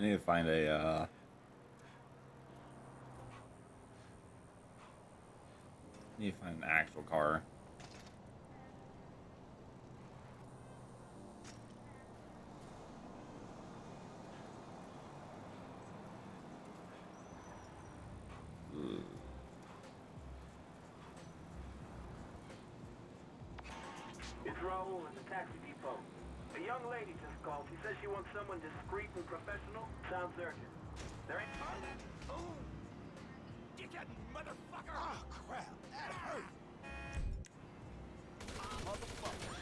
I need to find a need to find an actual car. Patrol at the taxi depot. A young lady just called. She says she wants someone discreet and professional. Sounds urgent. There ain't... Oh! You get motherfucker! Oh, crap! That hurt! Motherfucker!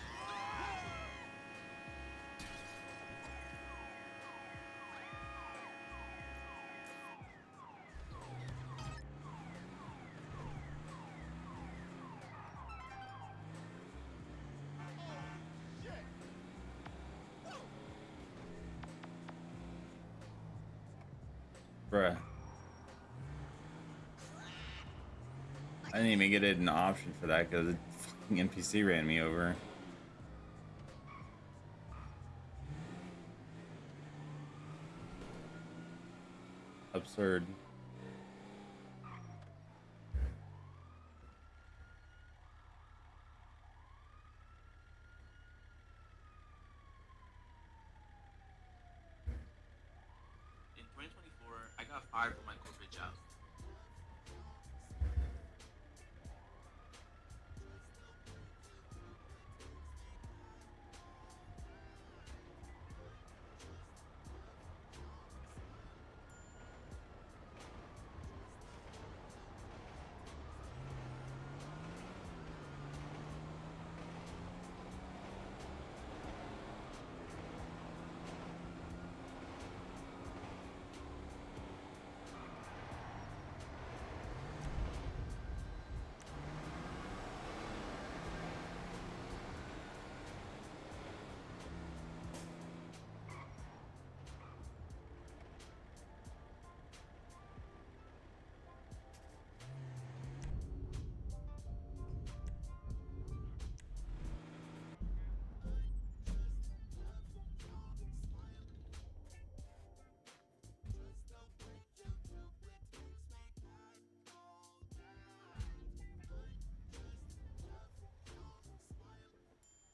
Bruh. I didn't even get an option for that because the fucking NPC ran me over. Absurd. In 2024, I got fired from my corporate job.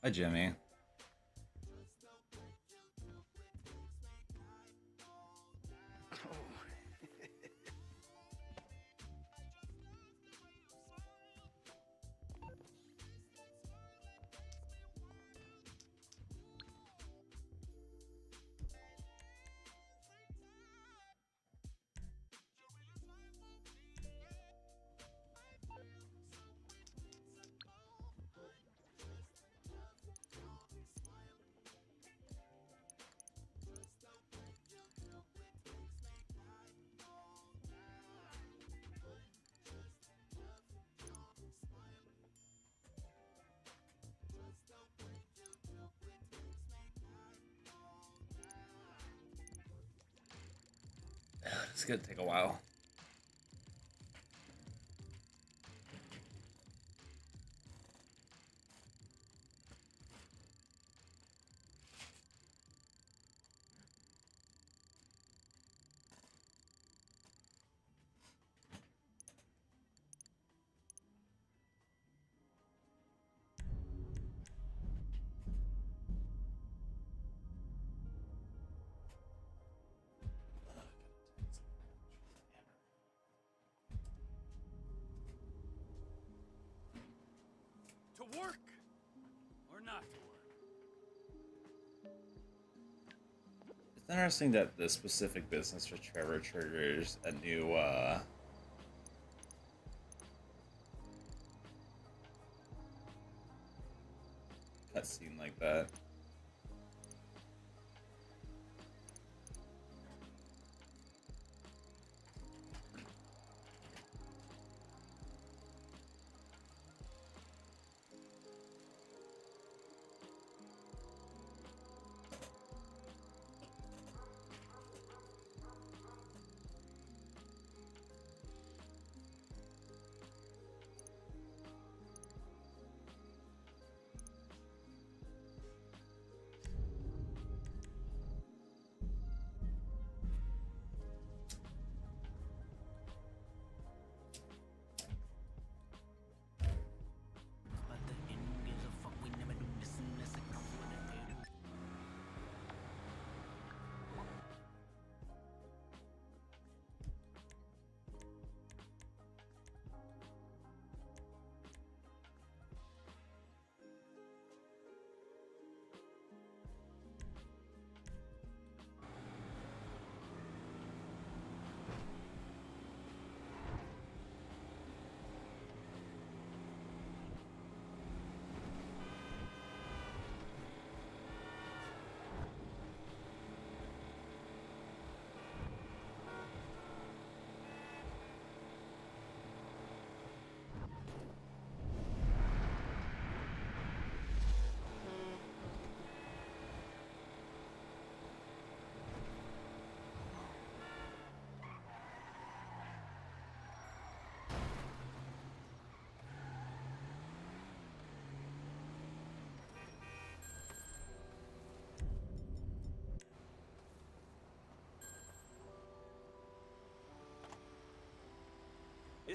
Hi, Jimmy. It's gonna take a while. To work or not to work? It's interesting that the specific business for Trevor triggers a new cutscene like that.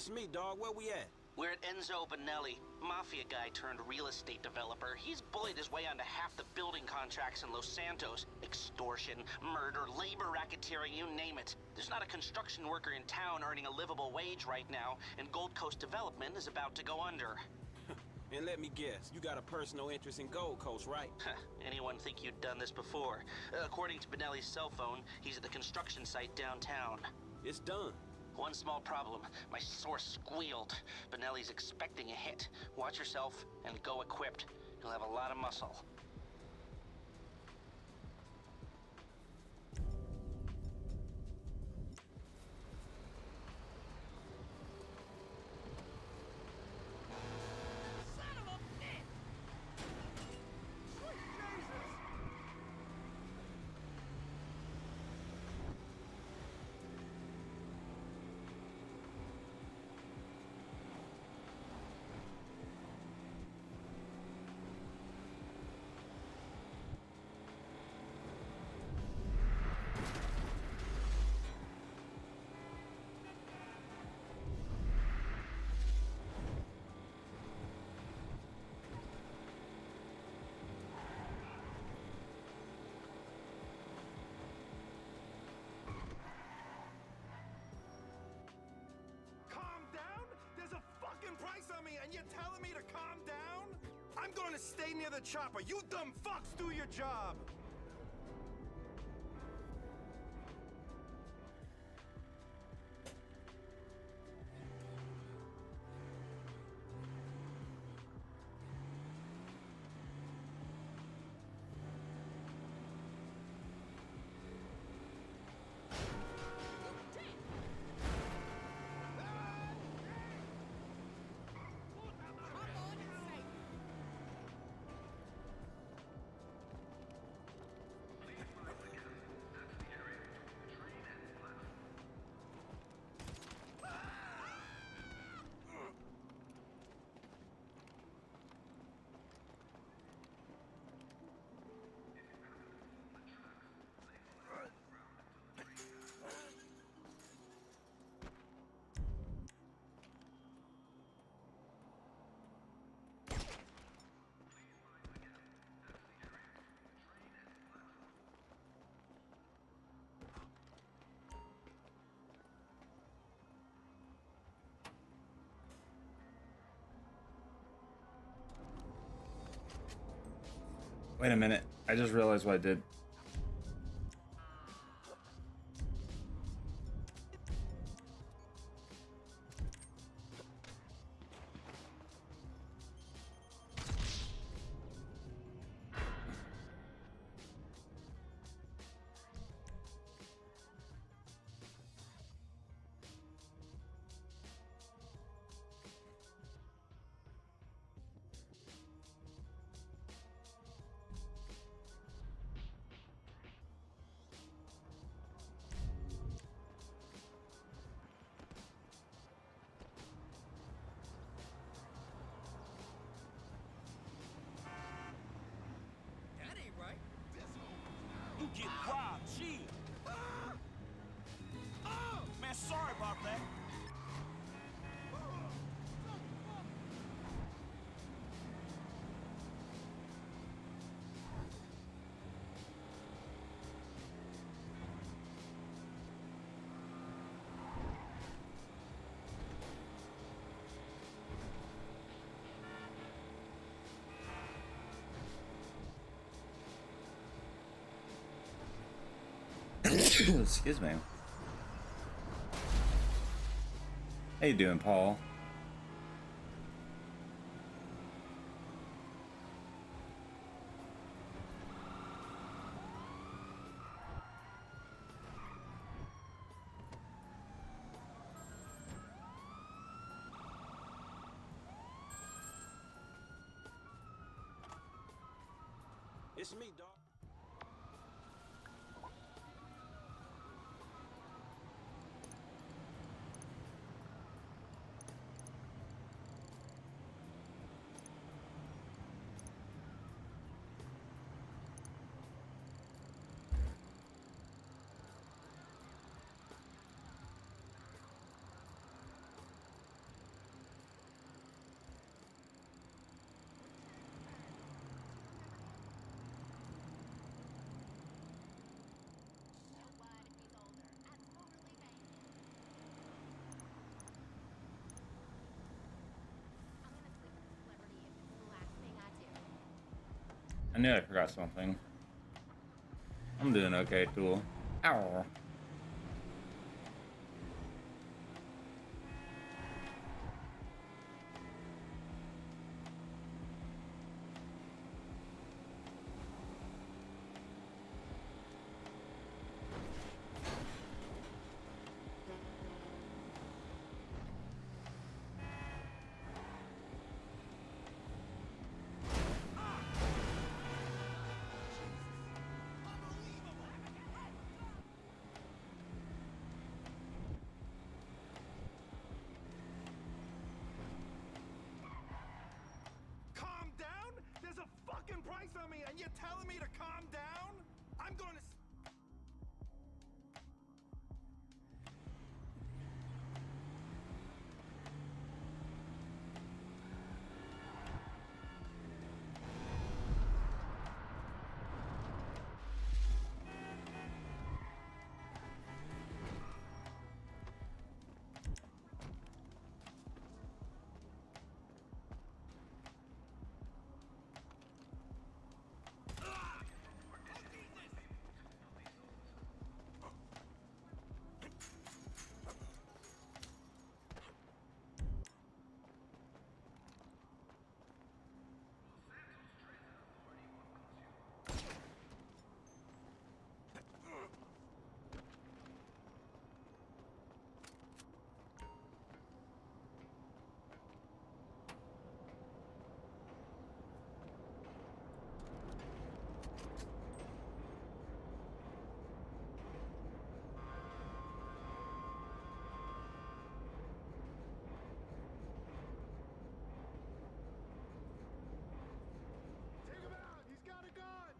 It's me, dog. Where we at? We're at Enzo Benelli, mafia guy turned real estate developer. He's bullied his way onto half the building contracts in Los Santos. Extortion, murder, labor racketeering, you name it. There's not a construction worker in town earning a livable wage right now, and Gold Coast Development is about to go under. And let me guess, you got a personal interest in Gold Coast, right? Anyone think you'd done this before? According to Benelli's cell phone, he's at the construction site downtown. It's done. One small problem. My source squealed. Benelli's expecting a hit. Watch yourself and go equipped. You'll have a lot of muscle. On me and you're telling me to calm down? I'm going to stay near the chopper. You dumb fucks do your job. Wait a minute. I just realized what I did. You get robbed, gee. Man, sorry about that. Excuse me. How you doing, Paul? It's me, dog. knew I forgot something. I'm doing okay, Tool. Ow. Calm down? There's a fucking price on me, and you're telling me to calm down? I'm going to. Take him out! He's got a gun!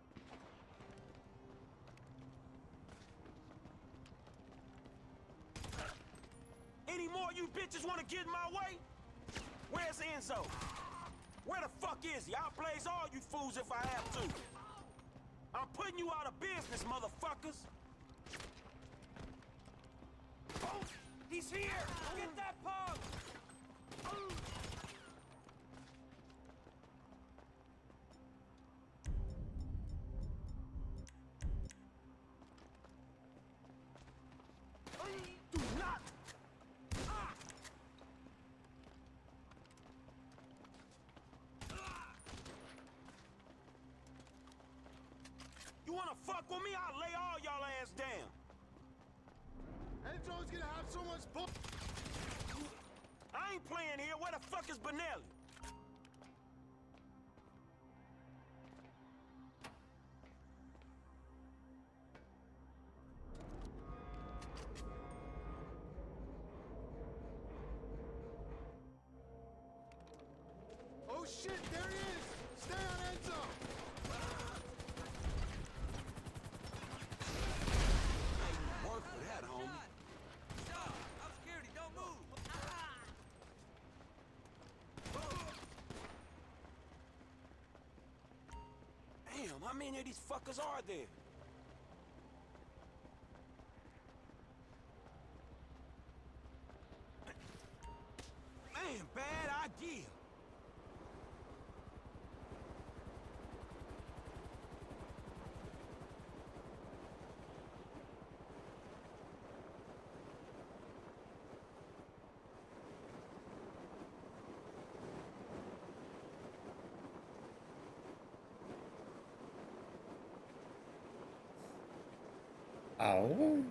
Any more of you bitches want to get in my way? Where's Enzo? Where the fuck is he? I'll blaze all you fools if I have to. I'm putting you out of business, motherfuckers. Oh, he's here! Get that pug! Do not! You wanna fuck with me? I'll lay all y'all ass down. Enzo's gonna have so much bull. I ain't playing here. Where the fuck is Benelli? Oh shit, there he is! Stay on Enzo! Ain't worth for that, homie. I'm scared. Don't move. Damn, how many of these fuckers are there? Man, bad idea. Ow.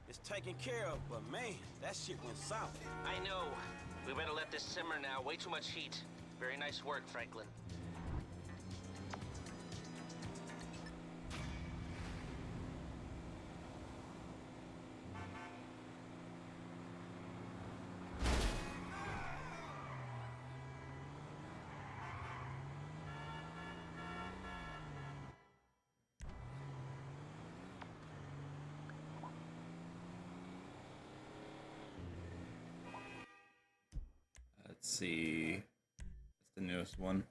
It's taken care of, but man, that shit went south. I know. We better let this simmer now. Way too much heat. Very nice work, Franklin. Let's see. It's the newest one.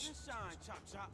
Rise and shine, chop chop.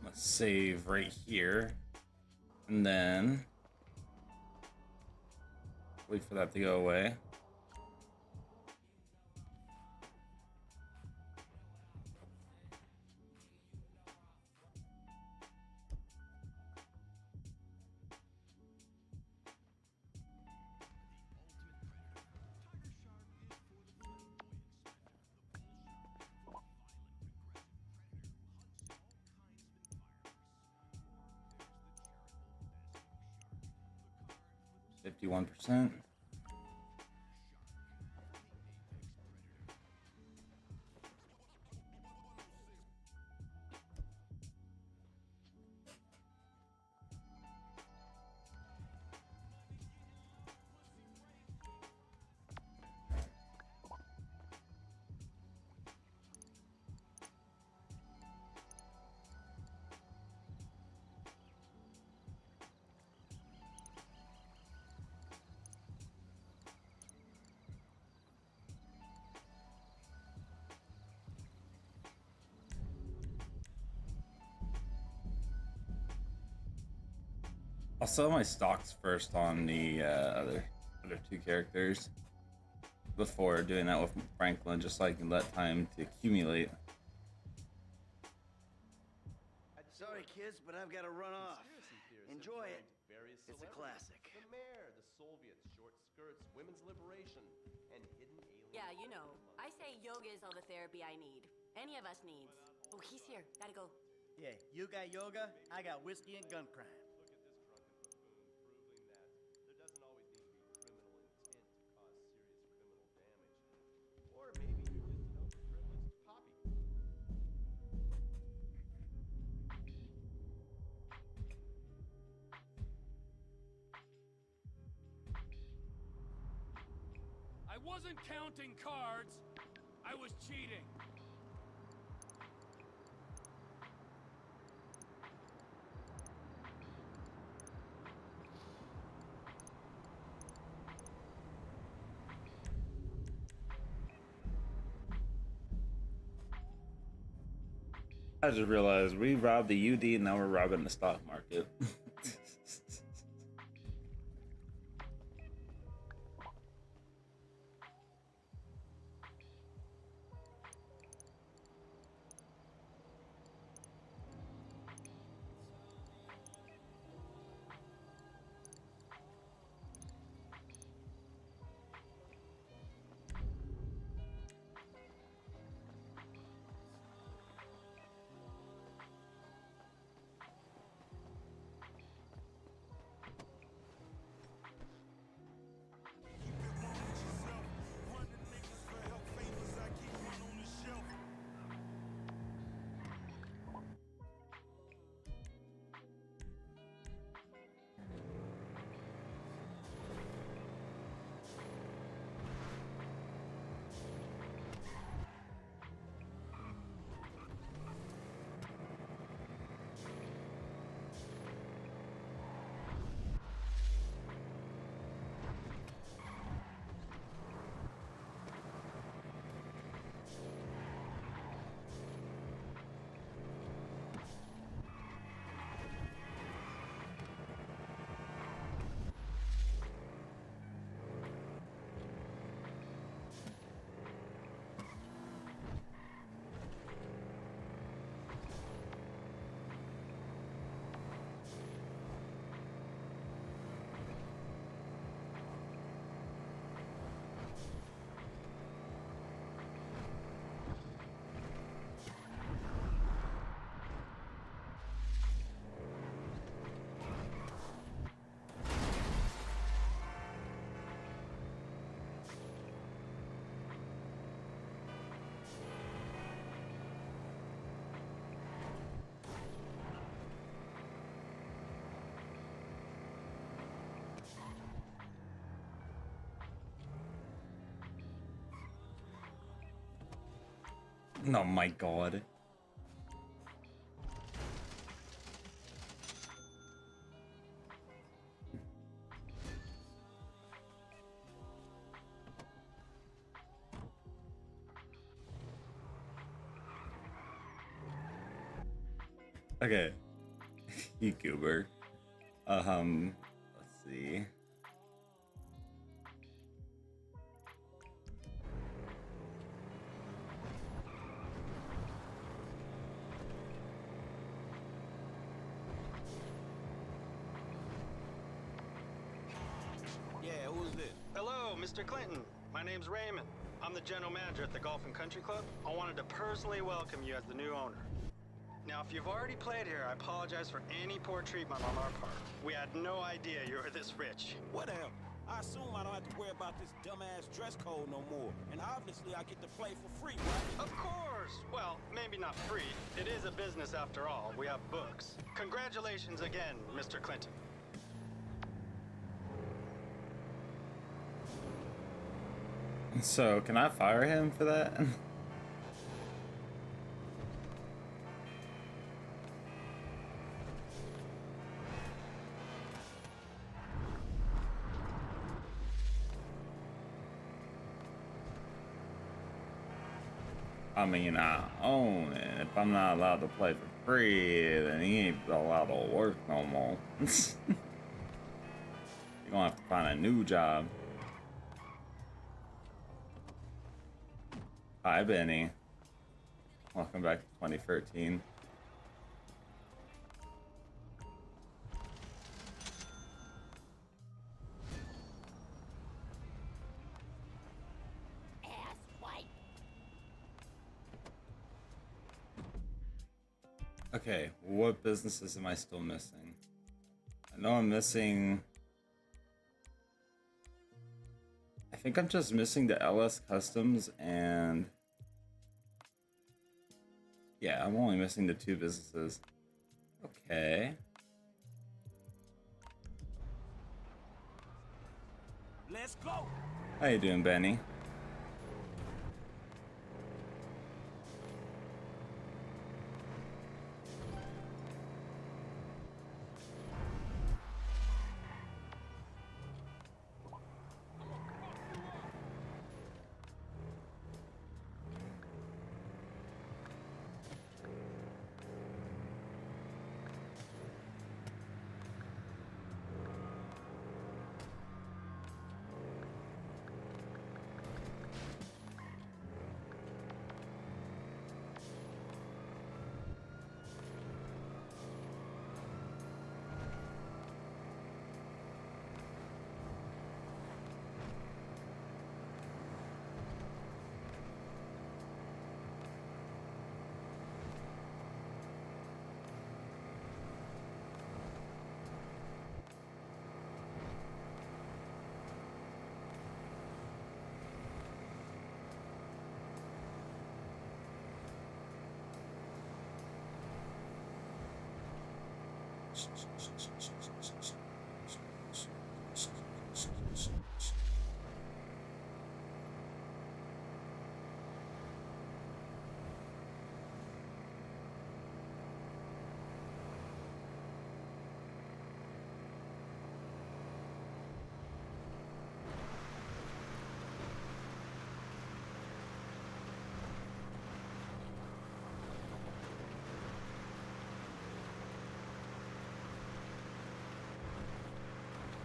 Let's save right here, and then wait for that to go away. %51%. I'll sell my stocks first on the other two characters before doing that with Franklin, just so I can let time to accumulate. Sorry, kids, but I've got to run off. Enjoy it. It's a classic. The mayor, the Soviets, short skirts, women's liberation, and hidden alien. Yeah, you know. I say yoga is all the therapy I need. Any of us needs. Oh, he's here. Gotta go. Yeah, you got yoga, I got whiskey and gun crime. Look at this drunken buffoon, proving that there doesn't always need to be criminal intent to cause serious criminal damage. Or maybe you're just an overprivileged poppy. I wasn't counting cards. I was cheating. I just realized we robbed the UD and now we're robbing the stock market. Oh my god. Okay. You goober. Let's see. Yeah, who's this? Hello, Mr. Clinton. My name's Raymond. I'm the general manager at the Golf and Country Club. I wanted to personally welcome you as the new owner. Now, if you've already played here, I apologize for any poor treatment on our part. We had no idea you were this rich. Whatever. I assume I don't have to worry about this dumbass dress code no more. And obviously I get to play for free, right? Of course! Well, maybe not free. It is a business after all. We have books. Congratulations again, Mr. Clinton. So, can I fire him for that? I mean, I own it. If I'm not allowed to play for free, then he ain't allowed to work no more. You're gonna have to find a new job. Hi, Benny. Welcome back to 2013. Okay, what businesses am I still missing? I know I'm missing... I think I'm just missing the LS Customs and... Yeah, I'm only missing the 2 businesses. Okay. Let's go! How you doing, Benny?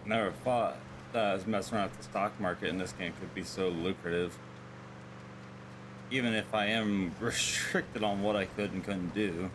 Never thought that as messing around with the stock market in this game could be so lucrative. Even if I am restricted on what I could and couldn't do.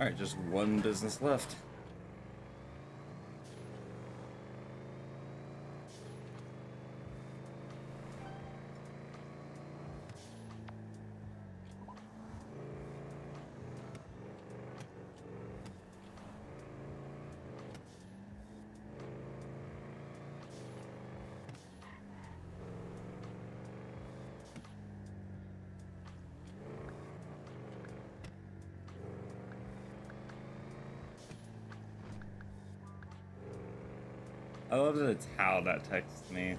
Alright, just one business left. I love that it's Hal that texts me.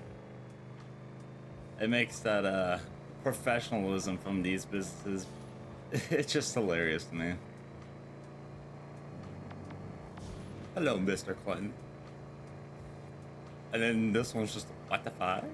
It makes that professionalism from these businesses, it's just hilarious to me. Hello, Mr. Clinton. And then this one's just, what the fuck?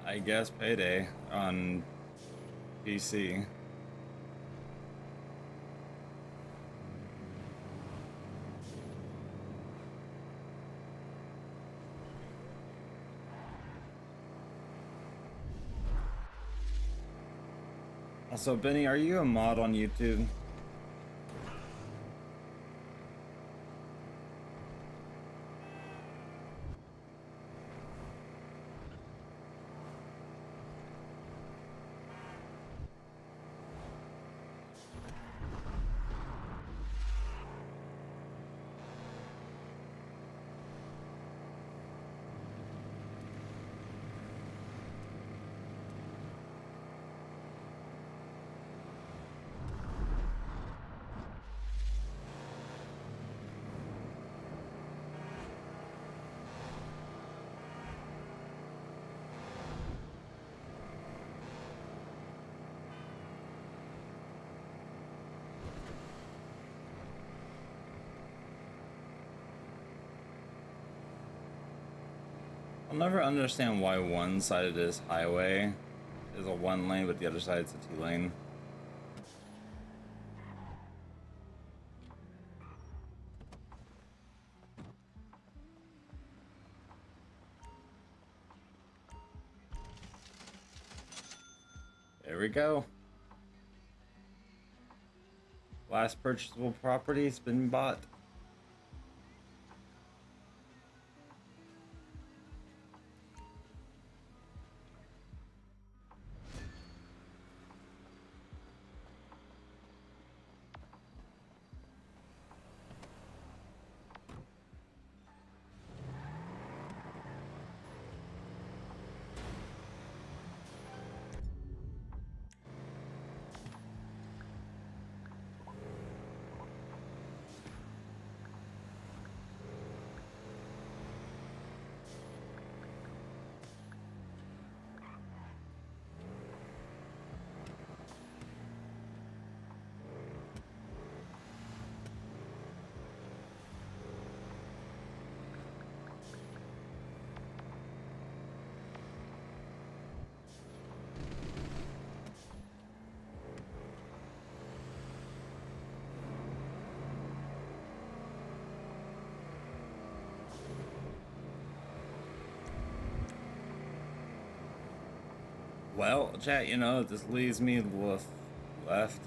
I guess Payday on PC. Also, Benny, are you a mod on YouTube? I'll never understand why one side of this highway is a 1 lane, but the other side is a 2 lane. There we go. Last purchasable property's been bought. Well, chat, you know, this leaves me with left.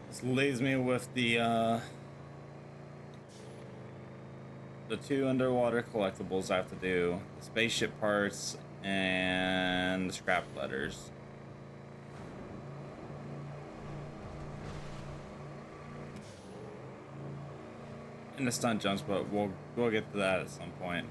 This leaves me with the 2 underwater collectibles I have to do, the spaceship parts and the scrap letters. And the stunt jumps, but we'll get to that at some point.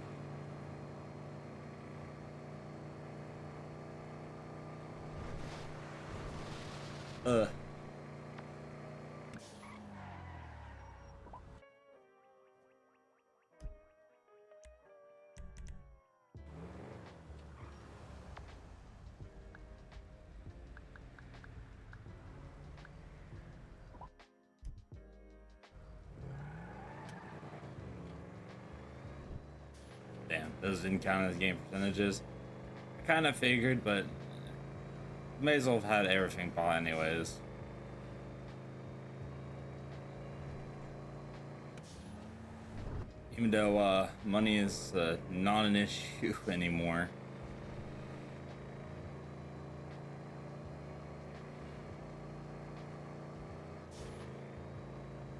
those didn't count as game percentages. I kind of figured, but may as well have had everything bought anyways. Even though money is not an issue anymore.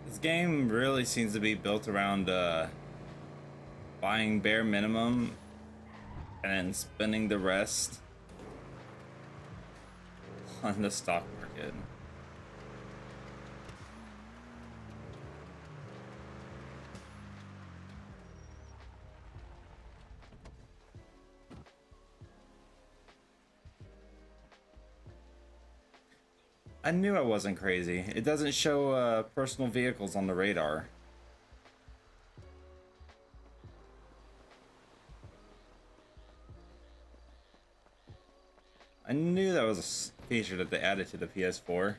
This game really seems to be built around buying bare minimum and then spending the rest on the stock market. I knew I wasn't crazy. It doesn't show personal vehicles on the radar. I knew that was a feature that they added to the PS4.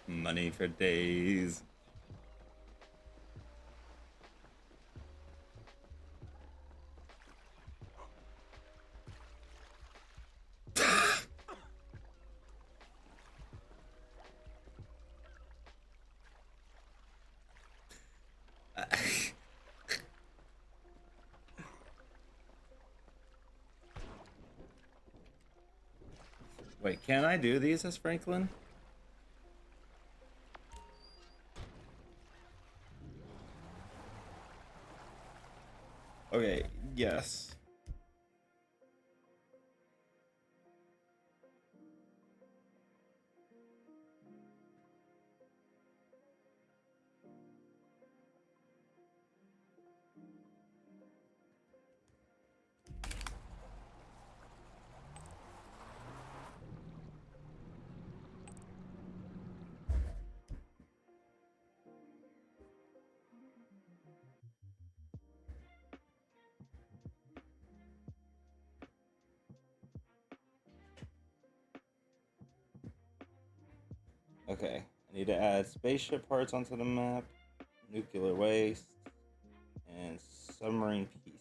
Money for days. Wait, can I do these as Franklin? Okay, yes. Okay, I need to add spaceship parts onto the map, nuclear waste, and submarine pieces.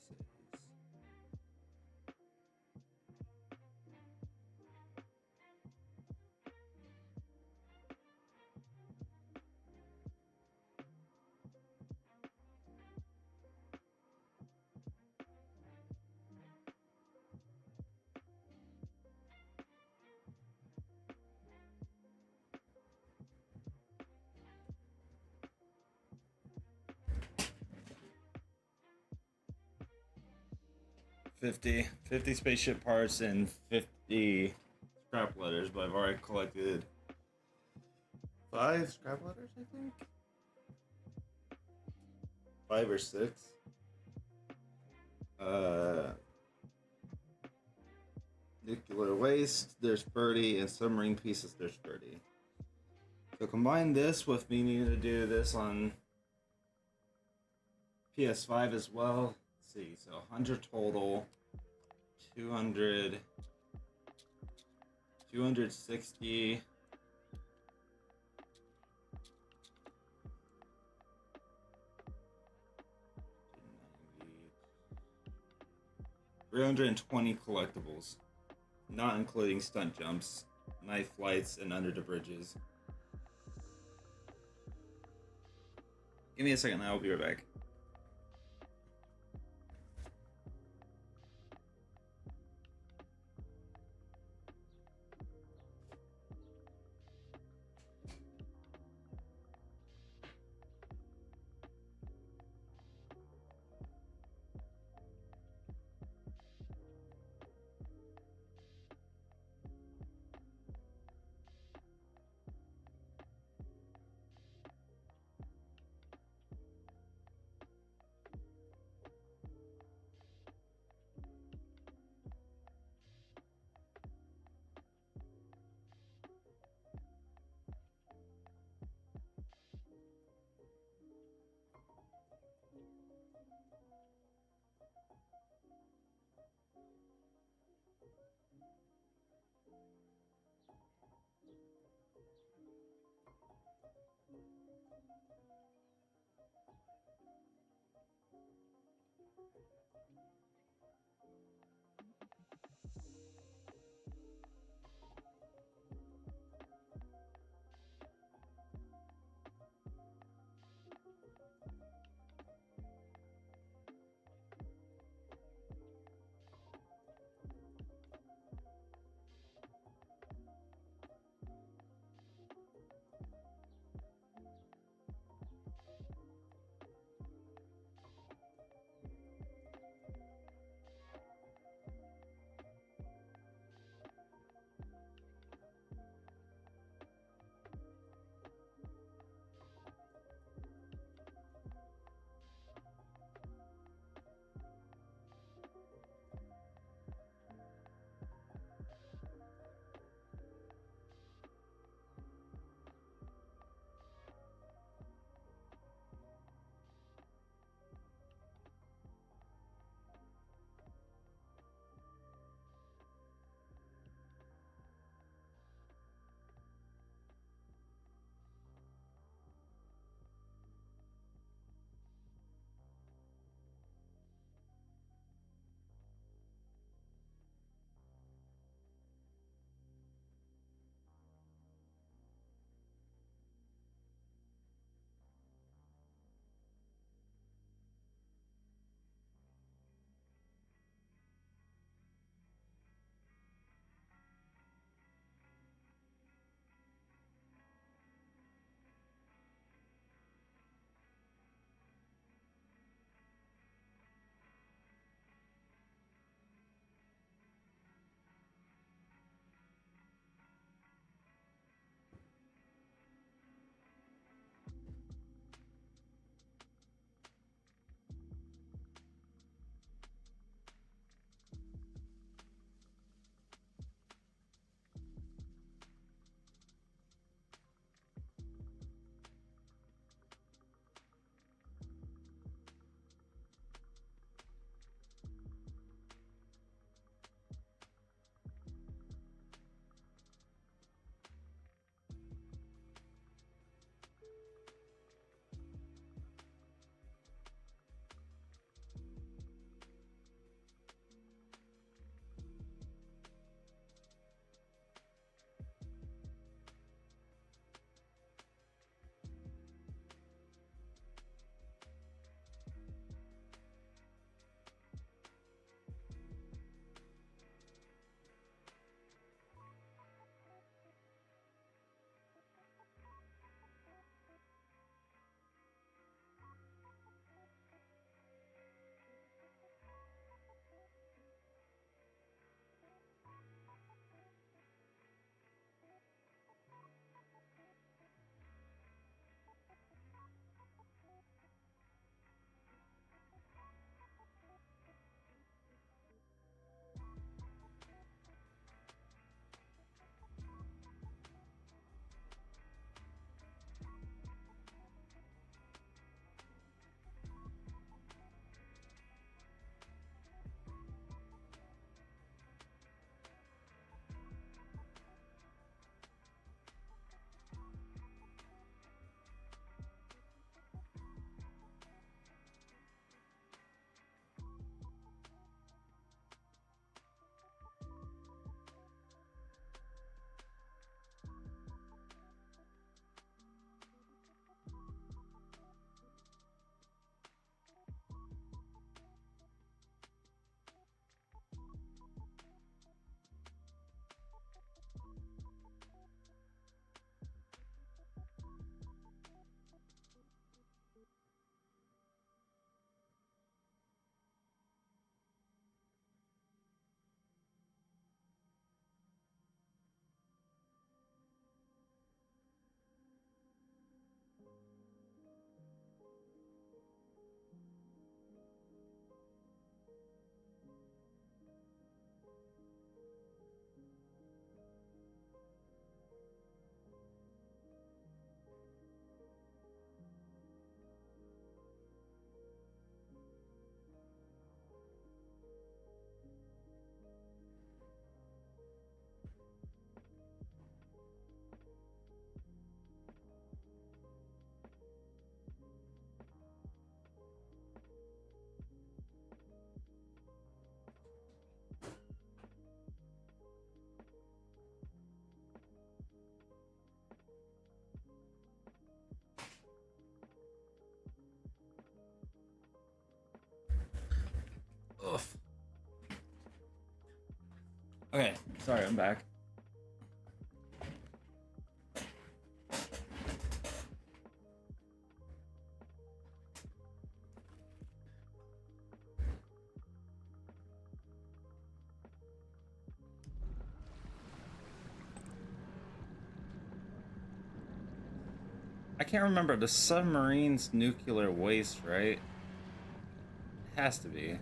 Fifty spaceship parts and 50 scrap letters, but I've already collected 5 scrap letters, I think. 5 or 6. Nuclear waste, there's 30, and submarine pieces, there's 30. So combine this with me needing to do this on PS5 as well. Let's see, so 100 total, 200, 260. 320 collectibles, not including stunt jumps, knife flights, and under the bridges. Give me a second, I'll be right back. Okay, sorry, I'm back. I can't remember. The submarine's nuclear waste, right? It has to be.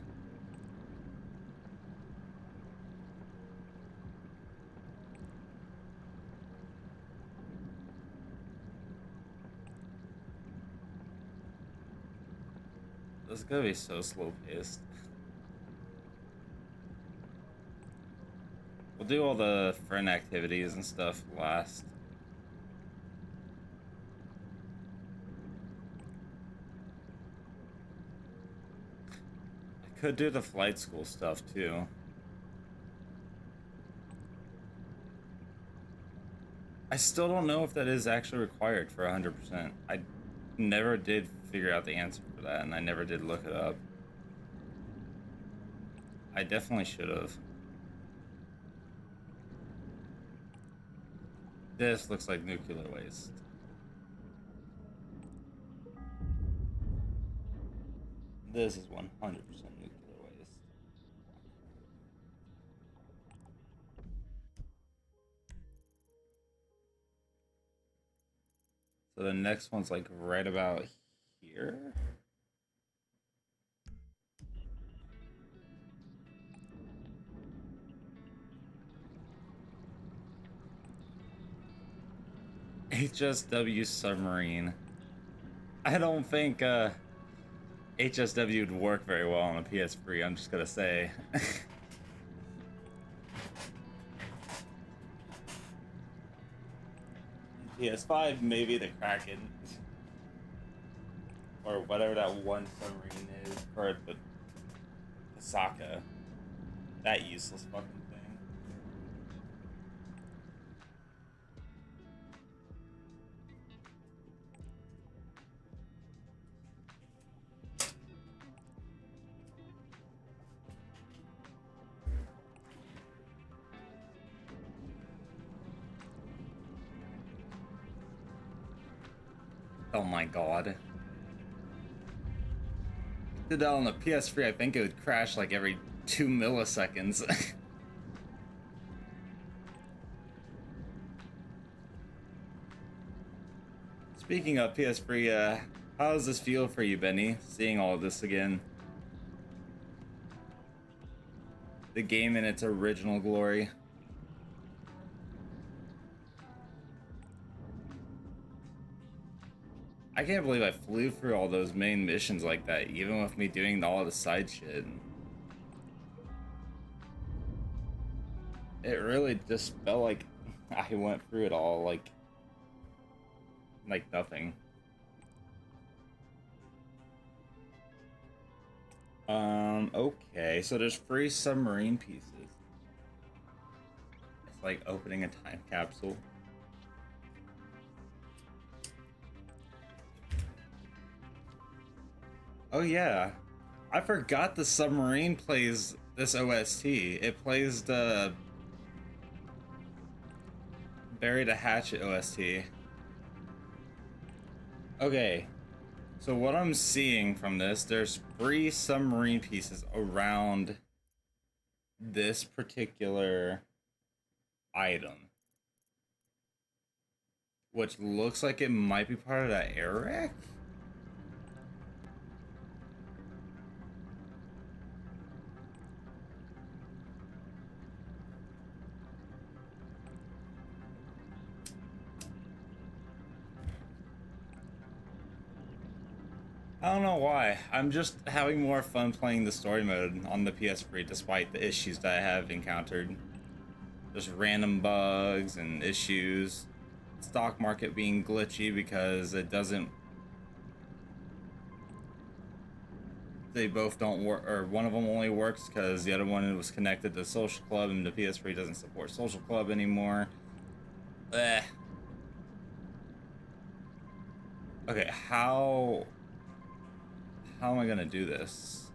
This is gonna be so slow paced. We'll do all the friend activities and stuff last. I could do the flight school stuff too. I still don't know if that is actually required for 100%. I never did figure out the answer for that, and I never did look it up. I definitely should have. This looks like nuclear waste. This is 100% nuclear waste. So the next one's like right about here. HSW submarine. I don't think HSW would work very well on a PS3, I'm just gonna say. PS5, maybe the Kraken. Or whatever that one submarine is, or the Osaka. That useless fucking thing. Oh my god. Did that on the PS3, I think it would crash like every 2 milliseconds. Speaking of PS3, how does this feel for you, Benny? Seeing all of this again? The game in its original glory. I can't believe I flew through all those main missions like that, even with me doing all the side shit. It really just felt like I went through it all like nothing. Okay, so there's free submarine pieces. It's like opening a time capsule. Oh yeah, I forgot the submarine plays this OST. It plays the Bury the Hatchet OST. Okay, so what I'm seeing from this, there's free submarine pieces around this particular item, which looks like it might be part of that air rack. I don't know why. I'm just having more fun playing the story mode on the PS3 despite the issues that I have encountered. Just random bugs and issues. Stock market being glitchy because it doesn't... They both don't work, or one of them only works because the other one was connected to Social Club and the PS3 doesn't support Social Club anymore. Eh. Okay, how am I gonna do this?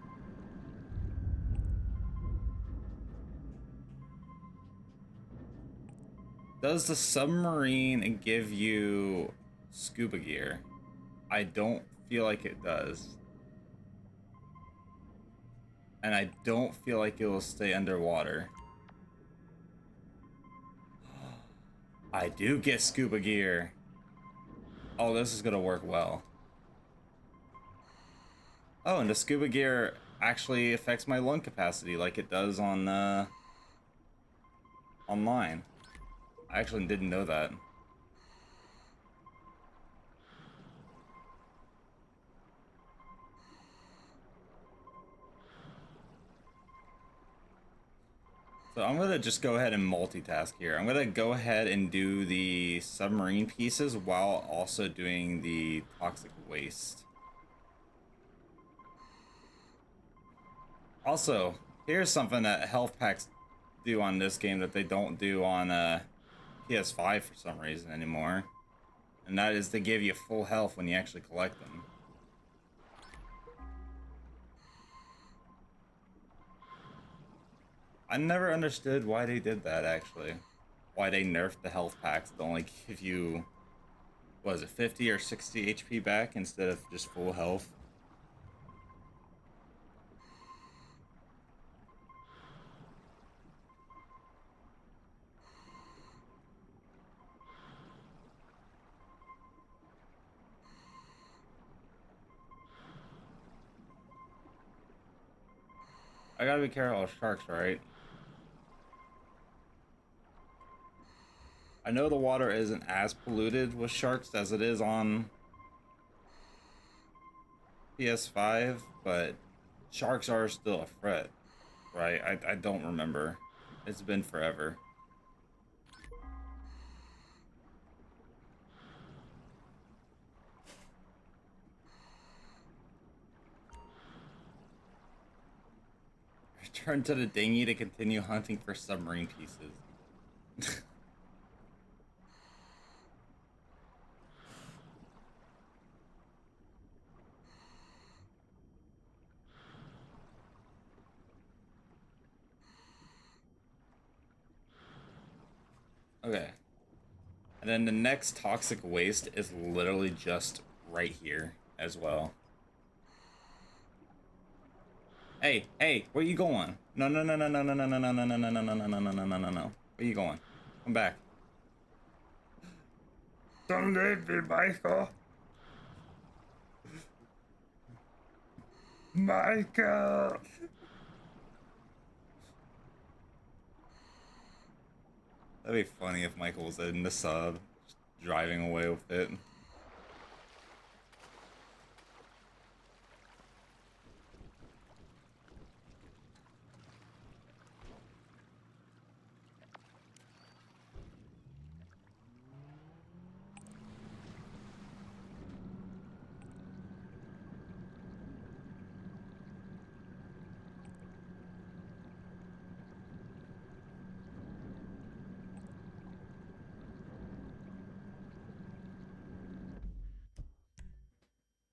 Does the submarine give you scuba gear? I don't feel like it does. And I don't feel like it will stay underwater. I do get scuba gear. Oh, this is gonna work well. Oh, and the scuba gear actually affects my lung capacity like it does on online. I actually didn't know that. So I'm gonna just go ahead and multitask here. I'm gonna go ahead and do the submarine pieces while also doing the toxic waste. Also, here's something that health packs do on this game that they don't do on PS5 for some reason anymore. And that is they give you full health when you actually collect them. I never understood why they did that, actually. Why they nerfed the health packs to only give you, what is it, 50 or 60 HP back instead of just full health. I gotta be careful of sharks, right? I know the water isn't as polluted with sharks as it is on PS5, but sharks are still a threat, right? I don't remember. It's been forever. Return to the dinghy to continue hunting for submarine pieces. Okay. And then the next toxic waste is literally just right here as well. Hey, hey, where you going? No, no, no, no, no, no, no, no, no, no, no, no, no, no, no, no, no, no, no, no. Where you going? Come back. Don't leave me, Michael. Michael. That'd be funny if Michael was in the sub, just driving away with it.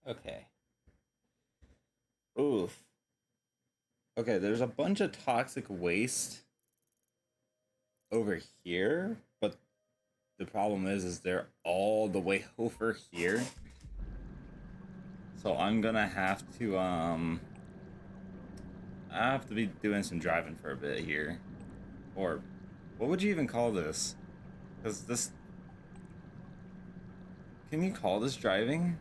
Okay. Oof. Okay, there's a bunch of toxic waste over here, but the problem is they're all the way over here. So I'm gonna have to I have to be doing some driving for a bit here. Or what would you even call this? Because this, can you call this driving?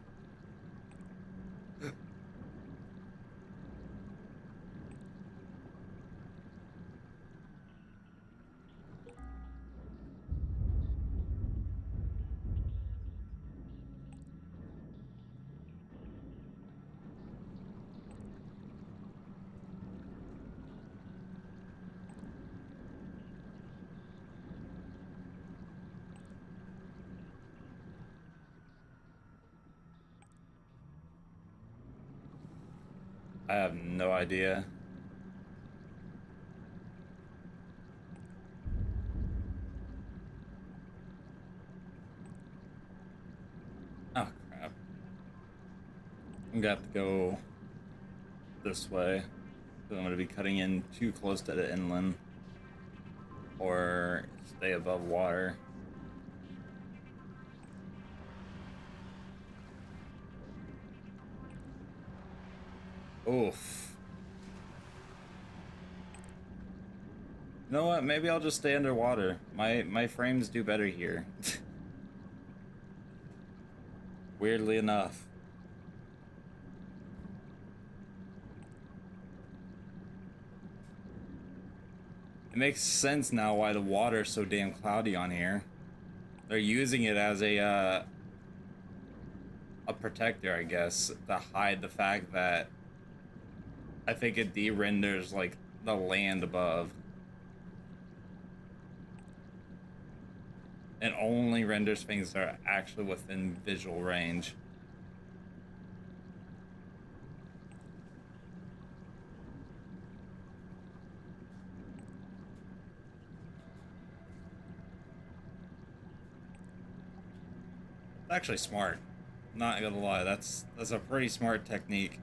I have no idea. Oh crap. I'm gonna have to go this way. So I'm gonna be cutting in too close to the inland or stay above water. Oof. You know what? Maybe I'll just stay underwater. My frames do better here. Weirdly enough. It makes sense now why the water's so damn cloudy on here. They're using it as a protector, I guess, to hide the fact that I think it de-renders like the land above. And only renders things that are actually within visual range. It's actually smart. Not gonna lie, that's a pretty smart technique.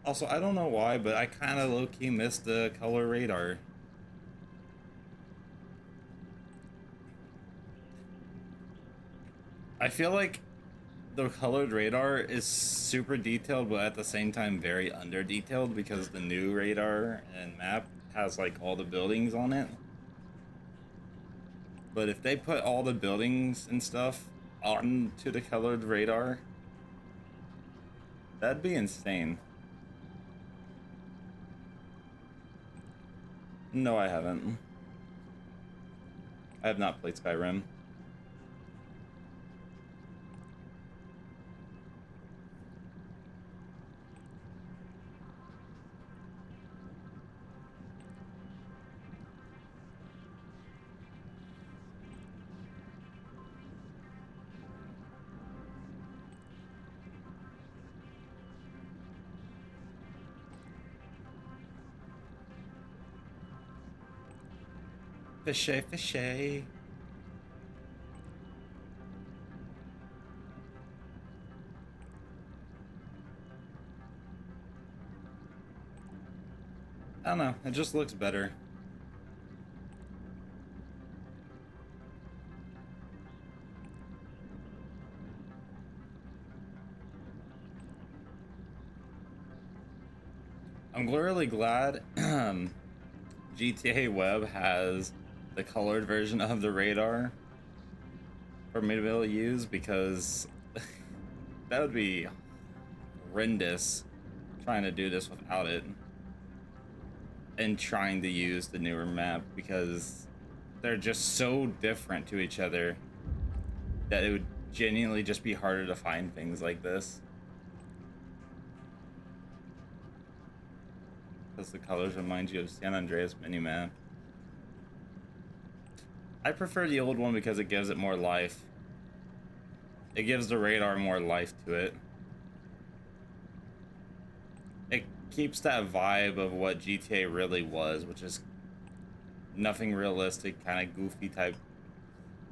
Also, I don't know why, but I kind of low-key missed the color radar. I feel like the colored radar is super detailed, but at the same time very under-detailed because the new radar and map has like all the buildings on it. But if they put all the buildings and stuff onto the colored radar, that'd be insane. No, I haven't. I have not played Skyrim. Fishy, fishy. I don't know, it just looks better. I'm really glad GTA Web has the colored version of the radar for me to be able to use, because that would be horrendous trying to do this without it and trying to use the newer map, because they're just so different to each other that it would genuinely just be harder to find things like this. Because the colors remind you of San Andreas minimap. I prefer the old one because it gives it more life. It gives the radar more life to it. It keeps that vibe of what GTA really was, which is nothing realistic, kind of goofy type.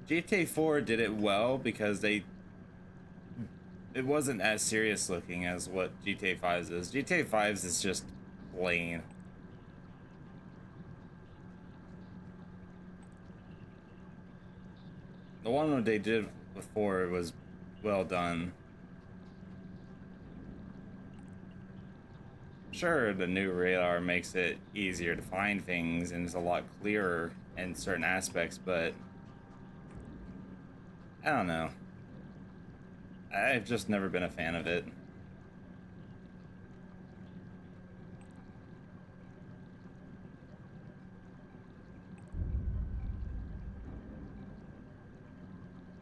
GTA 4 did it well because it wasn't as serious looking as what GTA 5 is. GTA 5 is just plain. The one that they did before was well done. Sure, the new radar makes it easier to find things and is a lot clearer in certain aspects, but I don't know. I've just never been a fan of it.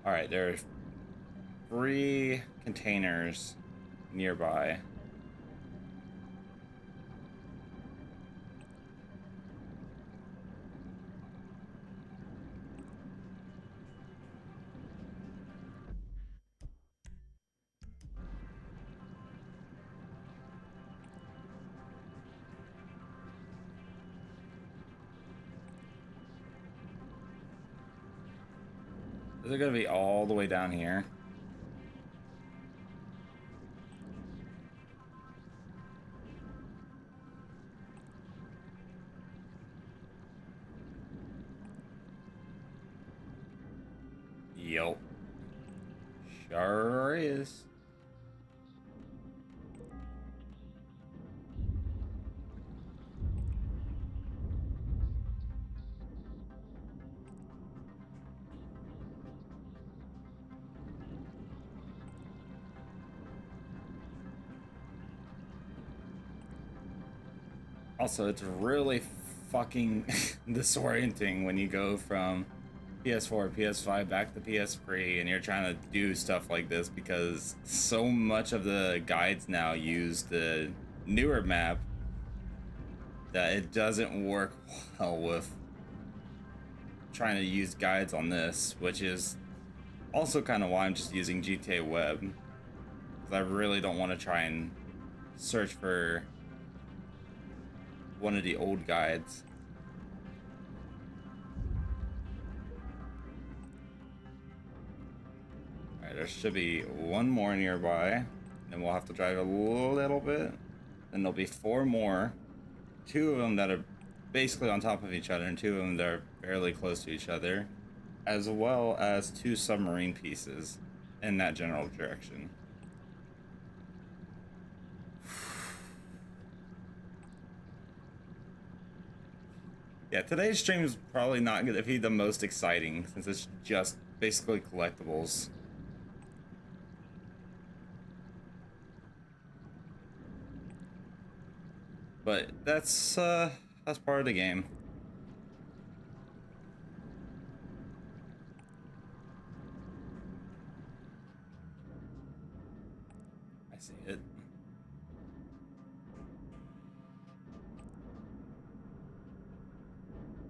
All right, there are 3 containers nearby. Is it gonna be all the way down here? Yup. Sure is. Also, it's really fucking disorienting when you go from PS4, PS5 back to PS3 and you're trying to do stuff like this because so much of the guides now use the newer map that it doesn't work well with trying to use guides on this, which is also kind of why I'm just using GTA Web, because I really don't want to try and search for one of the old guides. Alright, there should be one more nearby, and we'll have to drive a little bit. Then there'll be 4 more. 2 of them that are basically on top of each other, and 2 of them that are fairly close to each other, as well as 2 submarine pieces in that general direction. Yeah, today's stream is probably not going to be the most exciting since it's just basically collectibles. But that's part of the game. I see it.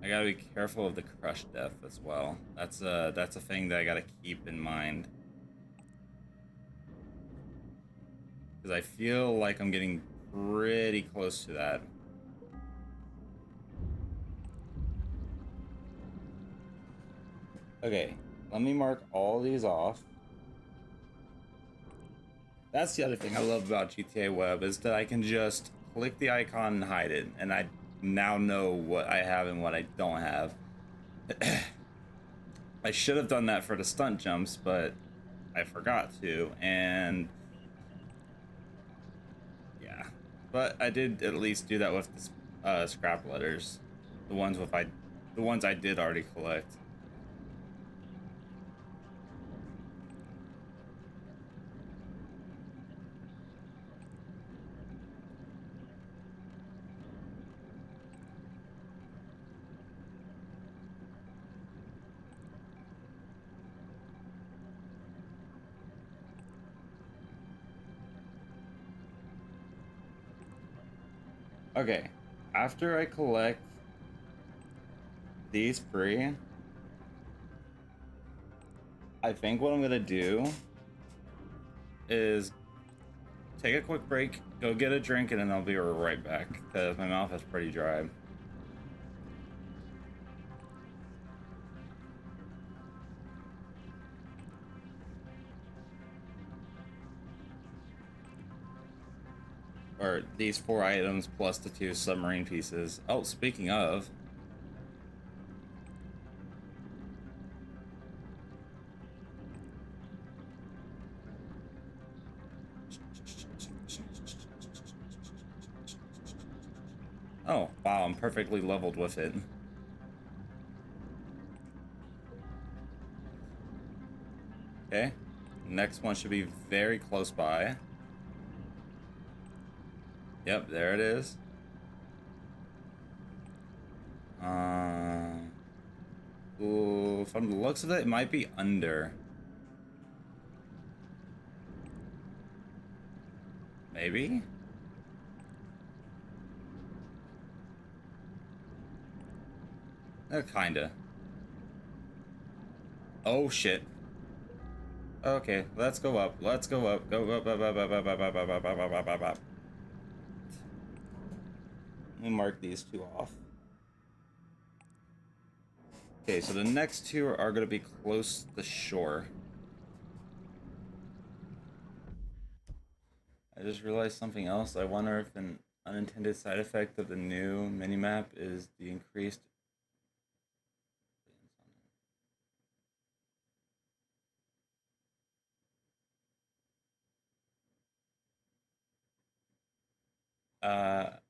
I gotta be careful of the crush death as well. That's a thing that I gotta keep in mind. Because I feel like I'm getting pretty close to that. Okay, let me mark all these off. That's the other thing I love about GTA Web is that I can just click the icon and hide it, and I now know what I have and what I don't have. I should have done that for the stunt jumps, but I forgot to, and yeah. But I did at least do that with the scrap letters, the ones I did already collect. Okay, after I collect these 3, I think what I'm gonna do is take a quick break, go get a drink, and then I'll be right back because my mouth is pretty dry. Or these 4 items plus the 2 submarine pieces. Oh, speaking of, oh wow, I'm perfectly leveled with it. Okay, next one should be very close by. Yep, there it is. Ooh, from the looks of it, it might be under. Maybe? Kinda. Oh shit. Okay, let's go up. Let's go up. Go up, up, up, up, up, up, up, up, up, up, up, up, up. Let me mark these 2 off. Okay, so the next two are going to be close to the shore. I just realized something else. I wonder if an unintended side effect of the new minimap is the increased... what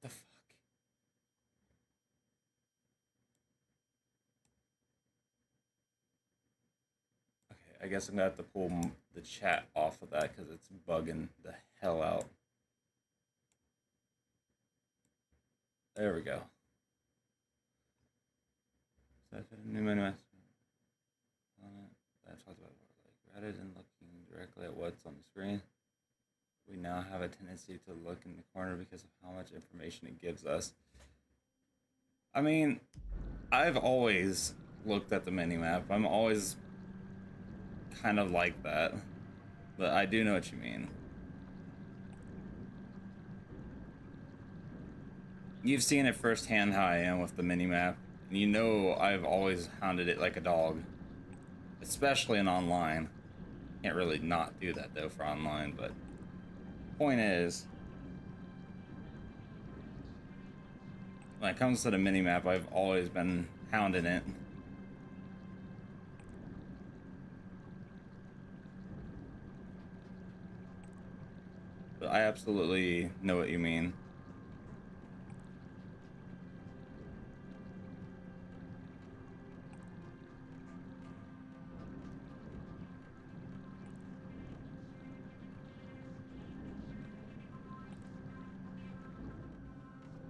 the fuck? Okay, I guess I'm gonna have to pull the chat off of that because it's bugging the hell out. There we go. New minimap. I talked about like rather than looking directly at what's on the screen, we now have a tendency to look in the corner because of how much information it gives us. I mean, I've always looked at the minimap. I'm always kind of like that, but I do know what you mean. You've seen it firsthand how I am with the minimap, and you know I've always hounded it like a dog, especially in online. Can't really not do that though for online, but point is, when it comes to the minimap, I've always been hounding it. But I absolutely know what you mean.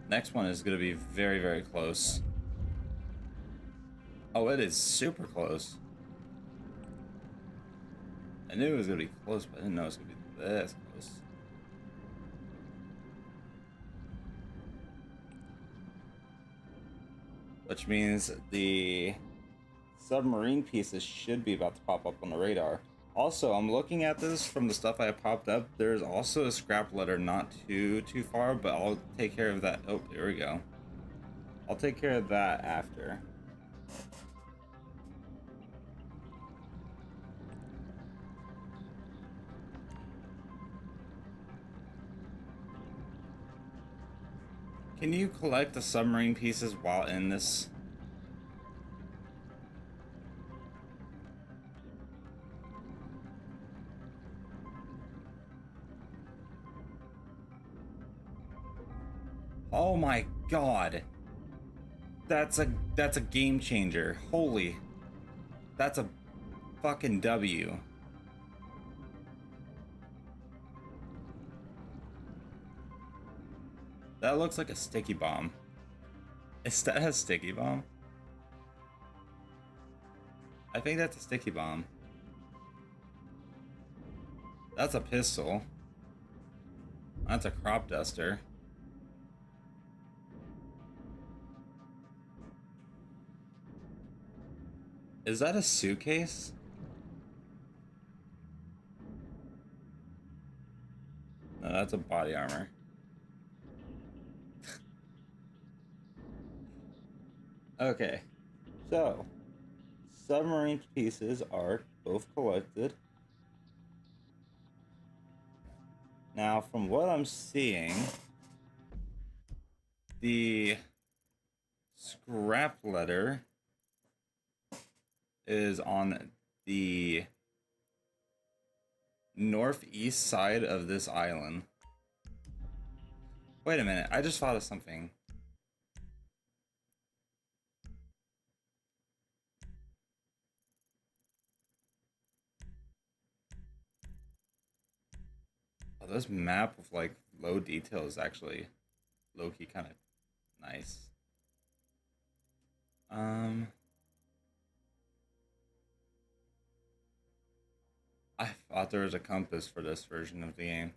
Next one is going to be very, very close. Oh, it is super close. I knew it was going to be close, but I didn't know it was going to be this close. Which means the submarine pieces should be about to pop up on the radar. Also, I'm looking at this from the stuff I popped up. There's also a scrap letter not too far, but I'll take care of that. Oh, there we go. I'll take care of that after. Can you collect the submarine pieces while in this? Oh my god. That's a game changer. Holy. That's a fucking W. That looks like a sticky bomb. Is that a sticky bomb? I think that's a sticky bomb. That's a pistol. That's a crop duster. Is that a suitcase? No, that's a body armor. Okay, so submarine pieces are both collected. Now, from what I'm seeing, the scrap letter is on the northeast side of this island. Wait a minute, I just thought of something. Oh, this map with like low detail is actually low-key kind of nice. I thought there was a compass for this version of the game.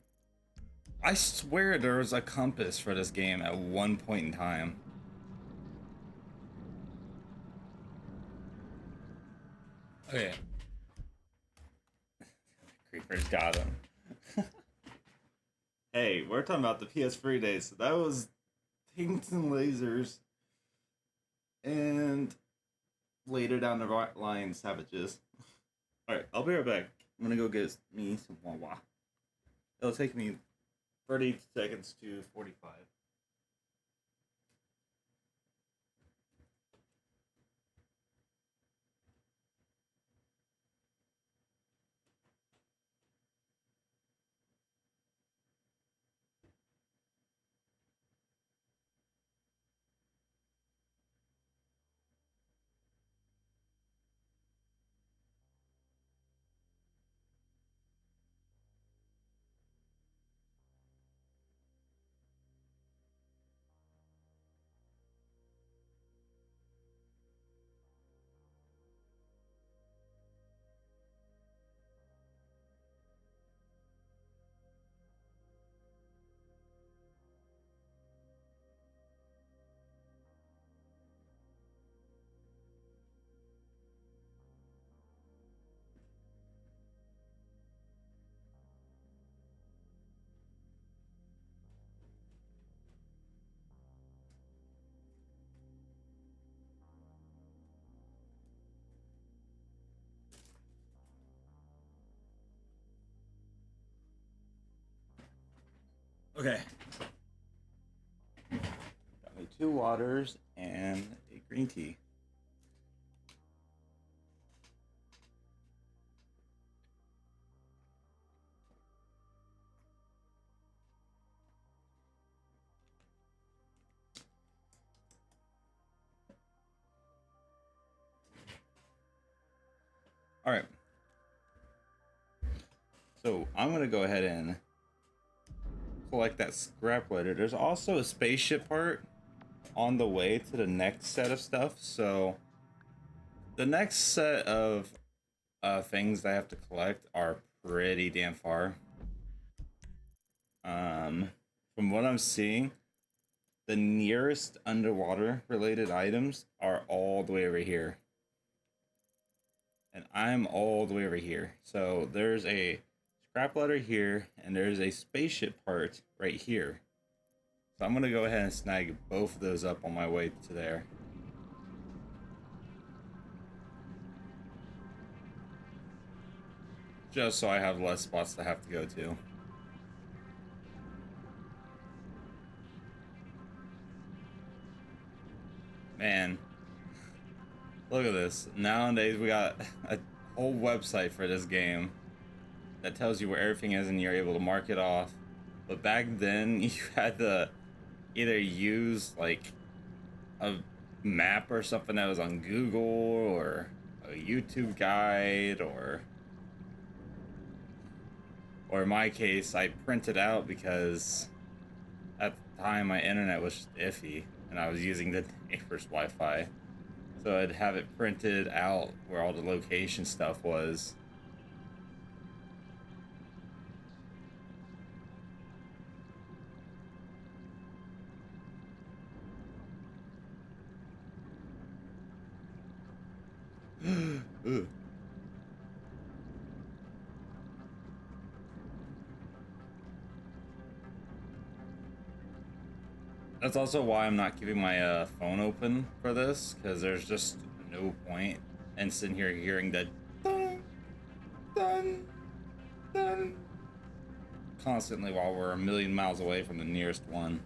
I swear there was a compass for this game at one point in time. Okay. Creepers got him. Hey, we're talking about the PS3 days. So that was Pings and Lasers. and later down the line, savages. All right, I'll be right back. I'm gonna go get me some Wawa. It'll take me 30 seconds to 45. Okay. Got me 2 waters and a green tea. All right. So I'm gonna go ahead and collect that scrap later. There's also a spaceship part on the way to the next set of stuff. So the next set of things I have to collect are pretty damn far. From what I'm seeing, the nearest underwater related items are all the way over here. And I'm all the way over here. So there's a scrap ladder here, and there's a spaceship part right here. So I'm gonna go ahead and snag both of those up on my way to there. Just so I have less spots to have to go to. Man, look at this. Nowadays we got a whole website for this game that tells you where everything is and you're able to mark it off. But back then you had to either use like a map or something that was on Google or a YouTube guide, or in my case I printed out because at the time my internet was just iffy and I was using the neighbor's Wi-Fi, so I'd have it printed out where all the location stuff was. Ugh. That's also why I'm not keeping my phone open for this, because there's just no point in sitting here hearing that dun, dun, dun constantly while we're a million miles away from the nearest one.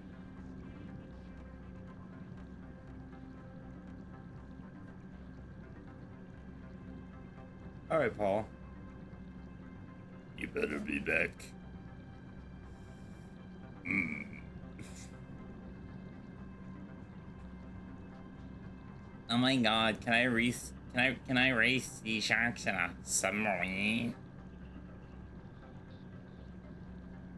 All right, Paul. You better be back. Oh my God! Can I race? Can I race the sharks in a submarine?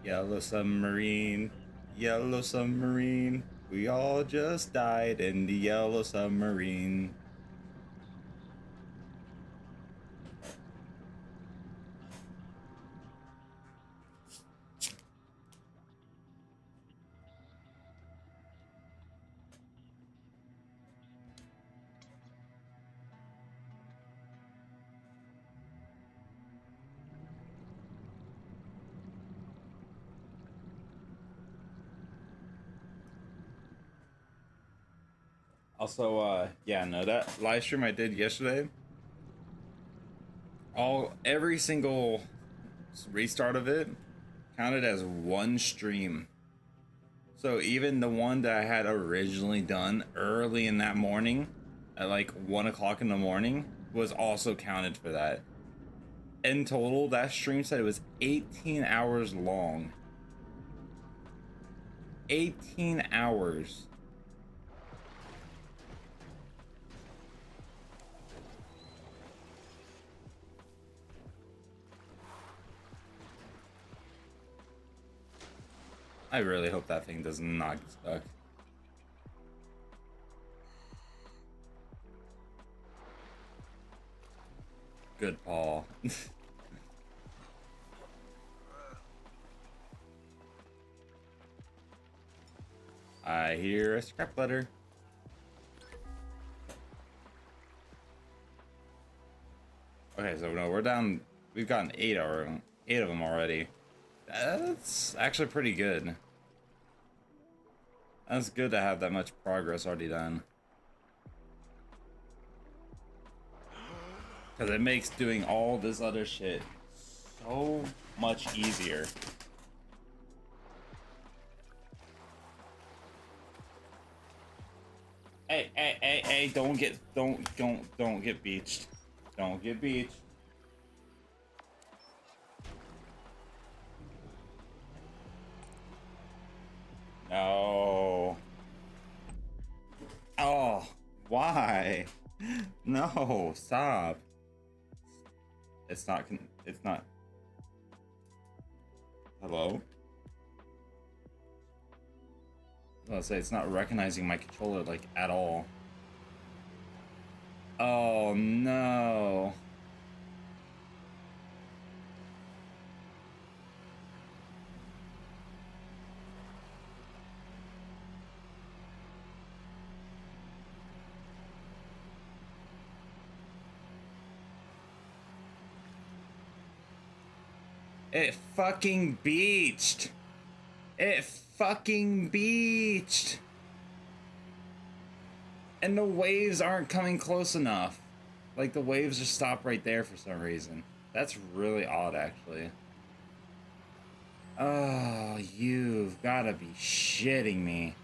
Yellow submarine, yellow submarine. We all just died in the yellow submarine. Also, yeah, no, that live stream I did yesterday, every single restart of it counted as one stream. So even the one that I had originally done early in that morning, at like 1 o'clock in the morning, was also counted for that. In total, that stream said it was 18 hours long. 18 hours. I really hope that thing does not get stuck. Good, Paul. I hear a scrap letter. Okay, so no, we're down. We've gotten 8 of them already. That's actually pretty good. That's good to have that much progress already done. Because it makes doing all this other shit so much easier. Hey, don't get beached. Don't get beached. No. Oh, why? No, stop. It's not. Hello? I was gonna say it's not recognizing my controller like at all. Oh no. It fucking beached. It fucking beached. And the waves aren't coming close enough. Like the waves just stop right there for some reason. That's really odd, actually. Oh, you've gotta be shitting me.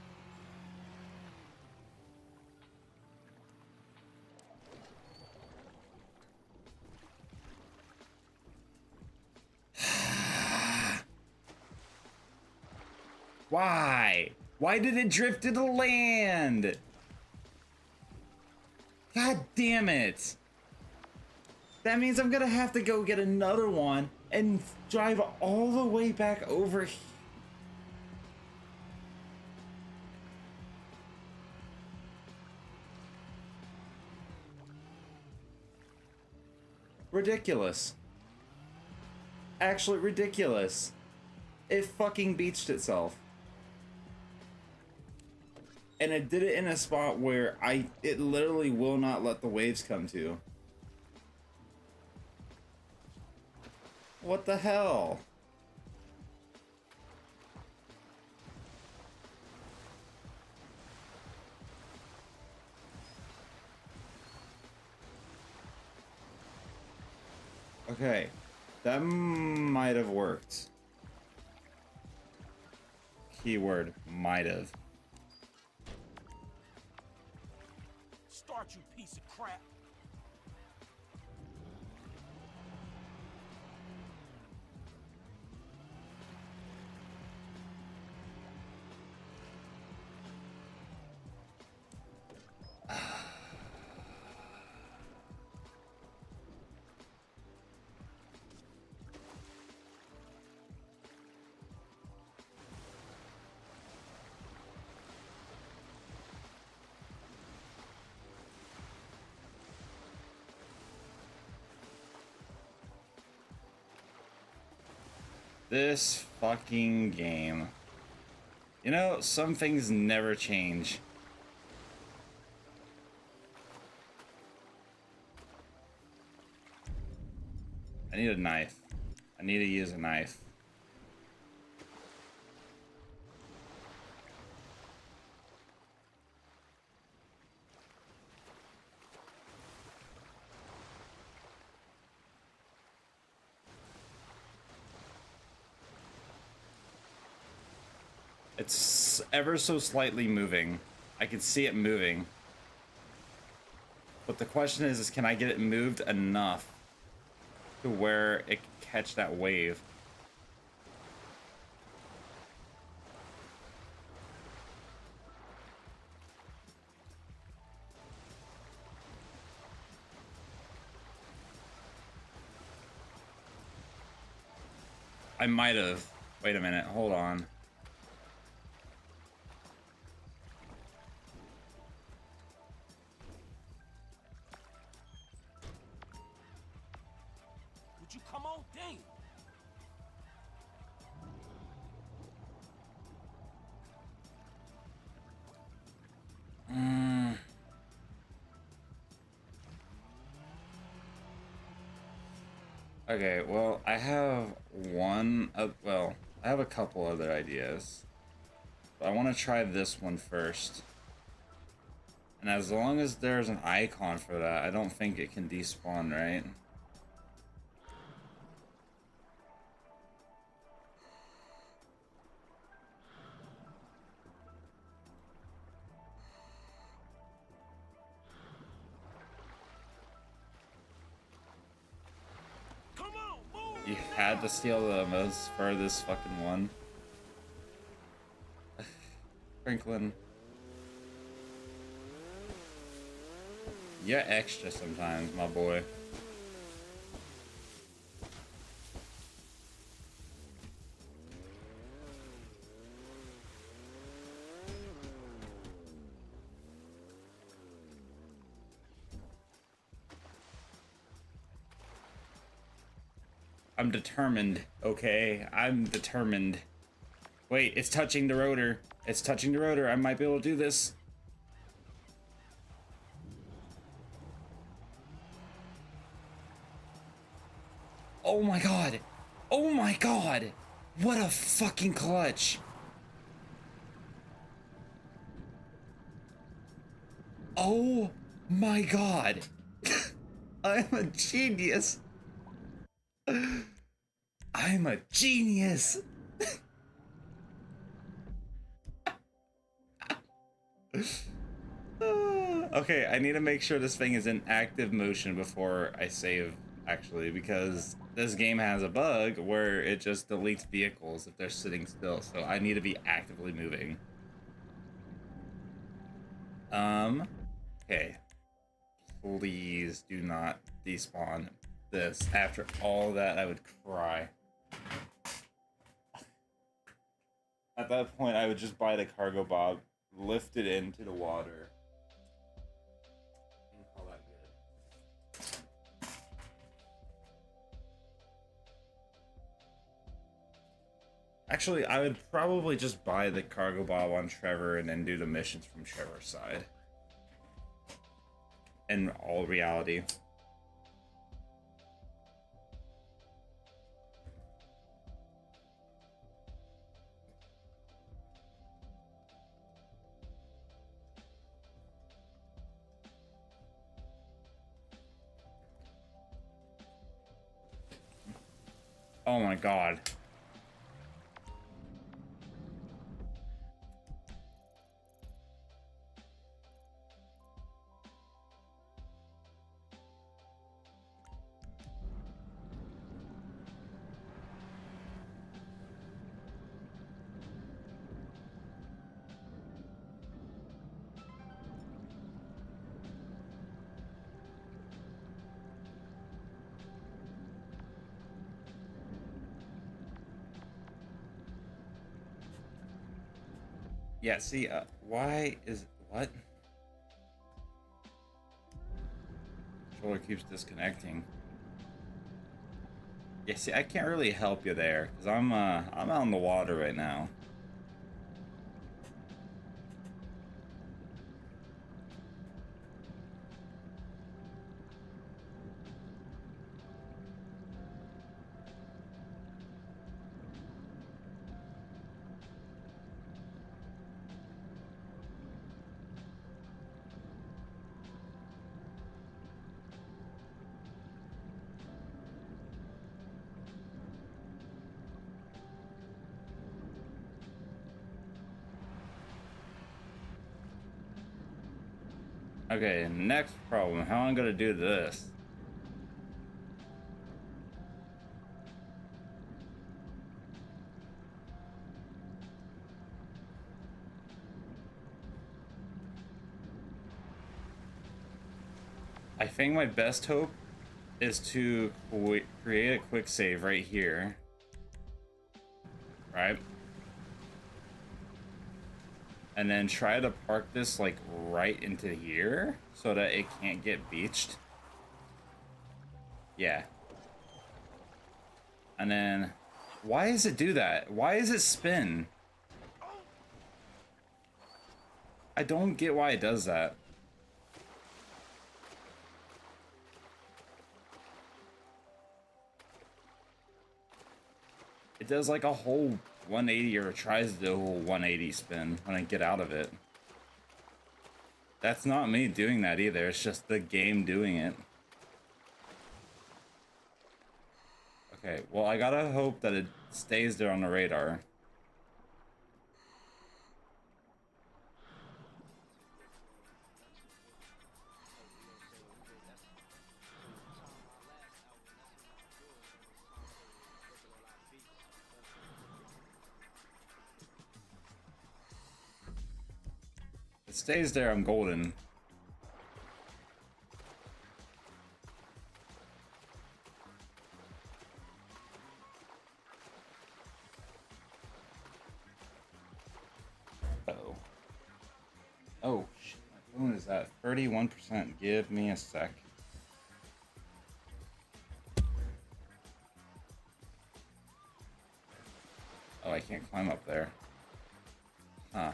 Why? Why did it drift to the land? God damn it. That means I'm gonna have to go get another one and drive all the way back over here. Ridiculous. Actually ridiculous. It fucking beached itself. And it did it in a spot where it literally will not let the waves come to. What the hell? Okay, that might have worked. Keyword might have. Start, you piece of crap. This fucking game. You know, some things never change. I need a knife. I need to use a knife. It's ever so slightly moving. I can see it moving. But the question is can I get it moved enough to where it can catch that wave? I might have. Wait a minute, hold on. Would you come on? Damn. Okay, well, I have well, I have a couple other ideas. But I want to try this one first. And as long as there's an icon for that, I don't think it can despawn, right? Come on, move. You had to steal the most furthest fucking one. Franklin. You're extra sometimes, my boy. I'm determined, okay? I'm determined. Wait, it's touching the rotor. It's touching the rotor. I might be able to do this. Oh my god. Oh my god. What a fucking clutch. Oh my god. I'm a genius. I'm a genius. Okay, I need to make sure this thing is in active motion before I save, actually, because this game has a bug where it just deletes vehicles if they're sitting still, so I need to be actively moving. Okay. Please do not despawn this. After all that, I would cry. At that point, I would just buy the cargo bob, lift it into the water, and call that good. Actually, I would probably just buy the cargo bob on Trevor and then do the missions from Trevor's side. In all reality. Oh my god. Yeah, see, why is... what? Controller keeps disconnecting. Yeah, see, I can't really help you there, because I'm out in the water right now. Okay, next problem. How am I gonna do this? I think my best hope is to create a quick save right here. Right? And then try to park this like right into here so that it can't get beached. Yeah. And then why does it do that? Why does it spin? I don't get why it does that. It does like a whole 180, or tries to do a whole 180 spin when I get out of it. That's not me doing that either. It's just the game doing it. Okay, well, I gotta hope that it stays there on the radar. If it stays there, I'm golden. Uh-oh. Oh, shit. My phone is at 31%. Give me a sec. Oh, I can't climb up there. Huh.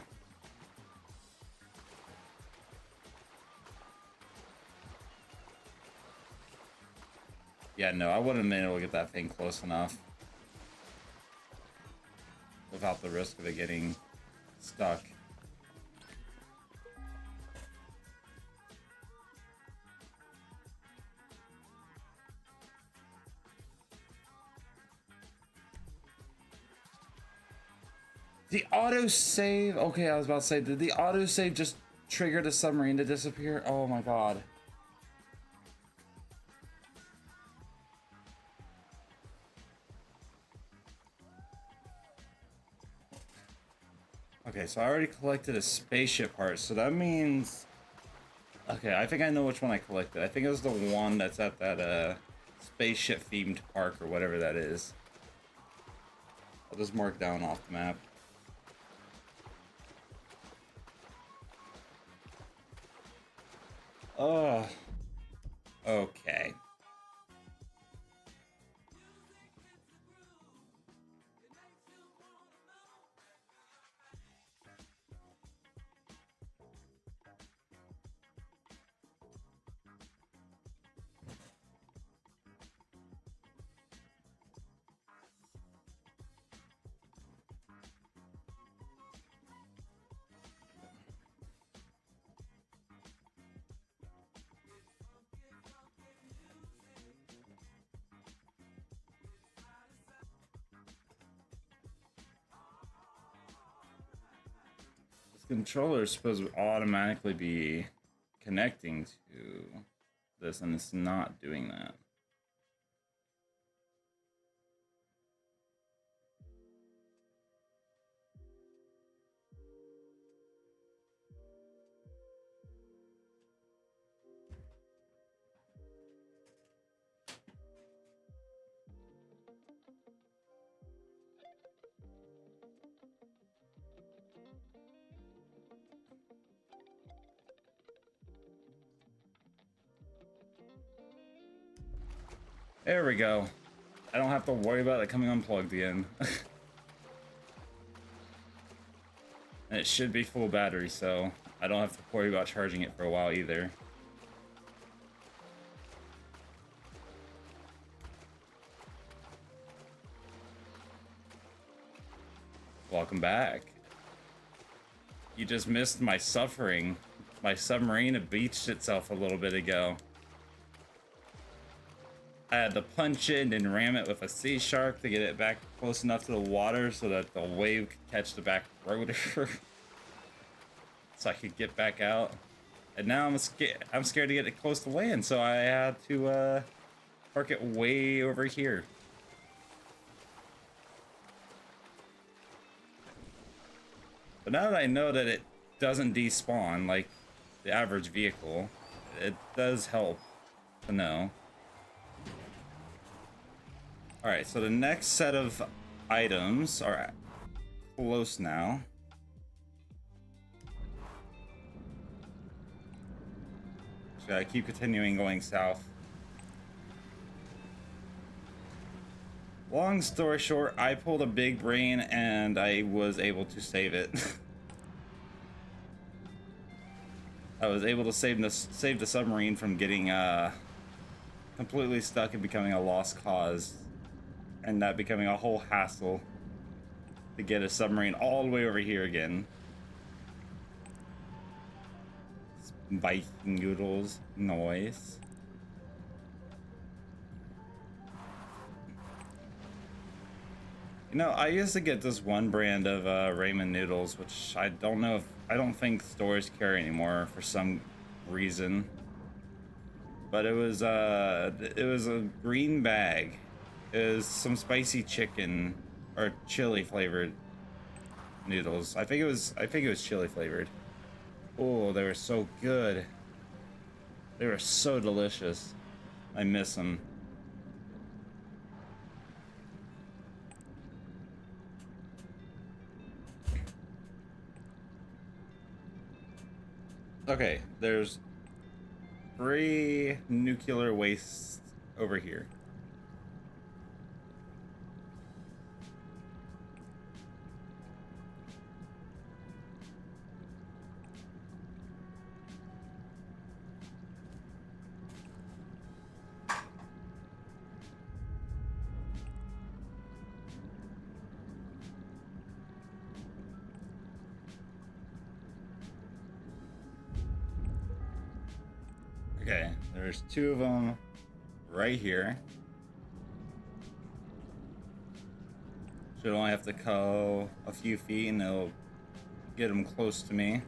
Yeah, no, I wouldn't have been able to get that thing close enough without the risk of it getting stuck. The autosave. Okay, I was about to say, did the autosave just trigger the submarine to disappear? Oh my god. Okay, so I already collected a spaceship part, so that means... Okay, I think I know which one I collected. I think it was the one that's at that spaceship themed park or whatever that is. I'll just mark down off the map. Oh. Okay. Controller is supposed to automatically be connecting to this, and it's not doing that. There we go. I don't have to worry about it coming unplugged again. And it should be full battery, so I don't have to worry about charging it for a while either. Welcome back. You just missed my suffering. My submarine had beached itself a little bit ago. I had to punch it and ram it with a sea shark to get it back close enough to the water so that the wave could catch the back rotor. So I could get back out. And now I'm scared to get it close to land, so I had to park it way over here. But now that I know that it doesn't despawn like the average vehicle, it does help to know. Alright, so the next set of items are close now. Should I keep continuing going south? Long story short, I pulled a big brain and I was able to save it. I was able to save the submarine from getting completely stuck and becoming a lost cause, and that becoming a whole hassle to get a submarine all the way over here again. Viking noodles noise. You know, I used to get this one brand of ramen noodles, which I don't think stores carry anymore for some reason. But it was a green bag. It was some spicy chicken or chili flavored noodles. I think it was chili flavored. Oh, they were so good. They were so delicious. I miss them. Okay, there's 3 nuclear wastes over here. Okay, there's 2 of them right here. Should only have to go a few feet and it'll get them close to me.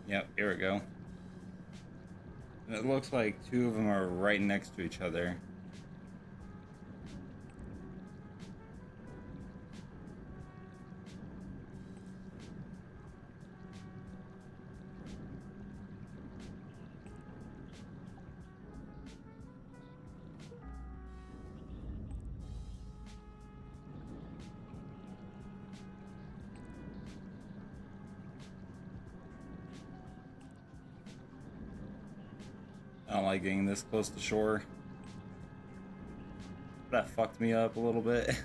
Yep, here we go. And it looks like 2 of them are right next to each other. I don't like getting this close to shore. That fucked me up a little bit.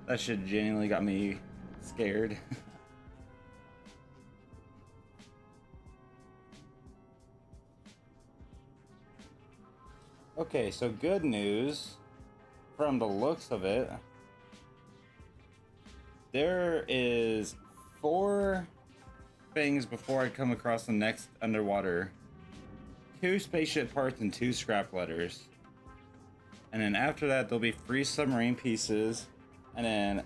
That shit genuinely got me scared. Okay, so good news. From the looks of it, there is 4 things before I come across the next underwater. 2 spaceship parts and 2 scrap letters. And then after that, there'll be 3 submarine pieces. And then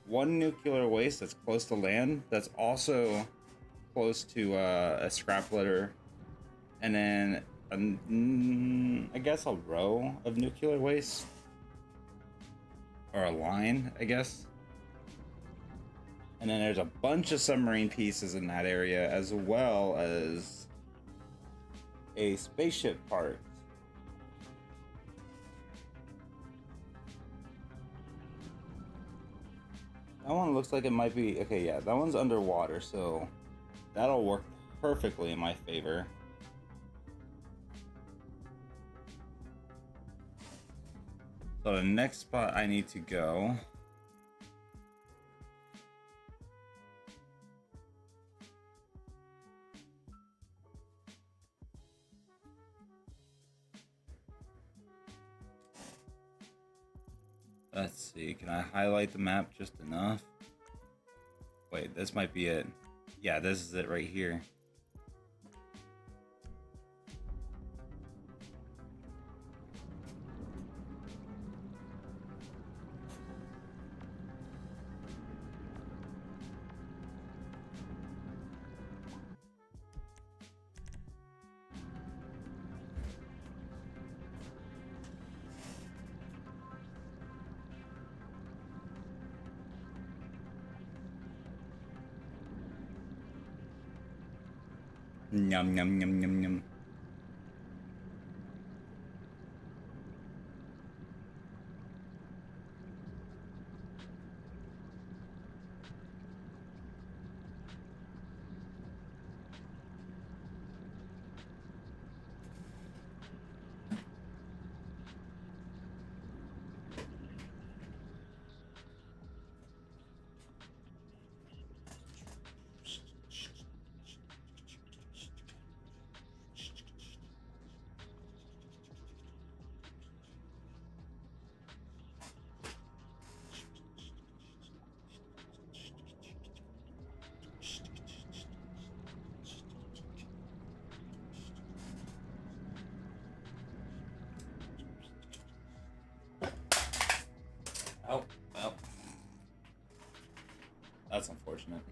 1 nuclear waste that's close to land. That's also close to a scrap letter. And then I guess a row of nuclear waste. Or a line, I guess. And then there's a bunch of submarine pieces in that area, as well as a spaceship part. That one looks like it might be, okay, yeah, that one's underwater, so that'll work perfectly in my favor. So the next spot I need to go let's see, can I highlight the map just enough? Wait, this might be it. Yeah, this is it right here. Yum yum yum yum yum. Oh, well. That's unfortunate.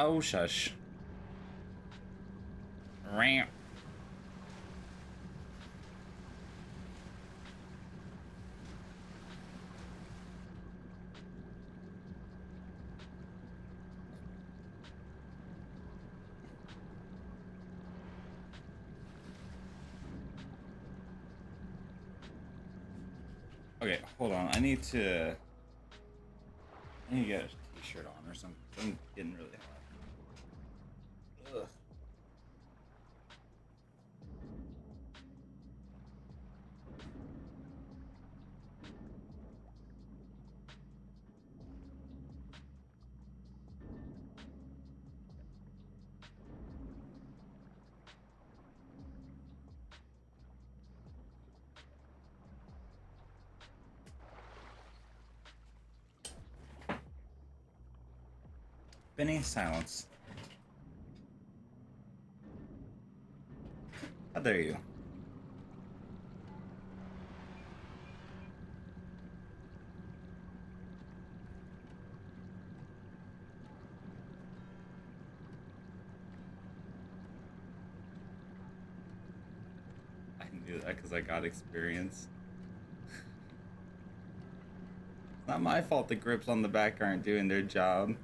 Oh, shush. Ramp. Okay, hold on. I need to get a t-shirt on or something. I'm getting really hot. Ugh. Benny, silence. How dare you? I knew that because I got experience. It's not my fault the grips on the back aren't doing their job.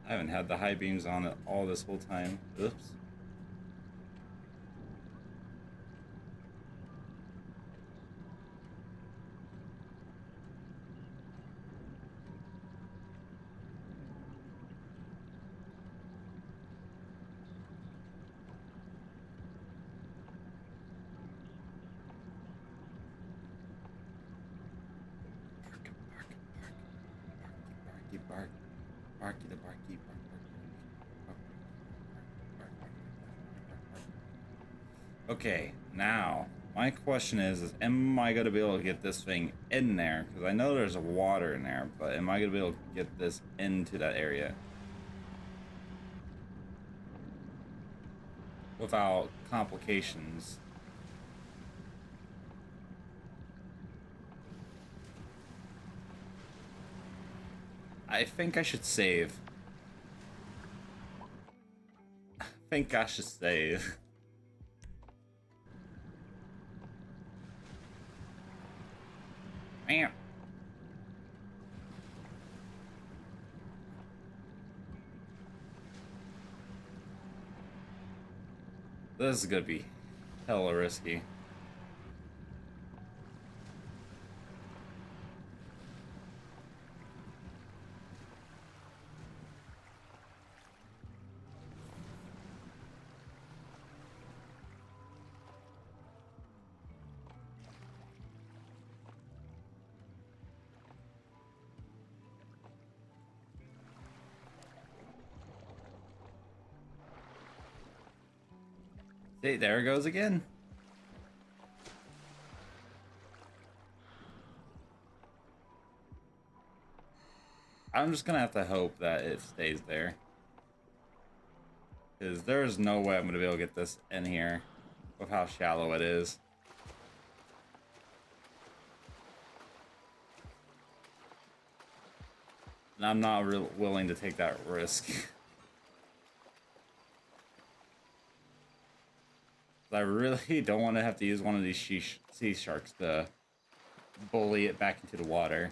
I haven't had the high beams on it all this whole time. Oops. Bark. Barky the barky bark. Okay, now my question is am I gonna be able to get this thing in there? Because I know there's water in there, but am I gonna be able to get this into that area without complications? I think I should save. I think I should save. Man. This is gonna be hella risky. Hey, there it goes again. I'm just gonna have to hope that it stays there. Because there's no way I'm gonna be able to get this in here with how shallow it is. And I'm not willing to take that risk. I really don't want to have to use one of these sea sharks to bully it back into the water.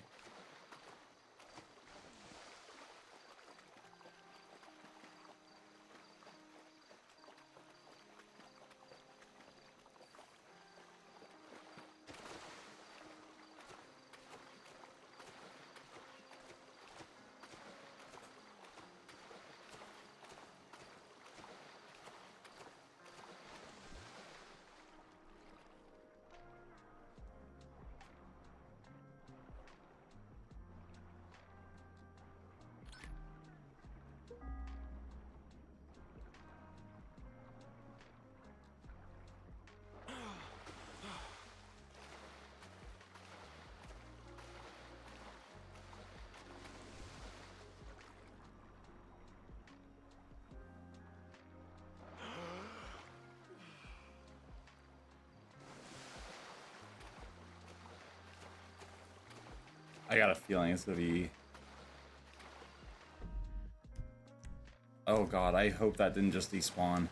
I got a feeling it's gonna be... Oh god, I hope that didn't just despawn.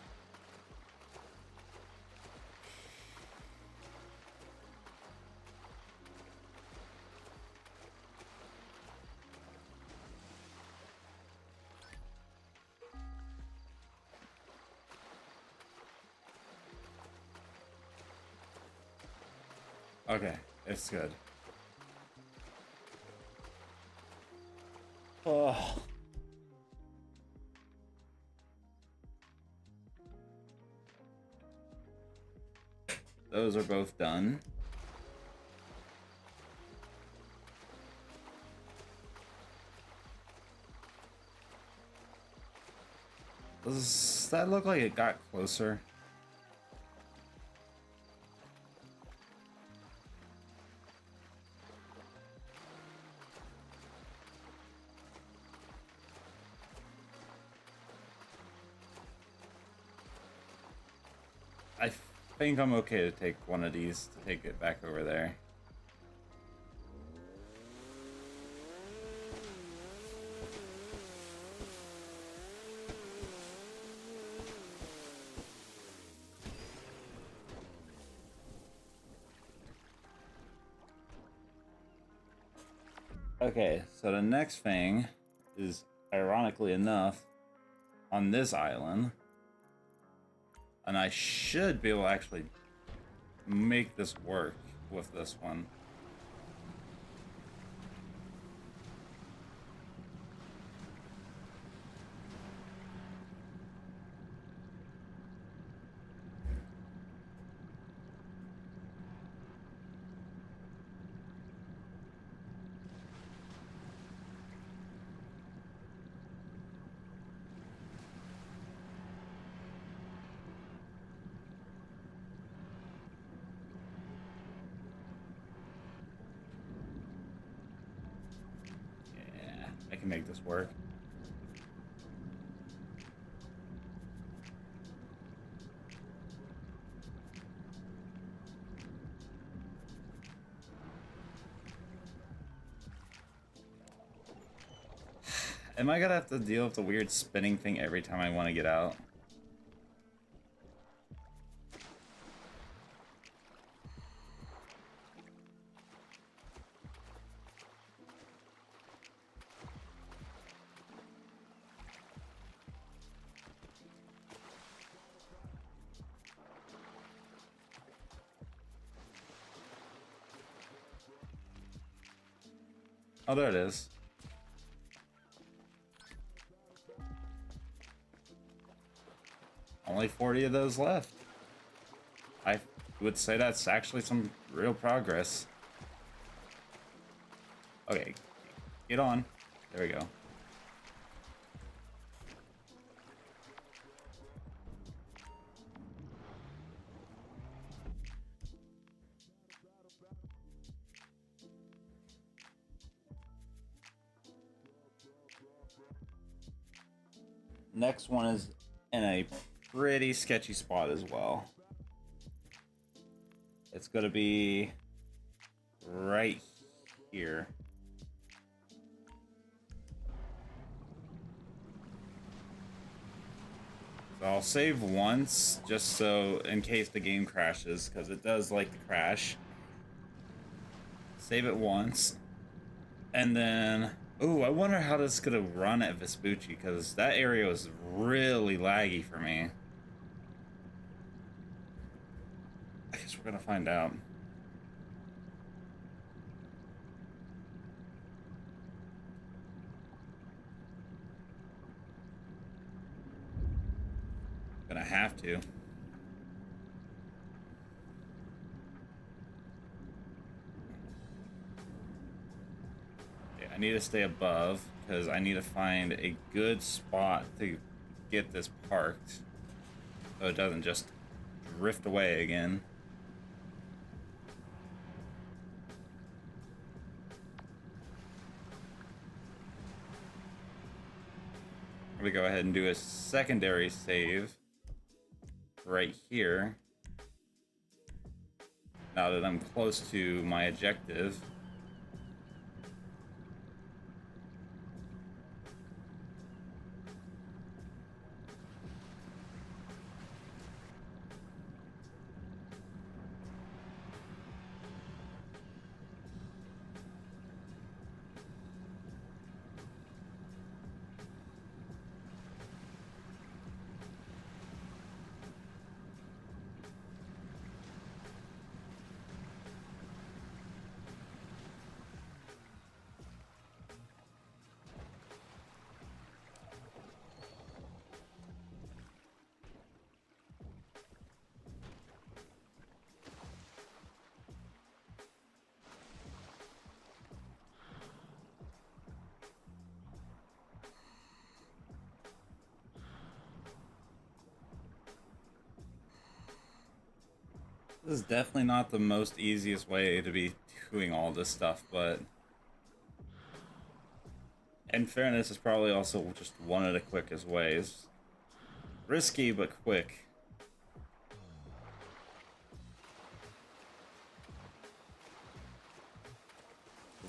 Okay, it's good. Oh. Those are both done. Does that look like it got closer? I think I'm okay to take one of these to take it back over there. Okay, so the next thing is, ironically enough, on this island. And I should be able to actually make this work with this one. I can make this work. Am I gonna have to deal with the weird spinning thing every time I want to get out? Oh, there it is. Only 40 of those left. I would say that's actually some real progress. Okay, get on. There we go. Next one is in a pretty sketchy spot as well. It's gonna be right here. So I'll save once, just so in case the game crashes, because it does like to crash. Save it once. And then, ooh, I wonder how this is gonna run at Vespucci, because that area was really laggy for me. I guess we're gonna find out. Gonna have to. Okay, I need to stay above because I need to find a good spot to get this parked so it doesn't just drift away again. I'm gonna go ahead and do a secondary save right here. Now that I'm close to my objective. This is definitely not the most easiest way to be doing all this stuff, but in fairness, it's probably also just one of the quickest ways. Risky, but quick.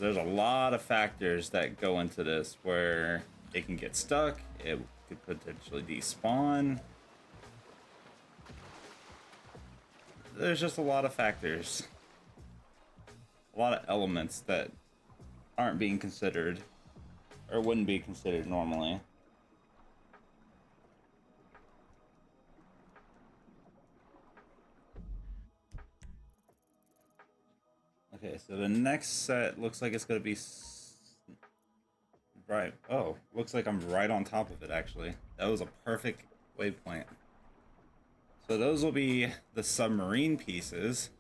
There's a lot of factors that go into this where it can get stuck, it could potentially despawn. There's just a lot of factors. A lot of elements that aren't being considered or wouldn't be considered normally. Okay, so the next set looks like it's going to be right. Oh, looks like I'm right on top of it, actually. That was a perfect waypoint. So those will be the submarine pieces.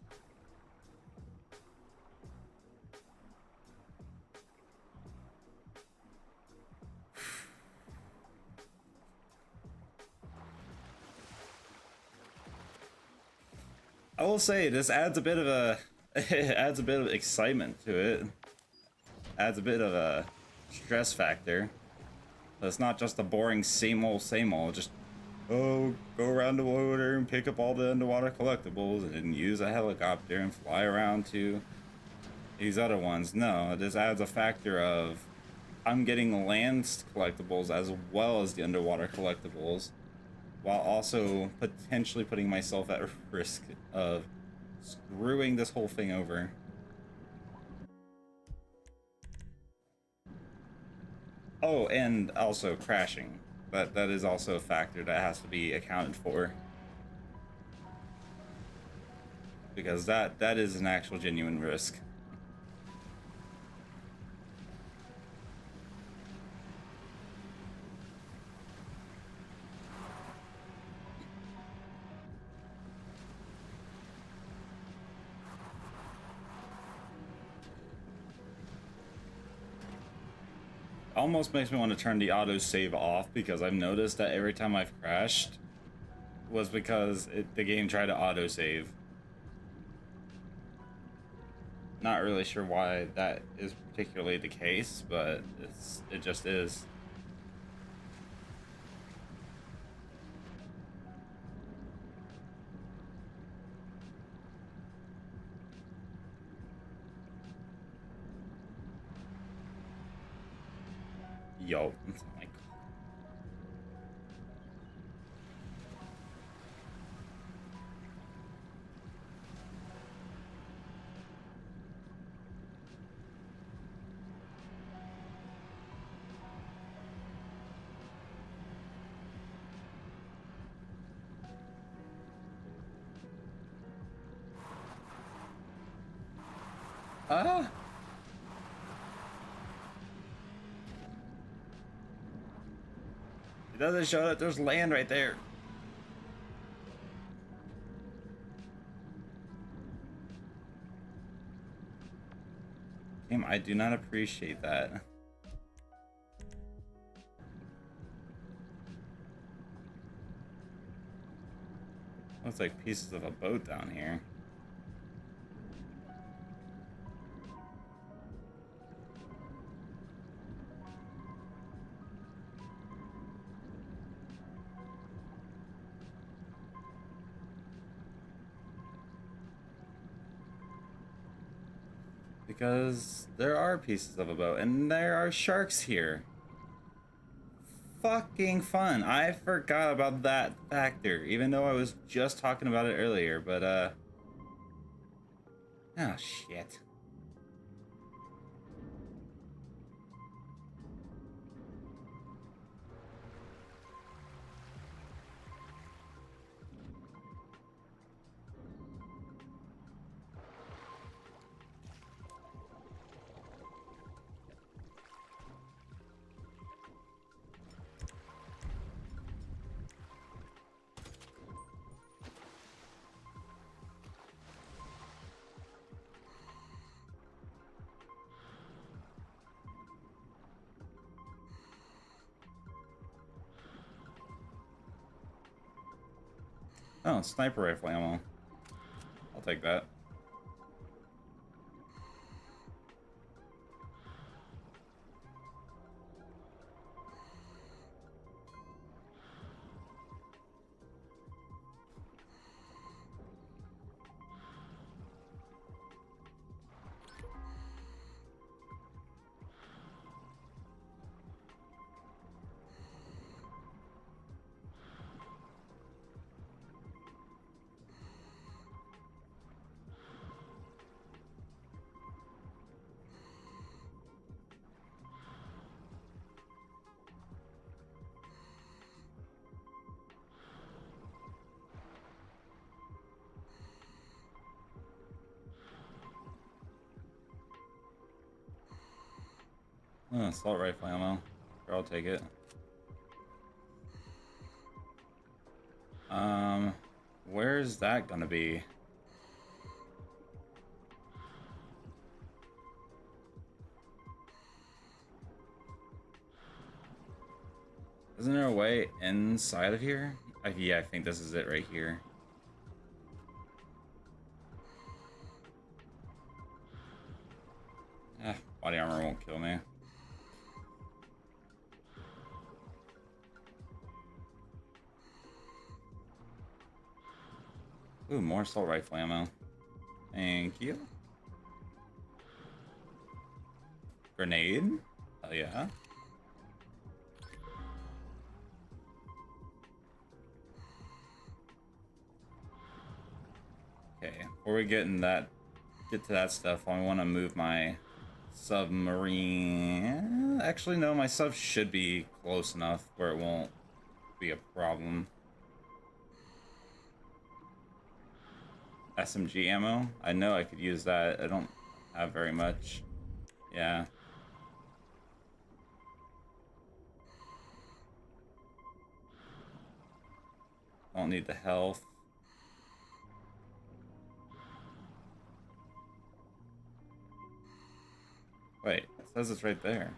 I will say this adds a bit of a it adds a bit of excitement to it. Adds a bit of a stress factor. So it's not just a boring same old, just oh, go around the water and pick up all the underwater collectibles and then use a helicopter and fly around to these other ones. No, this adds a factor of I'm getting land collectibles as well as the underwater collectibles, while also potentially putting myself at risk of screwing this whole thing over. Oh, and also crashing. That is also a factor that has to be accounted for. Because that is an actual genuine risk. Almost makes me want to turn the auto save off, because I've noticed that every time I've crashed was because the game tried to auto save. Not really sure why that is particularly the case, but it just is. Yo. Oh my God. Ah! It doesn't show that there's land right there. Game, I do not appreciate that. Looks like pieces of a boat down here. Because there are pieces of a boat and there are sharks here. Fucking fun. I forgot about that factor, even though I was just talking about it earlier, but oh shit. Oh, sniper rifle ammo. I'll take that. Oh, assault rifle ammo. Sure, I'll take it. Where's that gonna be? Isn't there a way inside of here? Yeah, I think this is it right here. Body armor won't kill me. Ooh, more assault rifle ammo. Thank you. Grenade? Hell yeah. Okay, before we get to that stuff, I want to move my submarine. Actually, no, my sub should be close enough where it won't be a problem. SMG ammo? I know I could use that. I don't have very much. Yeah. Don't need the health. Wait, it says it's right there.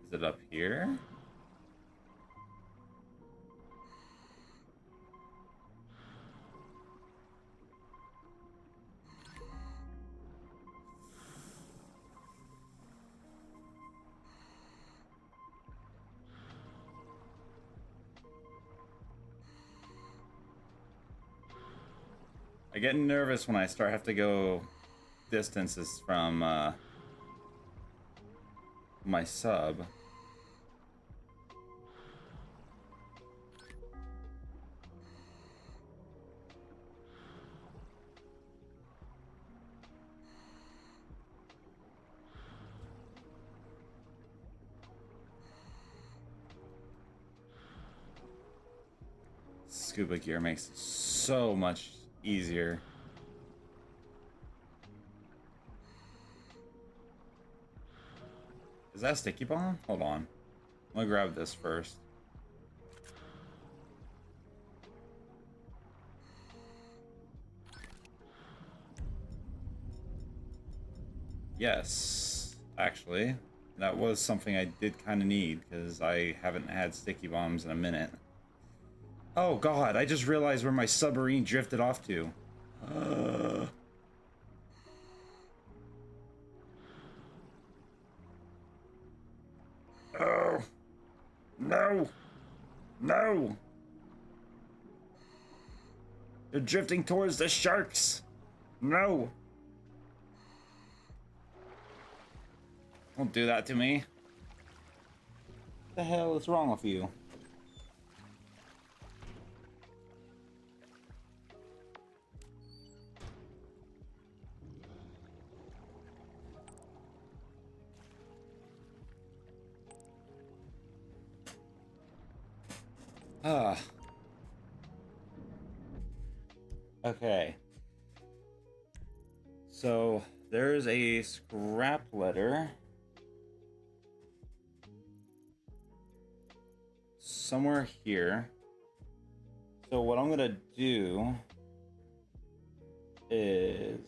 Is it up here? I get nervous when I have to go distances from my sub. Scuba gear makes it so much easier. Is that a sticky bomb? Hold on. I'm gonna grab this first. Yes, actually, that was something I did kind of need because I haven't had sticky bombs in a minute. Oh god, I just realized where my submarine drifted off to. Oh, no, no. They're drifting towards the sharks. No. Don't do that to me. What the hell is wrong with you? Ah. Okay. So there's a scrap letter somewhere here. So what I'm gonna do is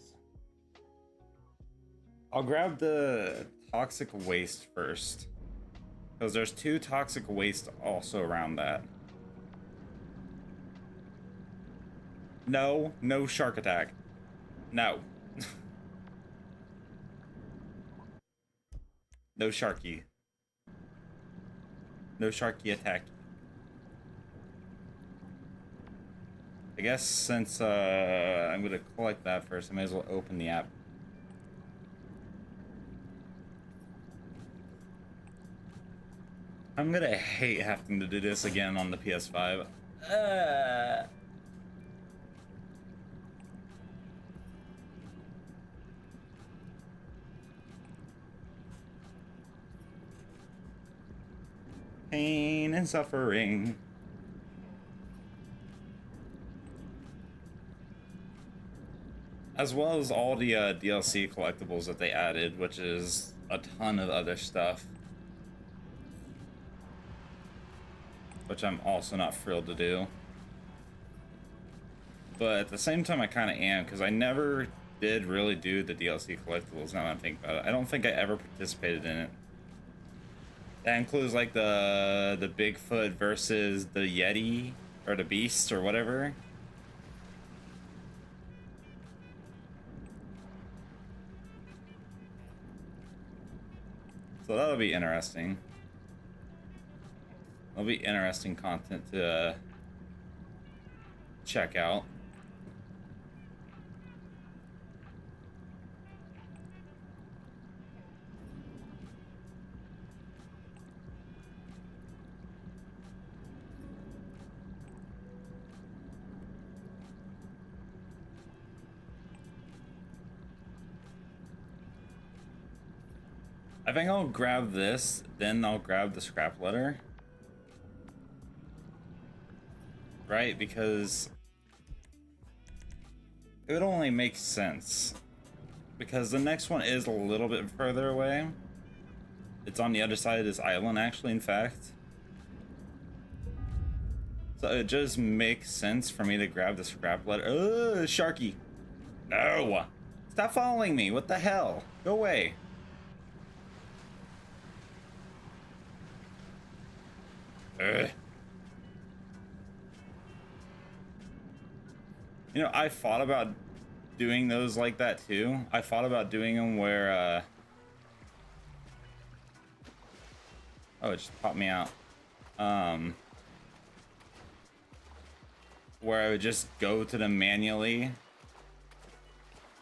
I'll grab the toxic waste first, because there's 2 toxic waste also around that. No, no shark attack. No. No sharky. No sharky attack. I guess since I'm gonna collect that first, I may as well open the app. I'm gonna hate having to do this again on the PS5. Pain and suffering. As well as all the DLC collectibles that they added, which is a ton of other stuff. Which I'm also not thrilled to do. But at the same time, I kind of am, because I never did really do the DLC collectibles, now that I think about it. I don't think I ever participated in it. That includes like the Bigfoot versus the Yeti or the Beast or whatever. So that'll be interesting. That'll be interesting content to check out. I think I'll grab this, then I'll grab the scrap letter. Right? Because it would only make sense. Because the next one is a little bit further away. It's on the other side of this island, actually, in fact. So it just makes sense for me to grab the scrap letter. Ugh, Sharky. No! Stop following me, what the hell? Go away. Ugh. You know, I thought about doing those like that too. I thought about doing them where, oh, it just popped me out. Where I would just go to them manually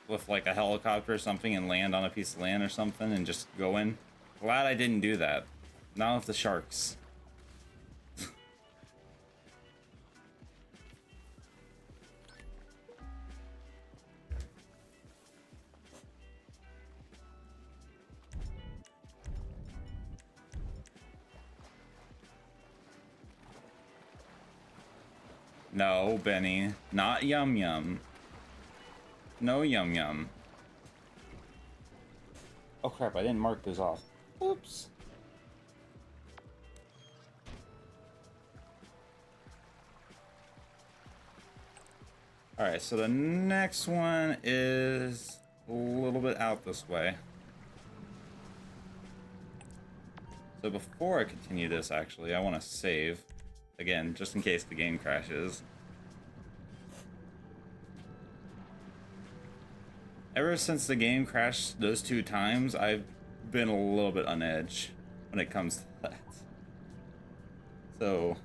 with like a helicopter or something and land on a piece of land or something and just go in. Glad I didn't do that. Not with the sharks. No, Benny. Not Yum Yum. No Yum Yum. Oh crap, I didn't mark those off. Oops. Alright, so the next one is a little bit out this way. So before I continue this, actually, I want to save. Again, just in case the game crashes. Ever since the game crashed those 2 times, I've been a little bit on edge when it comes to that. So,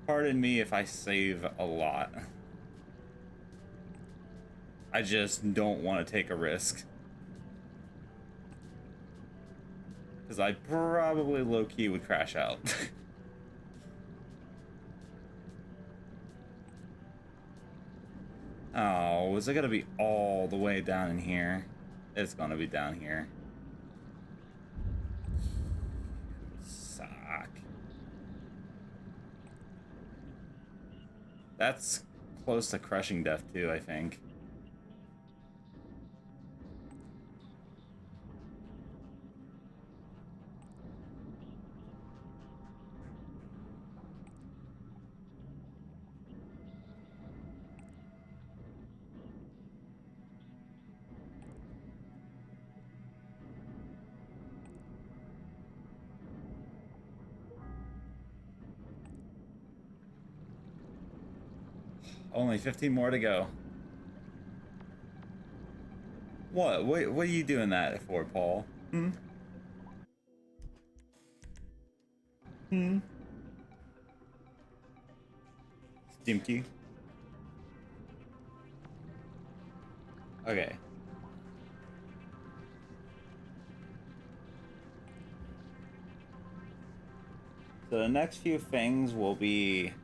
pardon me if I save a lot. I just don't want to take a risk. Because I probably low-key would crash out. Oh, is it gonna be all the way down in here? It's gonna be down here. Suck. That's close to crushing death too, I think. Only 15 more to go. What are you doing that for, Paul? Hmm? Hmm? Stimky? Okay. So the next few things will be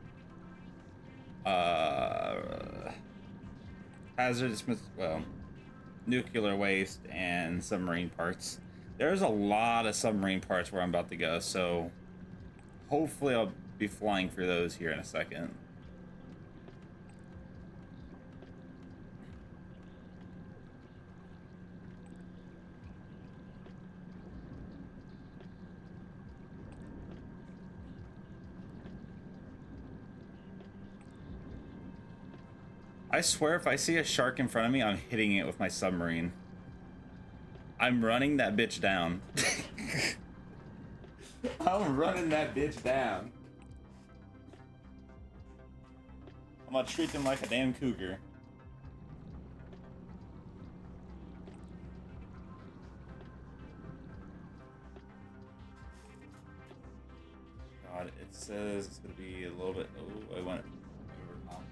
hazardous, well, nuclear waste and submarine parts. There's a lot of submarine parts where I'm about to go, so hopefully I'll be flying through those here in a second. I swear if I see a shark in front of me, I'm hitting it with my submarine. I'm running that bitch down. I'm running that bitch down. I'm gonna treat them like a damn cougar. God, it says it's gonna be a little bit. Oh, I went over top.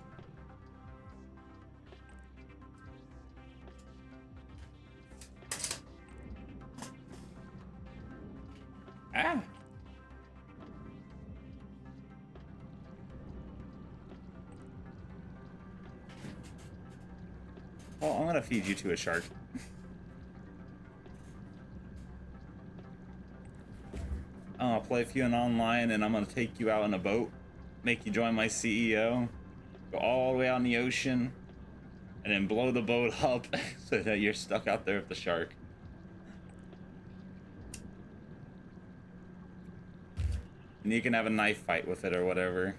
Ah! Well, I'm gonna feed you to a shark. I'm gonna play with you in online, and I'm gonna take you out in a boat, make you join my CEO, go all the way out in the ocean, and then blow the boat up so that you're stuck out there with the shark. And you can have a knife fight with it or whatever.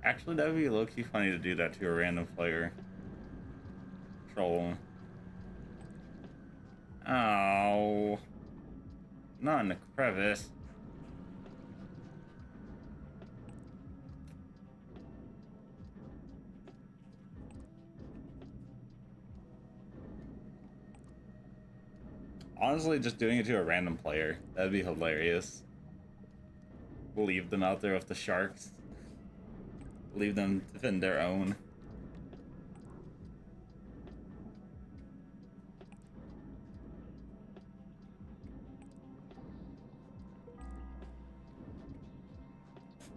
Actually, that would be low-key funny to do that to a random player. Troll him. Oh. Not in the crevice. Honestly, just doing it to a random player. That'd be hilarious. Leave them out there with the sharks. Leave them to defend their own.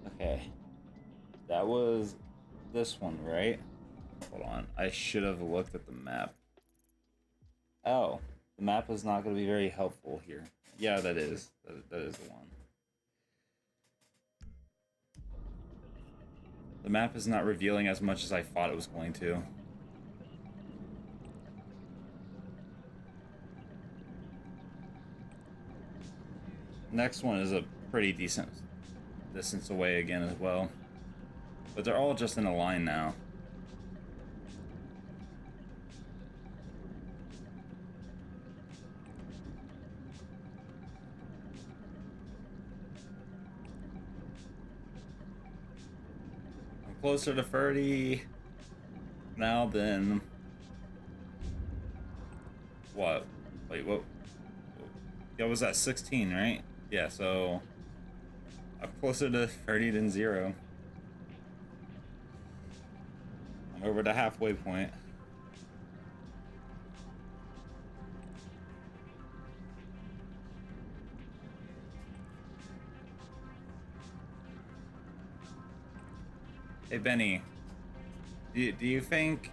Okay. That was this one, right? Hold on. I should have looked at the map. Oh, the map is not going to be very helpful here. Yeah, that is. That is the one. The map is not revealing as much as I thought it was going to. Next one is a pretty decent distance away again as well. But they're all just in a line now. I'm closer to 30 now than... What? Wait, what? Yeah, was that 16, right? Yeah, so... I'm closer to 30 than 0. I'm over the halfway point. Hey, Benny. Do you think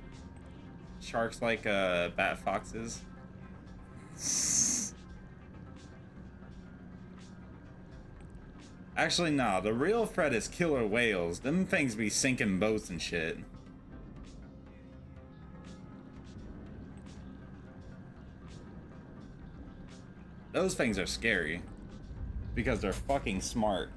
sharks like bat foxes? Actually, nah. The real threat is killer whales. Them things be sinking boats and shit. Those things are scary. Because they're fucking smart.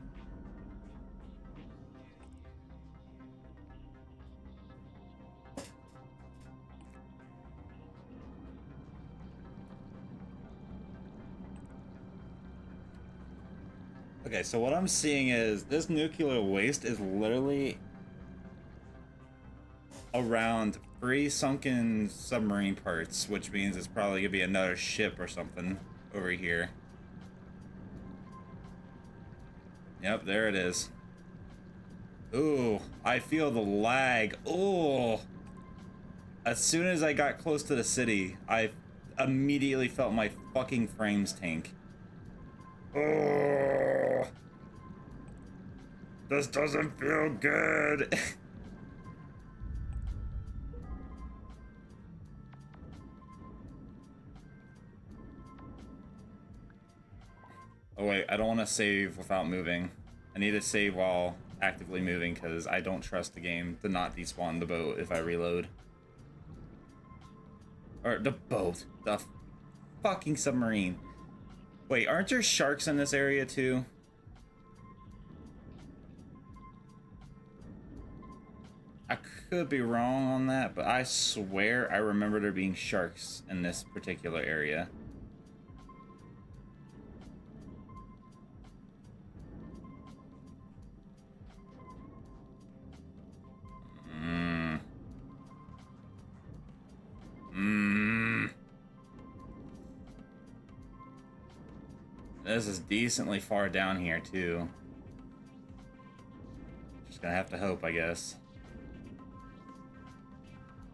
Okay, so what I'm seeing is this nuclear waste is literally around 3 sunken submarine parts, which means it's probably gonna be another ship or something over here. Yep, there it is. Ooh, I feel the lag. Ooh. As soon as I got close to the city, I immediately felt my fucking frames tank. Oh, this doesn't feel good. Oh wait, I don't want to save without moving. I need to save while actively moving because I don't trust the game to not despawn the boat if I reload. Or the boat, the fucking submarine. Wait, aren't there sharks in this area too? I could be wrong on that, but I swear I remember there being sharks in this particular area. This is decently far down here, too. Just gonna have to hope, I guess.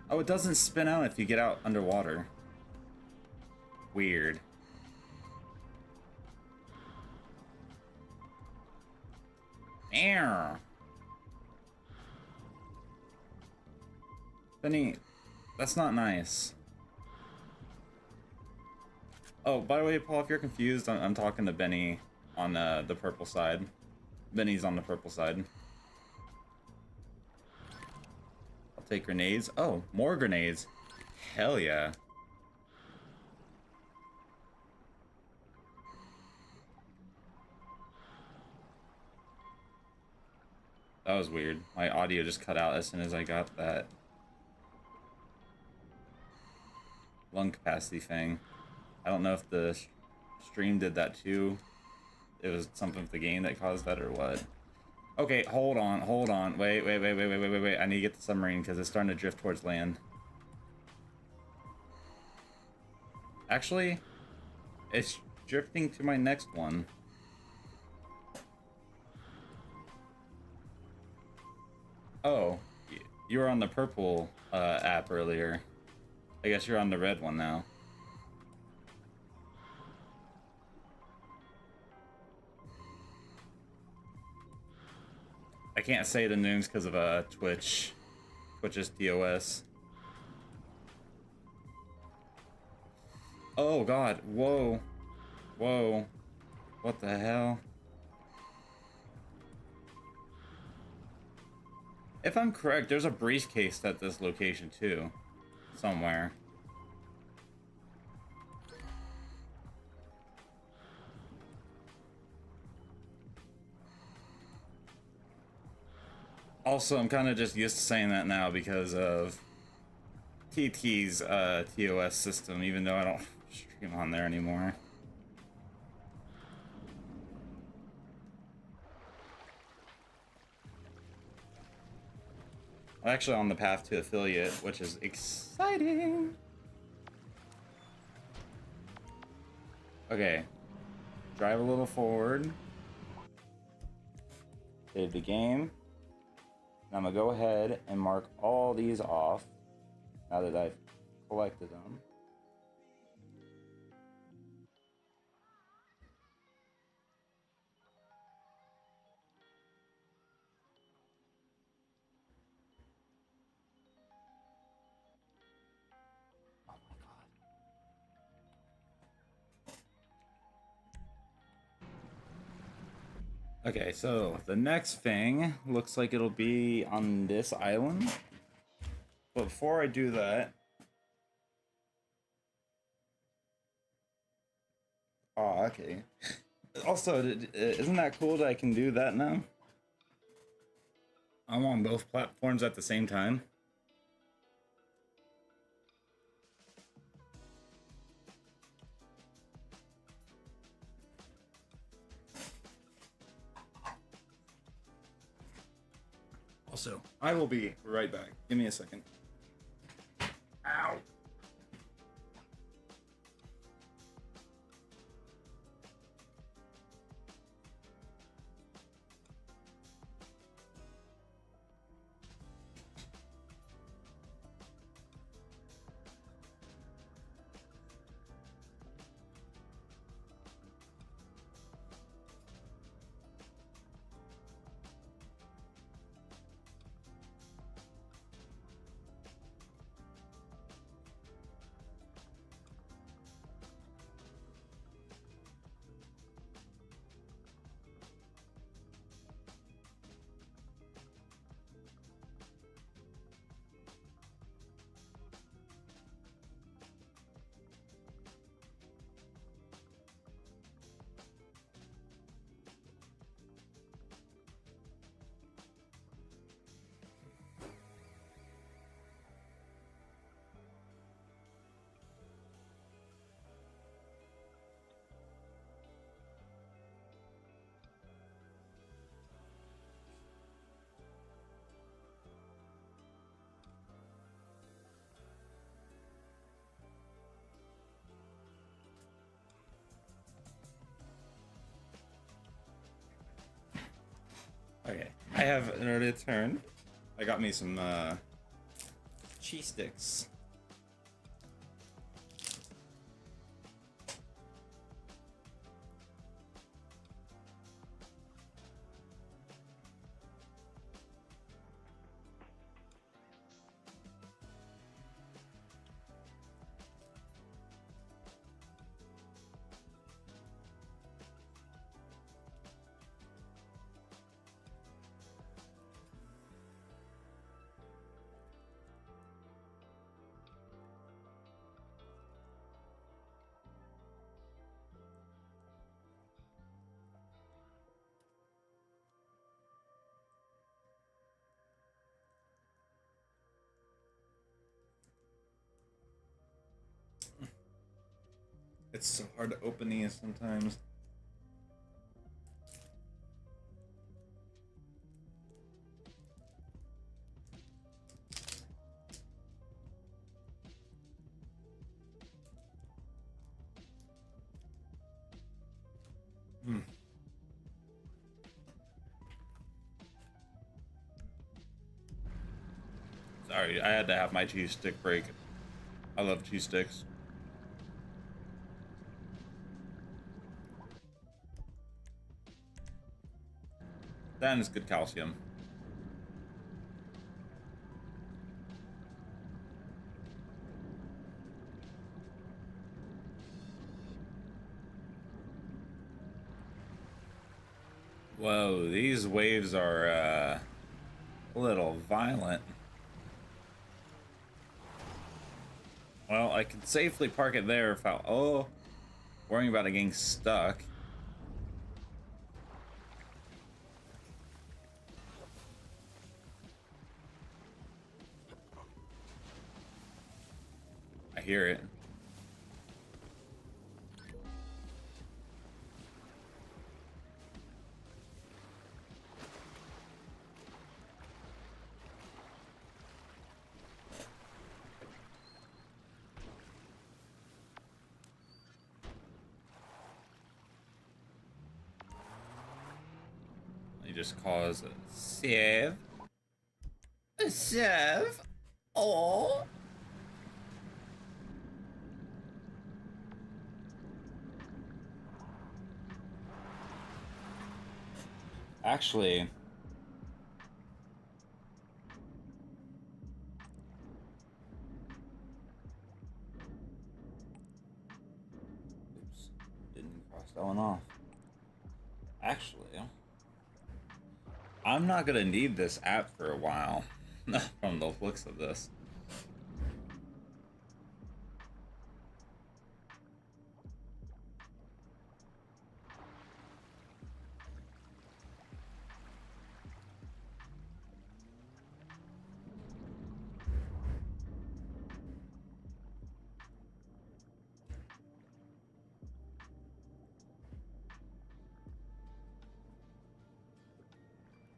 Oh, it doesn't spin out if you get out underwater. Weird. Err. Benny, that's not nice. Oh, by the way, Paul, if you're confused, I'm talking to Benny on the purple side. Benny's on the purple side. I'll take grenades. Oh, more grenades. Hell yeah. That was weird. My audio just cut out as soon as I got that lung capacity thing. I don't know if the stream did that too. It was something with the game that caused that or what. Okay, hold on. Wait. I need to get the submarine because it's starting to drift towards land. Actually, it's drifting to my next one. Oh, you were on the purple app earlier. I guess you're on the red one now. I can't say the names because of Twitch. Twitch's DOS. Oh god, whoa. Whoa. What the hell? If I'm correct, there's a briefcase at this location too. Somewhere. Also, I'm kind of just used to saying that now because of TT's TOS system, even though I don't stream on there anymore. I'm actually on the path to affiliate, which is exciting. Okay. Drive a little forward. Save the game. And I'm gonna go ahead and mark all these off now that I've collected them. Oh my god. Okay, so the next thing looks like it'll be on this island. But before I do that, oh, okay. Also, isn't that cool that I can do that now? I'm on both platforms at the same time. Also, I will be right back. Give me a second. Ow. Okay, I have an early turn. I got me some cheese sticks. It's so hard to open these sometimes. Hmm. Sorry, I had to have my cheese stick break. I love cheese sticks. That is good calcium. Whoa, these waves are a little violent. Well, I can safely park it there without, worrying about it getting stuck. I hear it. You just cause a save. A save? Oh. Actually, oops, didn't cross that one off. Actually, I'm not gonna need this app for a while, from the looks of this.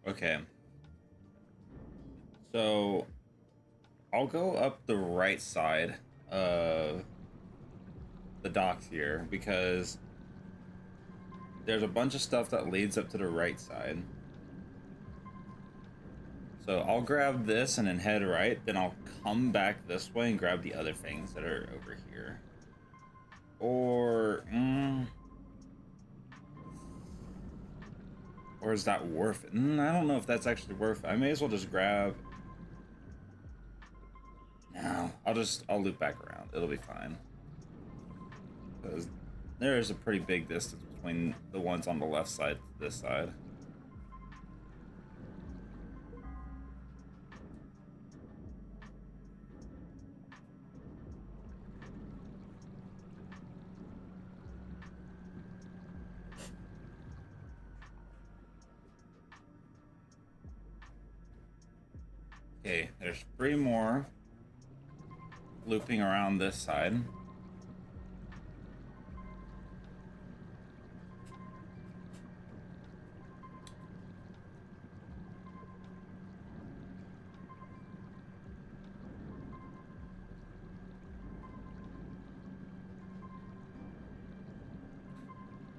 Okay. So I'll go up the right side of the docks here because there's a bunch of stuff that leads up to the right side. So I'll grab this and then head right, then I'll come back this way and grab the other things that are over here. Or is that worth it? I don't know if that's actually worth it. I may as well just grab. No, I'll loop back around. It'll be fine. Because there is a pretty big distance between the ones on the left side to this side. Okay, there's 3 more looping around this side.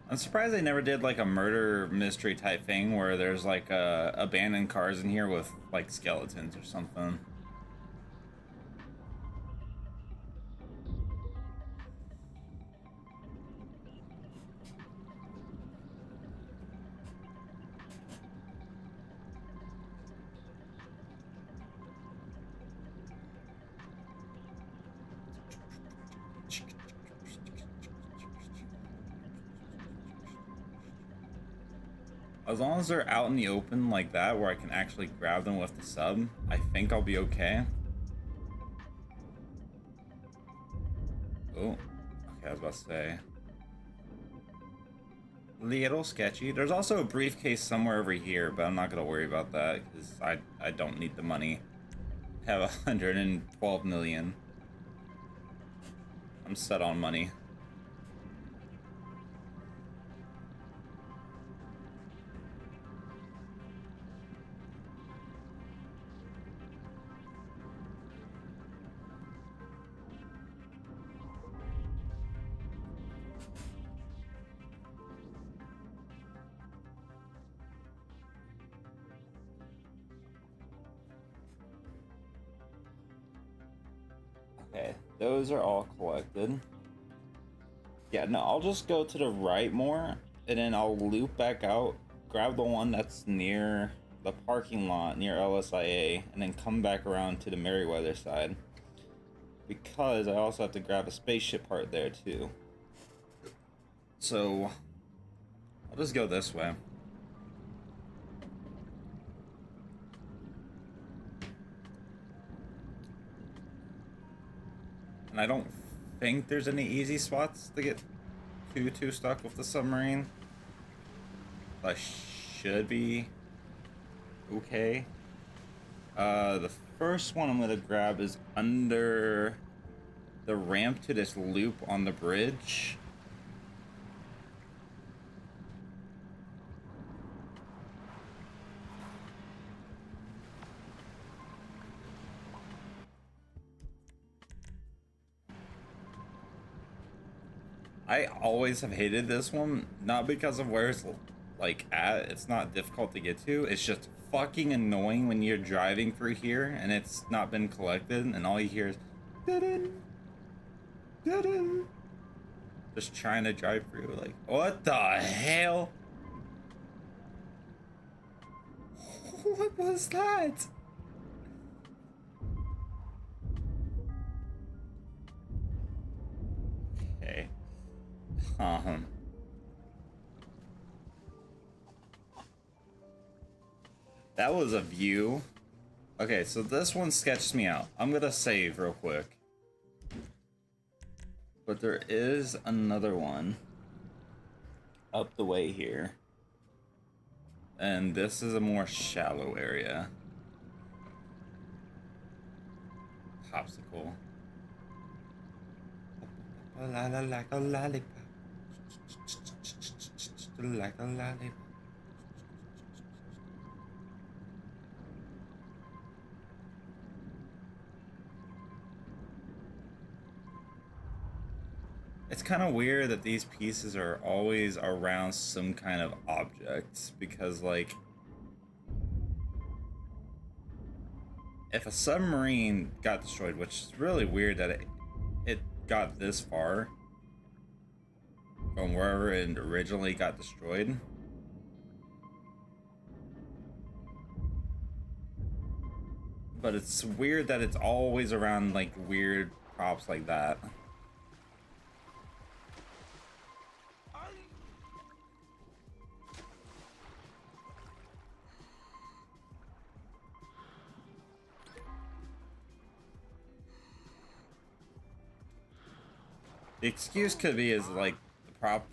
I'm surprised they never did like a murder mystery type thing where there's like abandoned cars in here with like skeletons or something. As long as they're out in the open like that, where I can actually grab them with the sub, I think I'll be okay. Oh, okay, I was about to say. Little sketchy. There's also a briefcase somewhere over here, but I'm not gonna worry about that because I don't need the money. I have 112 million. I'm set on money. Okay, those are all collected. Yeah, no, I'll just go to the right more, and then I'll loop back out, grab the one that's near the parking lot near LSIA, and then come back around to the Merriweather side. Because I also have to grab a spaceship part there too. So, I'll just go this way. And I don't think there's any easy spots to get too stuck with the submarine. I should be okay. The first one I'm gonna grab is under the ramp to this loop on the bridge. I always have hated this one, not because of where it's like at, it's not difficult to get to, it's just fucking annoying when you're driving through here and it's not been collected and all you hear is dun dun, just trying to drive through, like, what the hell? What was that? Okay. That was a view. Okay, so this one sketched me out. I'm gonna save real quick. But there is another one up the way here. And this is a more shallow area. Popsicle. Like a lollipop. Like a lollipop. It's kind of weird that these pieces are always around some kind of object, because like if a submarine got destroyed, which is really weird that it got this far from wherever it originally got destroyed. But it's weird that it's always around like weird props like that. The excuse could be is like the prop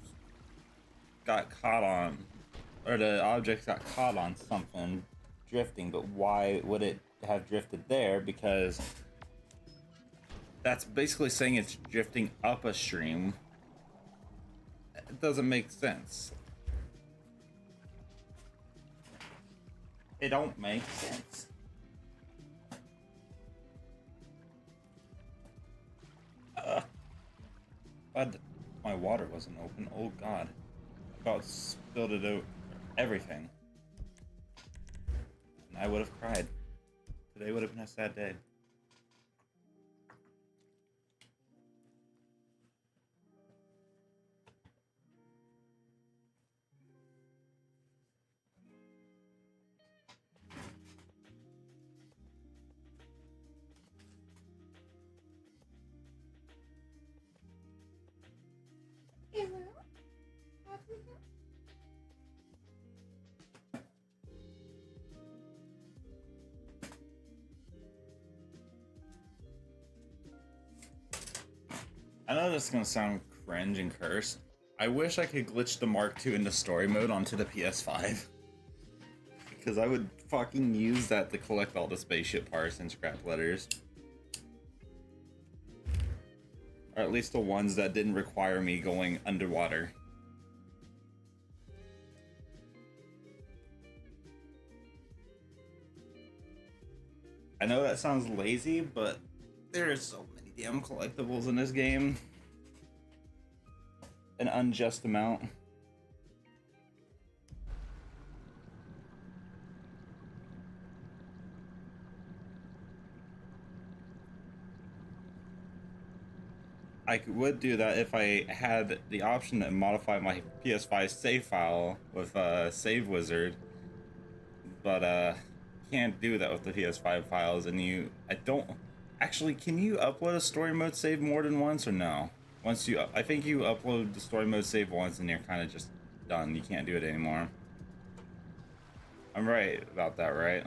got caught on, or the object got caught on something drifting, but why would it have drifted there? Because that's basically saying it's drifting up a stream. It doesn't make sense. It don't make sense. Glad my water wasn't open. Oh god. About spilled it out. Everything. And I would have cried. Today would have been a sad day. I know this is gonna sound cringe and cursed. I wish I could glitch the Mark II into story mode onto the PS5. Because I would fucking use that to collect all the spaceship parts and scrap letters. Or at least the ones that didn't require me going underwater. I know that sounds lazy, but there are so many damn collectibles in this game. An unjust amount. would do that if I had the option to modify my PS5 save file with Save Wizard, but can't do that with the PS5 files. And I don't actually. Can you upload a story mode save more than once or no? Once you, I think you upload the story mode save once and you're kind of just done. You can't do it anymore. I'm right about that, right?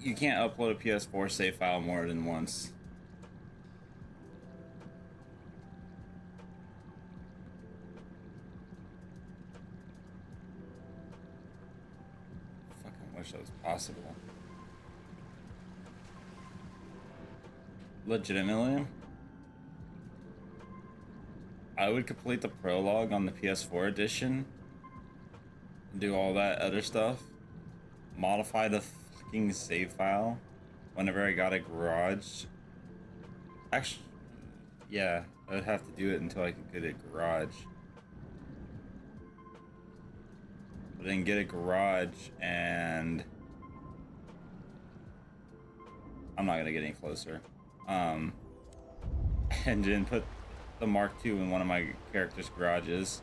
You can't upload a PS4 save file more than once. Fucking wish that was possible. Legitimately, I would complete the prologue on the PS4 edition, do all that other stuff, modify the fucking save file whenever I got a garage. Actually, yeah, I would have to do it until I could get a garage. But then get a garage, and I'm not gonna get any closer. And then put the Mark II in one of my character's garages,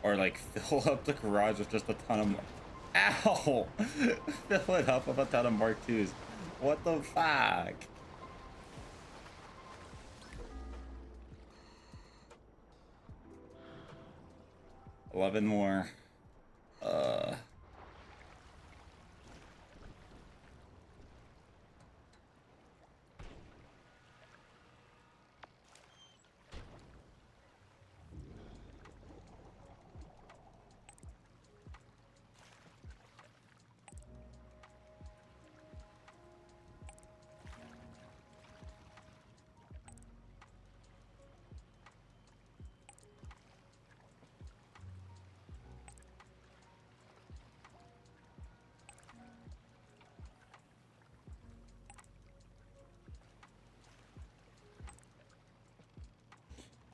or like fill up the garage with just a ton of. Ow! Fill it up with a ton of Mark IIs. What the fuck? $11 more.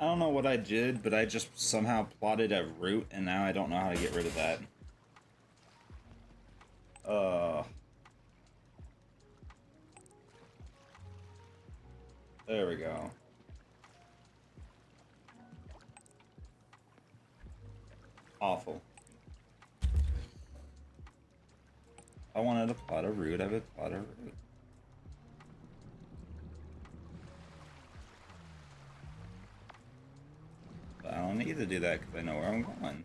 I don't know what I did, but I just somehow plotted a route, and now I don't know how to get rid of that. There we go. Awful. I wanted to plot a route, I would plot a route. But I don't need to do that because I know where I'm going.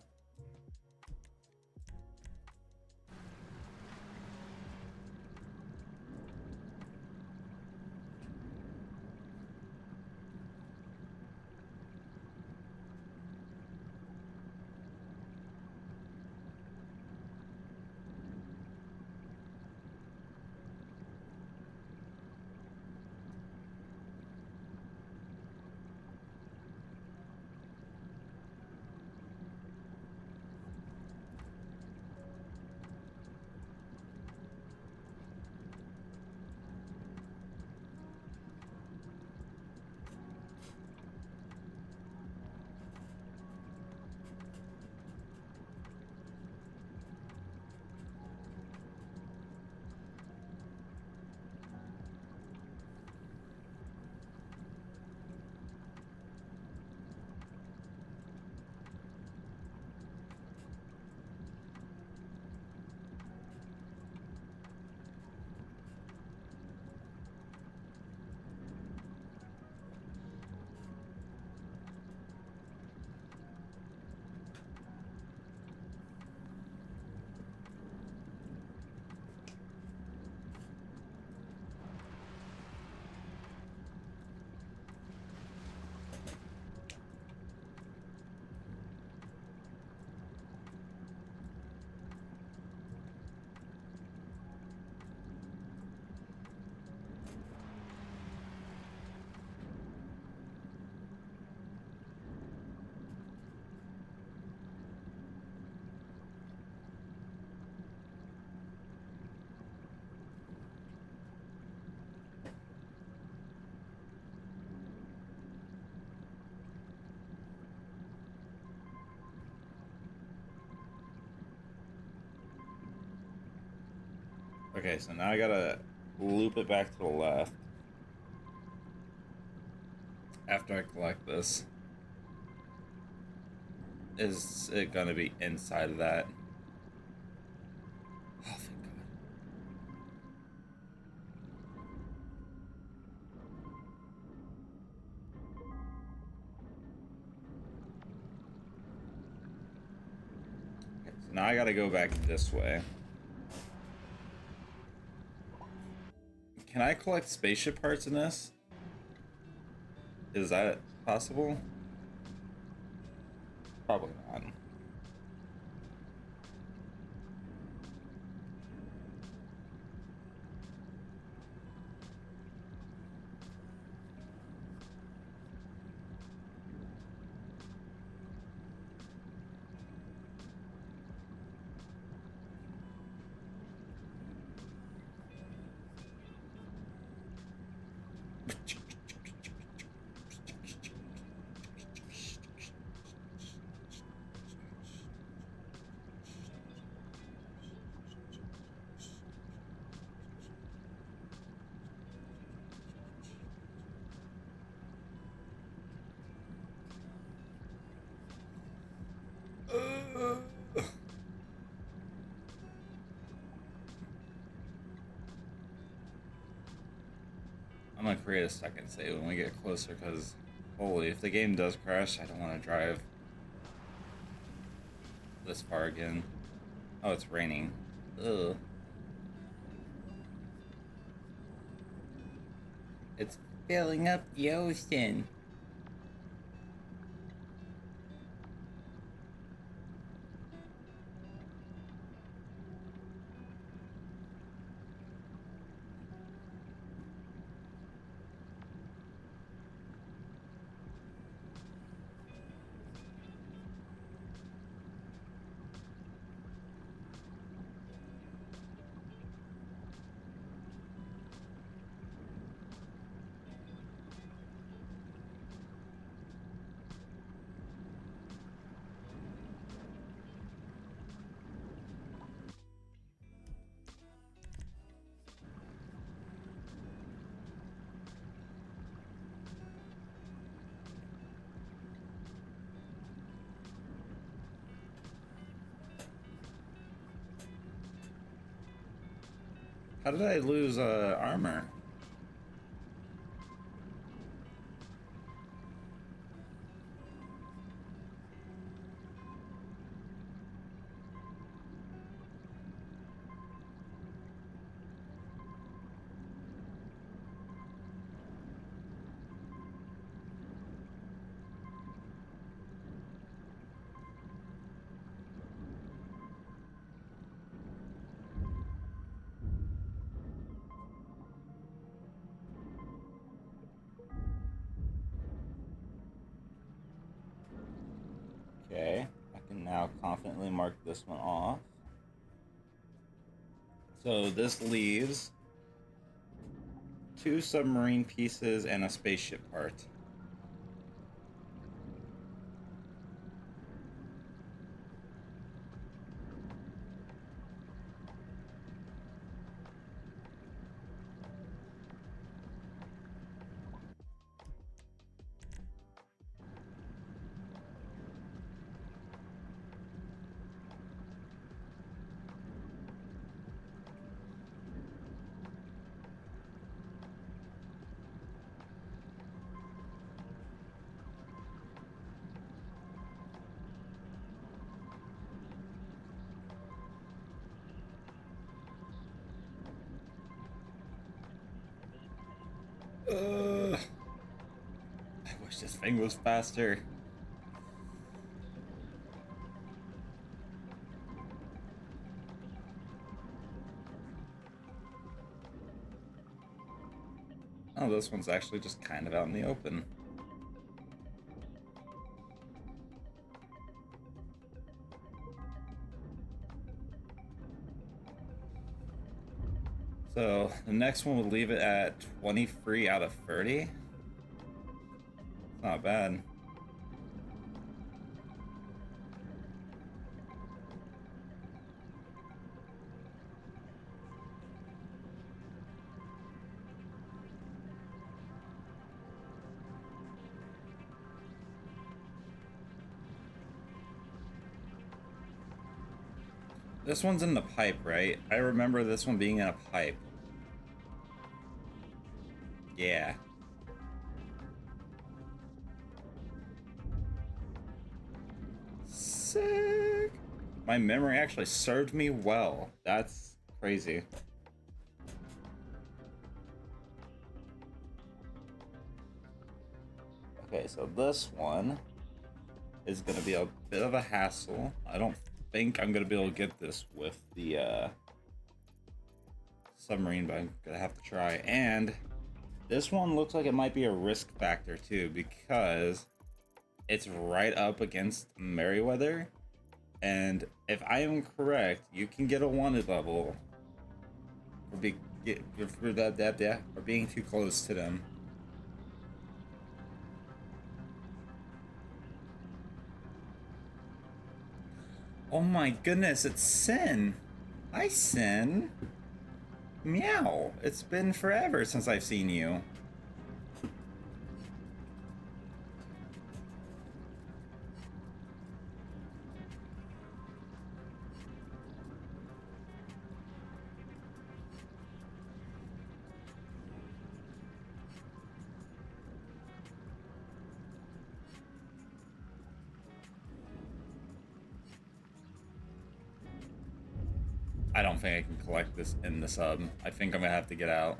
Okay, so now I gotta loop it back to the left. After I collect this. Is it gonna be inside of that? Oh, thank God. Okay, so now I gotta go back this way. Can I collect spaceship parts in this? Is that possible? Probably not. I'm gonna create a second save when we get closer, because holy, if the game does crash, I don't want to drive this far again. Oh, it's raining. Ugh. It's filling up the ocean. How did I lose armor? Okay, I can now confidently mark this one off. So this leaves 2 submarine pieces and a spaceship part. I wish this thing was faster. Oh, this one's actually just kind of out in the open. So the next one would leave it at 20 free out of 30. Not bad. This one's in the pipe, right? I remember this one being in a pipe. Yeah. Sick. My memory actually served me well. That's crazy. Okay, so this one is gonna be a bit of a hassle. I don't think I'm gonna be able to get this with the submarine, but I'm gonna have to try. And this one looks like it might be a risk factor too, because it's right up against Merryweather, and if I am correct, you can get a wanted level for being too close to them. Oh my goodness, it's Sin. Hi, Sin. Meow. It's been forever since I've seen you. I don't think I can collect this in the sub. I think I'm gonna have to get out.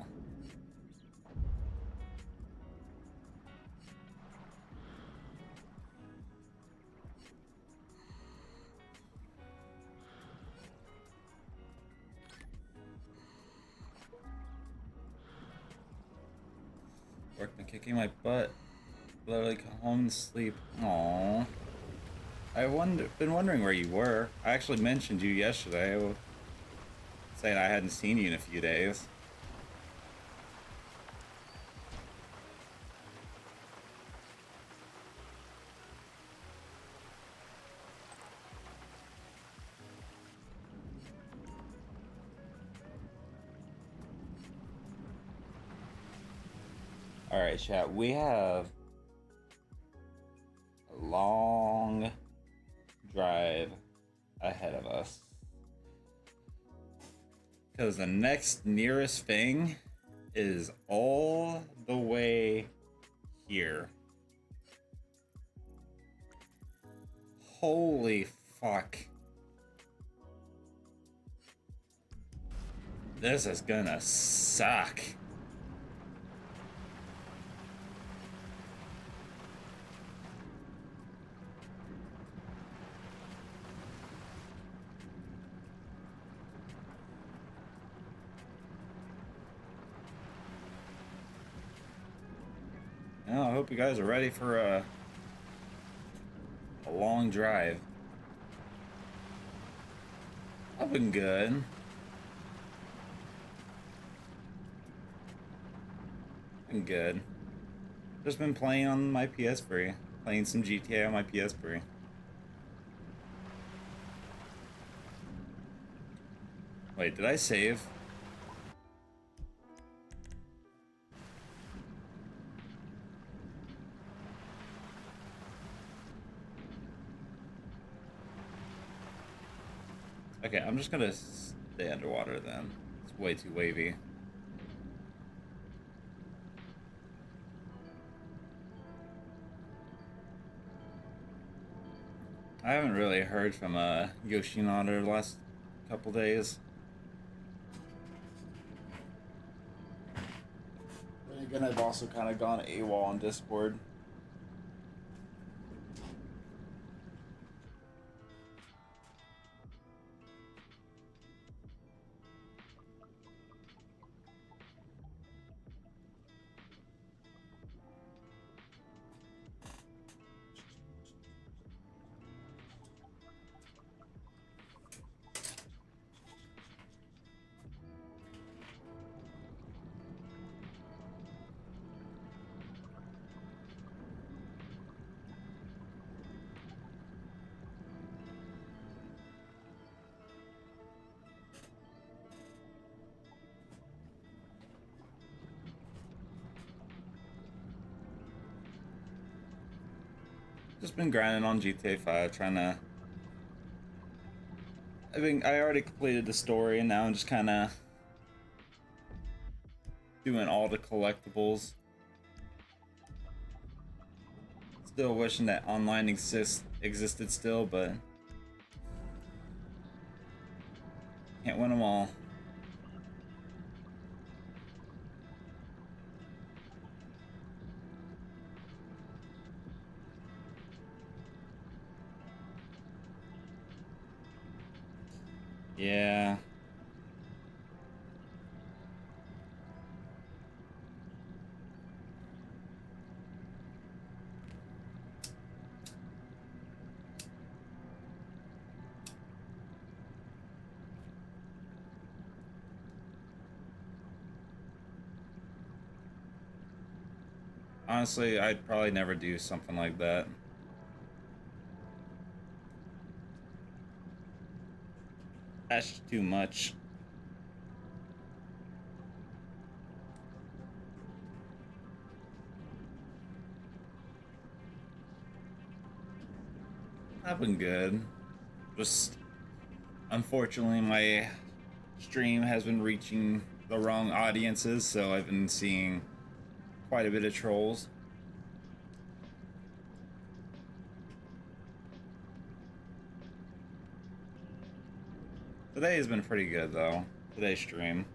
Work been kicking my butt. Literally come home and sleep. Aww. Been wondering where you were. I actually mentioned you yesterday, saying I hadn't seen you in a few days. Alright, chat, we have a long drive ahead of us. Because the next nearest thing is all the way here. Holy fuck. This is gonna suck. Well, I hope you guys are ready for a long drive. I've been good. Been good. Just been playing on my ps3. Playing some GTA on my ps3. Wait, did I save? Okay, I'm just gonna stay underwater then. It's way too wavy. I haven't really heard from Yoshinada the last couple days. Then again, I've also kind of gone AWOL on Discord. Just been grinding on GTA 5, trying to I already completed the story, and now I'm just kind of doing all the collectibles. Still wishing that online existed still, but can't win them all. Yeah. Honestly, I'd probably never do something like that. That's too much. I've been good. Just unfortunately, my stream has been reaching the wrong audiences, so I've been seeing quite a bit of trolls. Today has been pretty good though. Today's stream.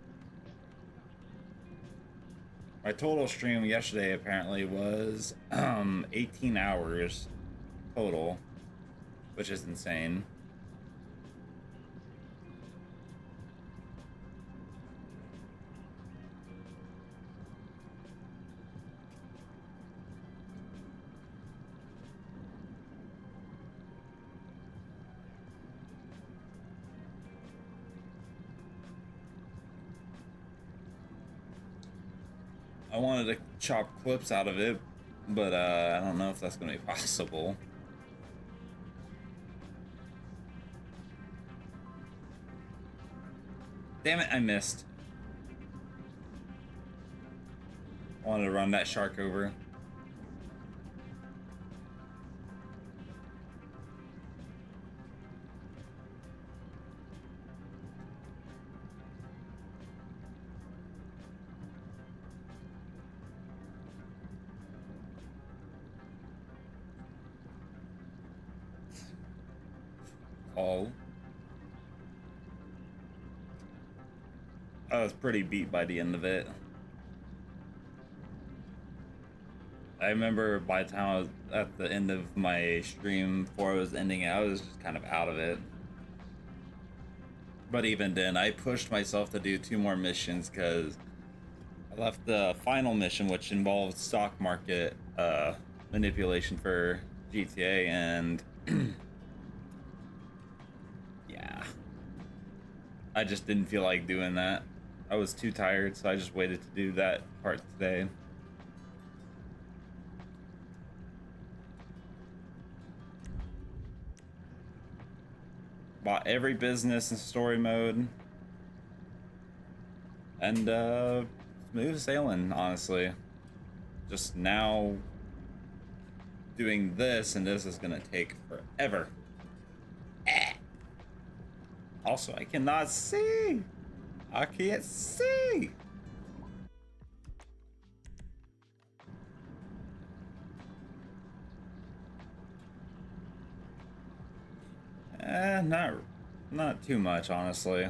My total stream yesterday apparently was 18 hours total, which is insane. I wanted to chop clips out of it, but I don't know if that's going to be possible. Damn it, I missed. I wanted to run that shark over. Oh. I was pretty beat by the end of it. I remember by the time I was at the end of my stream, before I was ending it, I was just kind of out of it. But even then, I pushed myself to do 2 more missions because I left the final mission, which involved stock market manipulation for GTA, and yeah, I just didn't feel like doing that. I was too tired, so I just waited to do that part today. Bought every business in story mode, and smooth sailing, honestly. Just now doing this, and this is gonna take forever. Also, I cannot see. I can't see. Not too much, honestly.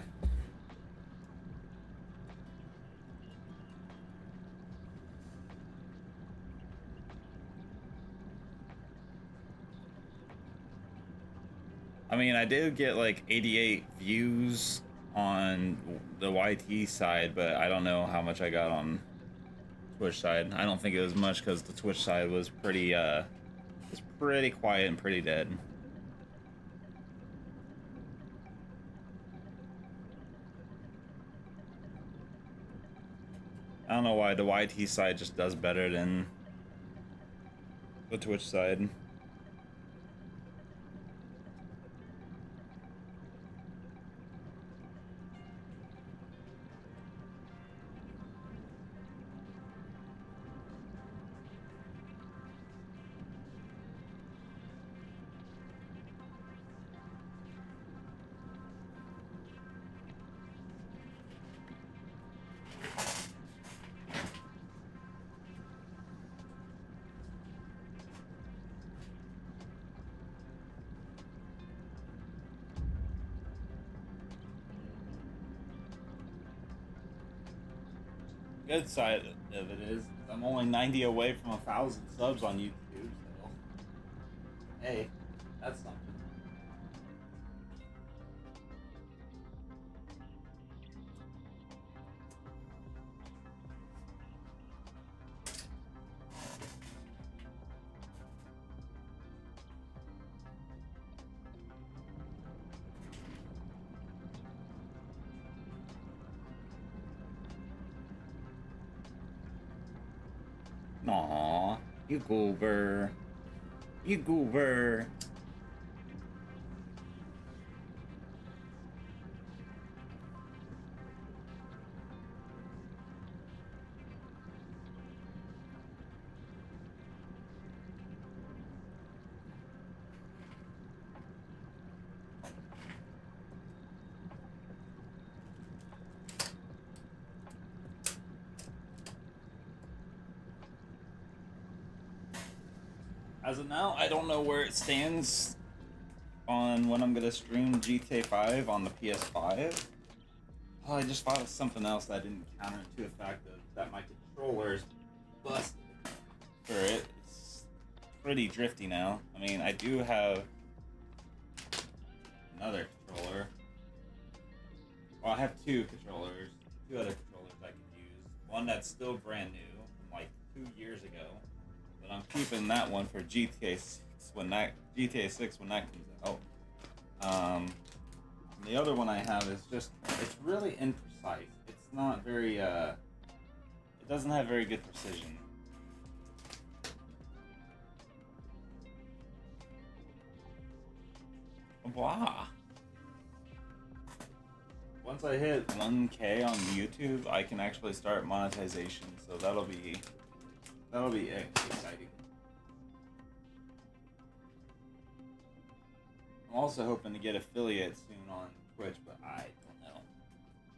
I mean, I did get like 88 views on the YT side, but I don't know how much I got on Twitch side. I don't think it was much because the Twitch side was pretty quiet and pretty dead. I don't know why the YT side just does better than the Twitch side. good side of it is I'm only 90 away from 1,000 subs on YouTube, so hey, that's something. Aw, you goober. You goober. As of now, I don't know where it stands on when I'm gonna stream GTA 5 on the PS5. Oh, I just thought of something else that didn't counterintuitive fact that my controller's busted for it. It's pretty drifty now. I mean, I do have another controller. Well, I have two controllers, two other controllers I can use. One that's still brand new, from like 2 years ago. But I'm keeping that one for GTA 6 when that comes out. And the other one I have is just, it's really imprecise. It's not very, it doesn't have very good precision. Blah. Once I hit 1K on YouTube, I can actually start monetization, so that'll be exciting. I'm also hoping to get affiliate soon on Twitch, but I don't know.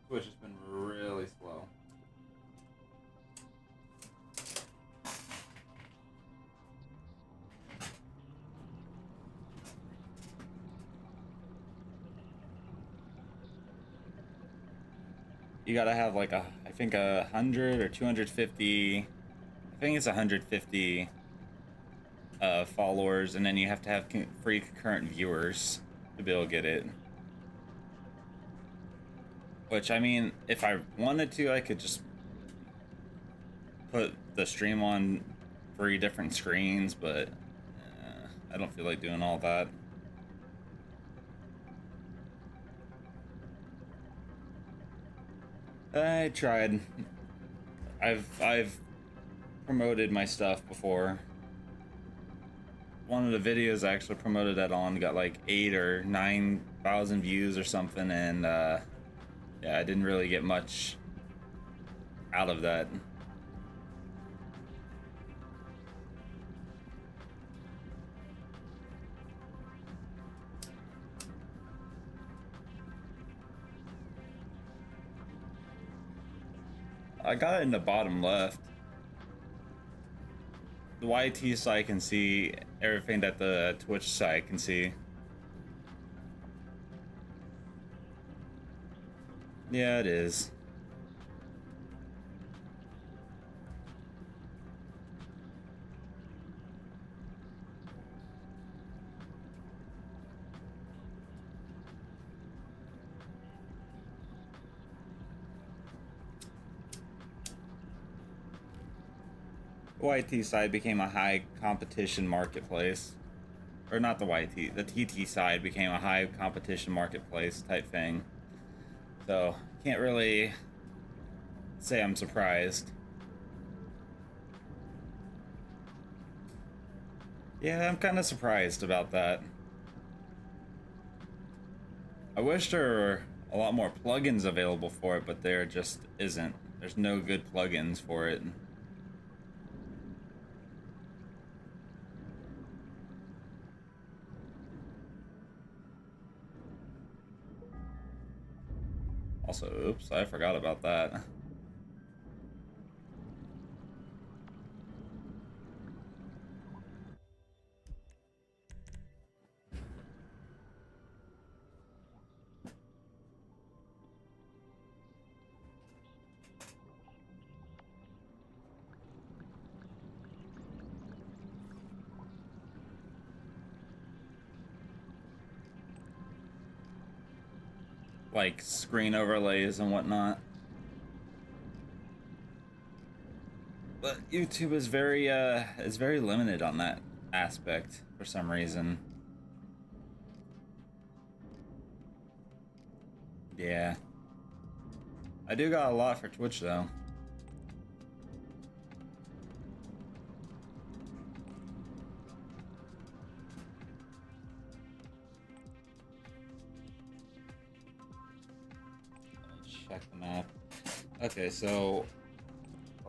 Twitch has been really slow. You gotta have like I think 100 or 250. I think it's 150 followers, and then you have to have free concurrent viewers to be able to get it. Which, I mean, if I wanted to, I could just put the stream on 3 different screens, but I don't feel like doing all that. I tried. I've promoted my stuff before. One of the videos I actually promoted that on got like 8,000 or 9,000 views or something, and yeah, I didn't really get much out of that. I got it in the bottom left. The YT side can see everything that the Twitch side can see. Yeah, it is. YT side became a high competition marketplace. Or not the YT, the TT side became a high competition marketplace type thing. So, can't really say I'm surprised. Yeah, I'm kind of surprised about that. I wish there were a lot more plugins available for it, but there just isn't. There's no good plugins for it. Also, oops, I forgot about that. like screen overlays and whatnot. But YouTube is very limited on that aspect for some reason. Yeah. I do got a lot for Twitch though. Check the map. Okay, so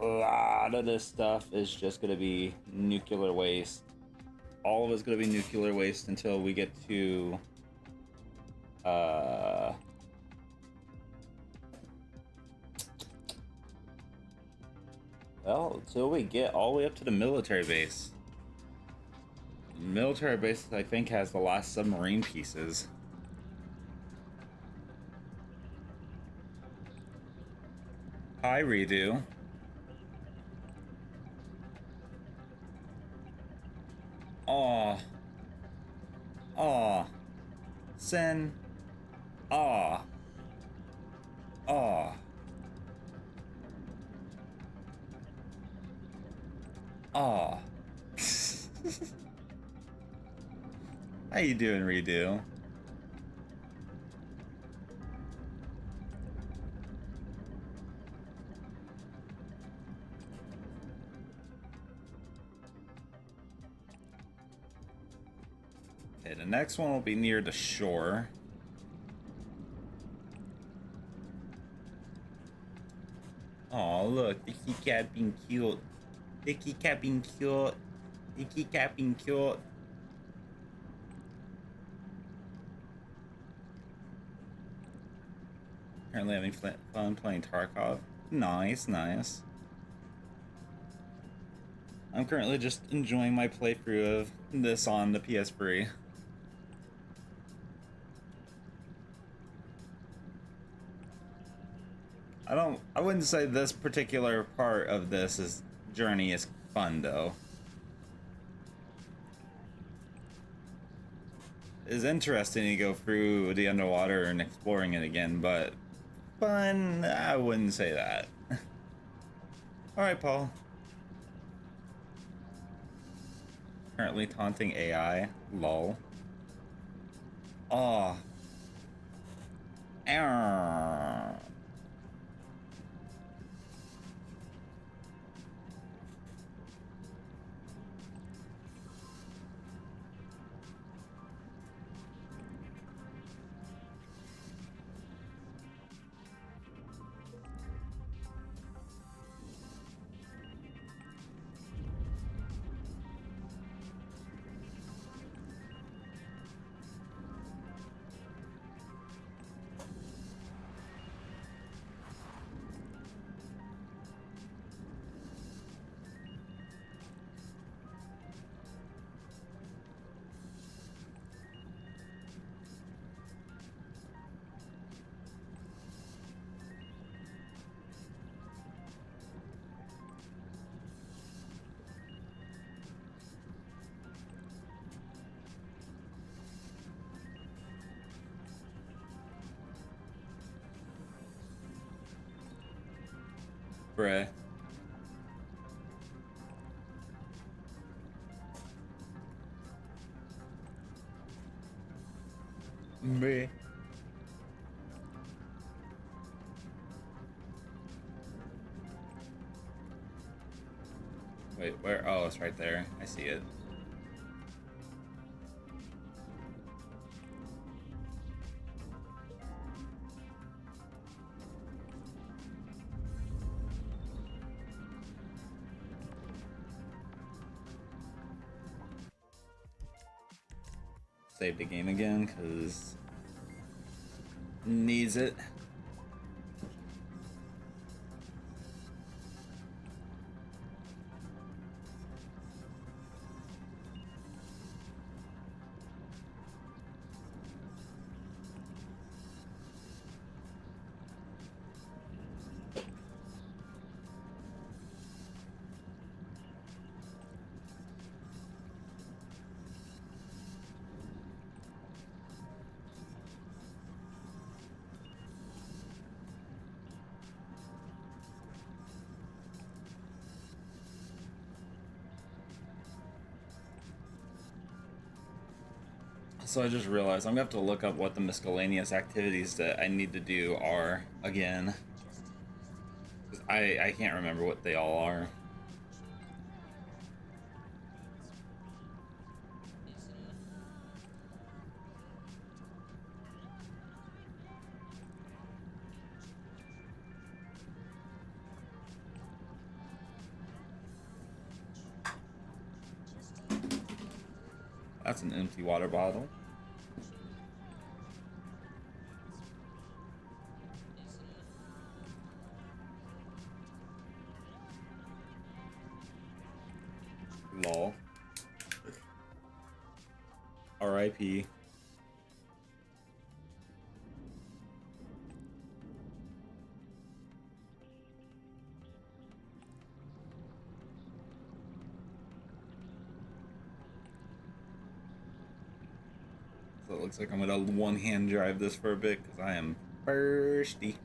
a lot of this stuff is just gonna be nuclear waste. All of it's gonna be nuclear waste until we get to well, until we get all the way up to the military base. Military base, I think, has the last submarine pieces. Hi, Redo. Aw. Aw. Sen. Aw. Aw. Aw. How you doing, Redo? Okay, the next one will be near the shore. Oh, look, the kitty cat being cute. The kitty cat being cute. The kitty cat being cute. Currently having fun playing Tarkov. Nice, nice. I'm currently just enjoying my playthrough of this on the ps3. I wouldn't say this particular part of this journey is fun though. It's interesting to go through the underwater and exploring it again, but fun, I wouldn't say that. Alright, Paul. Currently taunting AI. Lol. Aw. Arrgh. Bruh. Bruh. Wait, where? Oh, it's right there. I see it. Save the game again, because needs it. So I just realized I'm gonna have to look up what the miscellaneous activities that I need to do are again. 'Cause I can't remember what they all are. That's an empty water bottle. Lol. R.I.P. So it looks like I'm gonna one-hand drive this for a bit because I am thirsty.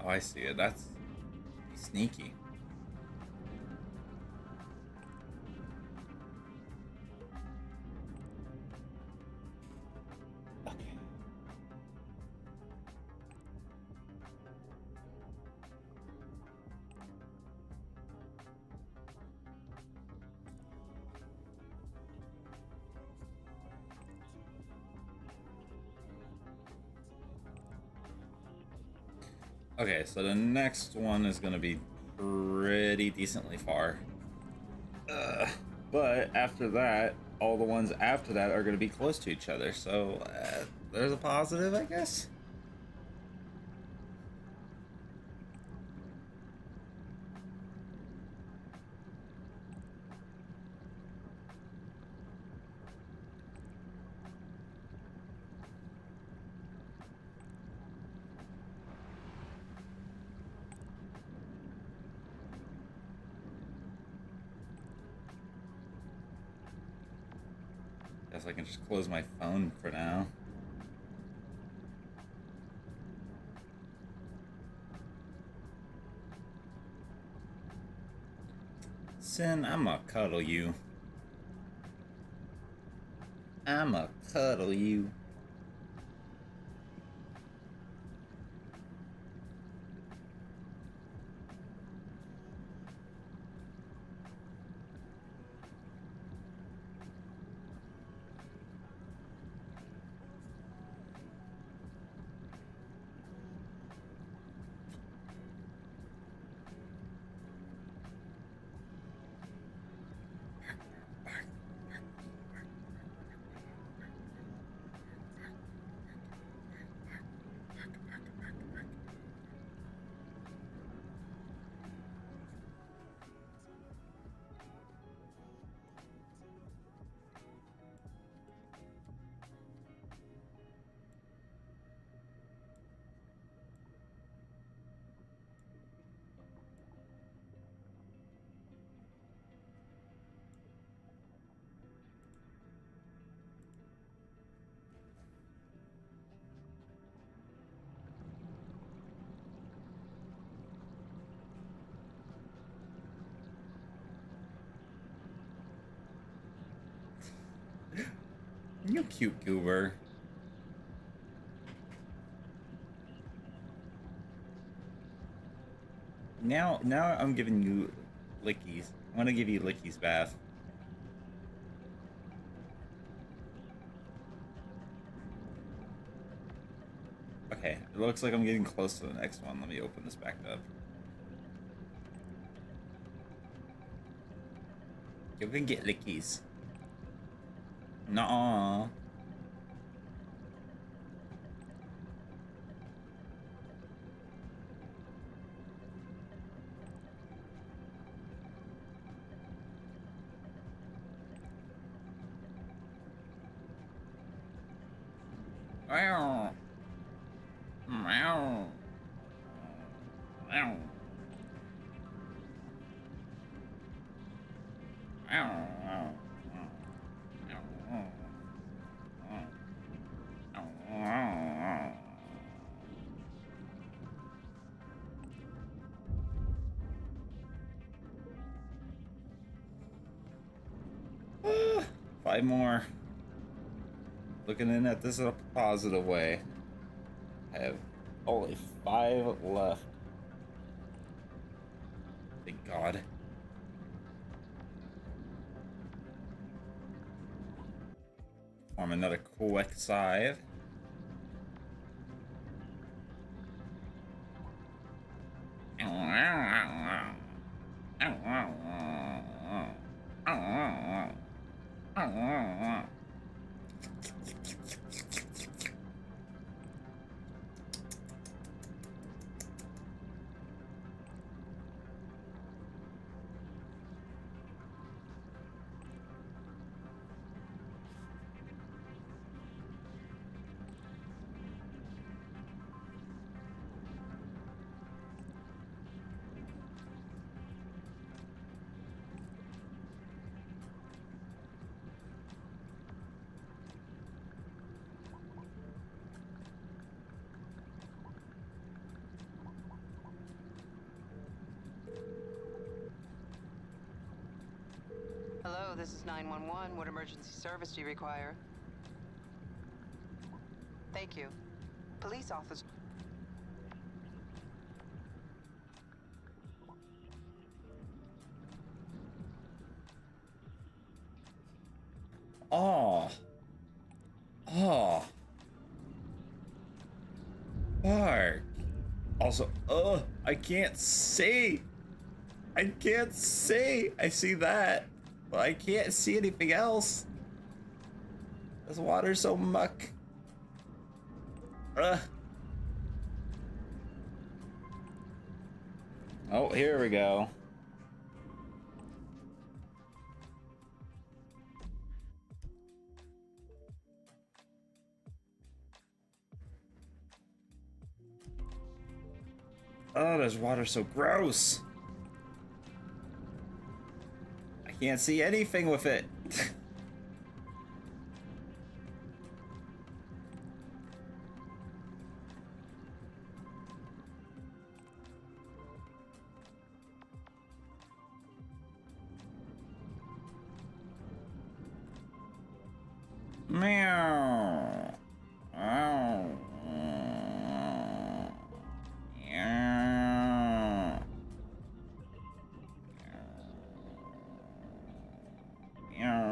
Oh, I see it. That's sneaky. Okay. Okay, so the next one is gonna be pretty decently far. But after that, all the ones after that are gonna be close to each other, so there's a positive, I guess. Guess I can just close my phone for now. Sin, I'ma cuddle you. I'ma cuddle you. You cute goober. Now I'm giving you lickies. I'm gonna give you lickies bath. Okay, it looks like I'm getting close to the next one. Let me open this back up. You can get lickies. Nuh-uh. Meow. Meow. Meow. Five more. Looking in at this in a positive way. I have only 5 left. Thank God. Form another quick scythe. Hello, this is 911. What emergency service do you require? Thank you. Police officer. Oh. Oh. Fuck. Also, I can't see. I can't see. I see that, but I can't see anything else. This water's so muck. Oh, here we go. Oh, this water's so gross. I can't see anything with it. Meow. Meow. Meow. Meow.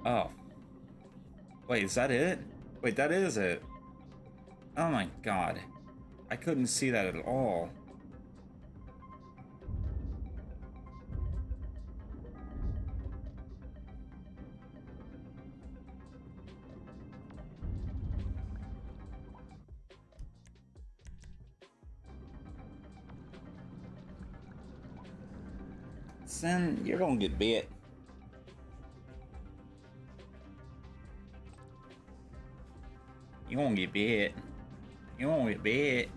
Oh. Wait, is that it? Wait, that is it. Oh my God. I couldn't see that at all. Son, you're gonna get bit. You gonna get bit. You gonna get bit.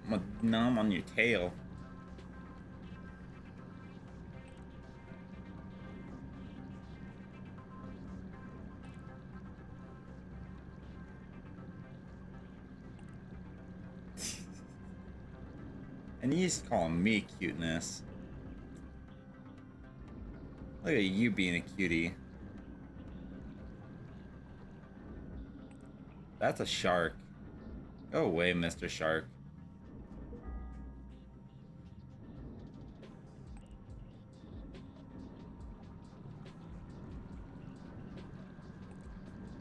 I'm gonna numb on your tail. And he's calling me cuteness. Look at you being a cutie. That's a shark. Go away, Mr. Shark.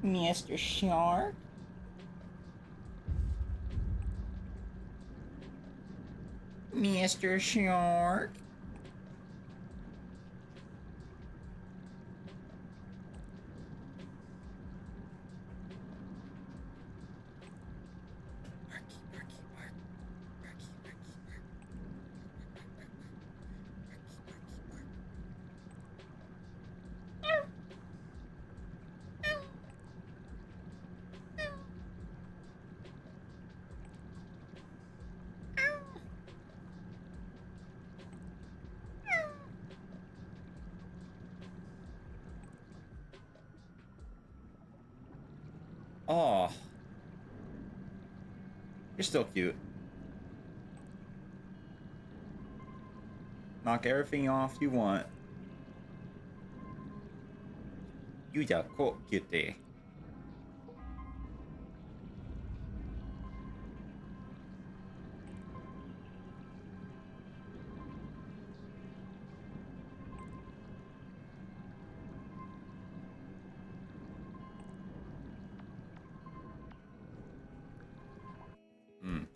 Mr. Shark? Mr. Shark? Oh, you're still cute. Knock everything off you want. You just cool kitty.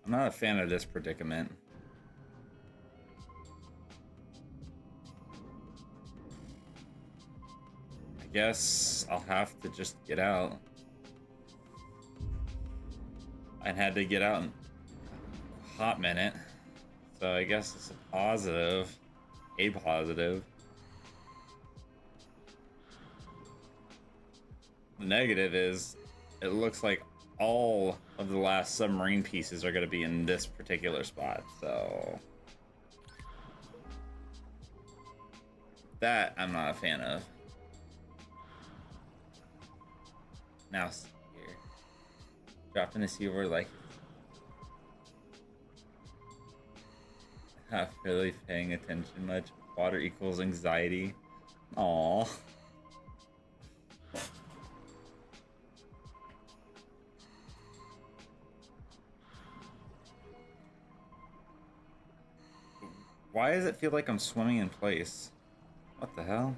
I'm not a fan of this predicament. I guess I'll have to just get out. I had to get out in a hot minute. So I guess it's a positive. A positive. The negative is it looks like all of the last submarine pieces are going to be in this particular spot, so that I'm not a fan of. Now here, dropping the sea over like not really paying attention much. Water equals anxiety. Aww. Why does it feel like I'm swimming in place? What the hell?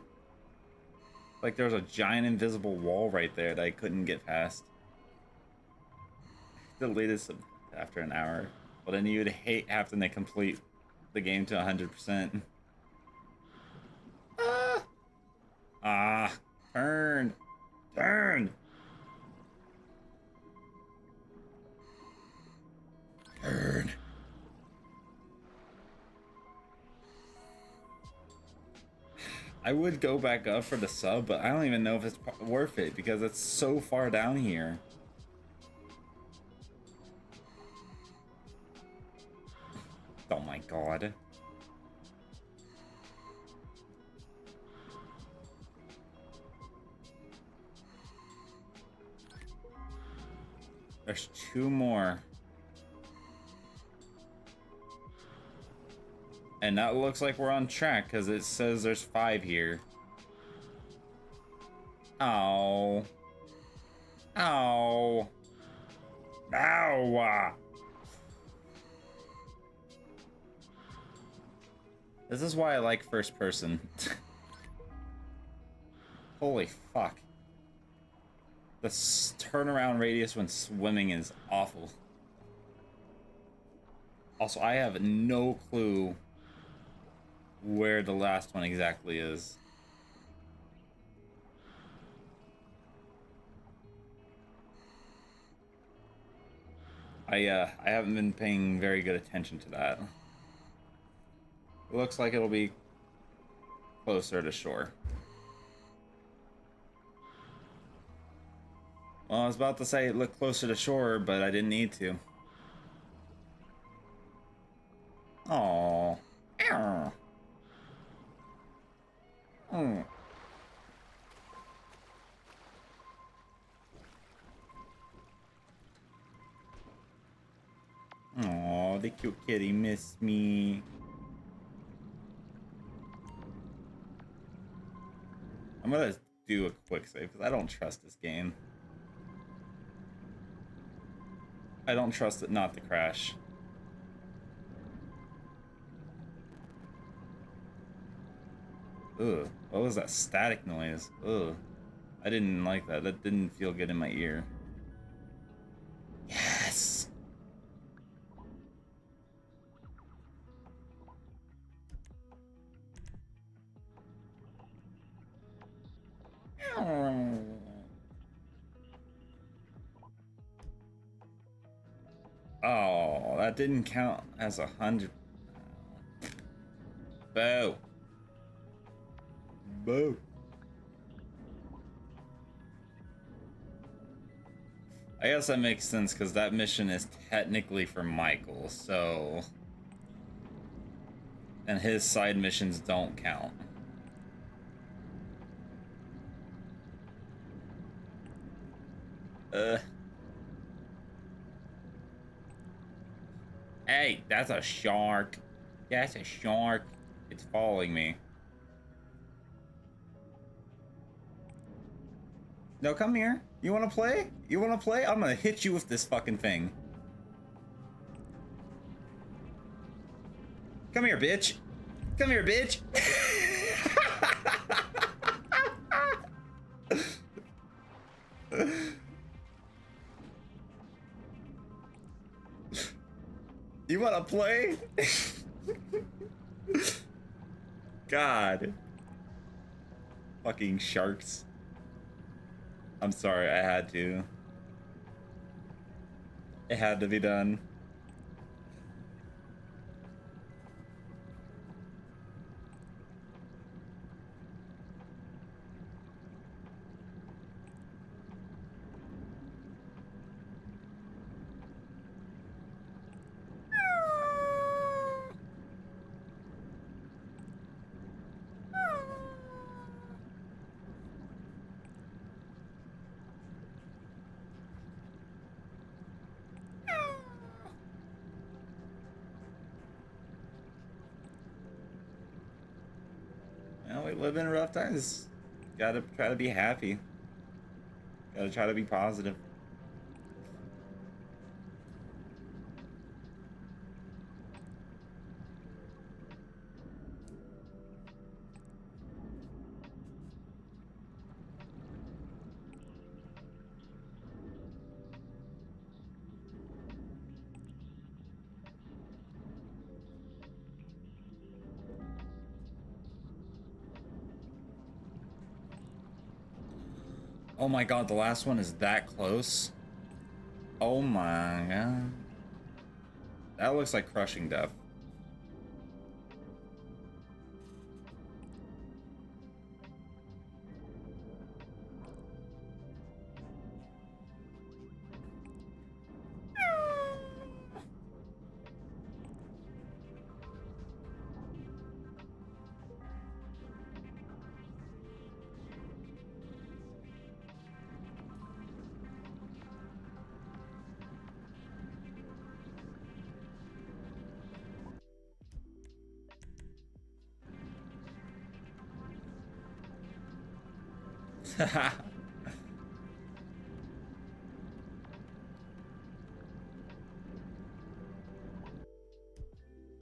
Like there's a giant invisible wall right there that I couldn't get past. Deleted after an hour. Well, then you'd hate having to complete the game to 100%. Turn! Turn! Turn! I would go back up for the sub, but I don't even know if it's worth it because it's so far down here. Oh my god. There's 2 more. And that looks like we're on track because it says there's 5 here. Ow. Ow. Ow. This is why I like first person. Holy fuck. The turnaround radius when swimming is awful. Also, I have no clue where the last one exactly is. I haven't been paying very good attention to that. It looks like it'll be closer to shore. Well, I was about to say it looked closer to shore, but I didn't need to. Aww. Oh. Aw, the cute kitty missed me. I'm gonna do a quick save because I don't trust this game. I don't trust it not to crash. Ugh, what was that static noise? Ugh, I didn't like that. That didn't feel good in my ear. Yes! Oh, that didn't count as 100. Boo. Boo. I guess that makes sense because that mission is technically for Michael, so... And his side missions don't count. Hey, that's a shark. That's a shark. It's following me. No, come here. You wanna play? You wanna play? I'm gonna hit you with this fucking thing. Come here, bitch. Come here, bitch. You wanna play? God. Fucking sharks. I'm sorry, I had to. It had to be done. Well, we live in rough times. Gotta try to be happy. Gotta try to be positive. Oh my god, the last one is that close? Oh my god. That looks like crushing death.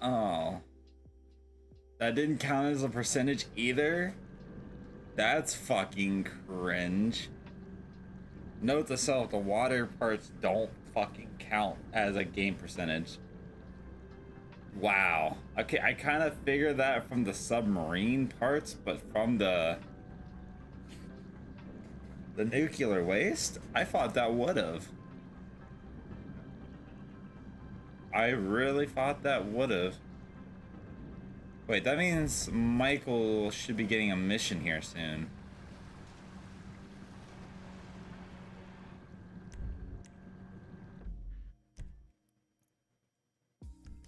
Oh. That didn't count as a percentage either? That's fucking cringe. Note to self, the water parts don't fucking count as a game percentage. Wow. Okay, I kind of figured that from the submarine parts, but from the nuclear waste, I thought that would have. I really thought that would have. Wait, that means Michael should be getting a mission here soon.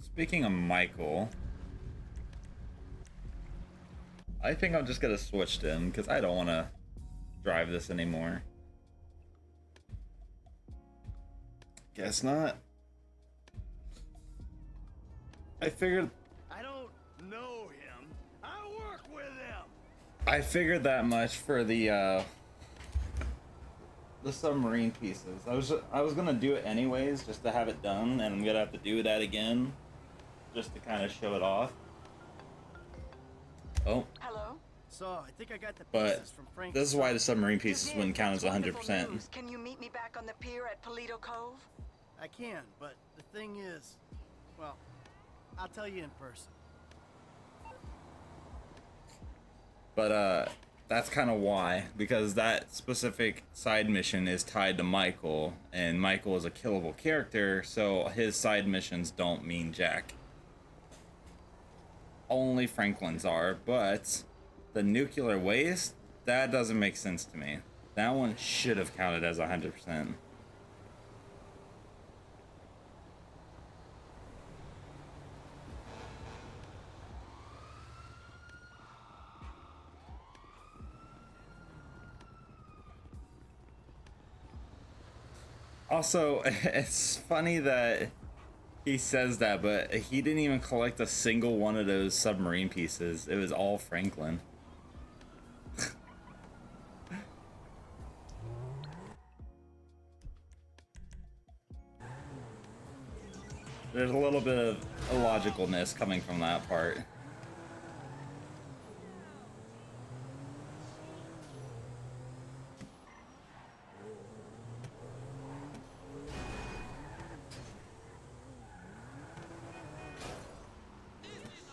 Speaking of Michael, I think I'm just gonna switch to him because I don't want to drive this anymore. Guess not. I figured. I don't know him. I work with him. I figured that much for the submarine pieces. I was gonna do it anyways, just to have it done, and I'm gonna have to do that again, just to kind of show it off. Oh. Hello? So, I think I got the But pieces from Frank. this is why the submarine pieces wouldn't count as 100%. Can you meet me back on the pier at Polito Cove? I can, but the thing is, well, I'll tell you in person. But that's kind of why, because that specific side mission is tied to Michael, and Michael is a killable character, so his side missions don't mean jack. Only Franklin's are, but the nuclear waste, that doesn't make sense to me. That one should have counted as 100%. Also, it's funny that He says that, but he didn't even collect a single one of those submarine pieces. It was all Franklin. There's a little bit of illogicalness coming from that part.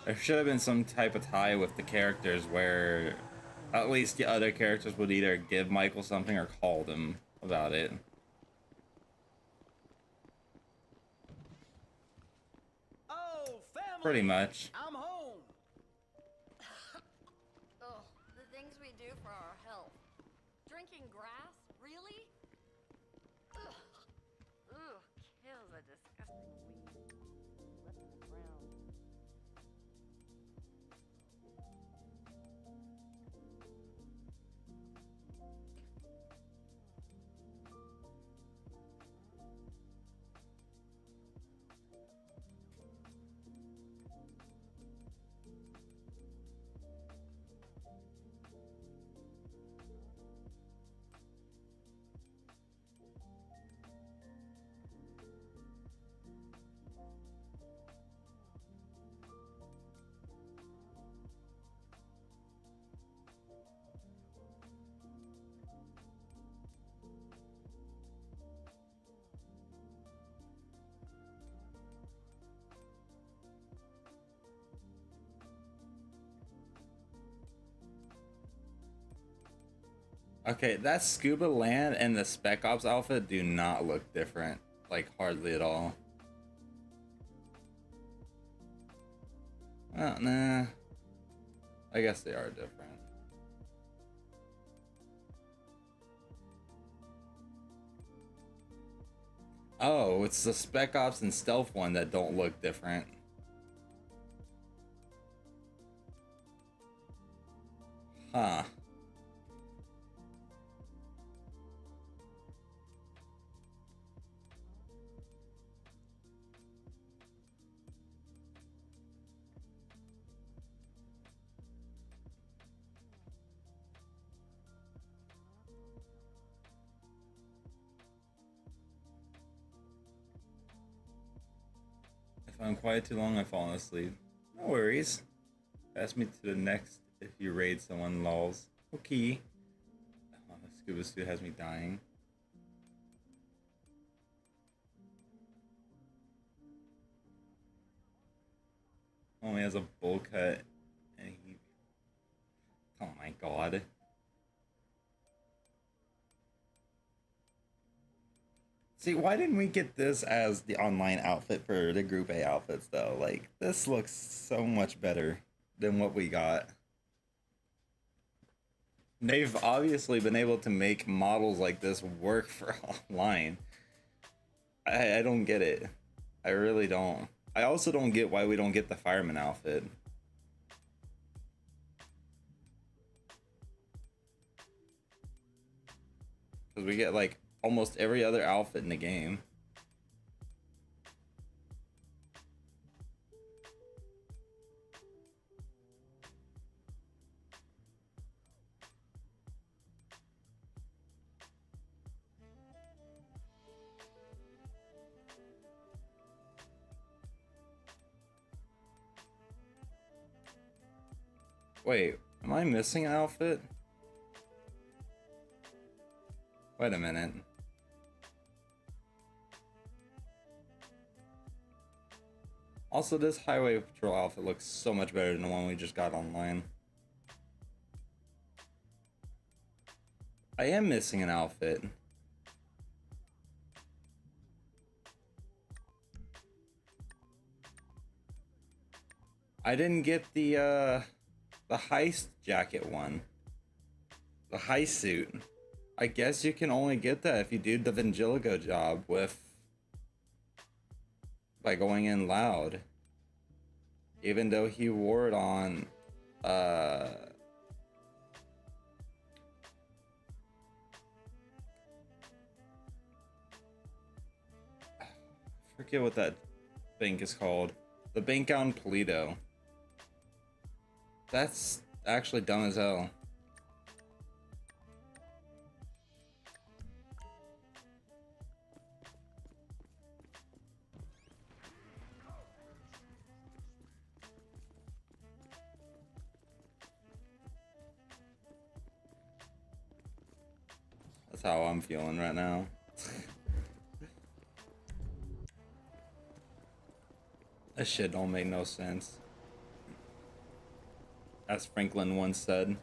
There should have been some type of tie with the characters where at least the other characters would either give Michael something or call him about it. Oh, family! Pretty much. I'm home. Ugh, the things we do for our health. Drinking grass? Really? Ugh. Ugh, kills a disgusting weed. Left in the ground. Okay, that scuba land and the Spec Ops outfit do not look different, like hardly at all. Oh, nah. I guess they are different. Oh, it's the Spec Ops and Stealth one that don't look different. Huh. If I'm quiet too long, I've fallen asleep. No worries. Pass me to the next if you raid someone, lols. Okay. Oh, the scuba suit has me dying. Only has a bowl cut. And he... Oh my god. See, why didn't we get this as the online outfit for the Group A outfits, though? Like, this looks so much better than what we got. They've obviously been able to make models like this work for online. I don't get it. I really don't. I also don't get why we don't get the fireman outfit. Because we get, like, almost every other outfit in the game. Wait, am I missing an outfit? Wait a minute. Also, this Highway Patrol outfit looks so much better than the one we just got online. I am missing an outfit. I didn't get the heist jacket one. The heist suit. I guess you can only get that if you do the Vangelico job by going in loud. Even though he wore it on I forget what that bank is called. The bank out in Polito. That's actually dumb as hell. That's how I'm feeling right now. This shit don't make no sense. As Franklin once said.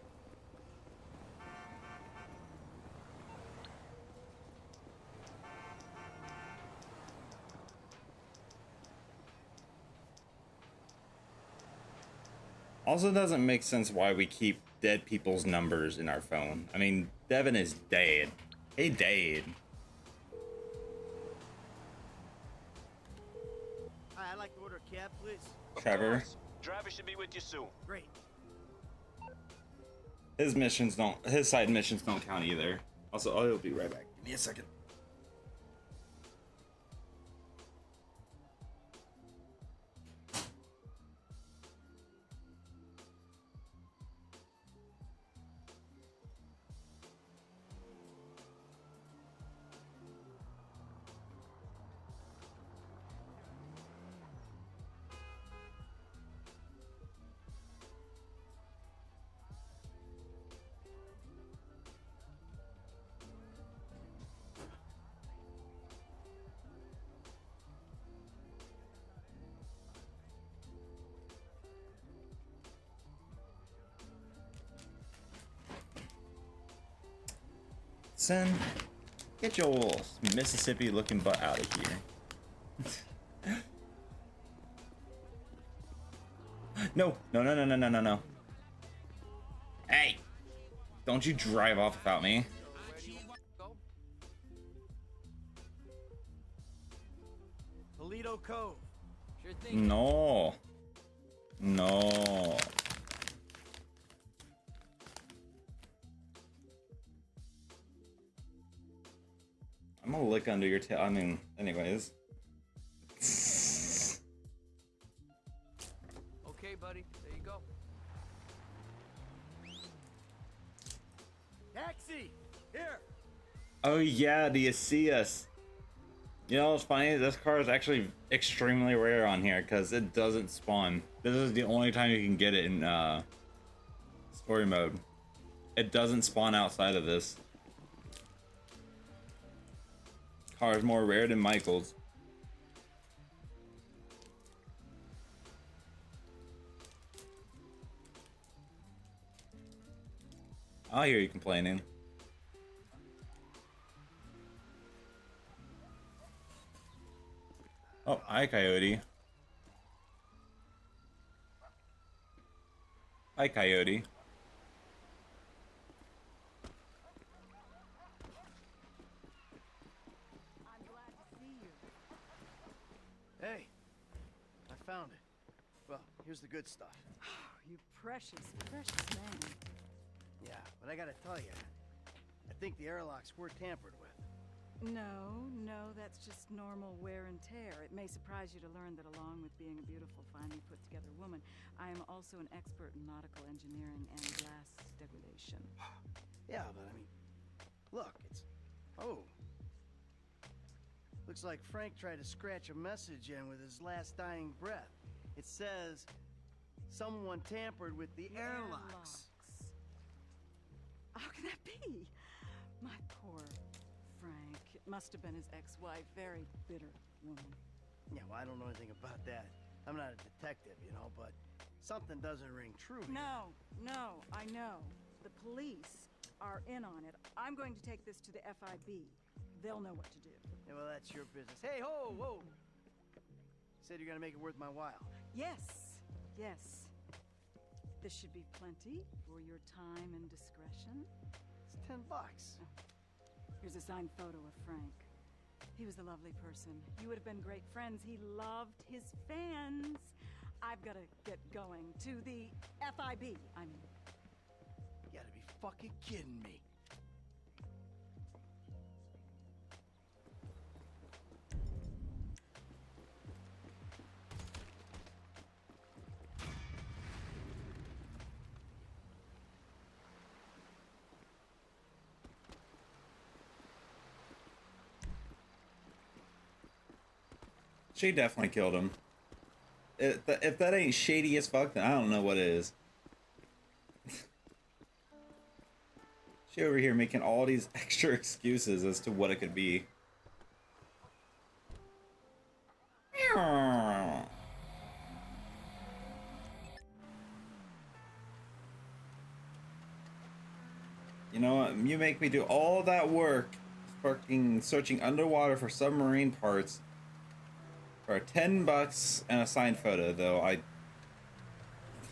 Also doesn't make sense why we keep dead people's numbers in our phone. I mean, Devin is dead. He dead. Hi, I'd like to order a cab, please. Trevor. Driver should be with you soon. Great. His side missions don't count either. Also, oh, he'll be right back. Give me a second. Son, get your Mississippi looking butt out of here. No. Hey, don't you drive off without me. Toledo Cove. Sure thing. No. I'm gonna lick under your tail. I mean, anyways. Okay, buddy. There you go. Taxi! Here! Oh yeah, do you see us? You know what's funny? This car is actually extremely rare on here because it doesn't spawn. This is the only time you can get it in story mode. It doesn't spawn outside of this. Car is more rare than Michael's. I hear you complaining. Oh, hi, Coyote. Hi, Coyote. Hey, I found it. Well, here's the good stuff. You precious, precious man. Yeah, but I gotta tell you, I think the airlocks were tampered with. No, that's just normal wear and tear. It may surprise you to learn that along with being a beautiful, finely put together woman, I am also an expert in nautical engineering and glass degradation. Yeah, but I mean, look, it's... Oh. Looks like Frank tried to scratch a message in with his last dying breath. It says, someone tampered with the airlocks. How can that be? My poor Frank. It must have been his ex-wife. Very bitter woman. Yeah, well, I don't know anything about that. I'm not a detective, you know, but something doesn't ring true here. No, I know. The police are in on it. I'm going to take this to the FIB. They'll know what to do. Yeah, well, that's your business. Hey, whoa! Said you're gonna make it worth my while. Yes. This should be plenty for your time and discretion. It's $10. Here's a signed photo of Frank. He was a lovely person. You would have been great friends. He loved his fans. I've got to get going to the FIB, I mean. You gotta be fucking kidding me. She definitely killed him. If that ain't shady as fuck, then I don't know what is. She over here making all these extra excuses as to what it could be. You know what? You make me do all that work fucking searching underwater for submarine parts for $10 and a signed photo, though. I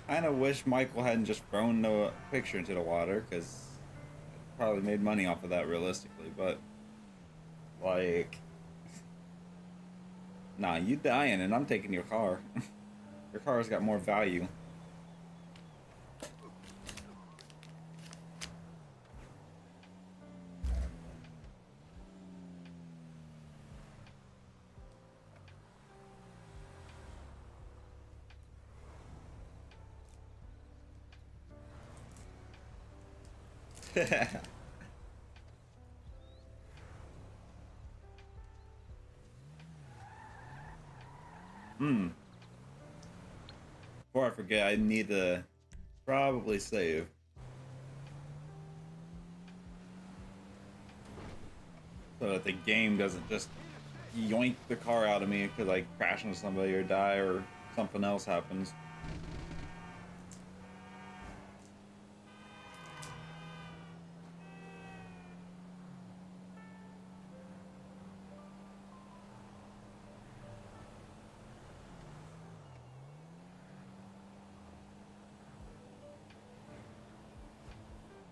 kind of wish Michael hadn't just thrown the picture into the water, because probably made money off of that realistically, but like, nah, you dying and I'm taking your car. Your car's got more value. Before I forget, I need to probably save. So that the game doesn't just yoink the car out of me because I crash into somebody or die or something else happens.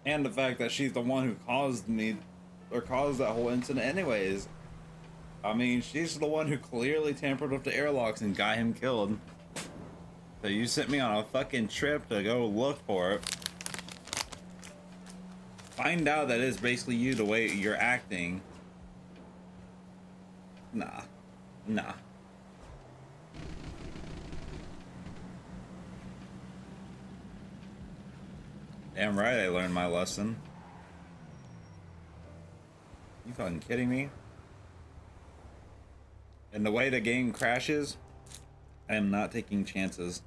And the fact that she's the one who caused me, or caused that whole incident anyways. I mean, she's the one who clearly tampered with the airlocks and got him killed. So you sent me on a fucking trip to go look for it. Find out that it's basically you the way you're acting. Nah. Nah. Damn right I learned my lesson. You fucking kidding me? And the way the game crashes, I am not taking chances.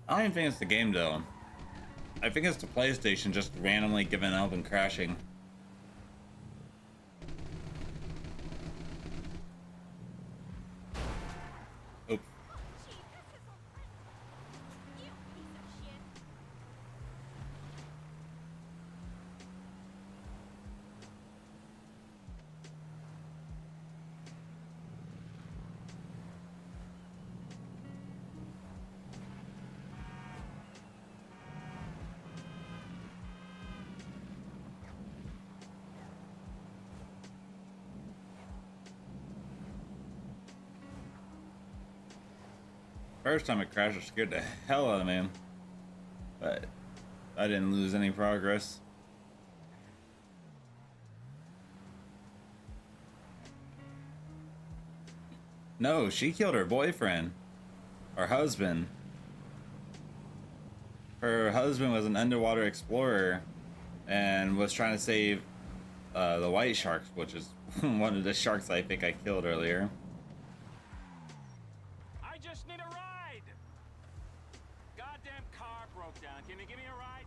I don't even think it's the game though. I think it's the PlayStation just randomly giving up and crashing. Oops. First time it crashed, it scared the hell out of me. But I didn't lose any progress. No, she killed her boyfriend. Her husband. Her husband was an underwater explorer and was trying to save the white sharks, which is one of the sharks I think I killed earlier. I just need a ride. Goddamn car broke down. Can you give me a ride?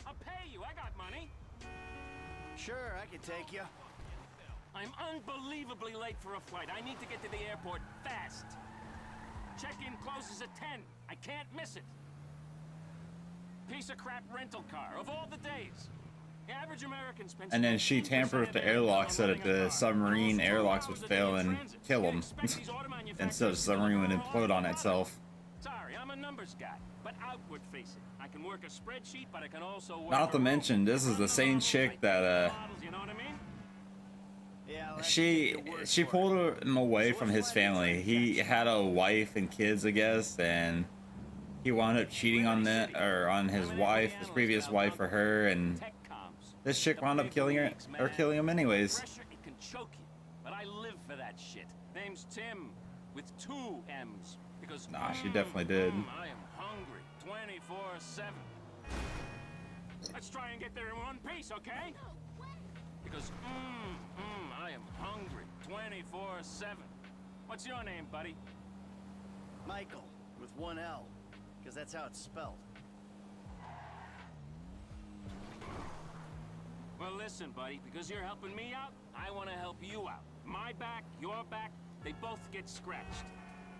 I'll pay you. I got money. Sure, I can take you. I'm unbelievably late for a flight. I need to get to the airport fast. Check-in closes at 10. I can't miss it. Piece of crap rental car of all the days. The average American spends. And then she tampered with the airlock so that the submarine airlocks would fail and kill him. And so the submarine would implode on itself. Sorry, I'm a numbers guy, but outward facing. I can work a spreadsheet, but I can also work. Not to mention, this is the same chick that you know what I mean? Yeah, she pulled him away from his family. He had a wife and kids, I guess, and he wound up cheating on that, or on his wife, his previous wife, for her, and this chick wound up killing her, or killing him anyways. Pressure, it can choke you, but I live for that shit. Name's Tim, with 2 M's, because Nah, she definitely did. I am hungry, 24/7. Let's try and get there in one piece, okay? Because, I am hungry 24/7. What's your name, buddy? Michael, with one L, because that's how it's spelled. Well, listen, buddy, because you're helping me out, I want to help you out. My back, your back, they both get scratched.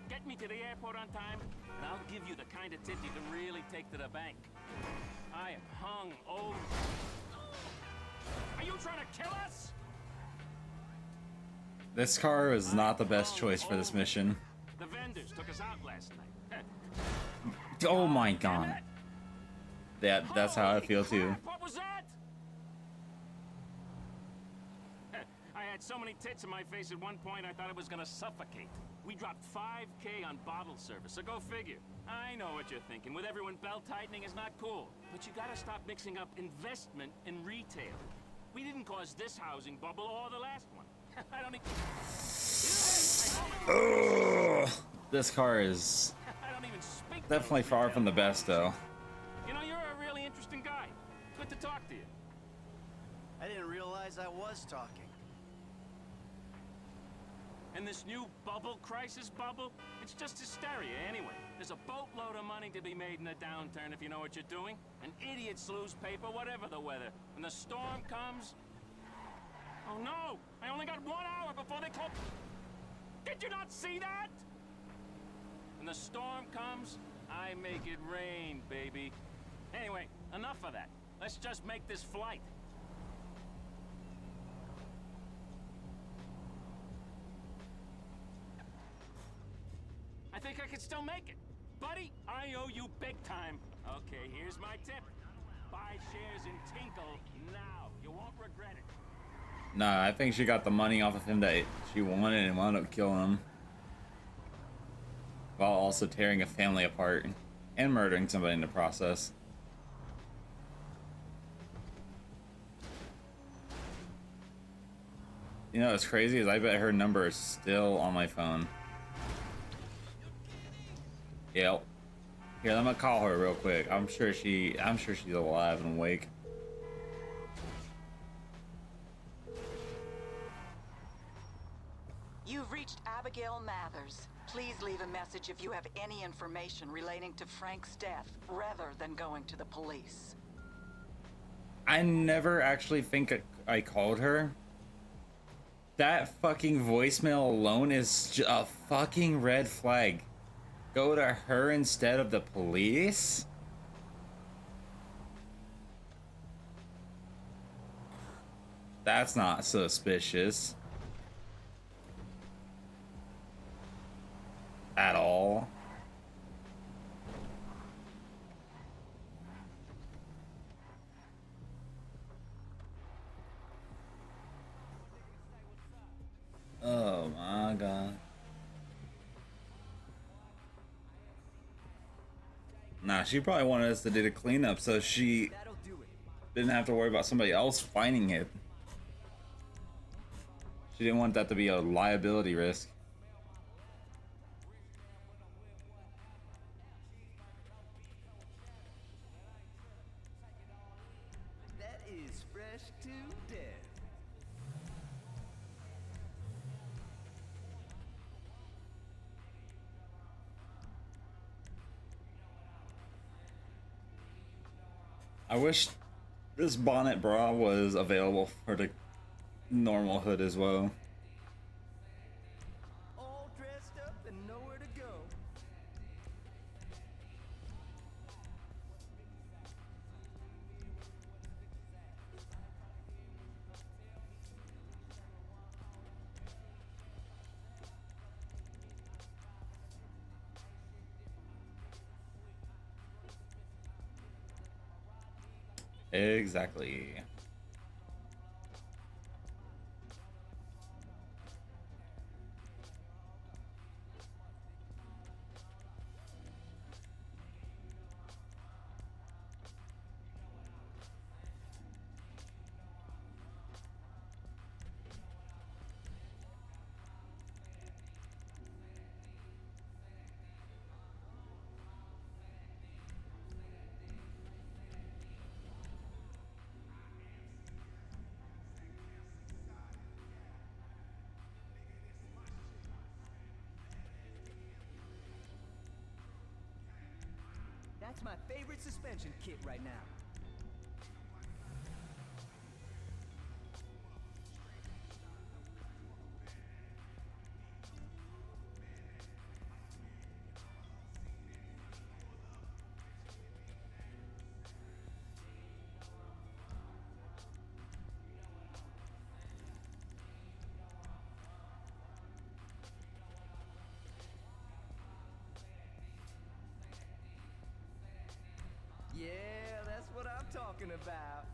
Get me to the airport on time, and I'll give you the kind of tip you can really take to the bank. I am hung over. Are you trying to kill us? This car is not the best choice for this mission. The vendors took us out last night. Oh my god. That's how I feel too. What was that? I had so many tits in my face at one point I thought I was gonna suffocate. We dropped $5K on bottle service, so go figure. I know what you're thinking. With everyone belt-tightening is not cool. But you gotta stop mixing up investment and retail. We didn't cause this housing bubble or the last one. I don't even... Ugh. This car is I don't even speak definitely far from the best, though. You know, you're a really interesting guy. Good to talk to you. I didn't realize I was talking. And this new bubble crisis bubble, it's just hysteria anyway. There's a boatload of money to be made in a downturn if you know what you're doing. And idiots lose paper, whatever the weather. When the storm comes... Oh no! I only got 1 hour before they close... Did you not see that? When the storm comes, I make it rain, baby. Anyway, enough of that. Let's just make this flight. I think I can still make it. Buddy, I owe you big time. Okay, here's my tip. Buy shares in Tinkle now. You won't regret it. Nah, I think she got the money off of him that she wanted and wound up killing him. While also tearing a family apart and murdering somebody in the process. You know what's crazy is I bet her number is still on my phone. Yep. Here, let me call her real quick. I'm sure she's alive and awake. You've reached Abigail Mathers. Please leave a message if you have any information relating to Frank's death, rather than going to the police. I never actually think I called her. That fucking voicemail alone is a fucking red flag. Go to her instead of the police? That's not suspicious. At all. Oh my god. Nah, she probably wanted us to do the cleanup so she didn't have to worry about somebody else finding it. She didn't want that to be a liability risk. That is fresh to death. I wish this bonnet bra was available for the normal hood as well. All dressed up and nowhere to go. Exactly. That's my favorite suspension kit right now. Yeah, that's what I'm talking about.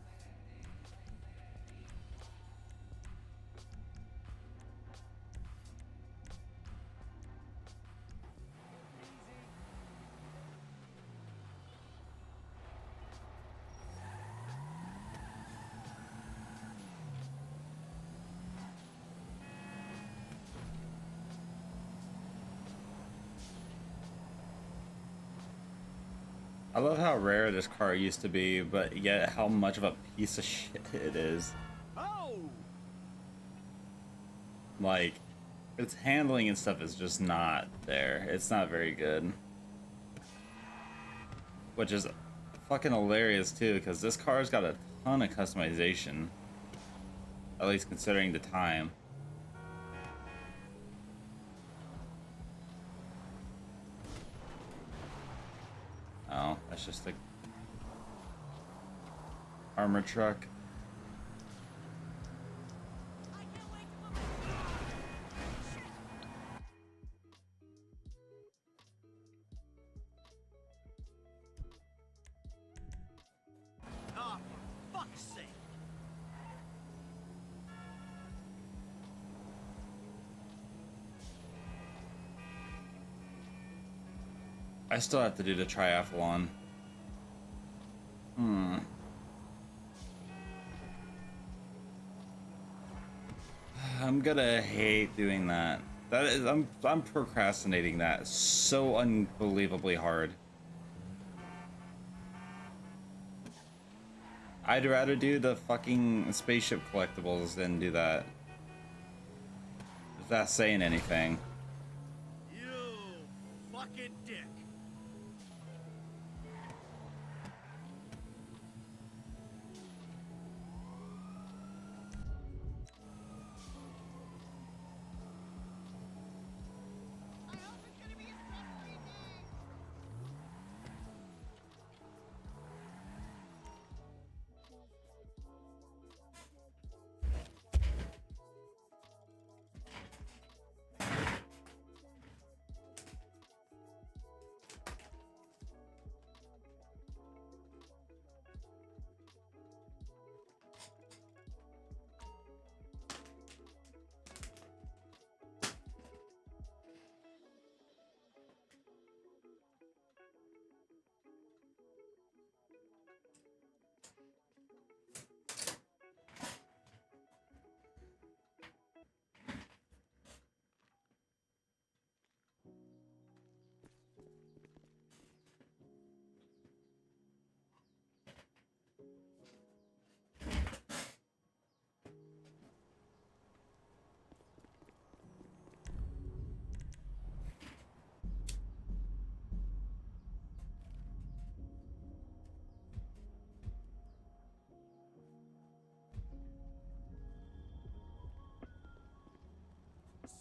I love how rare this car used to be, but yet how much of a piece of shit it is. Oh! Like, its handling and stuff is just not there. It's not very good. Which is fucking hilarious too, because this car's got a ton of customization. At least considering the time. Oh, that's just a armor truck. Oh, for fuck's sake! I still have to do the triathlon. I'm gonna hate doing that. That is, I'm procrastinating that so unbelievably hard. I'd rather do the fucking spaceship collectibles than do that. If that's saying anything. You fucking dick!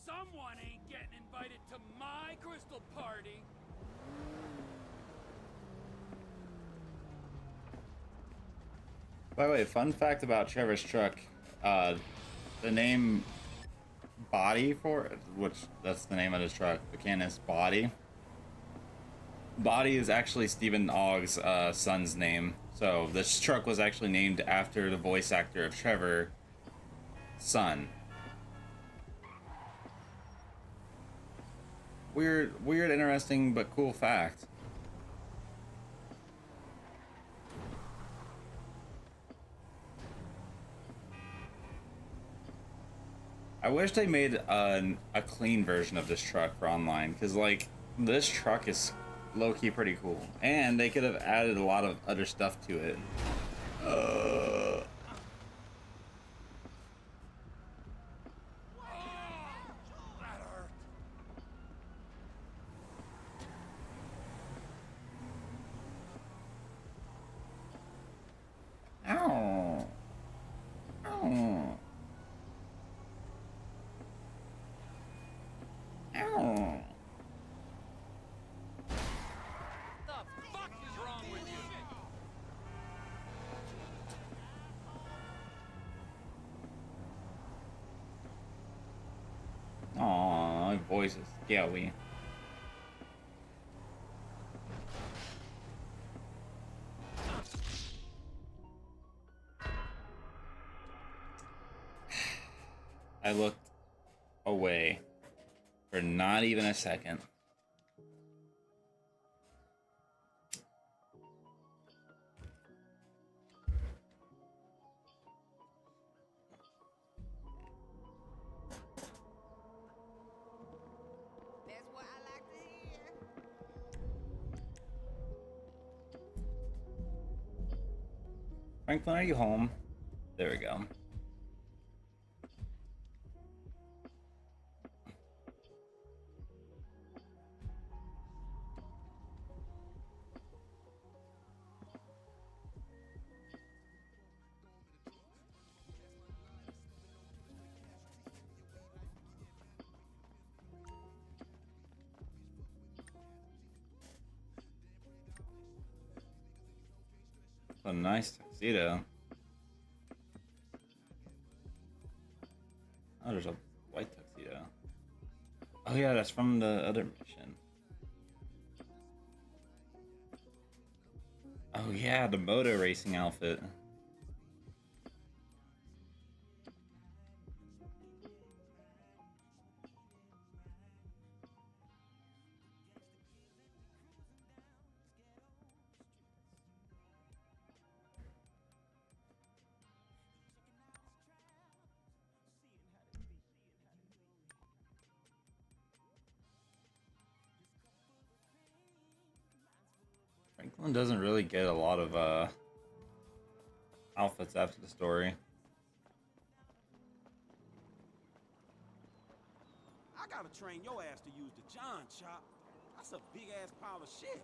Someone ain't getting invited to my crystal party. By the way, fun fact about Trevor's truck, the name Body for it, which that's the name of his truck, the Canis Body. Body is actually Stephen Ogg's son's name. So this truck was actually named after the voice actor of Trevor, son. Weird, interesting, but cool fact. I wish they made a clean version of this truck for online, because like this truck is low-key pretty cool, and they could have added a lot of other stuff to it. voice is scary. I looked away for not even a second. That's what I like to hear. Franklin, are you home? There we go. A nice tuxedo. Oh, there's a white tuxedo. Oh yeah, that's from the other mission. Oh yeah, the motor racing outfit. Franklin doesn't really get a lot of outfits after the story. I gotta train your ass to use the John chop. That's a big ass pile of shit.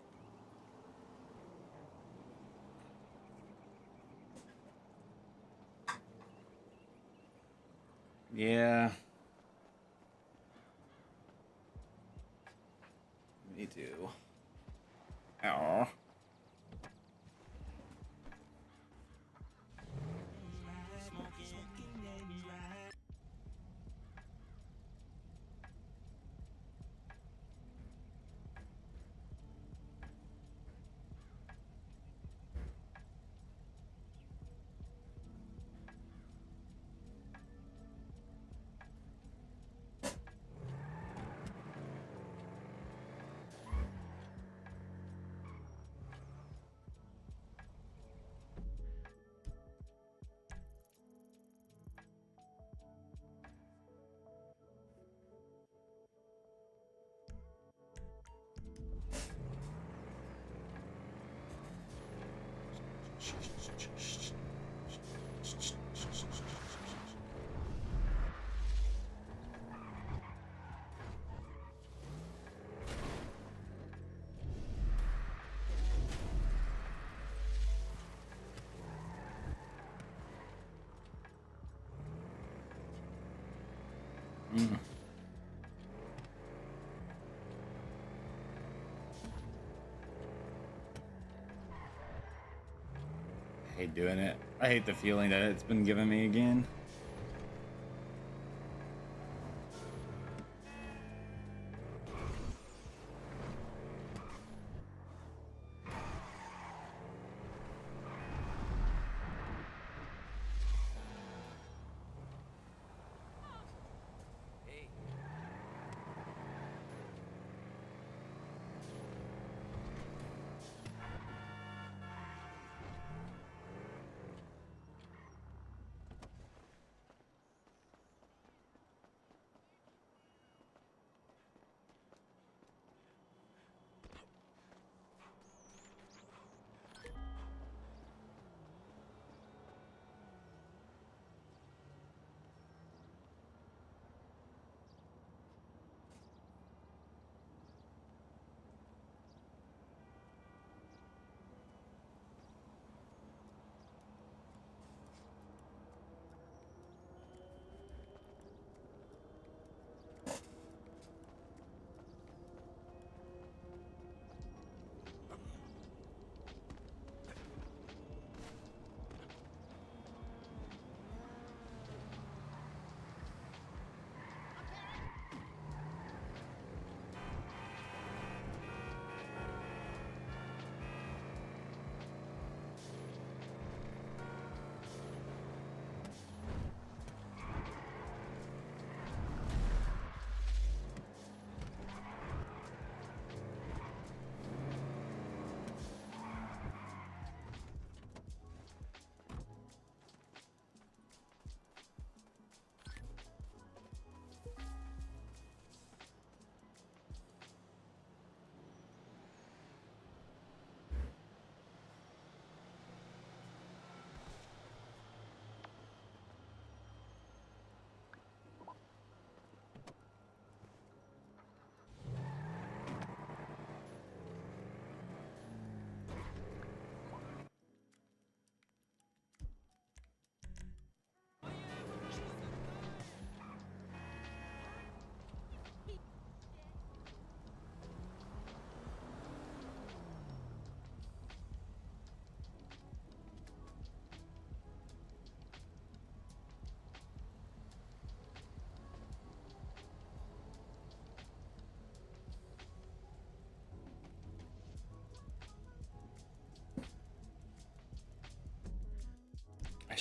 Yeah. Me too. Ow. Mm. I hate doing it. I hate the feeling that it's been given me again. Hey.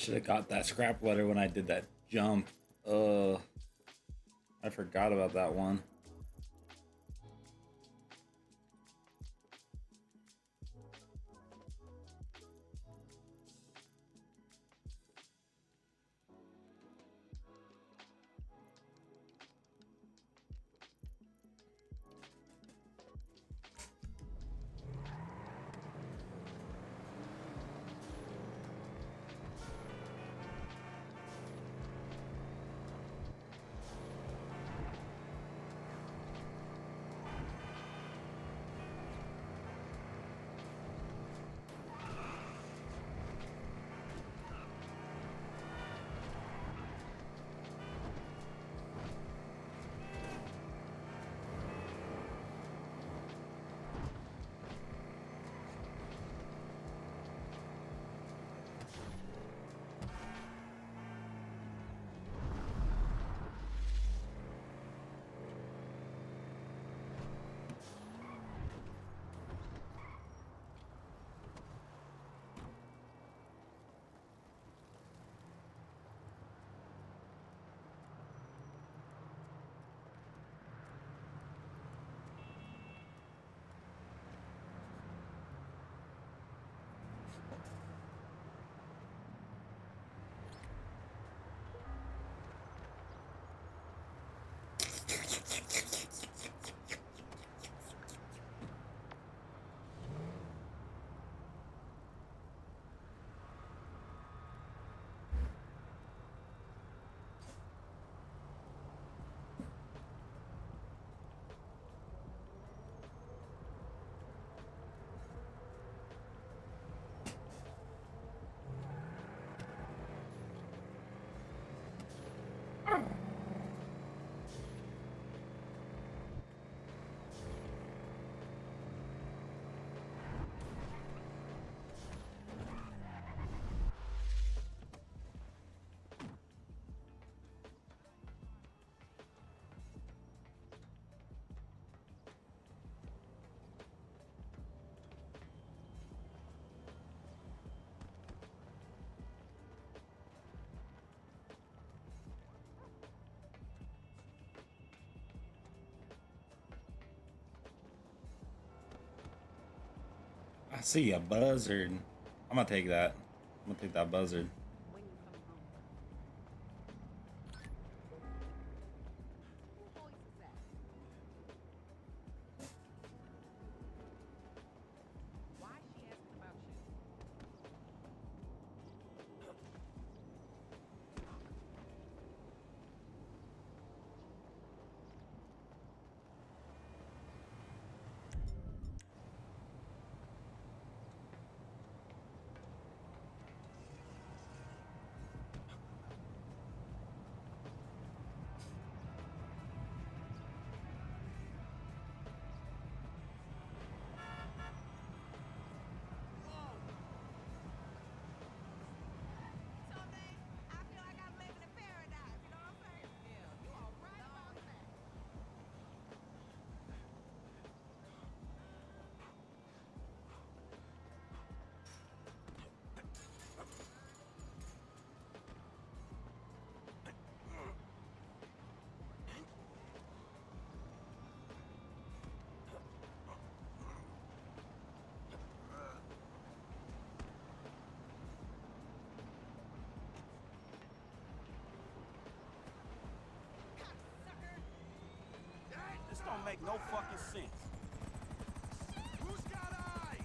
should have got that scrap letter when I did that jump. I forgot about that one. I see a buzzard. I'm gonna take that. I'm gonna take that buzzard. This don't make no fucking sense. Who's got eyes?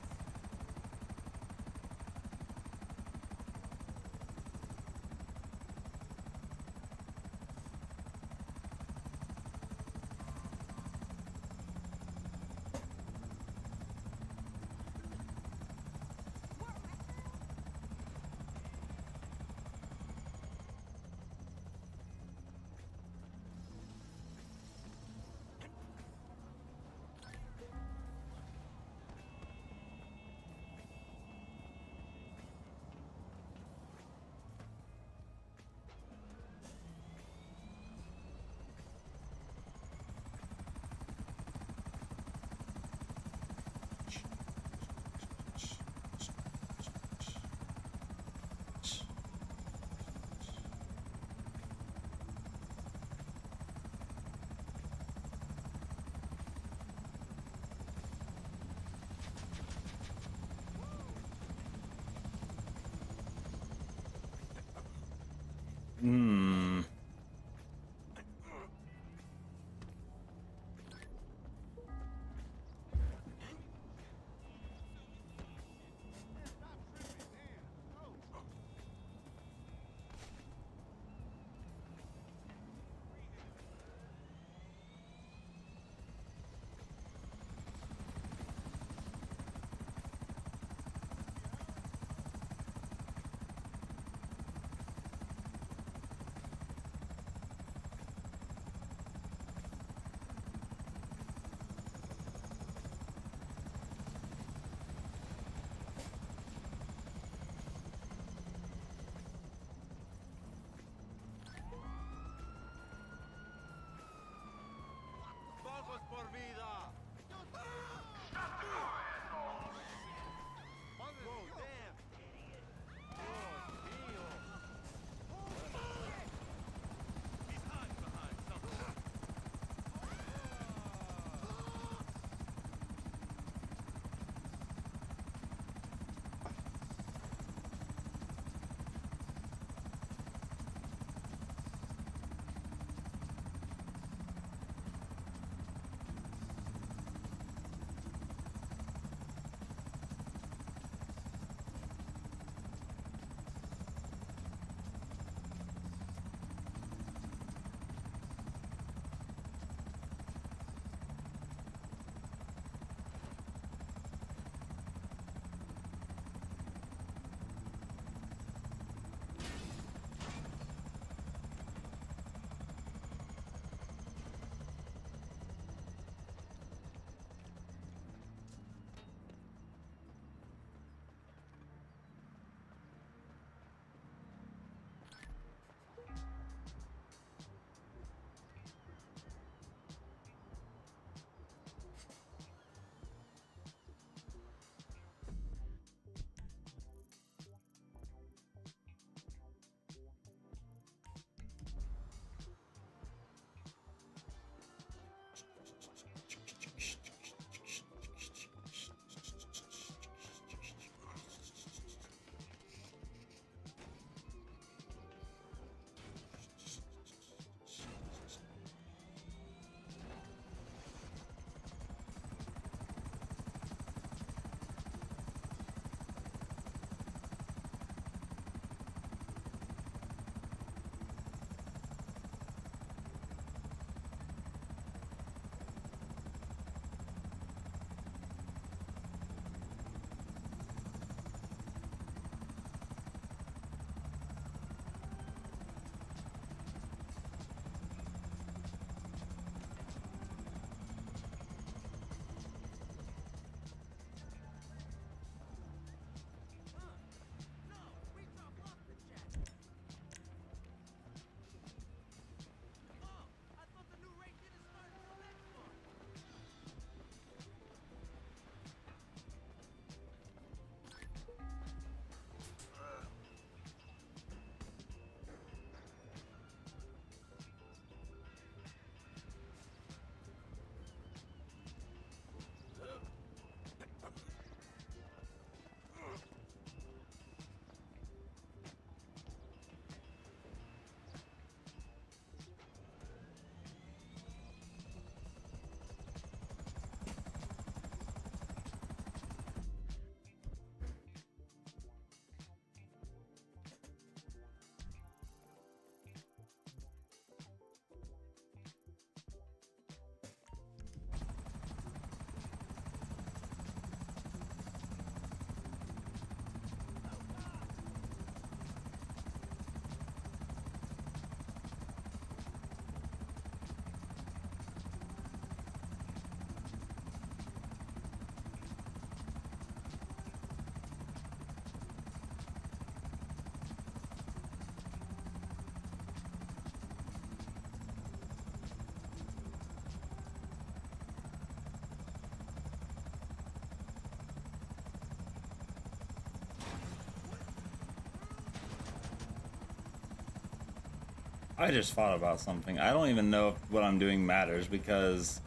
I just thought about something. I don't even know if what I'm doing matters because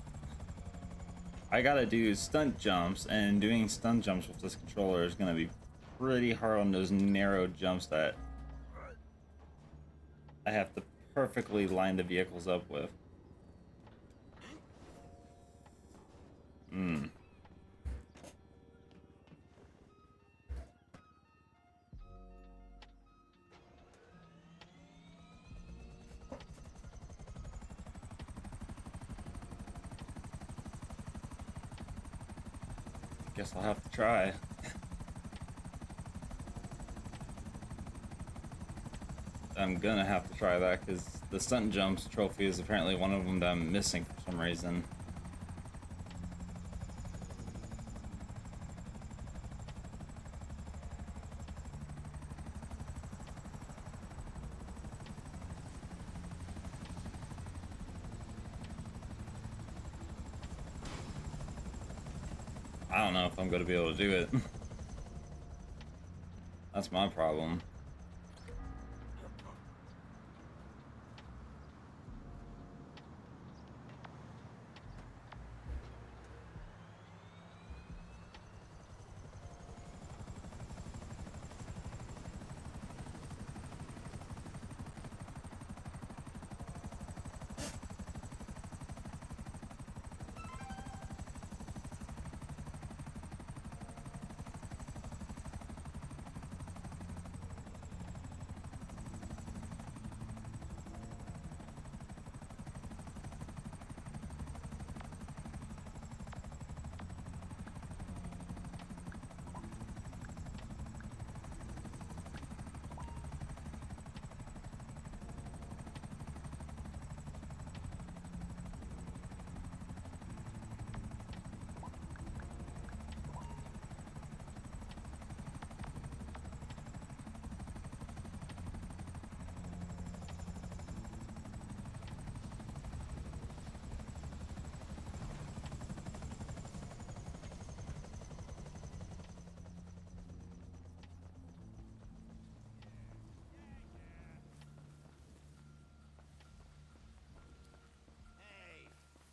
I gotta do stunt jumps, and doing stunt jumps with this controller is gonna be pretty hard on those narrow jumps that I have to perfectly line the vehicles up with. Guess I'll have to try. I'm gonna have to try that because the stunt jumps trophy is apparently one of them that I'm missing for some reason. I don't know if I'm gonna be able to do it. That's my problem.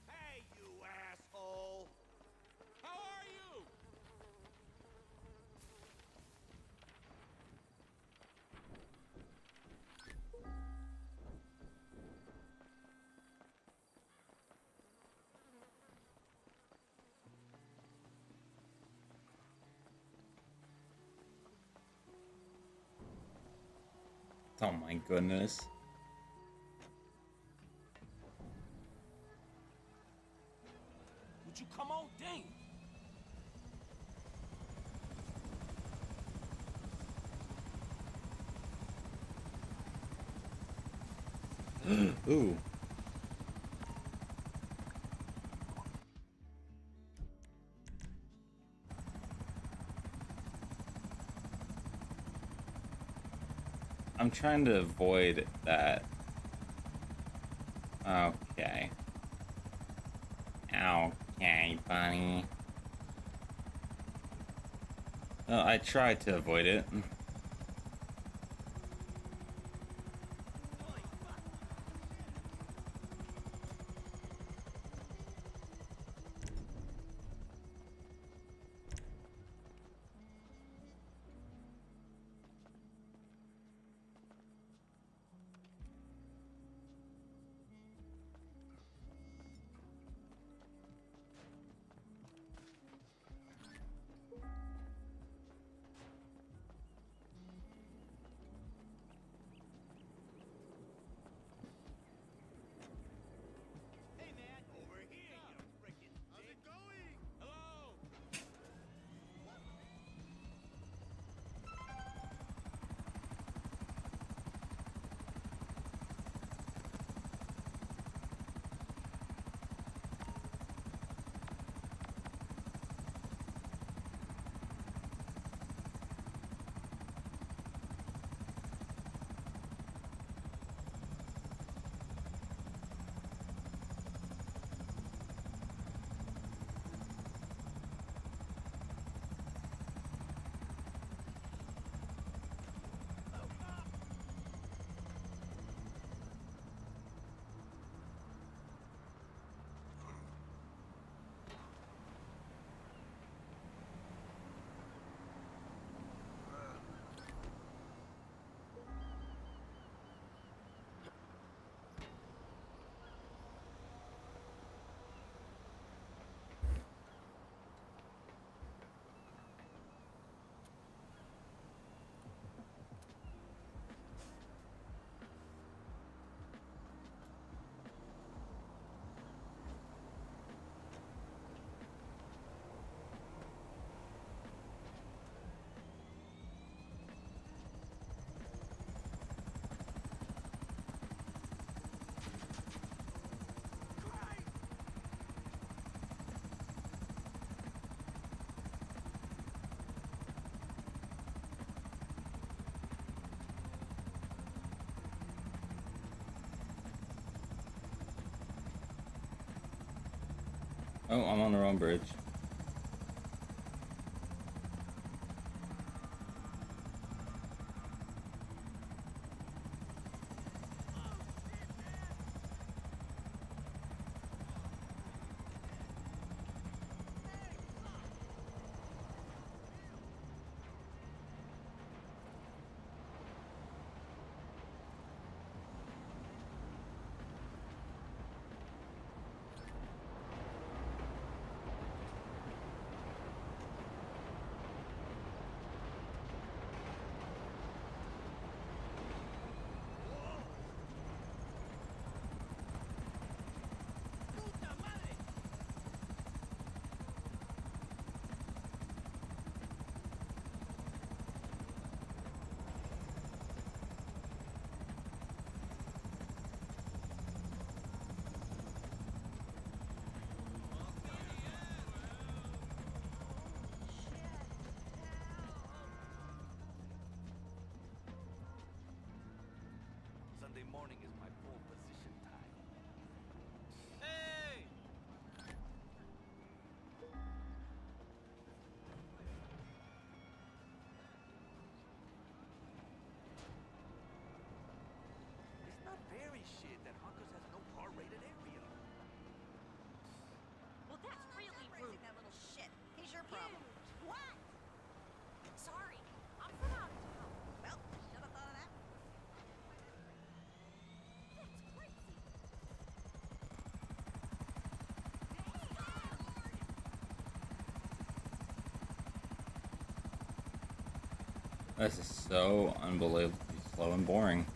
Hey, you asshole! How are you? Oh my goodness. Would you come on, dang? Ooh. I'm trying to avoid that. Okay. Okay, bunny. Well, I tried to avoid it. Oh, I'm on the wrong bridge. Monday morning is my pole position time. Hey! It's not very shit that Hunkers has no R-rated area. Well, that's really rude. That little shit. He's your problem. What? Sorry. I'm from out of town. Well, should have thought of that. That's crazy. This is so unbelievably slow and boring.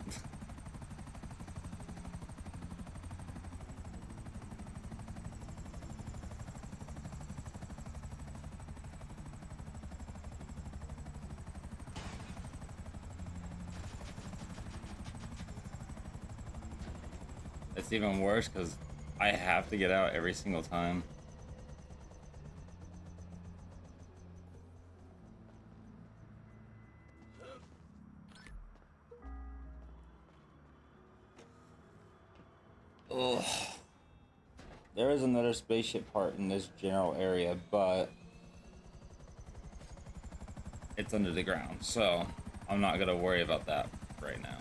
It's even worse because I have to get out every single time. Ugh. There is another spaceship part in this general area, but it's under the ground, so I'm not gonna worry about that right now.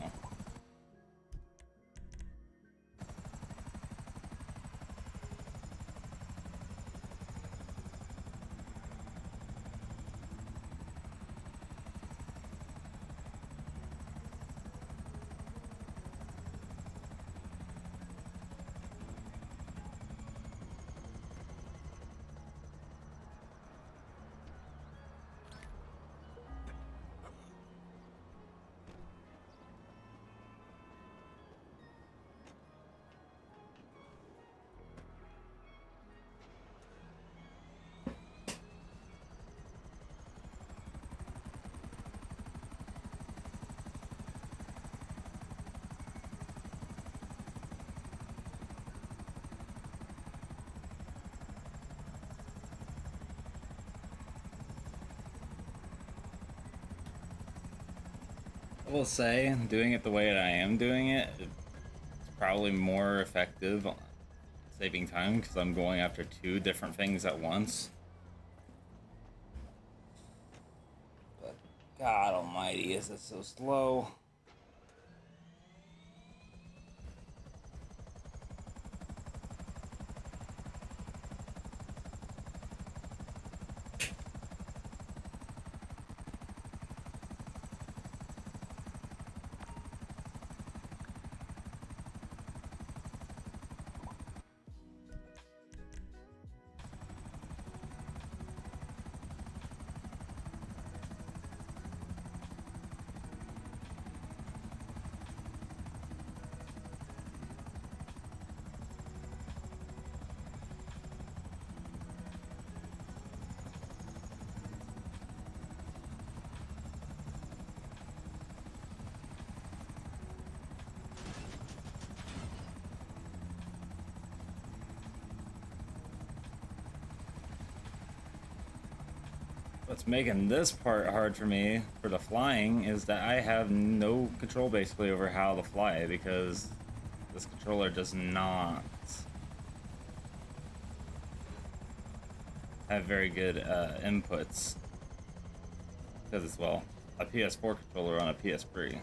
I will say, doing it the way that I am doing it, it's probably more effective saving time because I'm going after two different things at once. But God almighty, is this so slow? What's making this part hard for me for the flying is that I have no control basically over how to fly because this controller does not have very good inputs because it's, well, a PS4 controller on a PS3.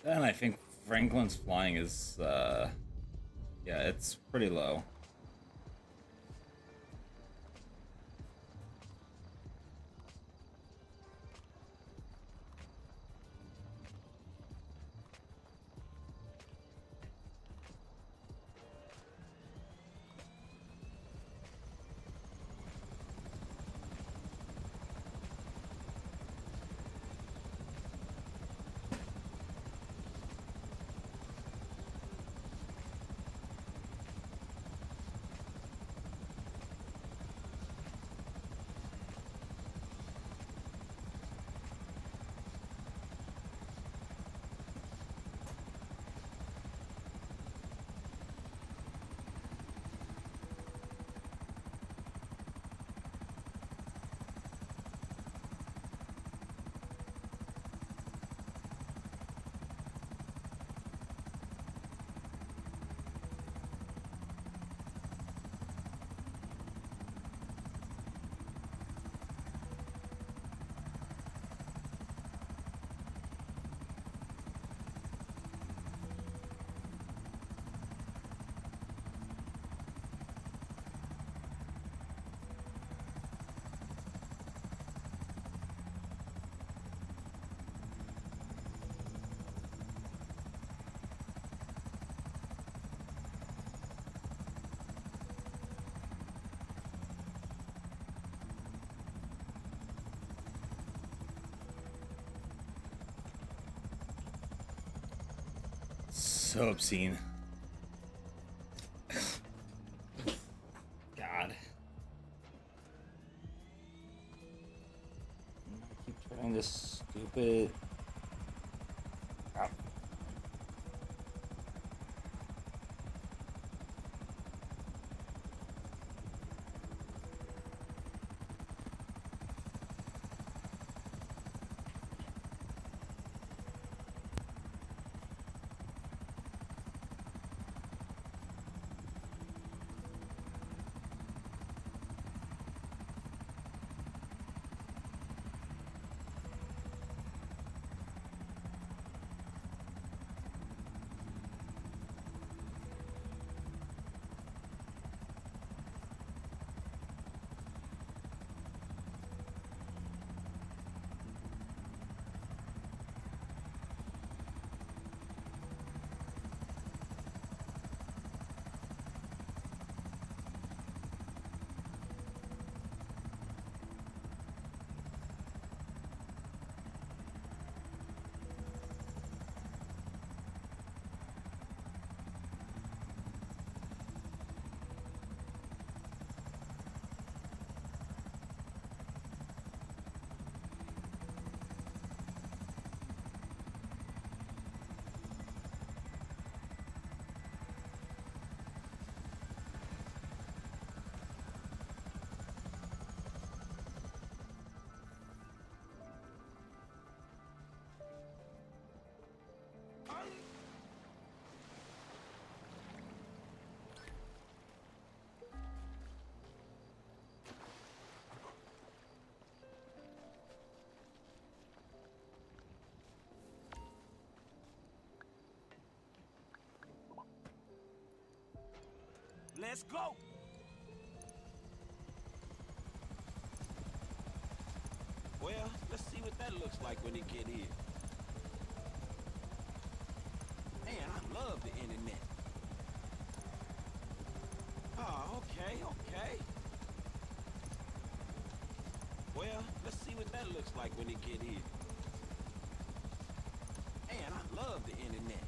And I think Franklin's flying is, yeah, it's pretty low. So obscene. God. I keep trying this stupid. Let's go! Well, let's see what that looks like when it get here. Man, I love the internet. Oh, okay, okay. Well, let's see what that looks like when it get here. Man, I love the internet.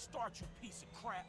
start, you piece of crap.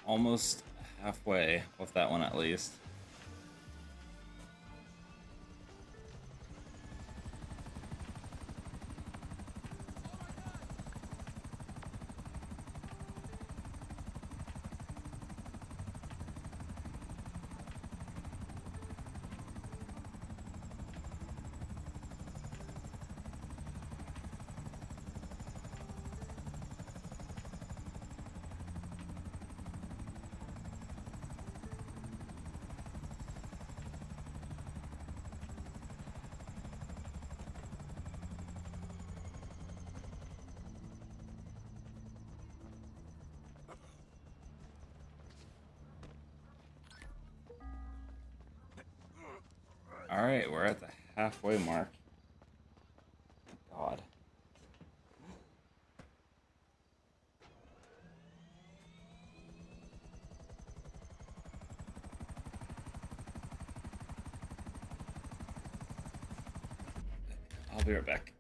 Almost halfway with that one at least. All right, we're at the halfway mark. God. I'll be right back.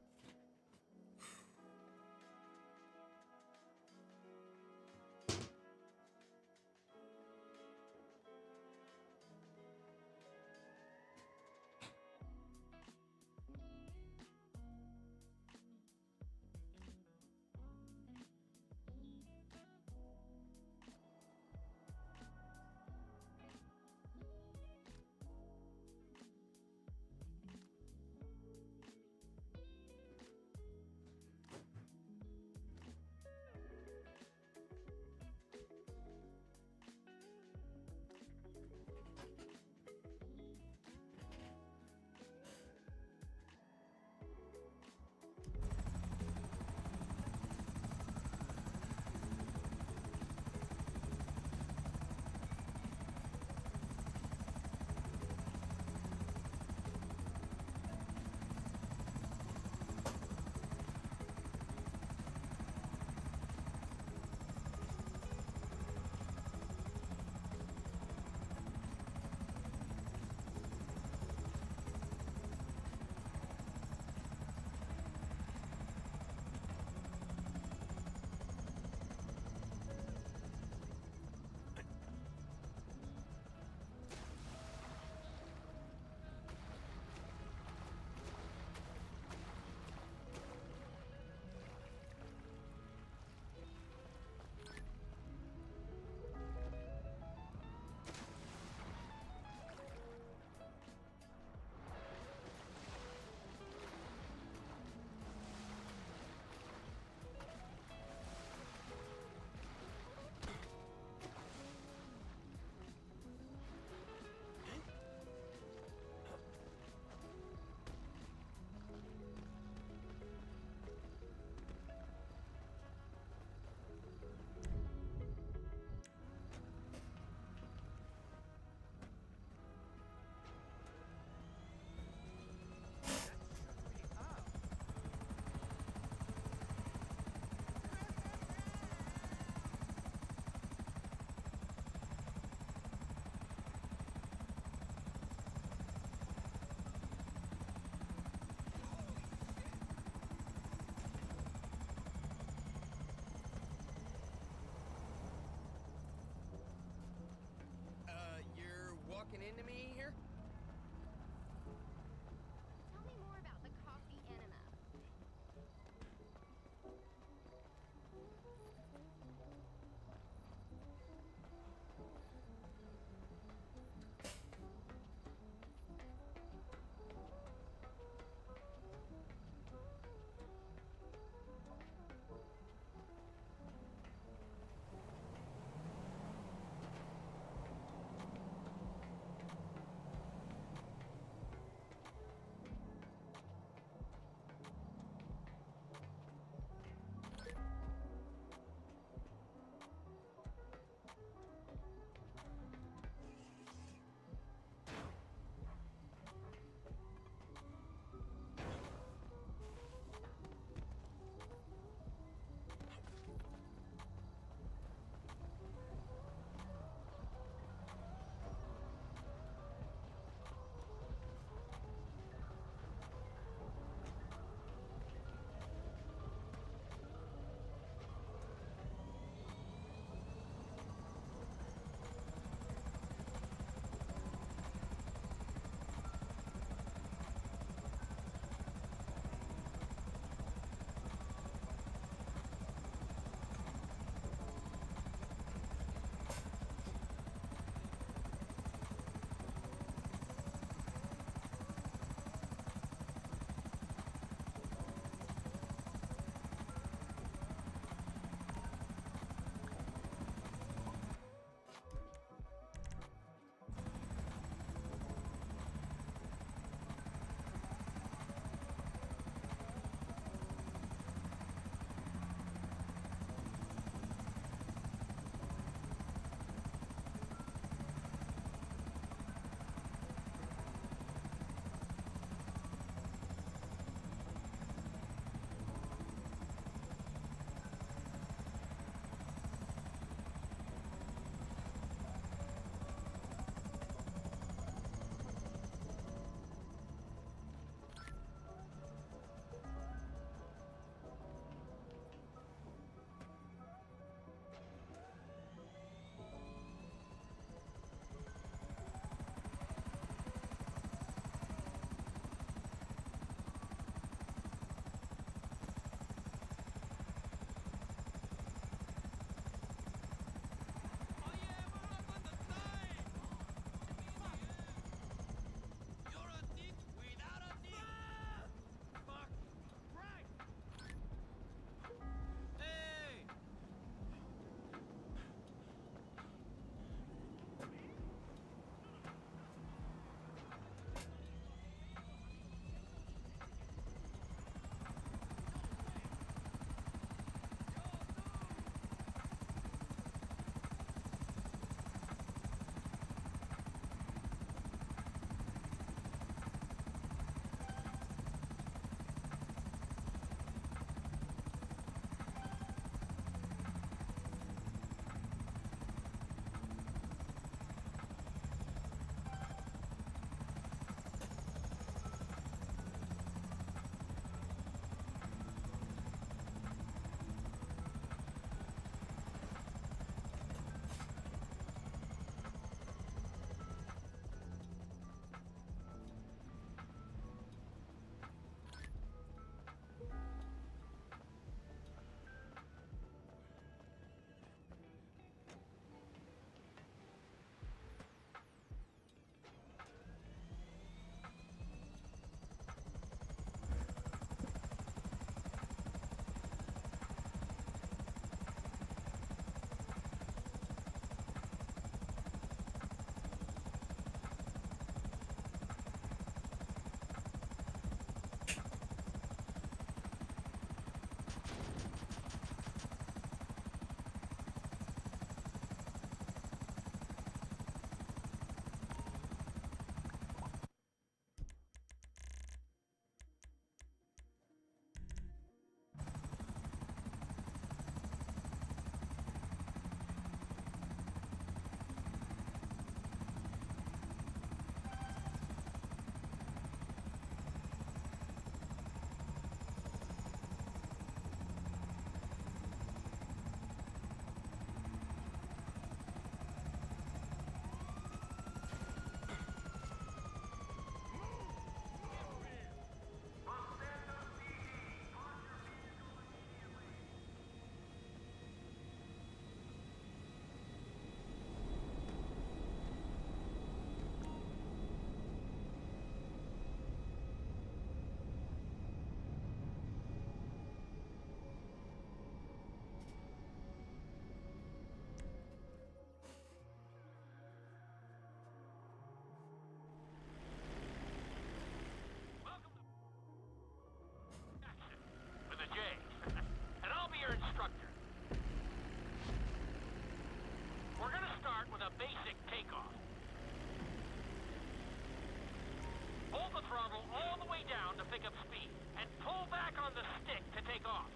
pull back on the stick to take off.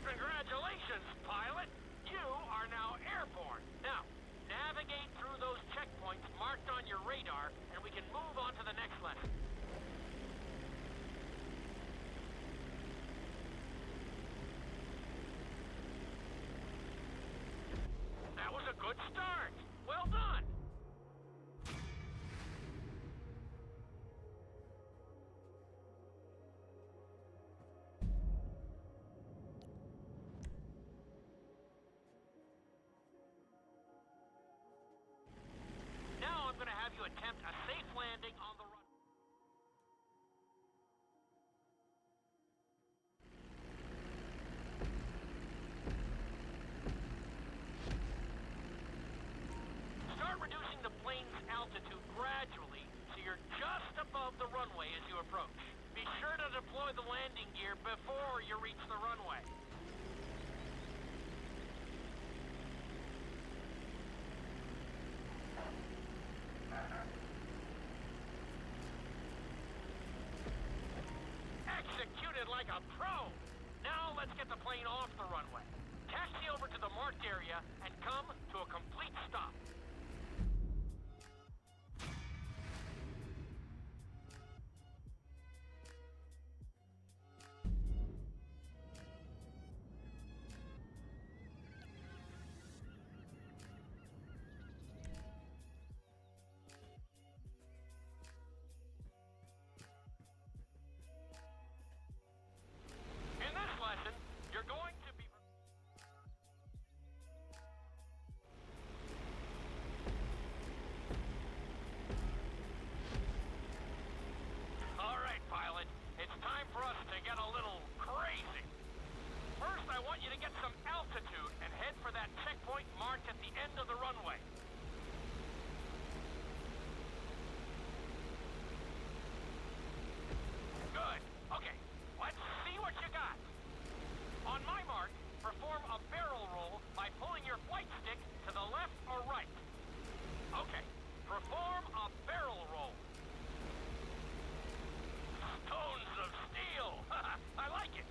Congratulations, pilot! You are now airborne. Now, navigate through those checkpoints marked on your radar, and we can move on to the next lesson. That was a good start. Well done. Now I'm going to have you attempt a safe landing on the run. Start reducing the plane's altitude gradually so you're just above the runway as you approach. Be sure to deploy the landing gear before you reach the runway. Executed like a pro! Now let's get the plane off the runway. Taxi over to the marked area and come to a complete stop. In this lesson, you're going to be... All right, pilot. It's time for us to get a little crazy. First, I want you to get some altitude and head for that checkpoint marked at the end of the runway. Good. Okay, let's see what you got. On my mark, perform a barrel roll by pulling your flight stick to the left or right. Okay, perform a barrel roll. Stones of steel! I like it.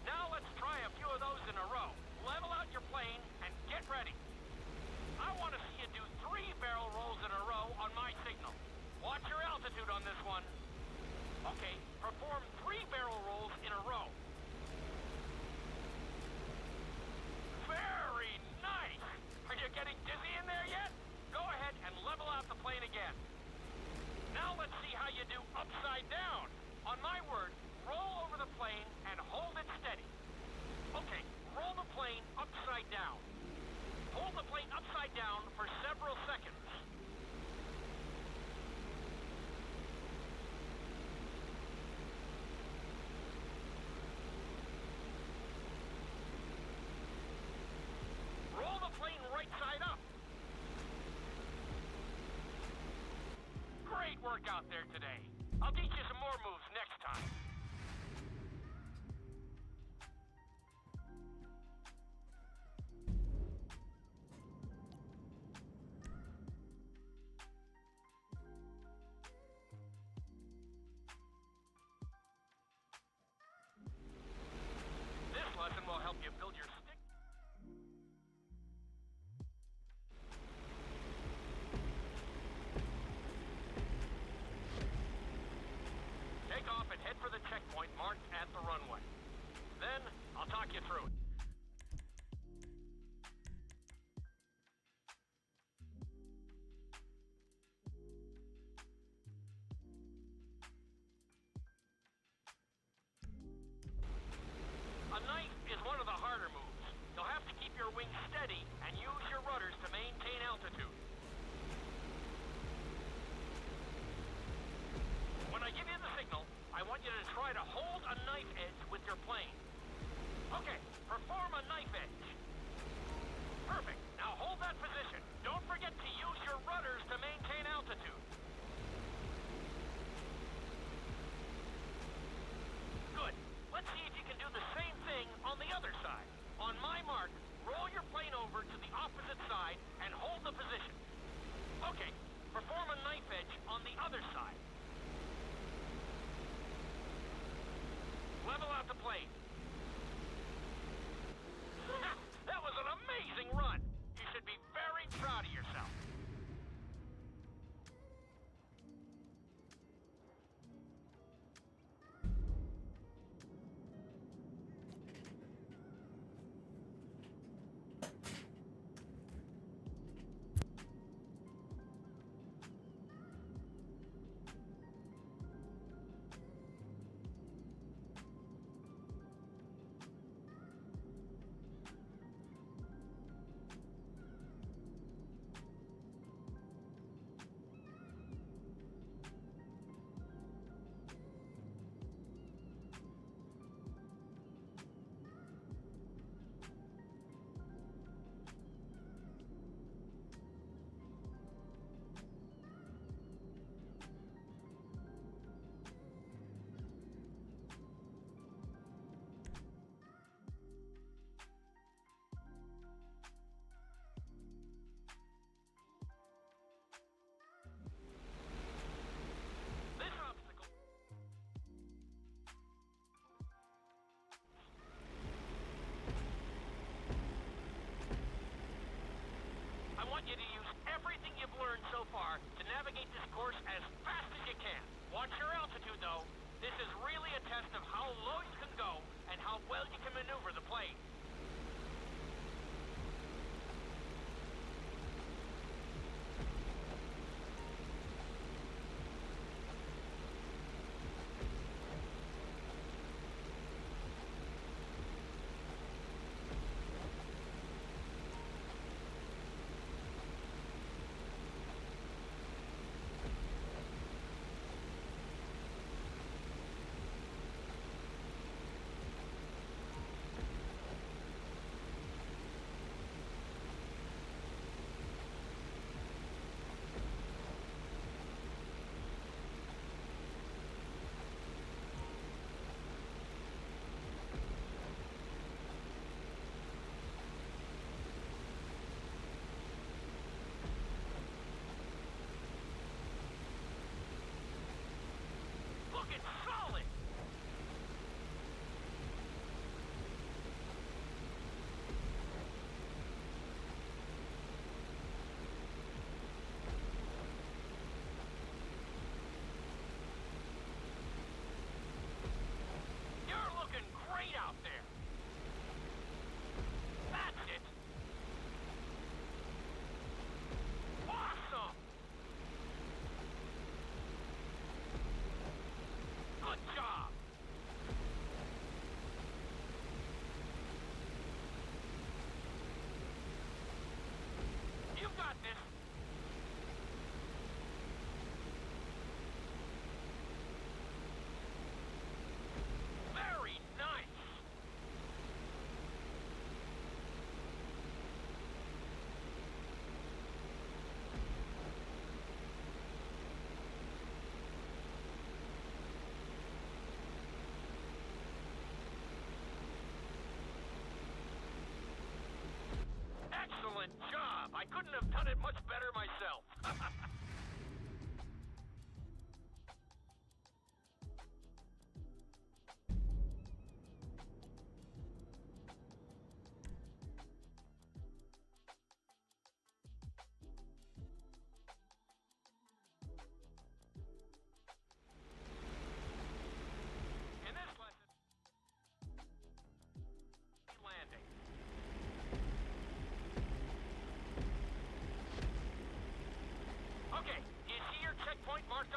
Now let's try a few of those in a row. Level out your plane and get ready. I want to see you do 3 barrel rolls in a row on my signal. Watch your altitude on this one. Okay, perform 3 barrel rolls in a row. Very nice! Are you getting dizzy in there yet? Go ahead and level out the plane again. Now let's see how you do upside down. On my word, roll over the plane and hold it steady. Okay, roll the plane upside down. Hold the plane upside down for several seconds. Roll the plane right side up. Great work out there today. I'll teach you some more moves next time. This lesson will help you build your stick. Take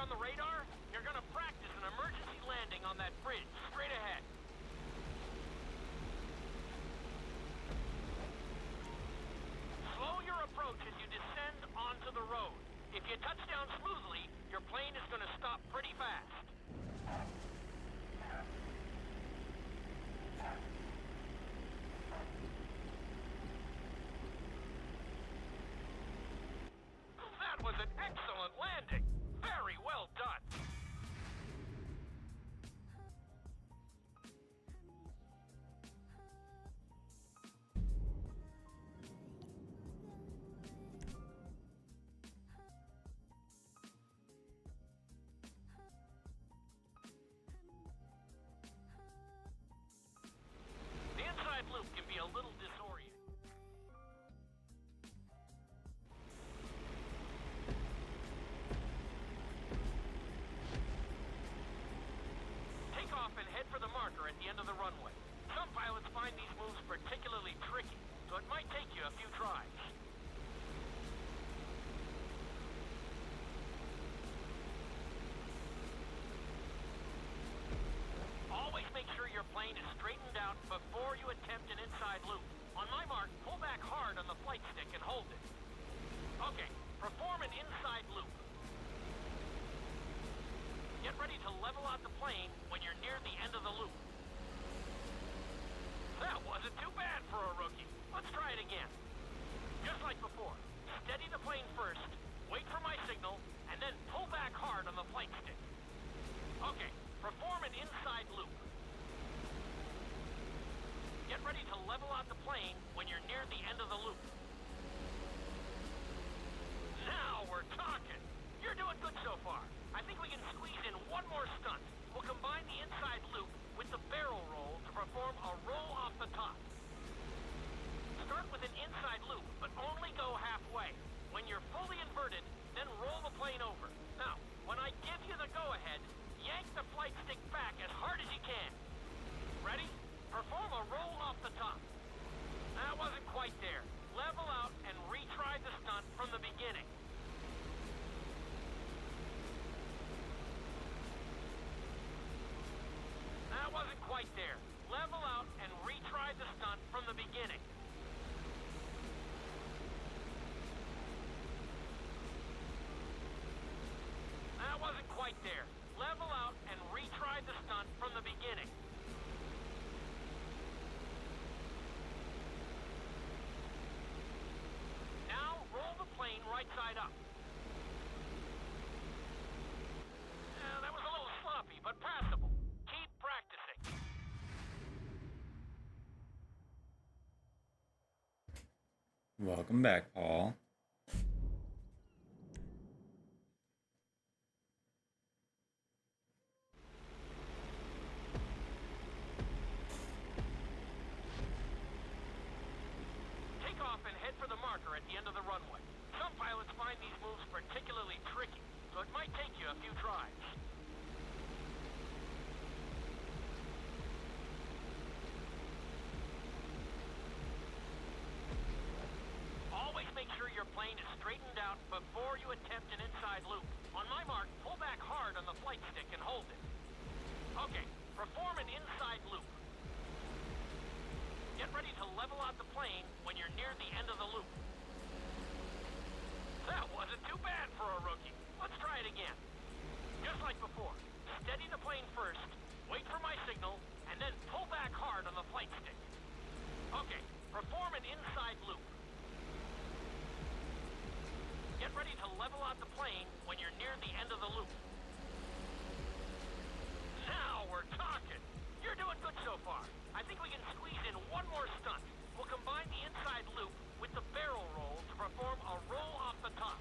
on the radar? You're gonna practice an emergency landing on that bridge, straight ahead. Slow your approach as you descend onto the road. If you touch down smoothly, your plane is gonna stop pretty fast. That was an excellent landing. Very well done. The inside loop can be a little disorienting. Take off and head for the marker at the end of the runway. Some pilots find these moves particularly tricky, so it might take you a few tries. Always make sure your plane is straightened out before you attempt an inside loop. On my mark, pull back hard on the flight stick and hold it. Okay, perform an inside loop. Get ready to level out the plane when you're near the end of the loop. That wasn't too bad for a rookie. Let's try it again. Just like before, steady the plane first, wait for my signal, and then pull back hard on the flight stick. Okay, perform an inside loop. Get ready to level out the plane when you're near the end of the loop. Now we're talking. You're doing good so far. I think we can squeeze in one more stunt. We'll combine the inside loop with the barrel roll to perform a roll off the top. Start with an inside loop, but only go halfway. When you're fully inverted, then roll the plane over. Now, when I give you the go-ahead, yank the flight stick back as hard as you can. Ready? Perform a roll off the top. That wasn't quite there. Level out and retry the stunt from the beginning. That wasn't quite there. Level out and retry the stunt from the beginning. That wasn't quite there. Level out and retry the stunt from the beginning. Now roll the plane right side up. That was a little sloppy, but passable. Keep practicing. Welcome back, Paul. Take off and head for the marker at the end of the runway. Some pilots find these moves particularly tricky, so it might take you a few tries. Always make sure your plane is straightened out before you attempt an inside loop. On my mark, pull back hard on the flight stick and hold it. Okay, perform an inside loop. Get ready to level out the plane when you're near the end of the loop. That wasn't too bad for a rookie. Let's try it again. Just like before, steady the plane first, wait for my signal, and then pull back hard on the flight stick. Okay, perform an inside loop. Get ready to level out the plane when you're near the end of the loop. Now we're talking. You're doing good so far. I think we can squeeze in one more stunt. We'll combine the inside loop with the barrel roll to perform a roll off the top.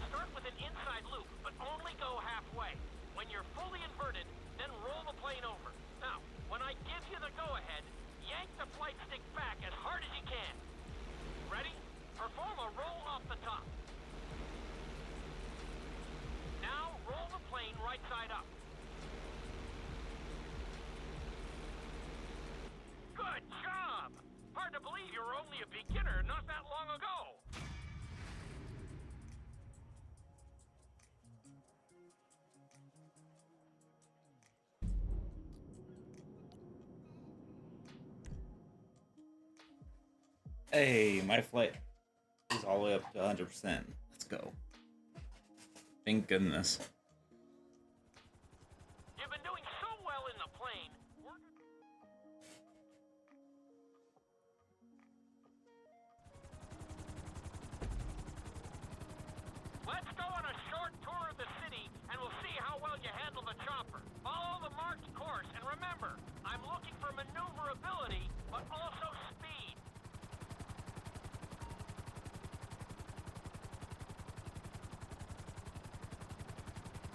Start with an inside loop, but only go halfway. When you're fully inverted, then roll the plane over. Now, when I give you the go-ahead, yank the flight stick back as hard as you can. Ready? Perform a roll off the top. Now, roll the plane right side up. Good job! Hard to believe you were only a beginner not that long ago. Hey, my flight is all the way up to 100%. Let's go. Thank goodness. You've been doing so well in the plane. Let's go on a short tour of the city, and we'll see how well you handle the chopper. Follow the marked course, and remember, I'm looking for maneuverability, but also speed.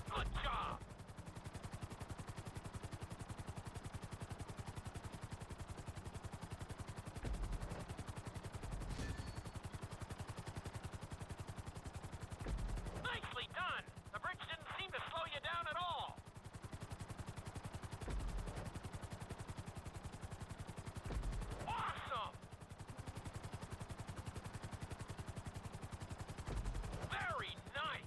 Good job. Nicely done. The bridge didn't seem to slow you down at all. Awesome. Very nice.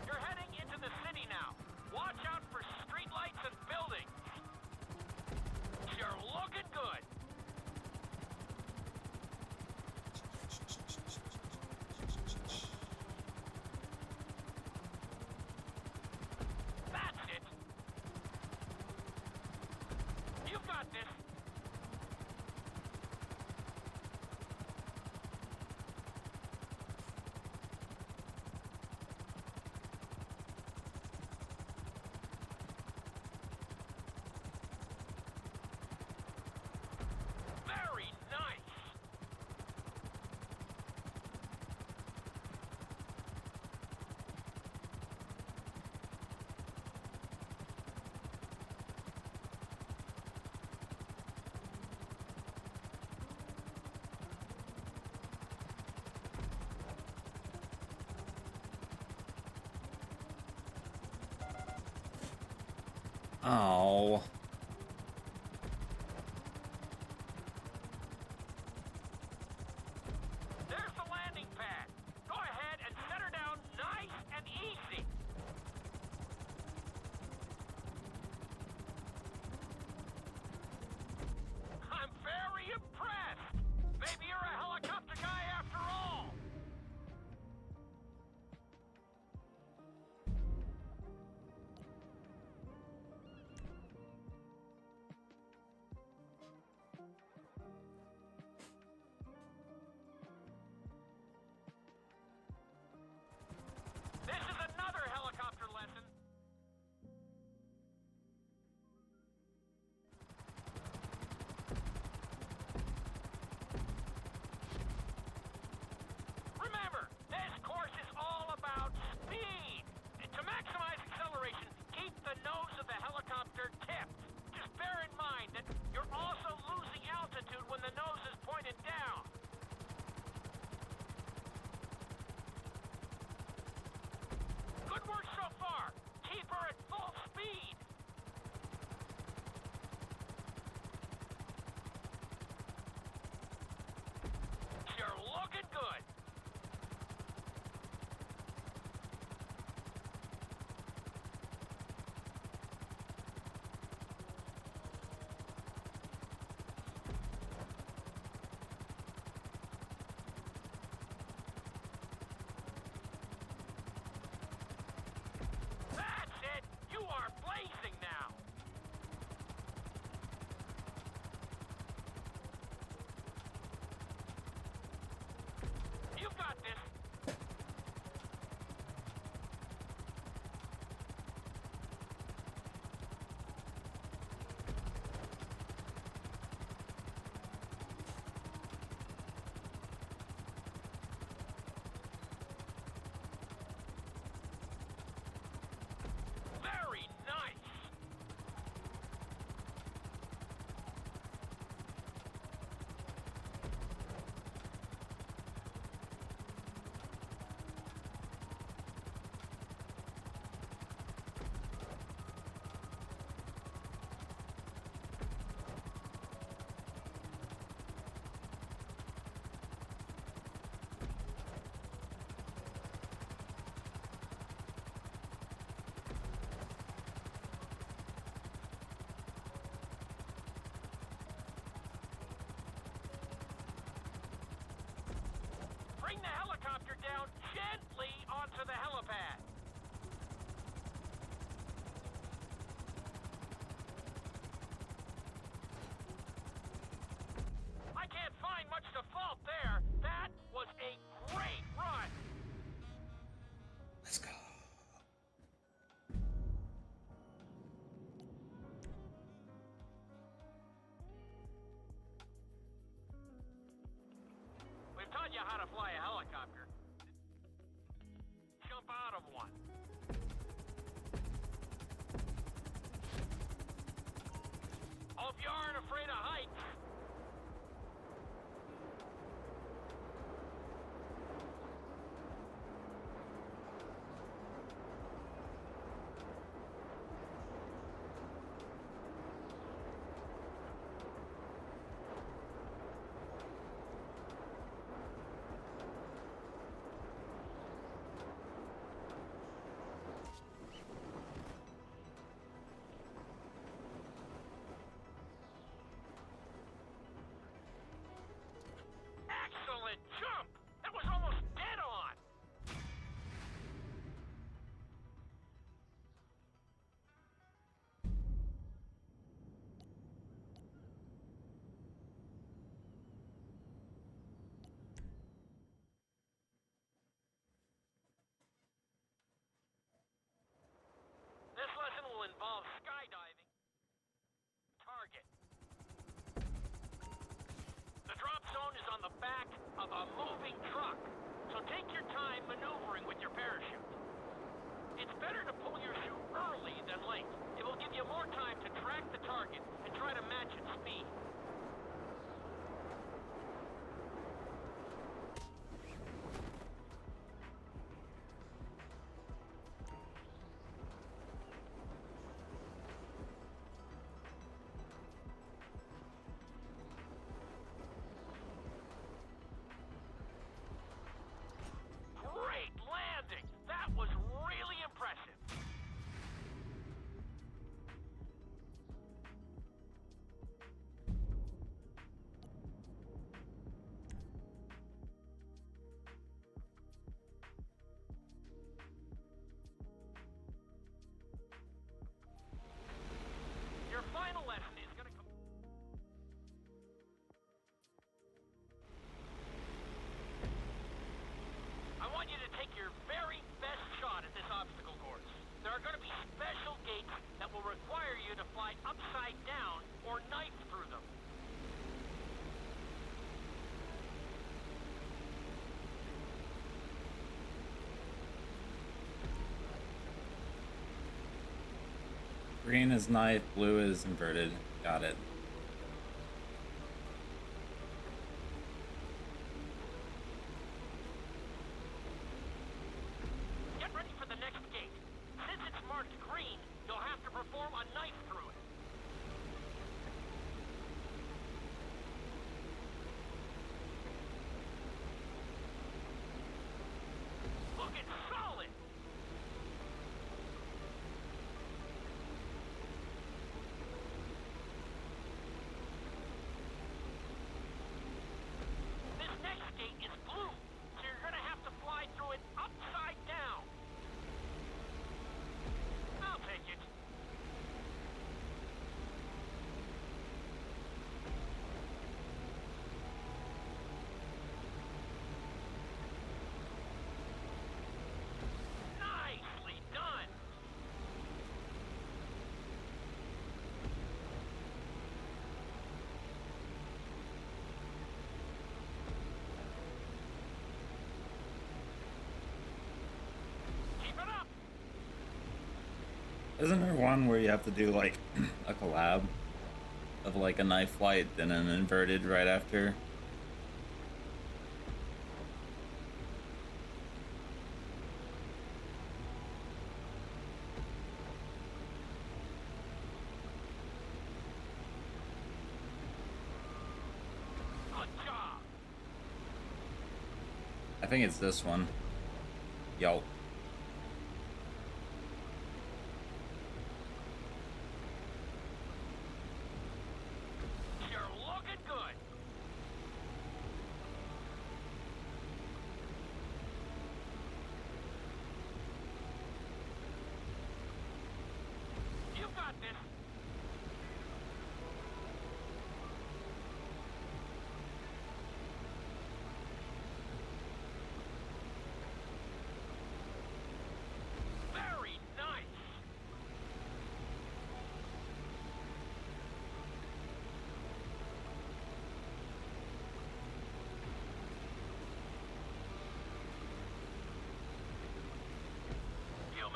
You're heading into the city now. Watch out for streetlights and buildings. You're looking good. That's it. You've got this. Very nice. Oh. There's the landing pad. Go ahead and set her down nice and easy. I'm very impressed. Maybe you're a helicopter guy after all. Bring the helicopter down gently onto the helipad. I can't find much to fault there. That was a great run. Let's go. We've taught you how to fly a helicopter. Jump out of one. Hope you aren't afraid of heights. Excellent jump! That was almost dead on! This lesson will involve skydiving. Target. The drop zone is on the back of a moving truck, so take your time maneuvering with your parachute. It's better to pull your chute early than late. It will give you more time to track the target and try to match its speed. Great landing! That was really impressive. Your final lesson is going to come. I want you to take your very best shot at this obstacle course. There are going to be special gates that will require you to fly upside down or knife through them. Green is knife, blue is inverted. Got it. Get ready for the next gate. Since it's marked green, you'll have to perform a knife through it. Looking solid! This next gate is blue, so you're gonna have to fly through it upside down. I'll take it. Nicely done. Keep it up. Isn't there one where you have to do like a collab of like a knife flight then an inverted right after? Good job. I think it's this one. Yo. You're looking good.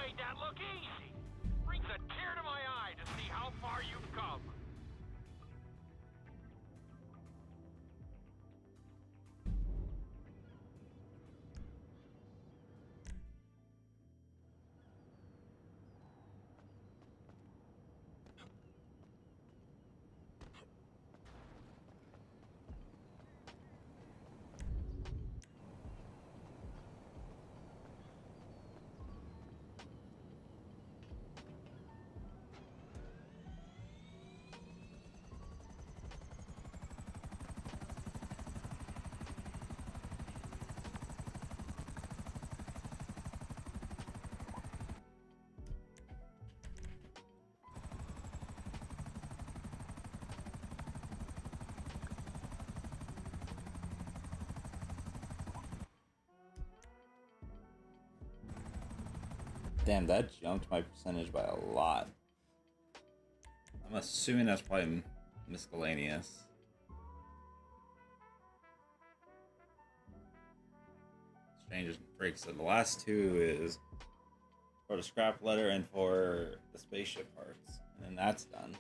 made that look easy. Brings a tear to my eye to see how far you've come. Damn, that jumped my percentage by a lot. I'm assuming that's probably miscellaneous. Strangers and Freaks. So the last two is for the scrap letter and for the spaceship parts. And then that's done.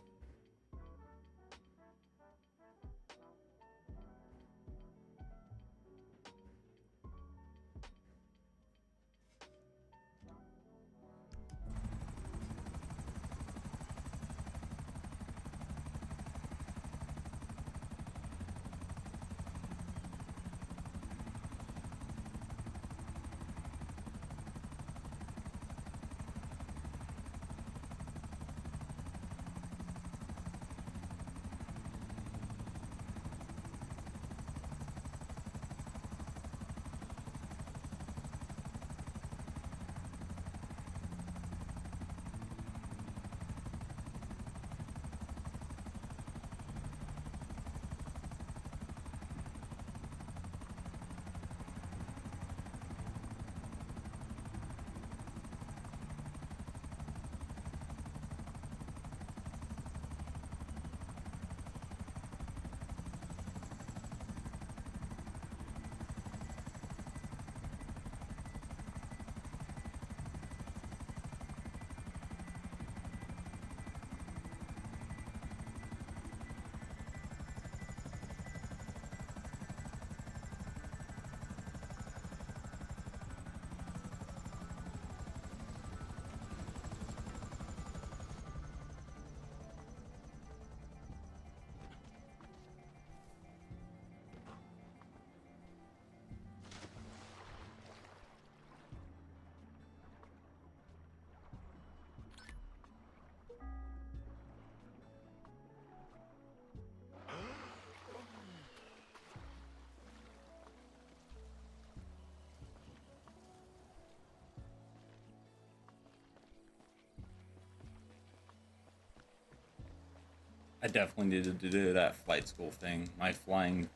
I definitely needed to do that flight school thing. My flying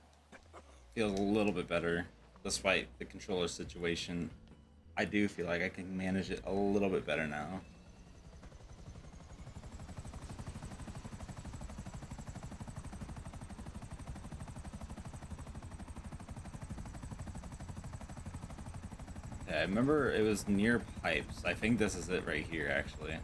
feels a little bit better, despite the controller situation. I do feel like I can manage it a little bit better now. Yeah, I remember it was near pipes. I think this is it right here, actually.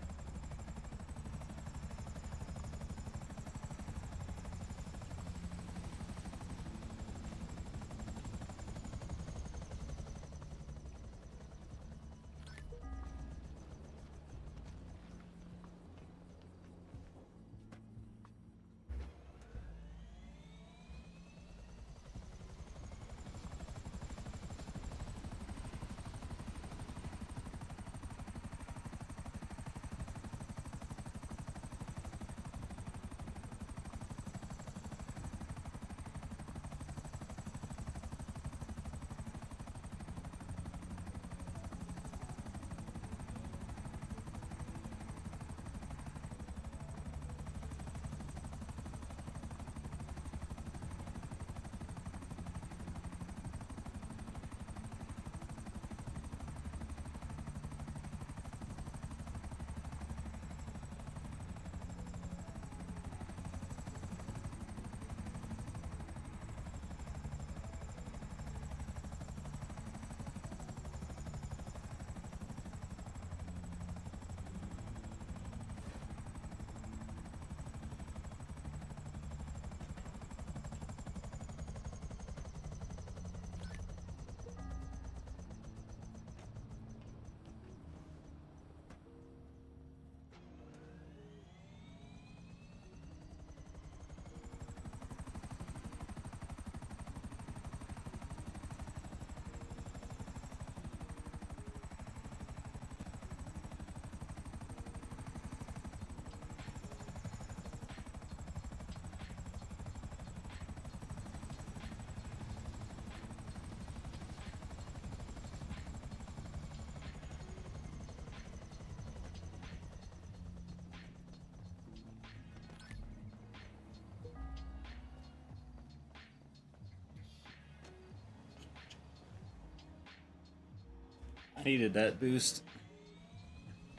I needed that boost.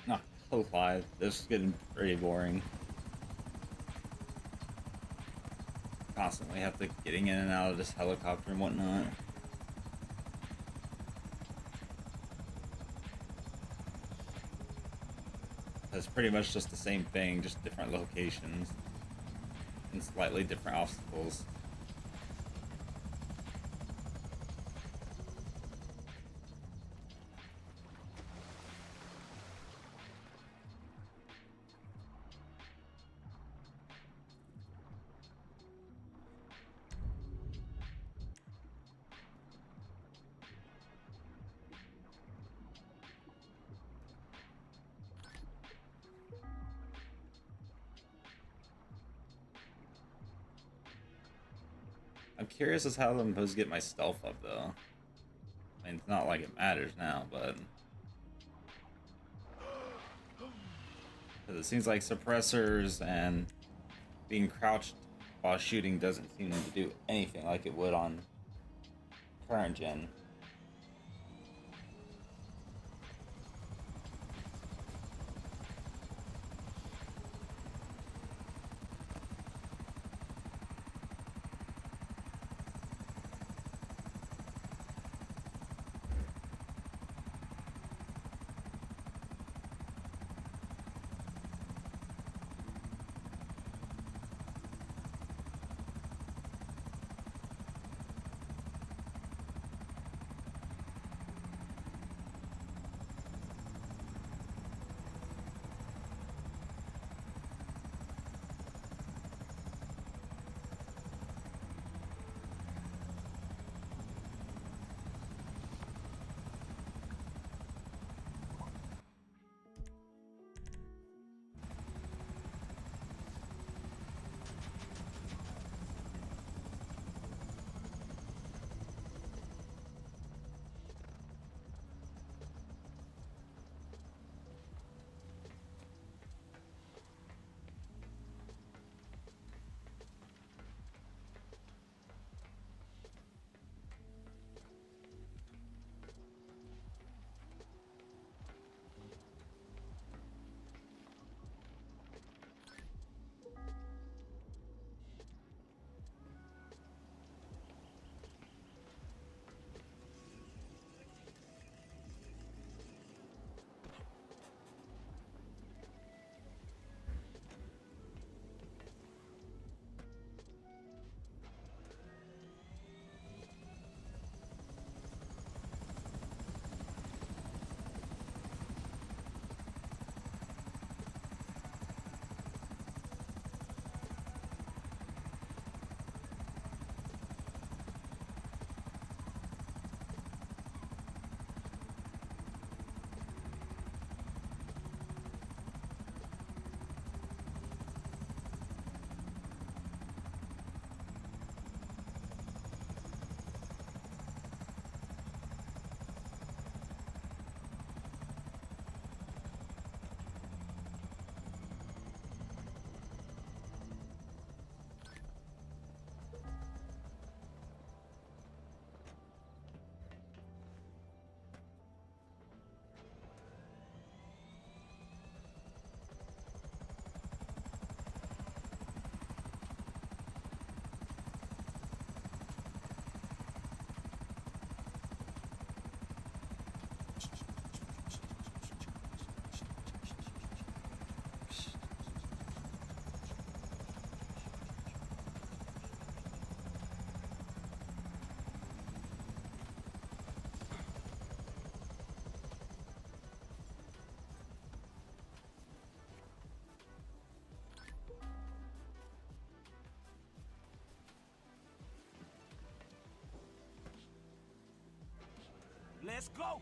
Not so 5. This is getting pretty boring. Constantly have to getting in and out of this helicopter and whatnot. It's pretty much just the same thing, just different locations and slightly different obstacles. I'm curious as how I'm supposed to get my stealth up, though. I mean, it's not like it matters now, but... Because it seems like suppressors and being crouched while shooting doesn't seem to do anything like it would on current gen. Let's go!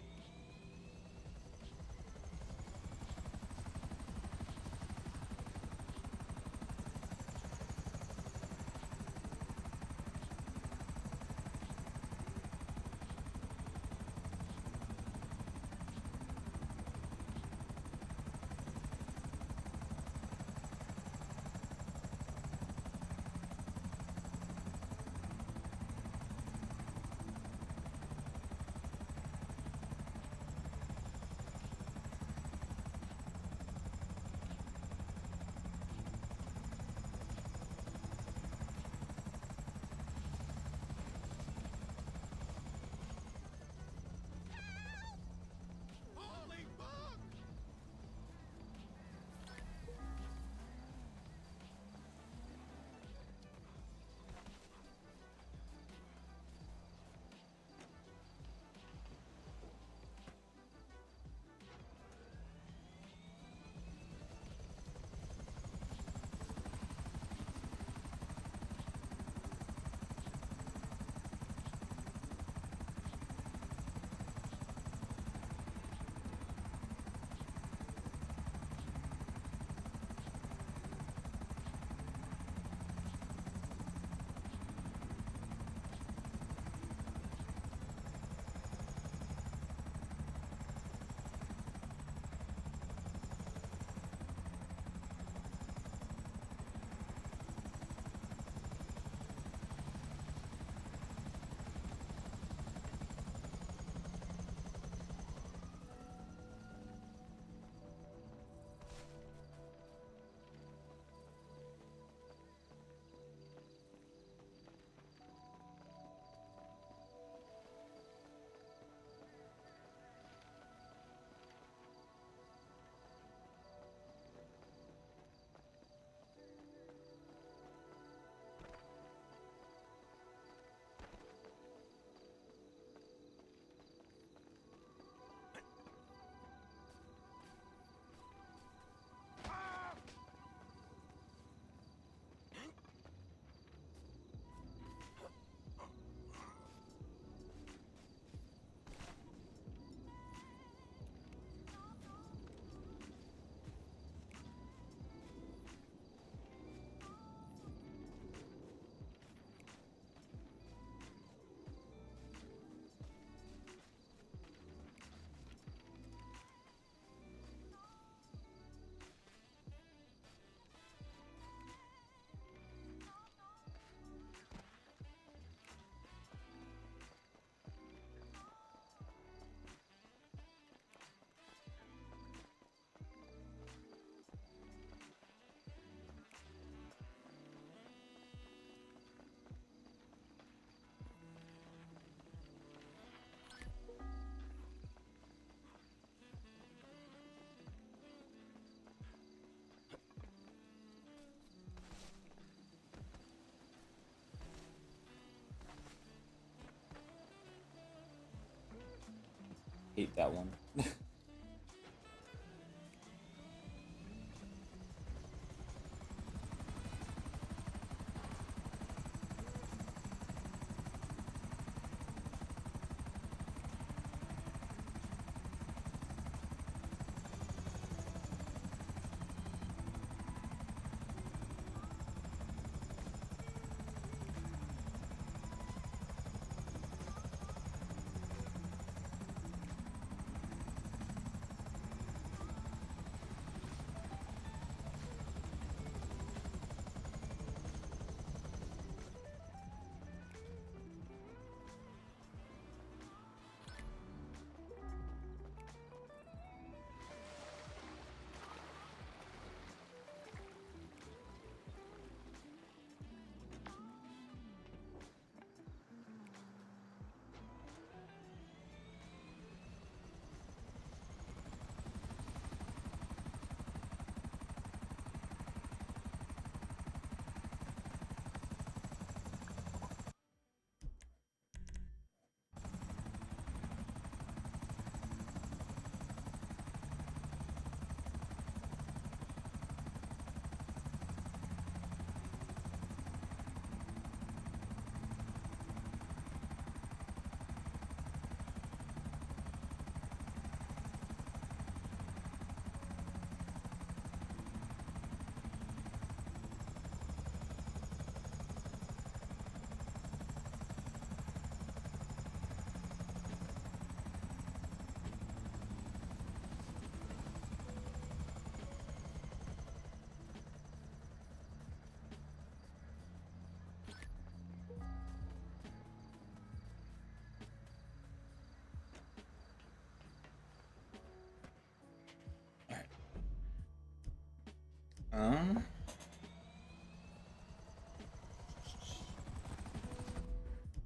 Hate that one.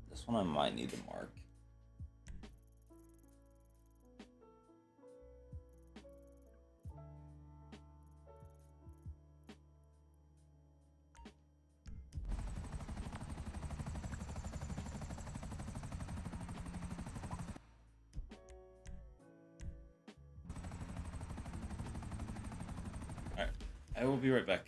This one I might need to mark. Alright, I will be right back.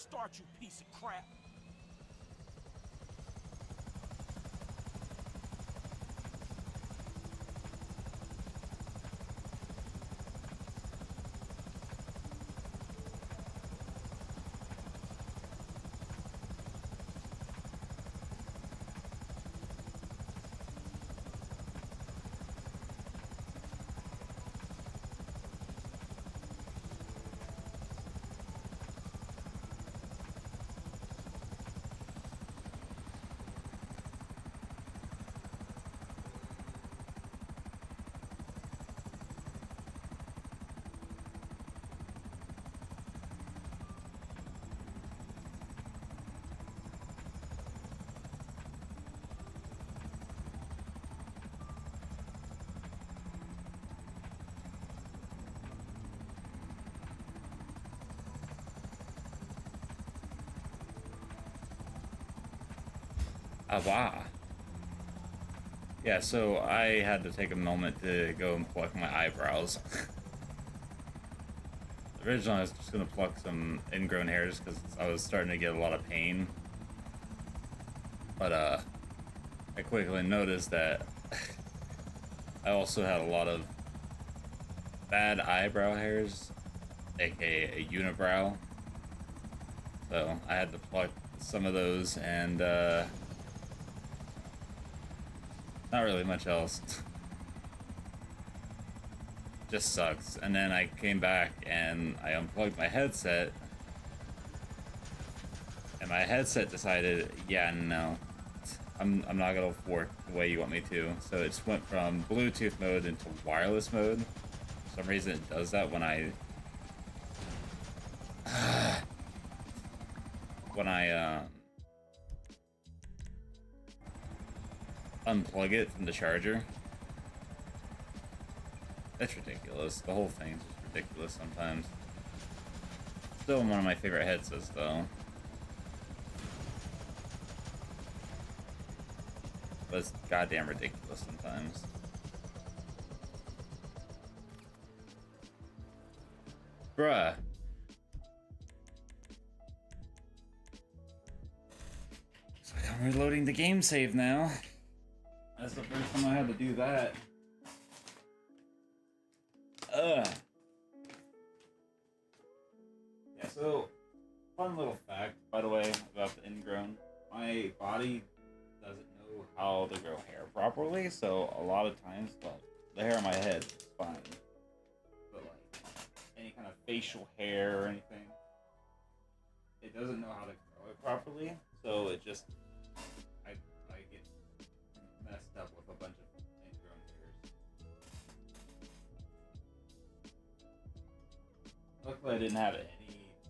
start, you piece of crap. Ah, wow. Yeah, so I had to take a moment to go and pluck my eyebrows. Originally, I was just gonna pluck some ingrown hairs because I was starting to get a lot of pain. But, I quickly noticed that I also had a lot of bad eyebrow hairs, aka a unibrow. So I had to pluck some of those and, not really much else. Just sucks. And then I came back and I unplugged my headset. And my headset decided, yeah, no. I'm not gonna work the way you want me to. So it just went from Bluetooth mode into wireless mode. For some reason it does that when I unplug it from the charger. That's ridiculous. The whole thing's just ridiculous sometimes. Still one of my favorite headsets though. But it's goddamn ridiculous sometimes. Bruh. Looks like I'm reloading the game save now. That's the first time I had to do that. Yeah, so, fun little fact, by the way, about the ingrown. My body doesn't know how to grow hair properly, so a lot of times, the hair on my head is fine. But, like, any kind of facial hair or anything, it doesn't know how to grow it properly, so it just, I get messed up with a bunch of ingrown hairs. Luckily, I didn't have any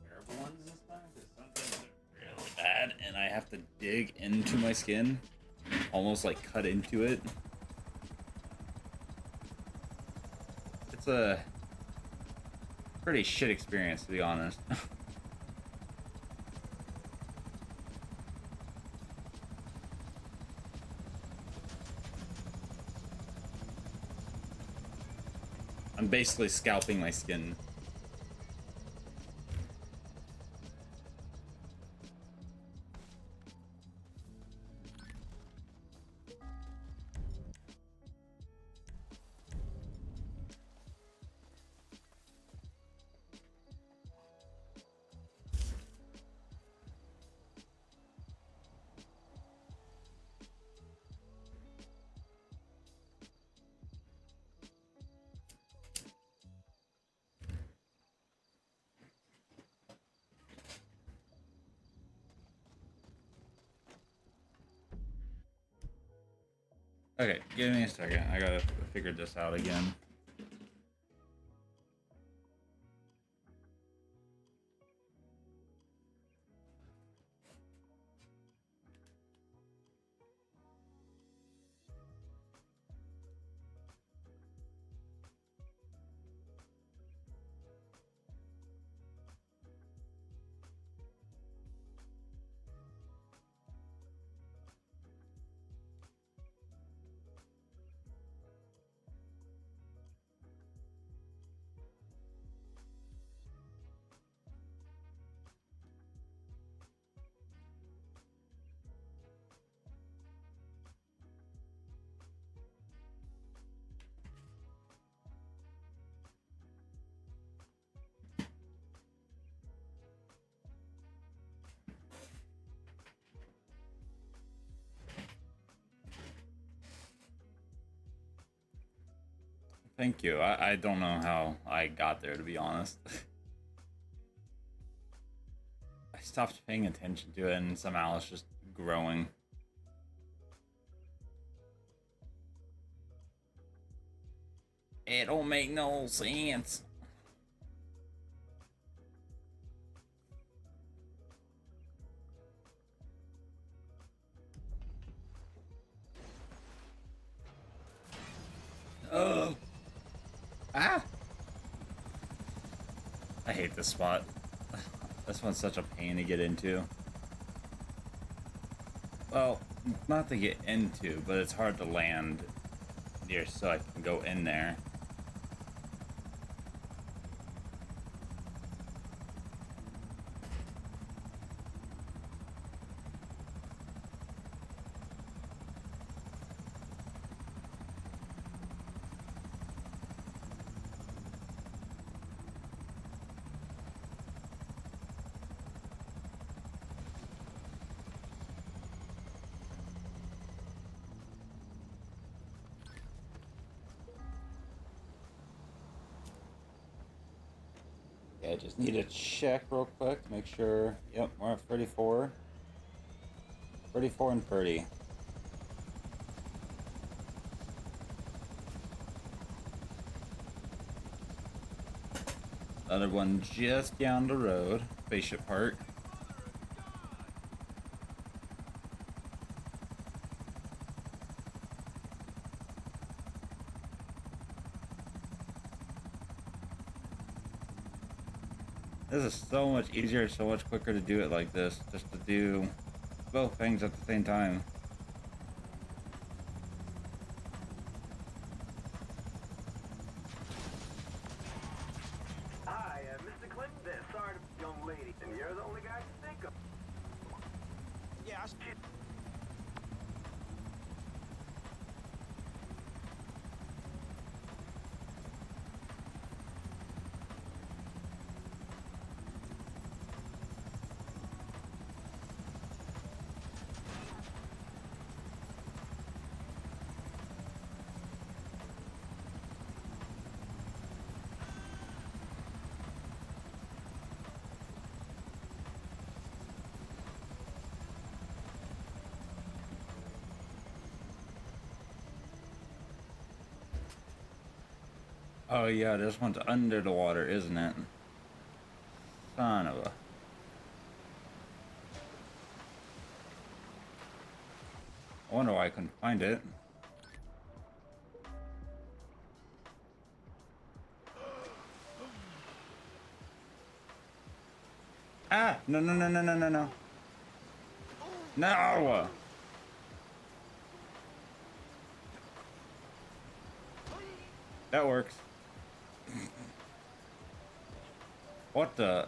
terrible ones this time, because sometimes they're really bad, and I have to dig into my skin, almost like cut into it. It's a pretty shit experience, to be honest. I'm basically scalping my skin. Okay, give me a second. I gotta figure this out again. thank you. I don't know how I got there, to be honest. I stopped paying attention to it, and somehow it's just growing. It don't make no sense. Oh. Ah. I hate this spot. This one's such a pain to get into. Well, not to get into, but it's hard to land here so I can go in there. I just need to check real quick to make sure. Yep, we're at 34. 34 and 30. Other one just down the road. Spaceship Park. This is so much easier, so much quicker to do it like this. Just to do both things at the same time. Hi, Mr. Clinton. Sorry, young lady. And you're the only guy to think of. Yeah, Oh yeah, this one's under the water, isn't it? Son of a... I wonder why I couldn't find it. Ah! No, no, no, no, no, no, no. No! That works. What the?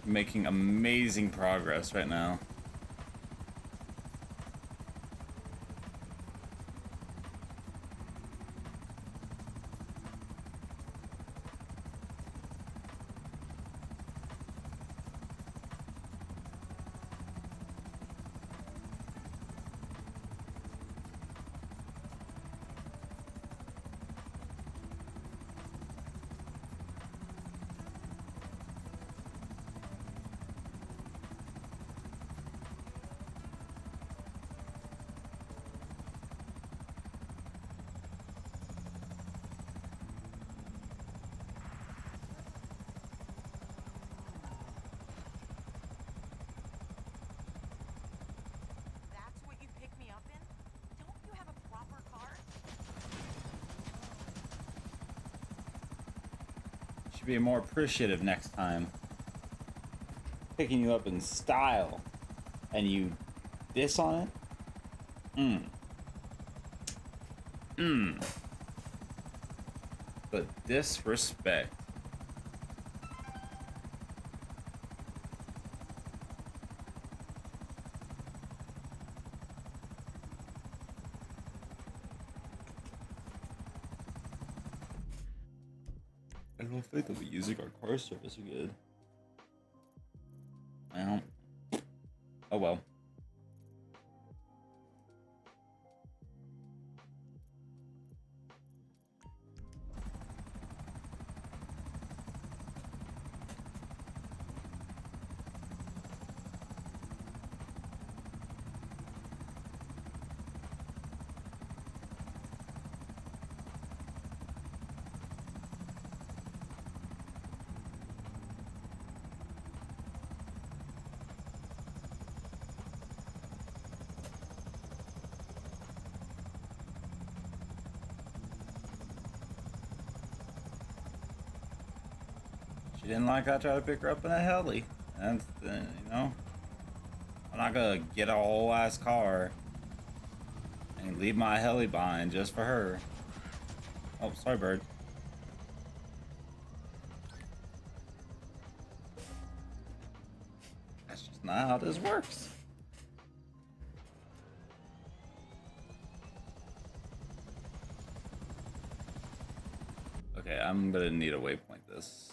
Making amazing progress right now. Be more appreciative next time. Picking you up in style, and you diss on it? But disrespect. I don't think they'll be using our car service again. Well, oh well. She didn't like I tried to pick her up in a heli. And, you know, I'm not gonna get a whole ass car and leave my heli behind just for her. Oh, sorry, bird. That's just not how this works. Okay, I'm gonna need a waypoint this.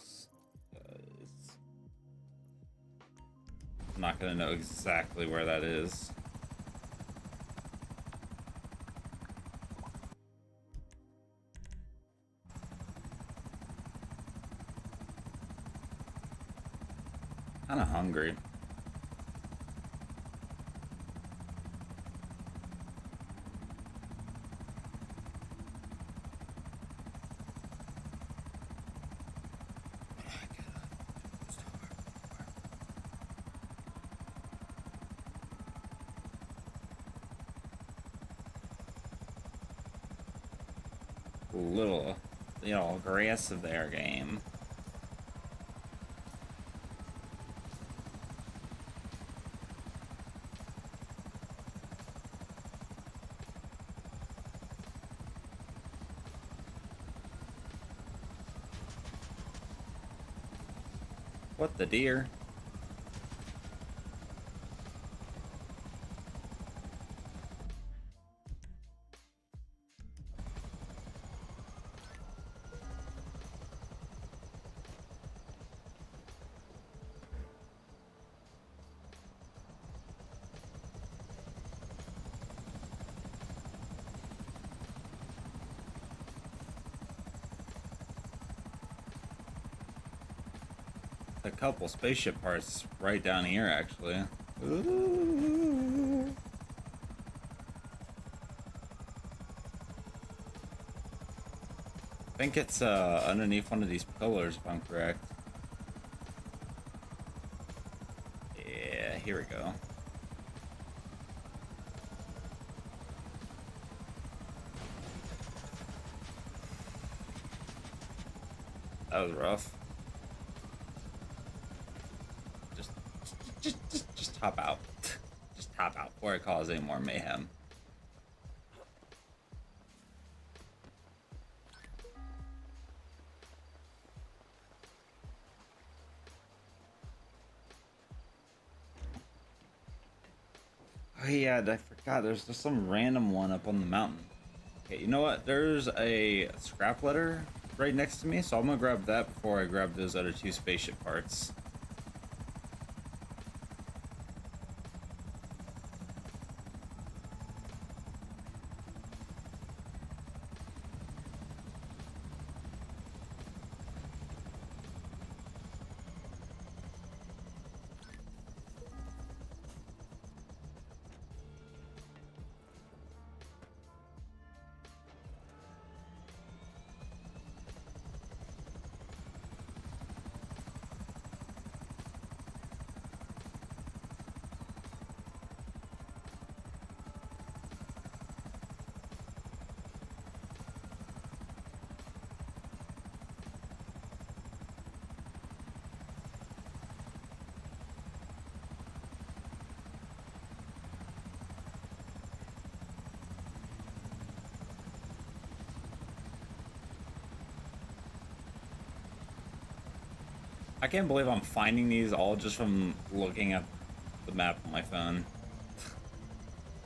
I'm not gonna know exactly where that is. Kinda hungry. Little, you know, aggressive there, game. What the deer? A couple spaceship parts right down here, actually. Ooh. I think it's underneath one of these pillars, if I'm correct. Yeah, here we go. That was rough. Just hop out. Just hop out before it causes any more mayhem. Oh yeah, I forgot. There's just some random one up on the mountain. Okay, you know what? There's a scrap letter right next to me, so I'm gonna grab that before I grab those other two spaceship parts. I can't believe I'm finding these all just from looking at the map on my phone.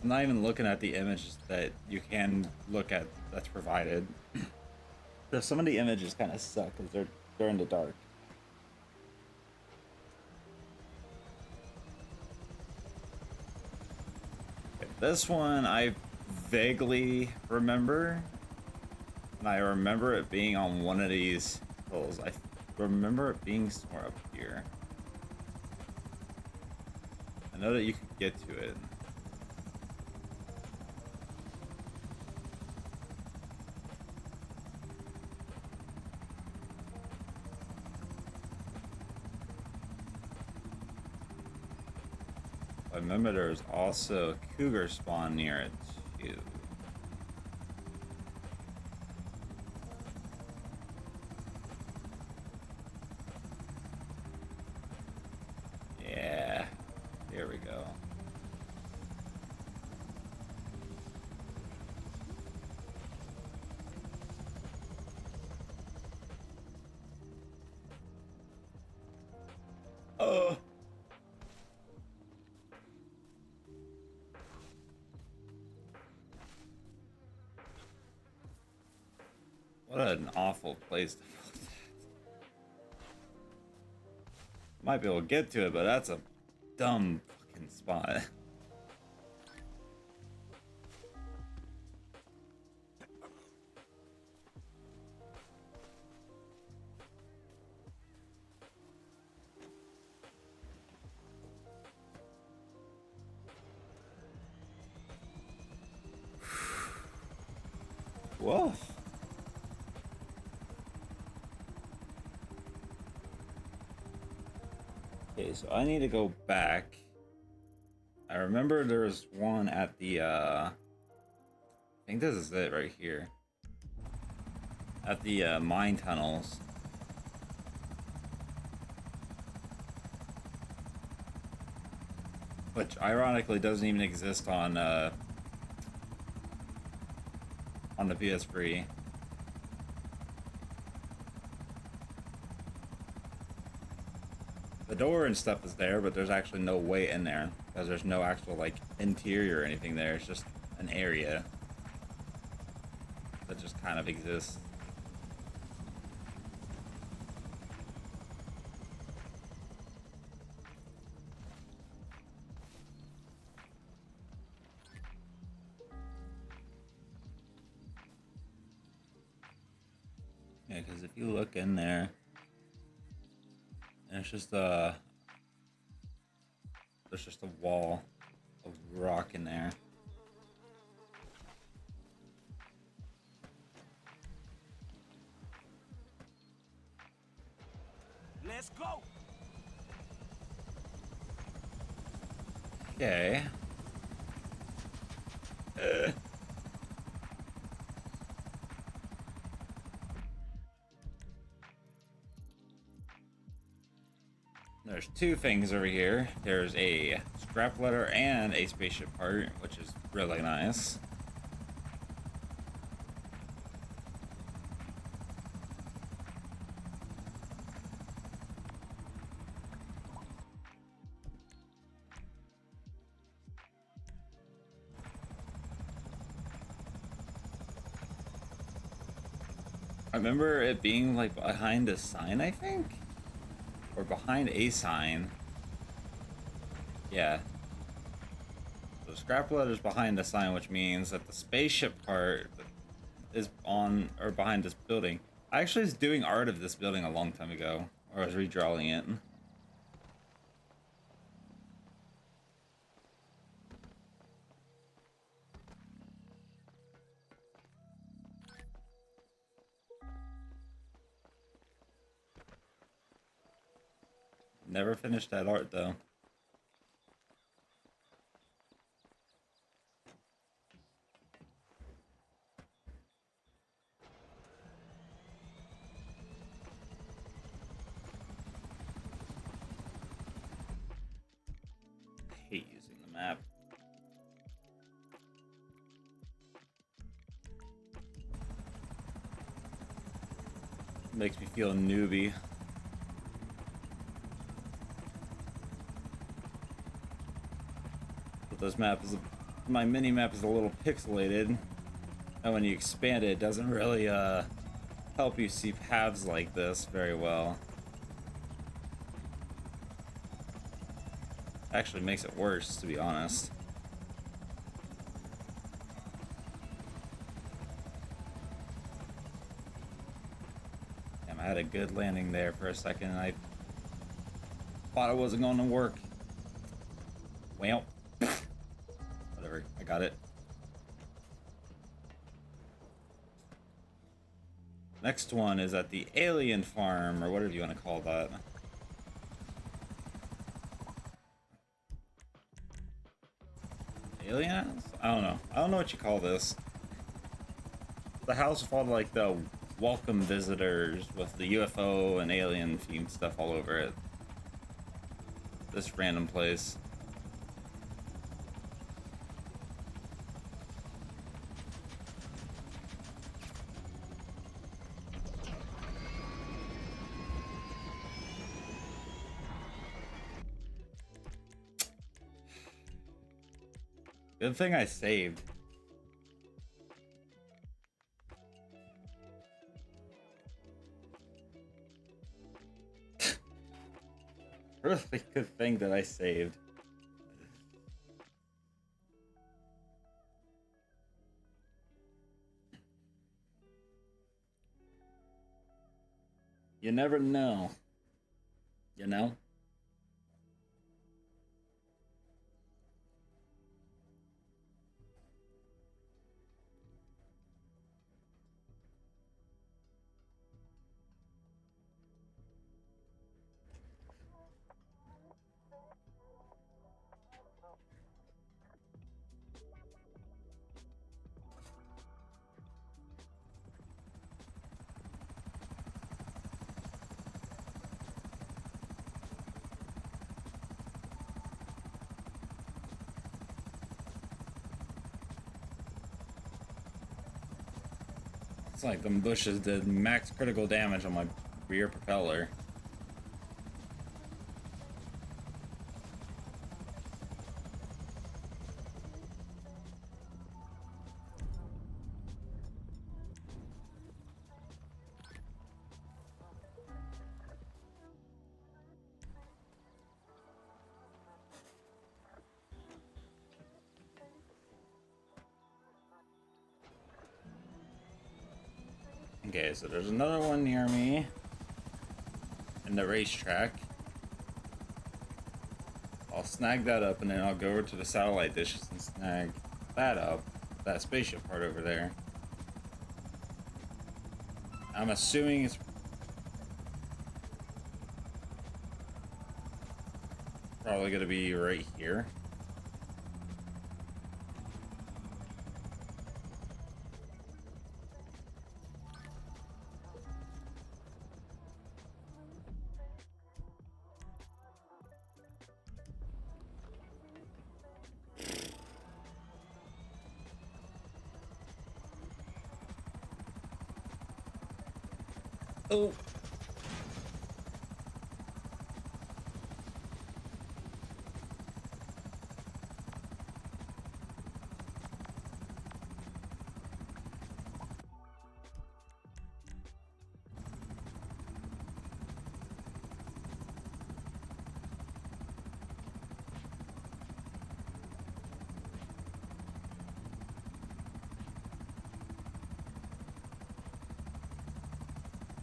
I'm not even looking at the images that you can look at that's provided. So some of the images kind of suck because they're during the dark. Okay, this one I vaguely remember, and I remember it being on one of these hills. I remember it being somewhere up here. I know that you could get to it. I remember there was also a cougar spawn near it too. Yeah, here we go. Oh. What an awful place to put that. Might be able to get to it, but that's a dumb fucking spot. Whoa. Okay, so I need to go back. I remember there was one at the, I think this is it right here. At the, mine tunnels. Which, ironically, doesn't even exist on the ps3. The door and stuff is there, but there's actually no way in there because there's no actual like interior or anything there. It's just an area that just kind of exists. Yeah, because if you look in there, and it's just there's just a wall of rock in there. Let's go. Okay. There's two things over here. There's a scrap letter and a spaceship part, which is really nice. I remember it being like behind a sign, I think? Or behind a sign. Yeah. So scrap letter's behind the sign, which means that the spaceship part is on or behind this building. I actually was doing art of this building a long time ago, or I was redrawing it. Never finished that art though. I hate using the map. Makes me feel a newbie. This map is my mini map is a little pixelated, and when you expand it, it doesn't really help you see paths like this very well. Actually makes it worse, to be honest. Damn, I had a good landing there for a second and I thought it wasn't going to work. Well, whatever, I got it. Next one is at the alien farm, or whatever you want to call that. Alien house? I don't know. I don't know what you call this. The house with all like the welcome visitors with the UFO and alien themed stuff all over it. This random place. Good thing I saved. Really good thing that I saved. You never know. You know? It's like them bushes did max critical damage on my rear propeller. Okay, so there's another one near me in the racetrack. I'll snag that up and then I'll go over to the satellite dishes and snag that up, that spaceship part over there. I'm assuming it's probably gonna be right here. Oh.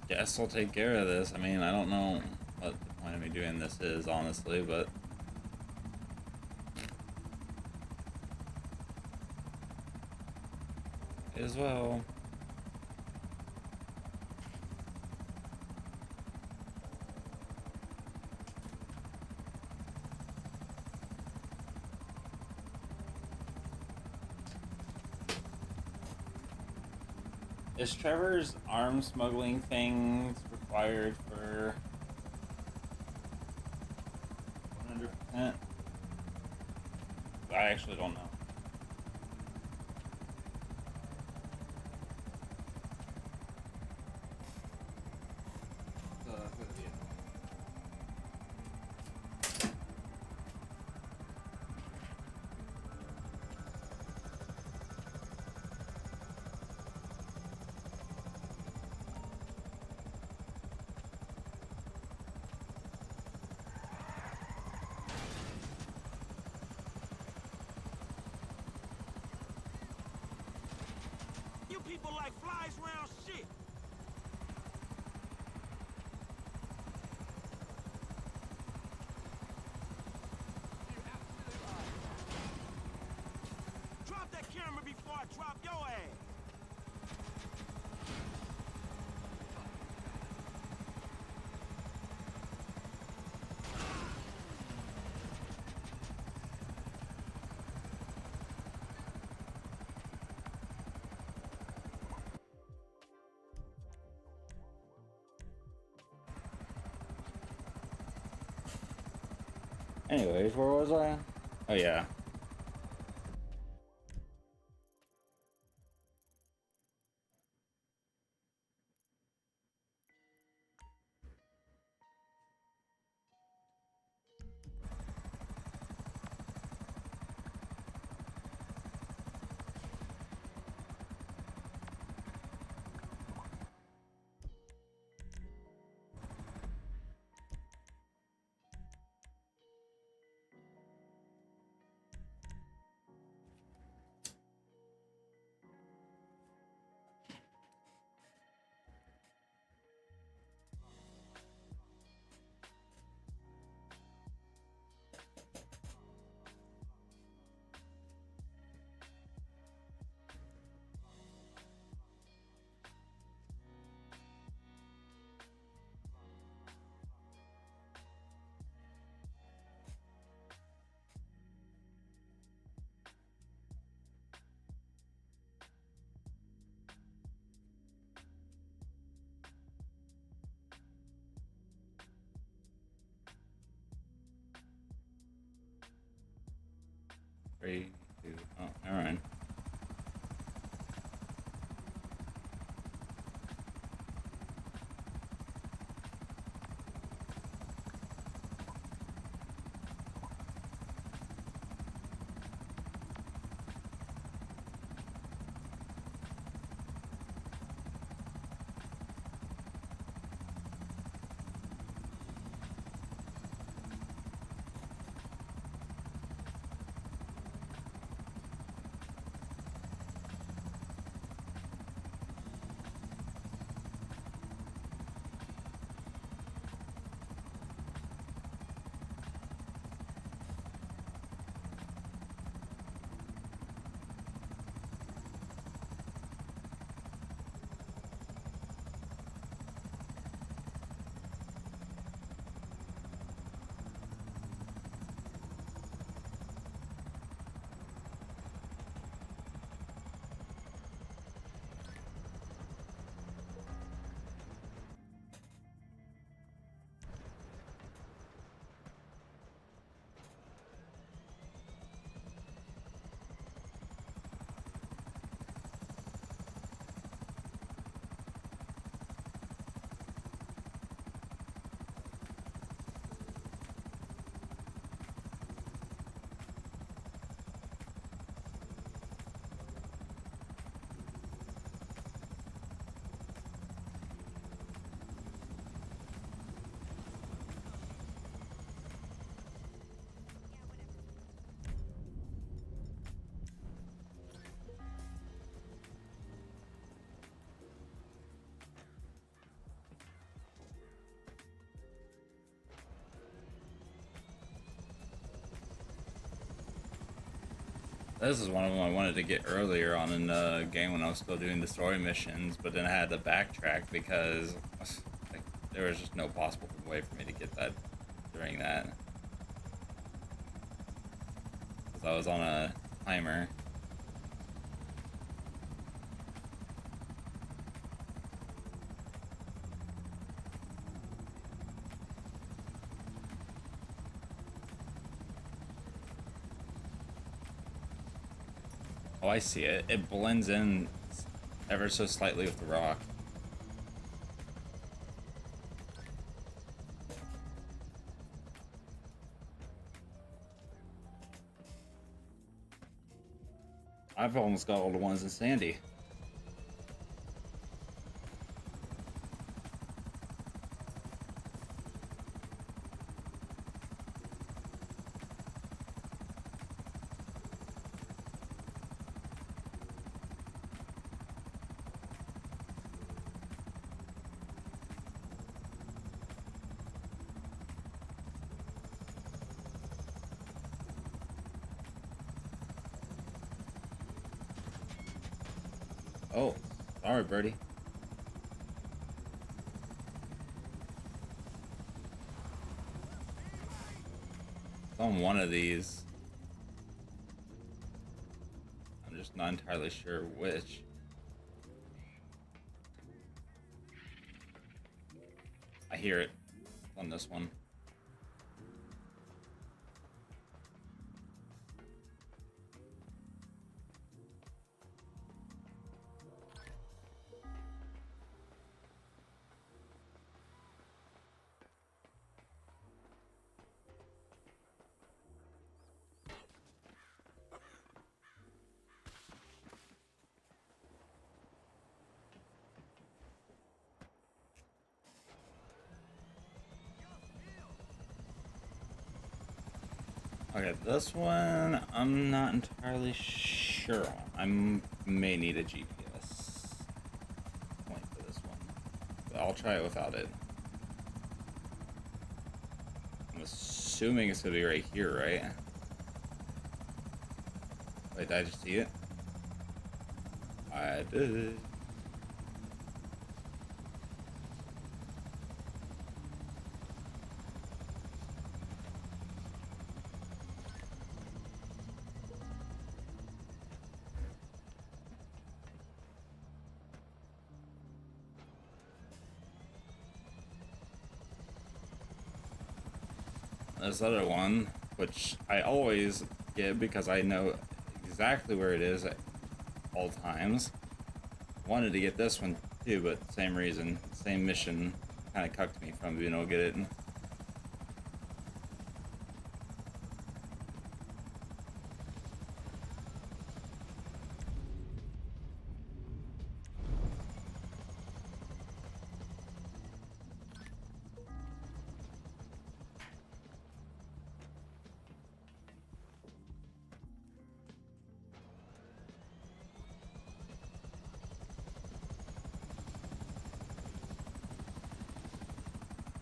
Guess I'll take care of this. I mean, I don't know what the point of me doing this is, honestly, but as well. Is Trevor's arms smuggling things required for 100%? I actually don't know. people like flies around shit. Drop that camera before I drop your ass. Anyways, where was I? Oh yeah. Three, two, oh, never mind. This is one of them I wanted to get earlier on in the game when I was still doing the story missions, but then I had to backtrack because like, there was just no possible way for me to get that during that. Because I was on a timer. Oh, I see it. It blends in ever so slightly with the rock. I've almost got all the ones in Sandy. Oh, sorry, birdie. It's on one of these. I'm just not entirely sure which. I hear it on this one. Okay, this one I'm not entirely sure on. I may need a GPS point for this one, but I'll try it without it. I'm assuming it's gonna be right here, right? Wait, did I just see it? I did. This other one, which I always get because I know exactly where it is at all times. Wanted to get this one too, but same reason, same mission kind of cucked me from being able to get it.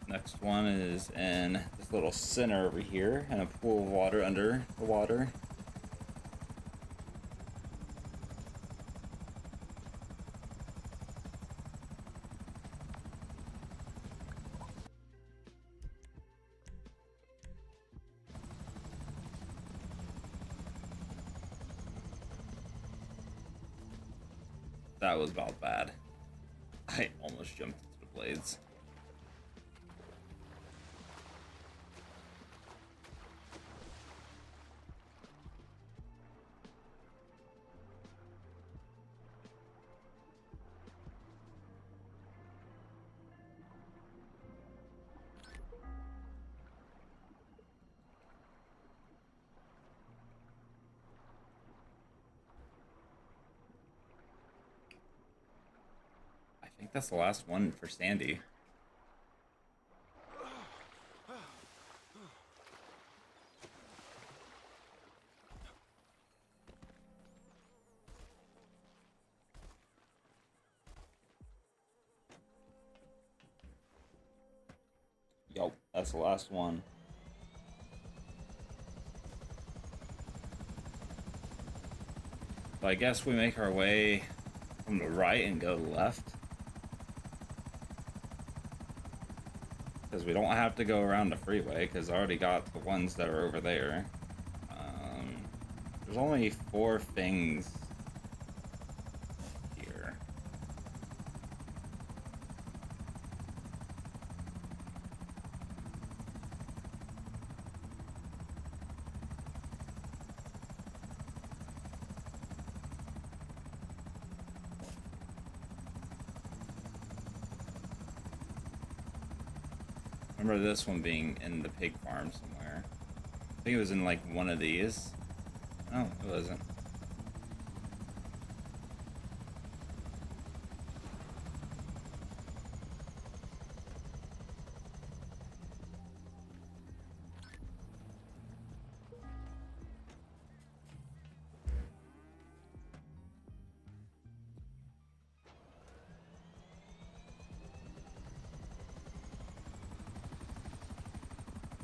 Next one is in this little center over here, and a pool of water under the water. That was about bad. I almost jumped into the blades. I think that's the last one for Sandy. Yup, that's the last one. So I guess we make our way from the right and go left. Because we don't have to go around the freeway, because I already got the ones that are over there. There's only 4 things here. Remember this one being in the pig farm somewhere. I think it was in like one of these. No, it wasn't.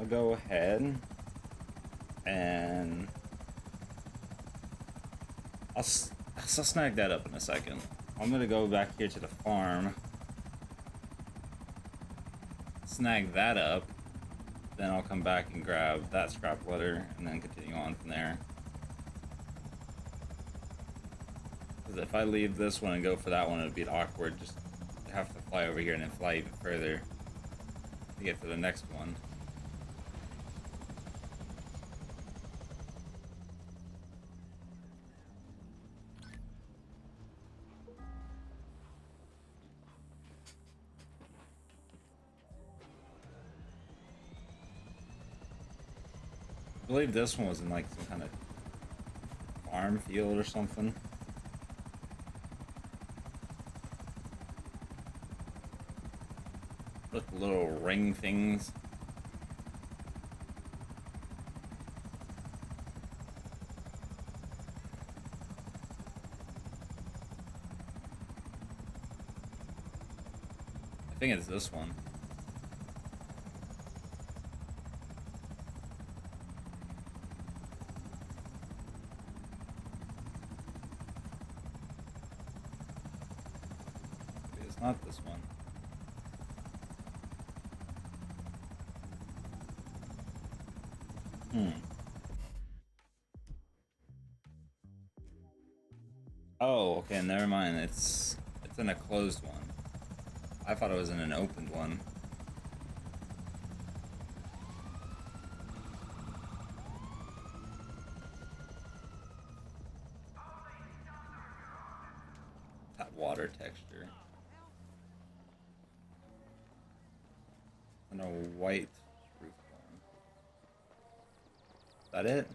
I'll go ahead and I'll snag that up in a second. I'm gonna go back here to the farm, snag that up, then I'll come back and grab that scrap letter and then continue on from there. Because if I leave this one and go for that one, it'd be awkward just to have to fly over here and then fly even further to get to the next one. I believe this one was in like some kind of farm field or something. Look, little ring things. I think it's this one. It's not this one. Oh, okay, never mind. It's in a closed one. I thought it was in an opened one. That water texture. And a white roof one. Is that it?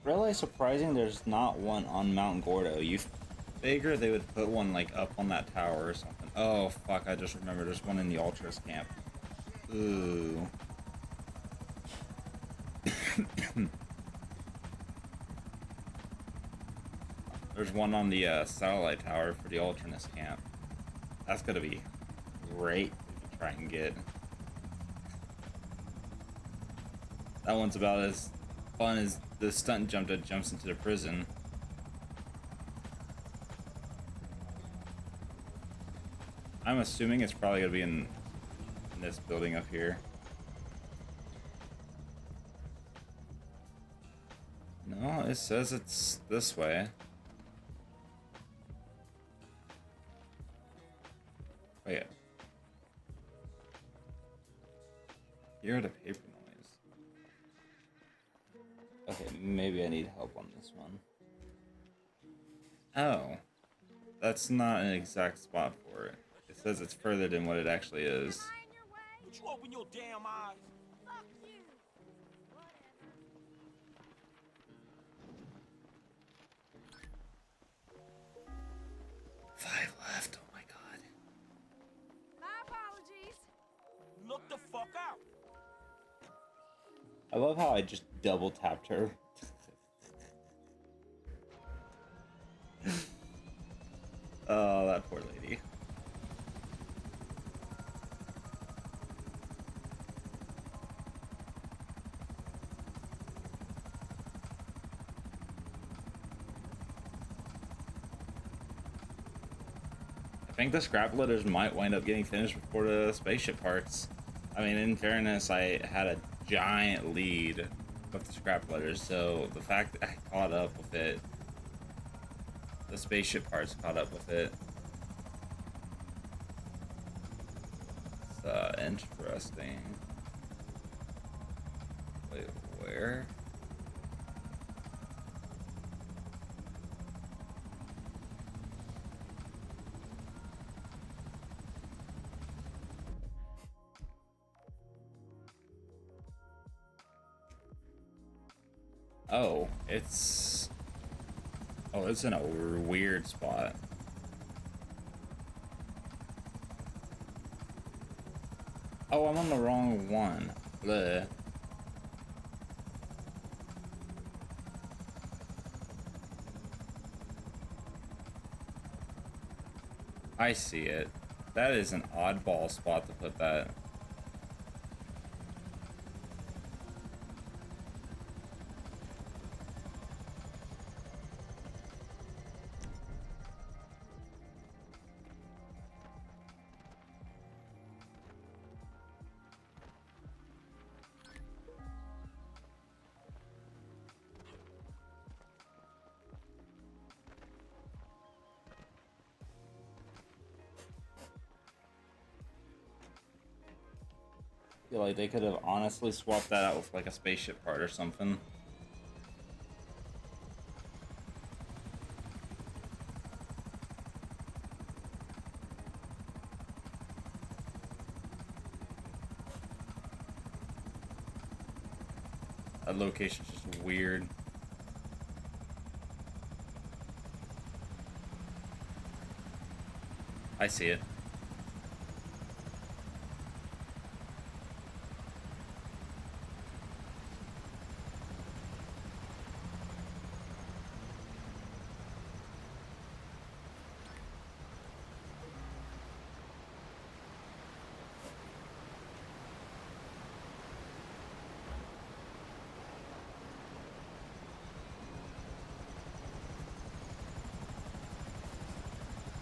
Really surprising there's not one on Mount Gordo. You figure they would put one like up on that tower or something. Oh fuck, I just remember there's one in the Ultras camp. Ooh. There's one on the satellite tower for the Ultras camp. That's gonna be great to try and get. That one's about as fun as the stunt jump that jumps into the prison. I'm assuming it's probably gonna be in this building up here. No, it says it's this way. Oh yeah. Hear the paper noise. Okay, maybe I need help on this one. Oh. That's not an exact spot for it. It says it's further than what it actually is. Would you open your damn eyes? Fuck you. Whatever. 5 left, oh my god. My apologies. Look the fuck out. I love how I just double tapped her. Oh, that poor lady. I think the scrap letters might wind up getting finished before the spaceship parts. I mean, in fairness, I had a giant lead with the scrap letters, so the fact that I caught up with it, the spaceship parts caught up with it. It's interesting. Wait, where? Oh, it's in a weird spot. Oh, I'm on the wrong one. Bleh. I see it. That is an oddball spot to put that. I feel like they could have honestly swapped that out with like a spaceship part or something. That location's just weird. I see it.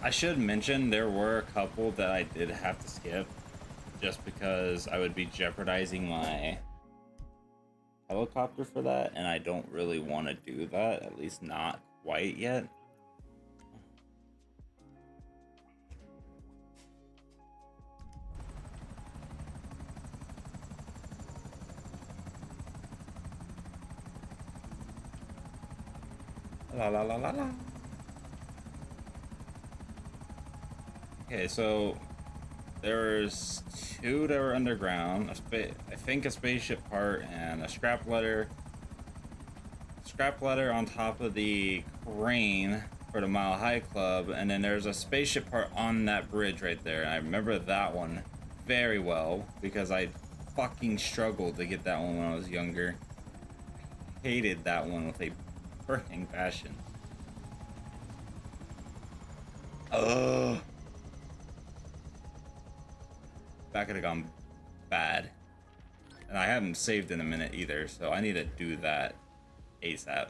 I should mention there were a couple that I did have to skip just because I would be jeopardizing my helicopter for that, and I don't really want to do that, at least not quite yet. La la la la la. Okay, so there's two that were underground. I think a spaceship part and a scrap letter. Scrap letter on top of the crane for the Mile High Club, and then there's a spaceship part on that bridge right there. And I remember that one very well because I fucking struggled to get that one when I was younger. Hated that one with a burning passion. Ugh. That could have gone bad. And I haven't saved in a minute either, so I need to do that ASAP.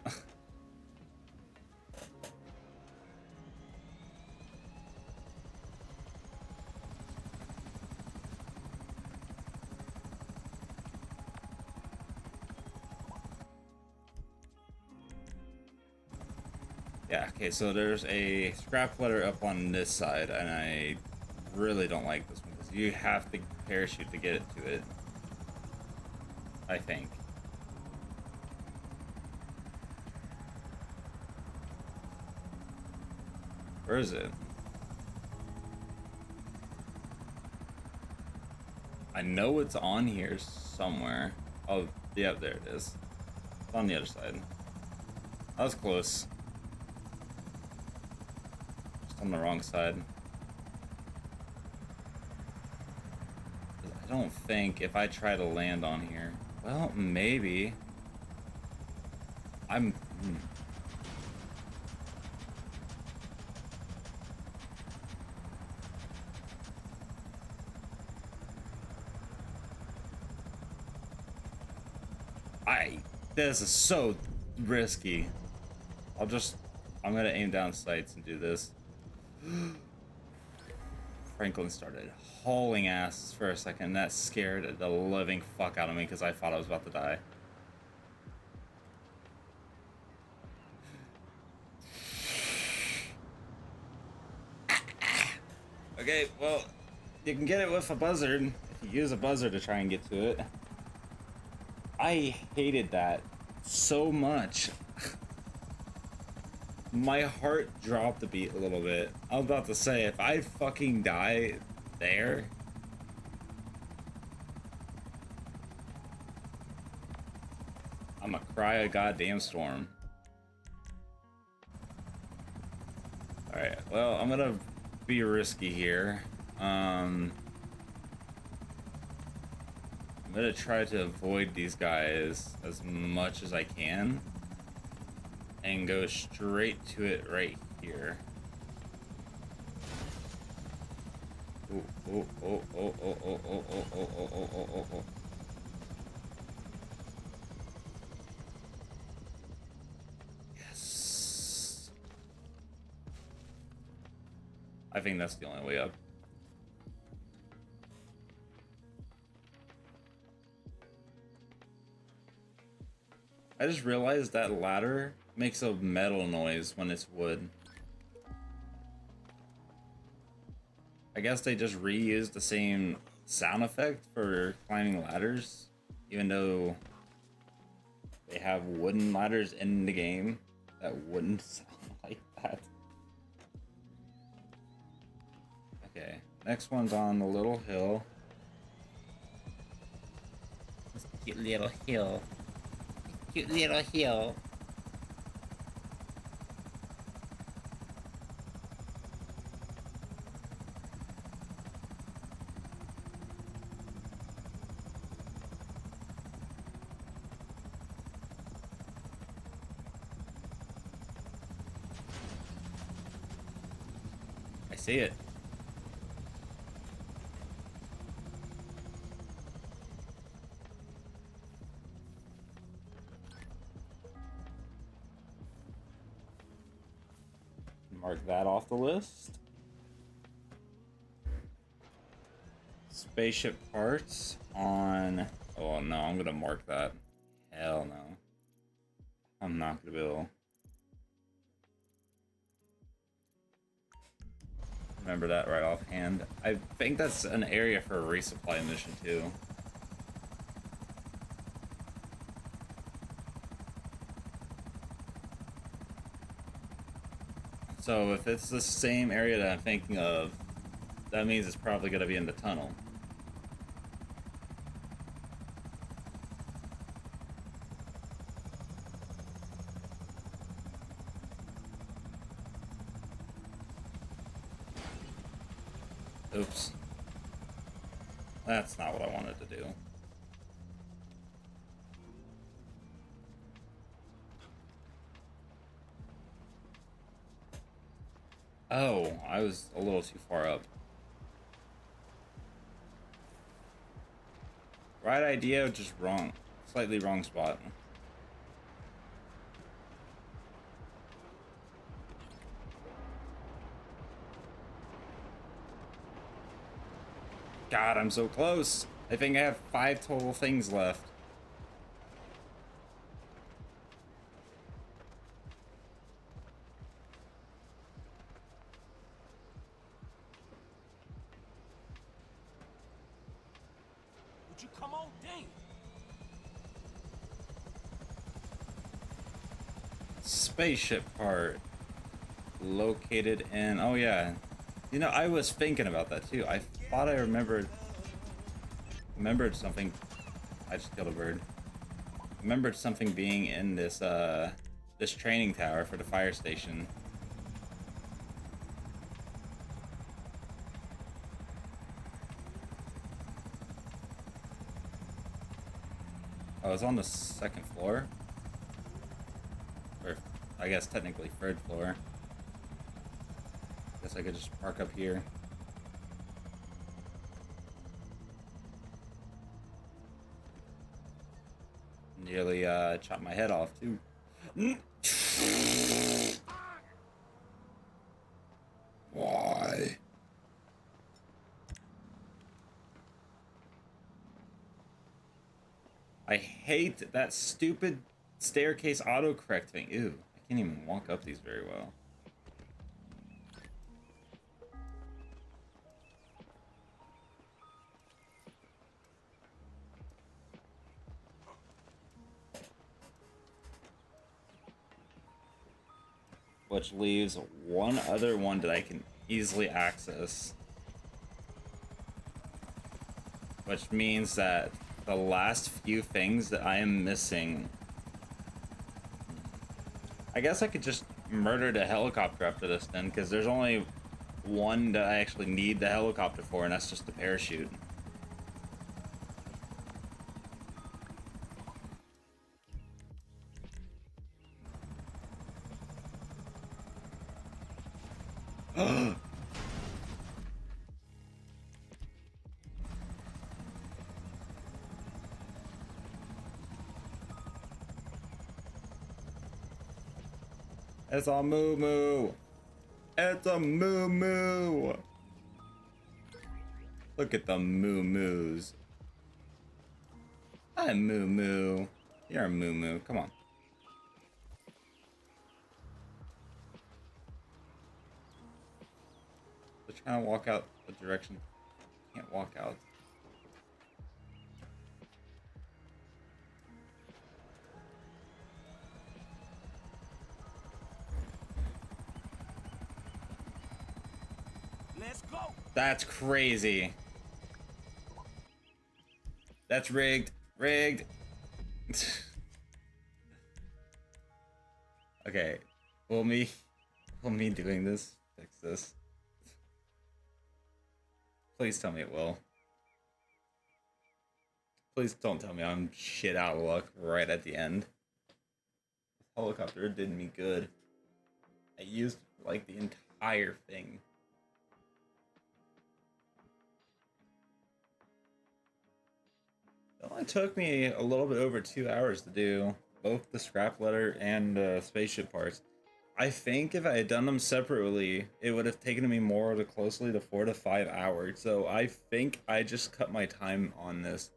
Yeah, okay, so there's a scrap letter up on this side, and I really don't like this one. You have to parachute to get it to it, I think. Where is it? I know it's on here somewhere. Oh, yeah, there it is. It's on the other side. That was close. Just on the wrong side. I don't think if I try to land on here, well, maybe. I this is so risky. I'm gonna aim down sights and do this. Franklin started hauling ass for a second, and that scared the living fuck out of me because I thought I was about to die. Okay, well, you can get it with a buzzard if you use a buzzard to try and get to it. I hated that so much. My heart dropped a beat a little bit. I was about to say, if I fucking die there, I'm gonna cry a goddamn storm. Alright, well, I'm gonna be risky here. I'm gonna try to avoid these guys as much as I can and go straight to it right here. oh, oh, oh, oh, oh, oh, oh, oh, oh, oh, oh, oh, oh. Yes. I think that's the only way up. I just realized that ladder makes a metal noise when it's wood. I guess they just reused the same sound effect for climbing ladders, even though they have wooden ladders in the game that wouldn't sound like that. Okay, next one's on the little hill. This cute little hill. Cute little hill. I see it. Mark that off the list. Spaceship parts on... Oh no, I'm gonna mark that. Hell no. I'm not gonna be able... Remember that right offhand. I think that's an area for a resupply mission too. So if it's the same area that I'm thinking of, that means it's probably going to be in the tunnel. Oops. That's not what I wanted to do. Oh, I was a little too far up. Right idea, just wrong. Slightly wrong spot. God, I'm so close. I think I have 5 total things left. Would you come on, dang? Spaceship part. Located in... Oh, yeah. You know, I was thinking about that, too. I thought I remembered something. I just killed a bird. Remembered something being in this, this training tower for the fire station. Oh, it's on the 2nd floor. Or, I guess, technically 3rd floor. Guess I could just park up here. Nearly chopped my head off too. Why? I hate that stupid staircase autocorrect thing. Ew, I can't even walk up these very well. Which leaves one other one that I can easily access. Which means that the last few things that I am missing... I guess I could just murder the helicopter after this then, because there's only one that I actually need the helicopter for, and that's just the parachute. It's a moo moo. It's a moo moo. Look at the moo moos. I'm moo moo. You're a moo moo. Come on. They're trying to walk out the direction. Can't walk out. Let's go. That's crazy. That's rigged. Rigged. Okay. Will me doing this fix this? Please tell me it will. Please don't tell me I'm shit out of luck right at the end. This helicopter did me good. I used like the entire thing. It only took me a little bit over 2 hours to do both the scrap letter and spaceship parts. I think if I had done them separately, it would have taken me more closely to 4 to 5 hours. So I think I just cut my time on this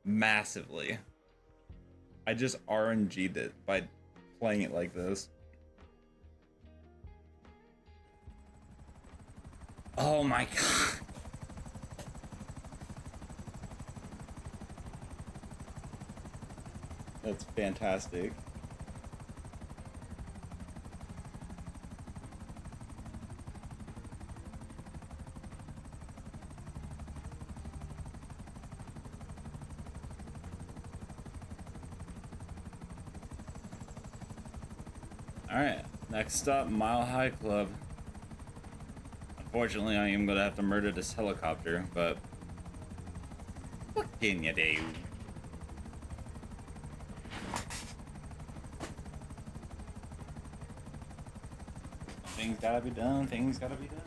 massively. I just RNG'd it by playing it like this. Oh my god. That's fantastic. Alright, next up, Mile High Club. Unfortunately, I am gonna have to murder this helicopter, but what can you do? Things gotta be done, things gotta be done.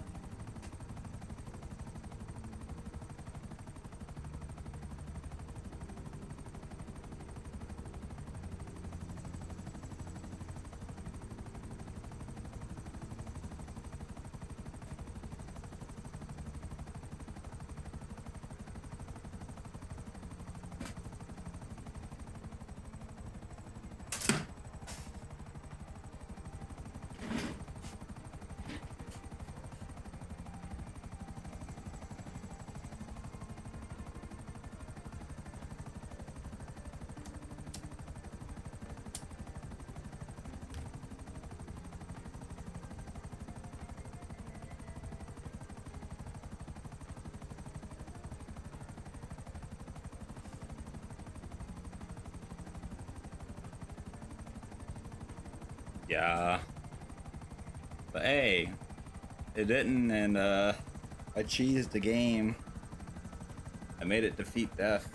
Yeah. But hey, it didn't, and I cheesed the game. I made it defeat death.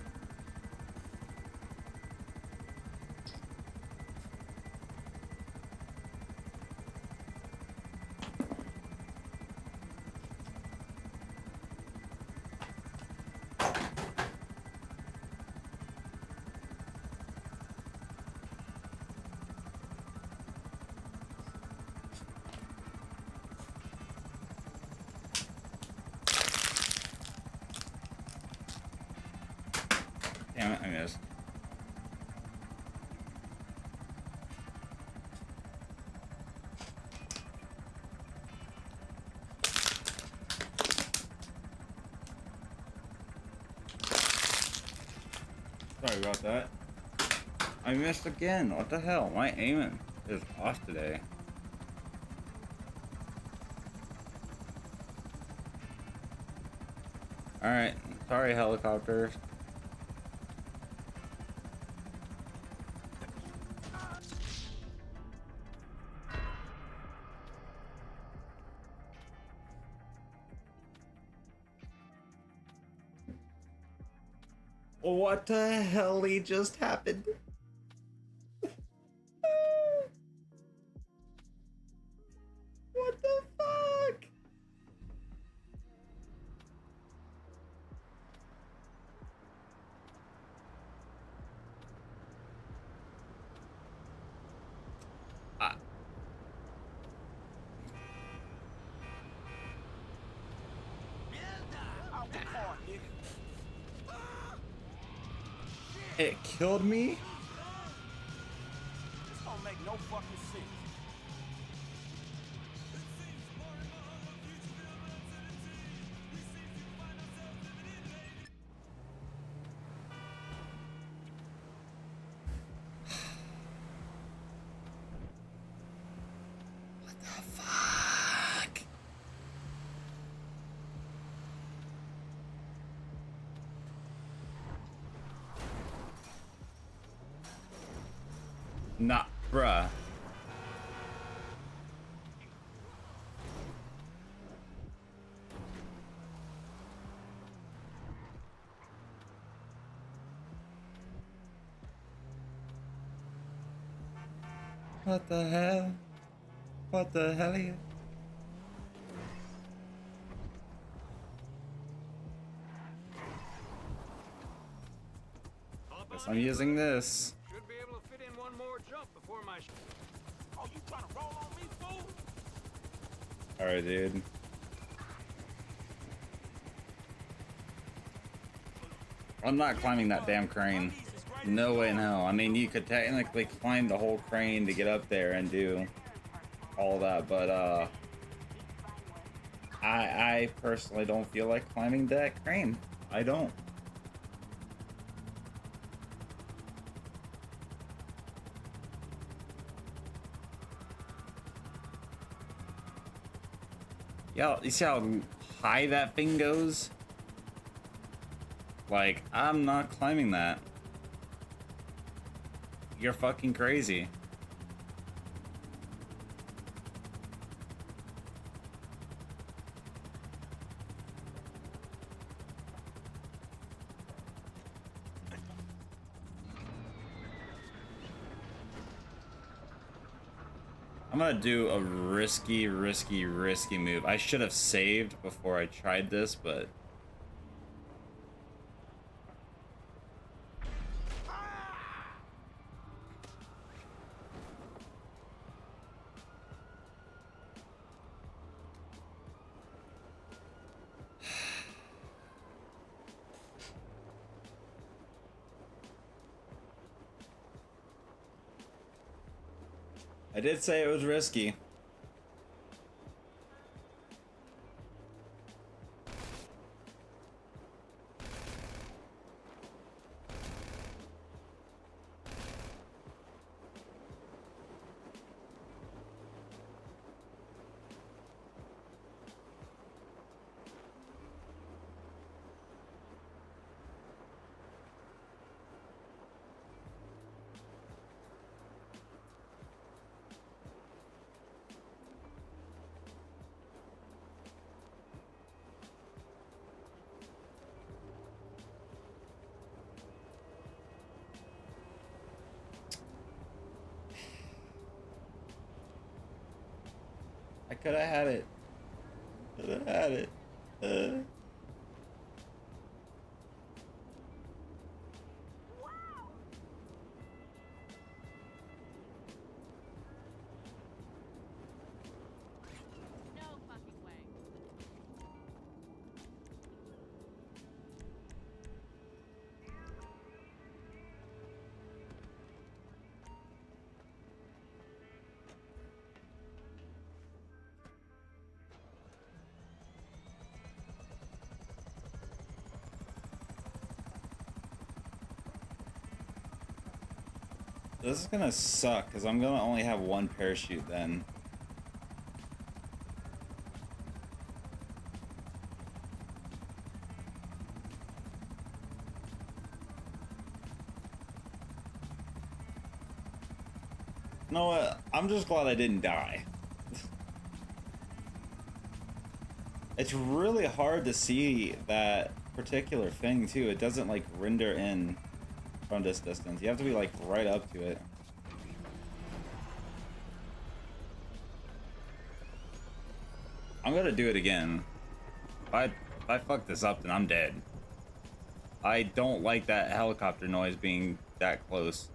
Damn it, I missed. Sorry about that. I missed again. What the hell? My aiming is off today. Alright. Sorry, helicopter. What the hell just happened? What the fuck? It killed me? This don't make no fucking sense. Fuck. Nah, bruh. What the hell? What the hell are you? Guess I'm using this. Should be able to fit in one more jump before my. Oh, you trying to roll on me, fool? Alright, dude. I'm not climbing that damn crane. No way in hell. I mean, you could technically climb the whole crane to get up there and do all that, but I personally don't feel like climbing that crane. I don't. Yeah, you see how high that thing goes? Like, I'm not climbing that. You're fucking crazy. I'm gonna do a risky move. I should have saved before I tried this, but I did say it was risky. I could have had it. Could have had it. No fucking way. This is gonna suck because I'm gonna only have one parachute then. You know what? I'm just glad I didn't die. It's really hard to see that particular thing too. It doesn't like render in from this distance. You have to be like right up to it. I'm gonna do it again. If I fuck this up, then I'm dead. I don't like that helicopter noise being that close.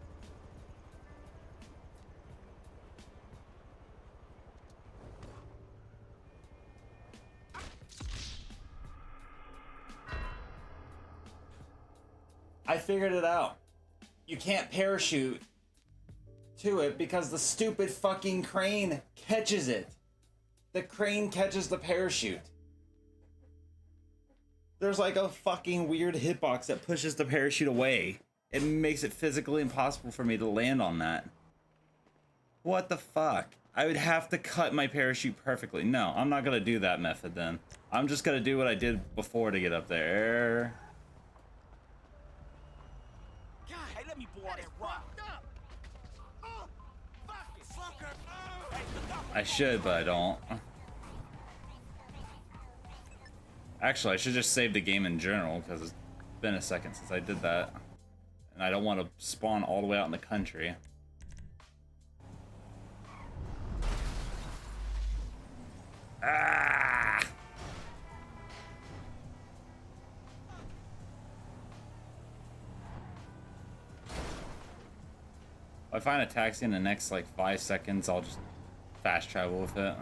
I figured it out. you can't parachute to it because the stupid fucking crane catches it. The crane catches the parachute. There's like a fucking weird hitbox that pushes the parachute away. It makes it physically impossible for me to land on that. What the fuck? I would have to cut my parachute perfectly. No, I'm not gonna do that method then. I'm just gonna do what I did before to get up there. God, hey, let me blow that rock. Oh, fuck it, fucker. Hey, look out. I should, but I don't. Actually, I should just save the game in general because it's been a second since I did that. And I don't want to spawn all the way out in the country. Ah! If I find a taxi in the next like 5 seconds, I'll just fast travel with it.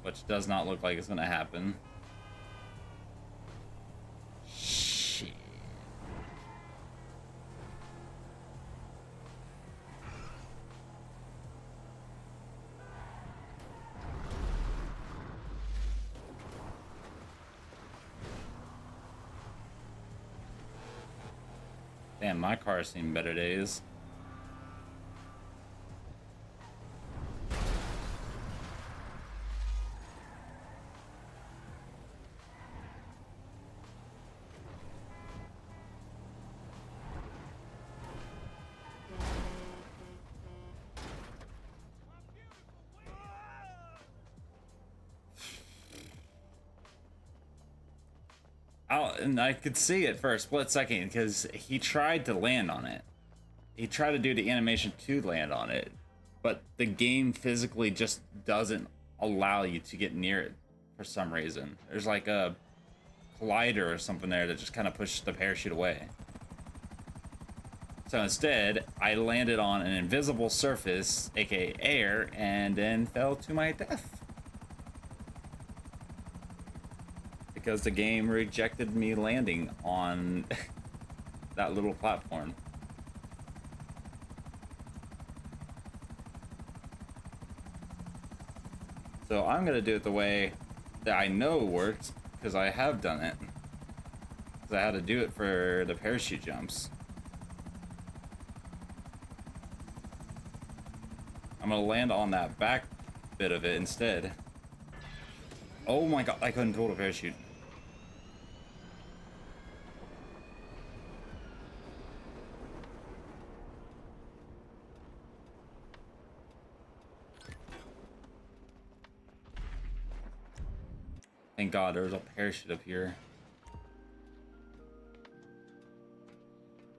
Which does not look like it's gonna happen. Shit. Damn, my car's seen better days. And I could see it for a split second because he tried to land on it. He tried to do the animation to land on it, but the game physically just doesn't allow you to get near it for some reason. There's like a collider or something there that just kind of pushes the parachute away. So instead, I landed on an invisible surface, aka air, and then fell to my death. Because the game rejected me landing on that little platform. So I'm gonna do it the way that I know works, because I have done it. Because I had to do it for the parachute jumps. I'm gonna land on that back bit of it instead. Oh my god, I couldn't pull the parachute. Thank God there was a parachute up here.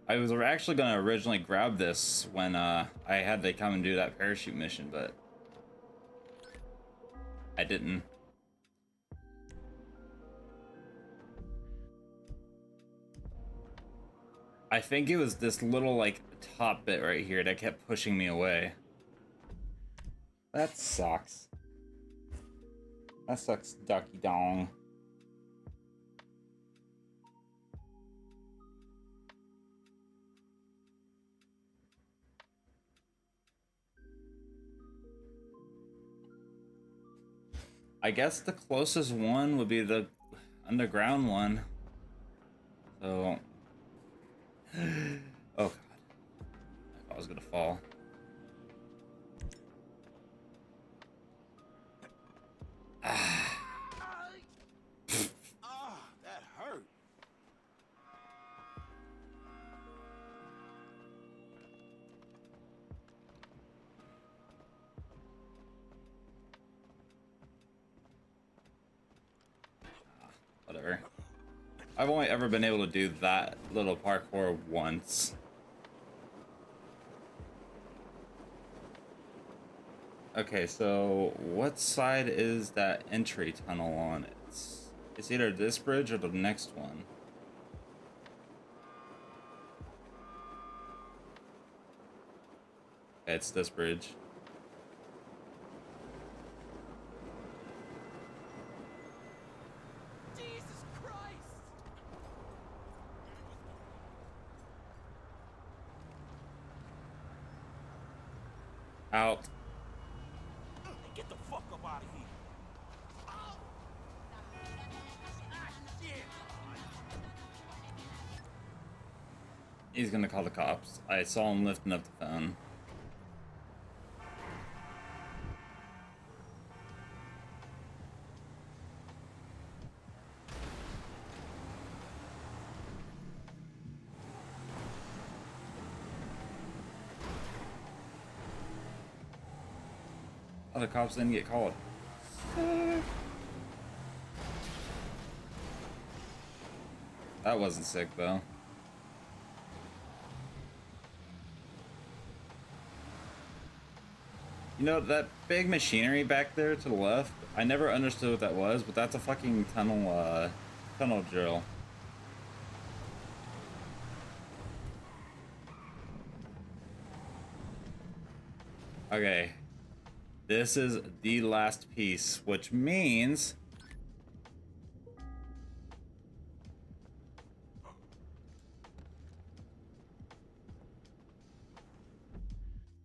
I was actually going to originally grab this when I had to come and do that parachute mission, but I didn't. I think it was this little like top bit right here that kept pushing me away. That sucks. That sucks, ducky dong. I guess the closest one would be the underground one. So, oh god, I was gonna fall. Oh, that hurt. Whatever. I've only ever been able to do that little parkour once. Okay, so what side is that entry tunnel on? It's either this bridge or the next one. Okay, it's this bridge. Jesus Christ! Out. Hey, get the fuck up out of here. He's gonna call the cops. I saw him lifting up the phone. Oh, the cops didn't get called. That wasn't sick though. You know, that big machinery back there to the left, I never understood what that was, but that's a fucking tunnel drill. Okay. This is the last piece, which means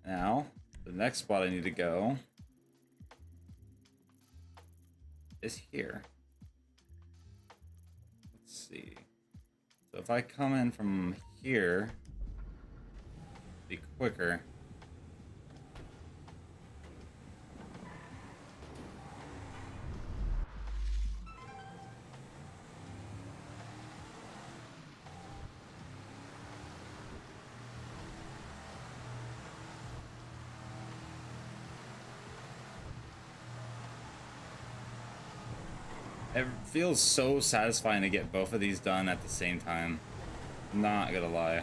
now the next spot I need to go is here. Let's see. So if I come in from here, it'll be quicker. It feels so satisfying to get both of these done at the same time. Not gonna lie.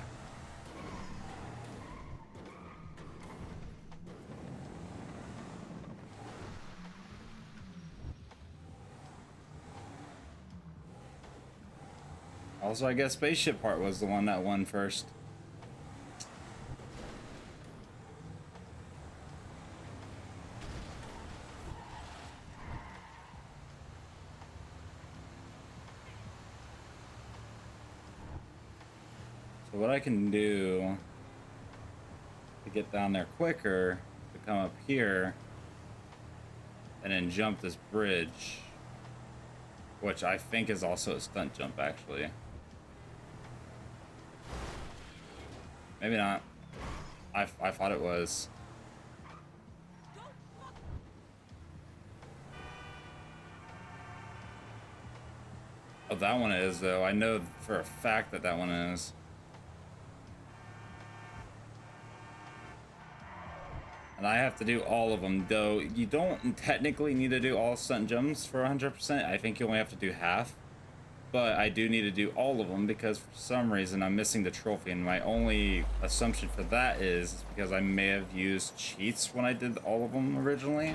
Also, I guess spaceship part was the one that won first. So what I can do to get down there quicker, to come up here and then jump this bridge, which I think is also a stunt jump actually. Maybe not. I thought it was. Oh, that one is though. I know for a fact that that one is. And I have to do all of them, though you don't technically need to do all stunt jumps for 100%. I think you only have to do half. But I do need to do all of them because for some reason I'm missing the trophy. And my only assumption for that is because I may have used cheats when I did all of them originally.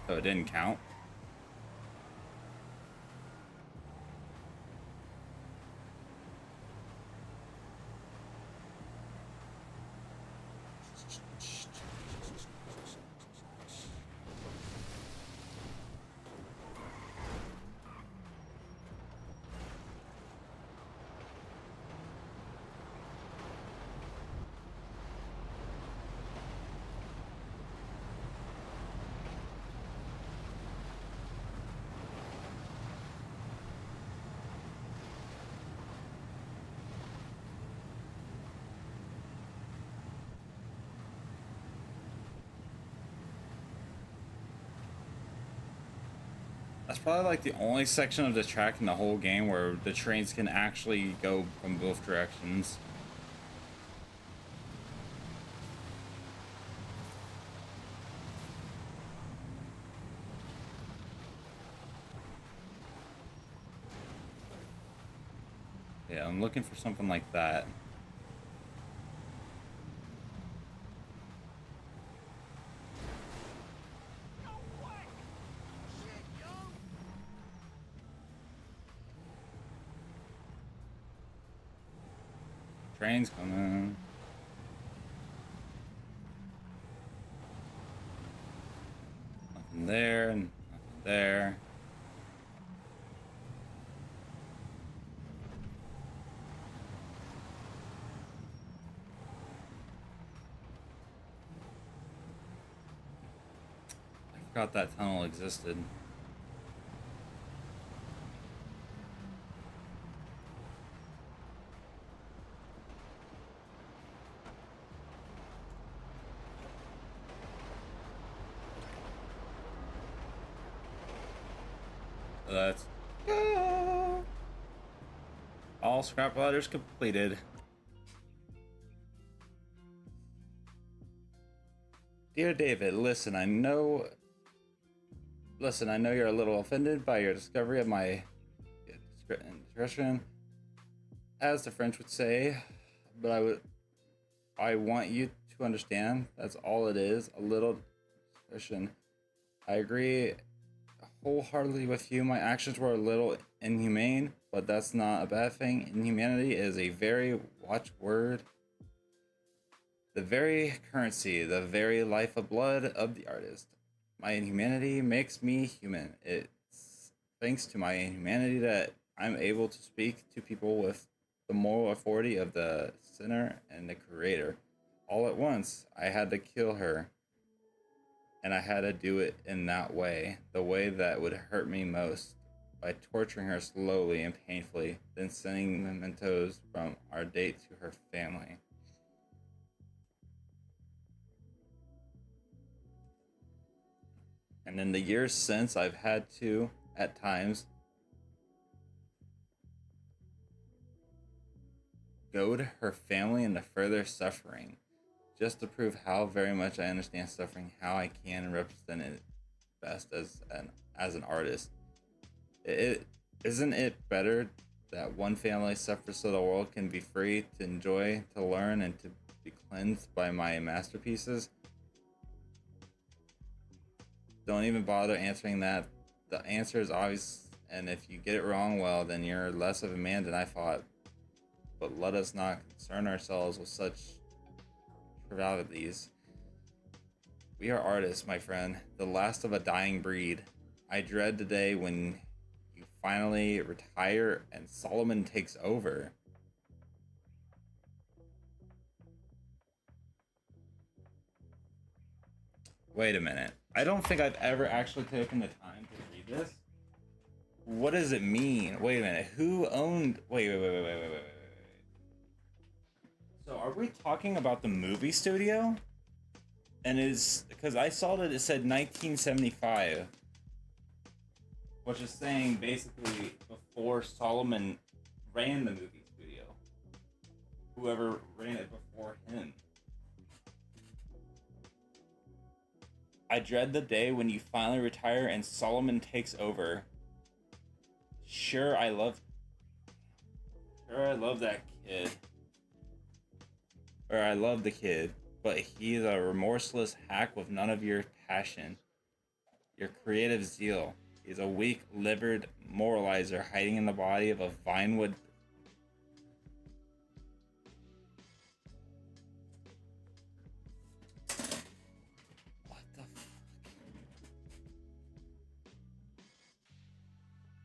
So it didn't count. That's probably like the only section of the track in the whole game where the trains can actually go from both directions. Yeah, I'm looking for something like that. Train's coming. Nothing there, and nothing there. Forgot that tunnel existed. Let's go. All scrap ladders completed. Dear David, listen, I know you're a little offended by your discovery of my indiscretion, as the French would say, but I want you to understand that's all it is, a little discretion. I agree wholeheartedly with you. My actions were a little inhumane, but that's not a bad thing. Inhumanity is a very watchword, the very currency, the very life of blood of the artist. My inhumanity makes me human. It's thanks to my inhumanity that I'm able to speak to people with the moral authority of the sinner and the creator. All at once, I had to kill her. And I had to do it in that way, the way that would hurt me most, by torturing her slowly and painfully, then sending mementos from our date to her family. And in the years since, I've had to, at times, goad her family into further suffering, just to prove how very much I understand suffering, how I can represent it best as an artist. Isn't it better that one family suffers so the world can be free to enjoy, to learn, and to be cleansed by my masterpieces? Don't even bother answering that. The answer is obvious, and if you get it wrong, well, then you're less of a man than I thought. But let us not concern ourselves with such trivialities. We are artists, my friend, the last of a dying breed. I dread the day when you finally retire and Solomon takes over. Wait a minute. I don't think I've ever actually taken the time to read this. What does it mean? Wait a minute. Who owned... Wait. So are we talking about the movie studio? And is... Because I saw that it said 1975. Which is saying basically before Solomon ran the movie studio. Whoever ran it before him. I dread the day when you finally retire and Solomon takes over. Sure, I love that kid. Or I love the kid, but he's a remorseless hack with none of your passion, your creative zeal. He's a weak-livered moralizer hiding in the body of a Vinewood.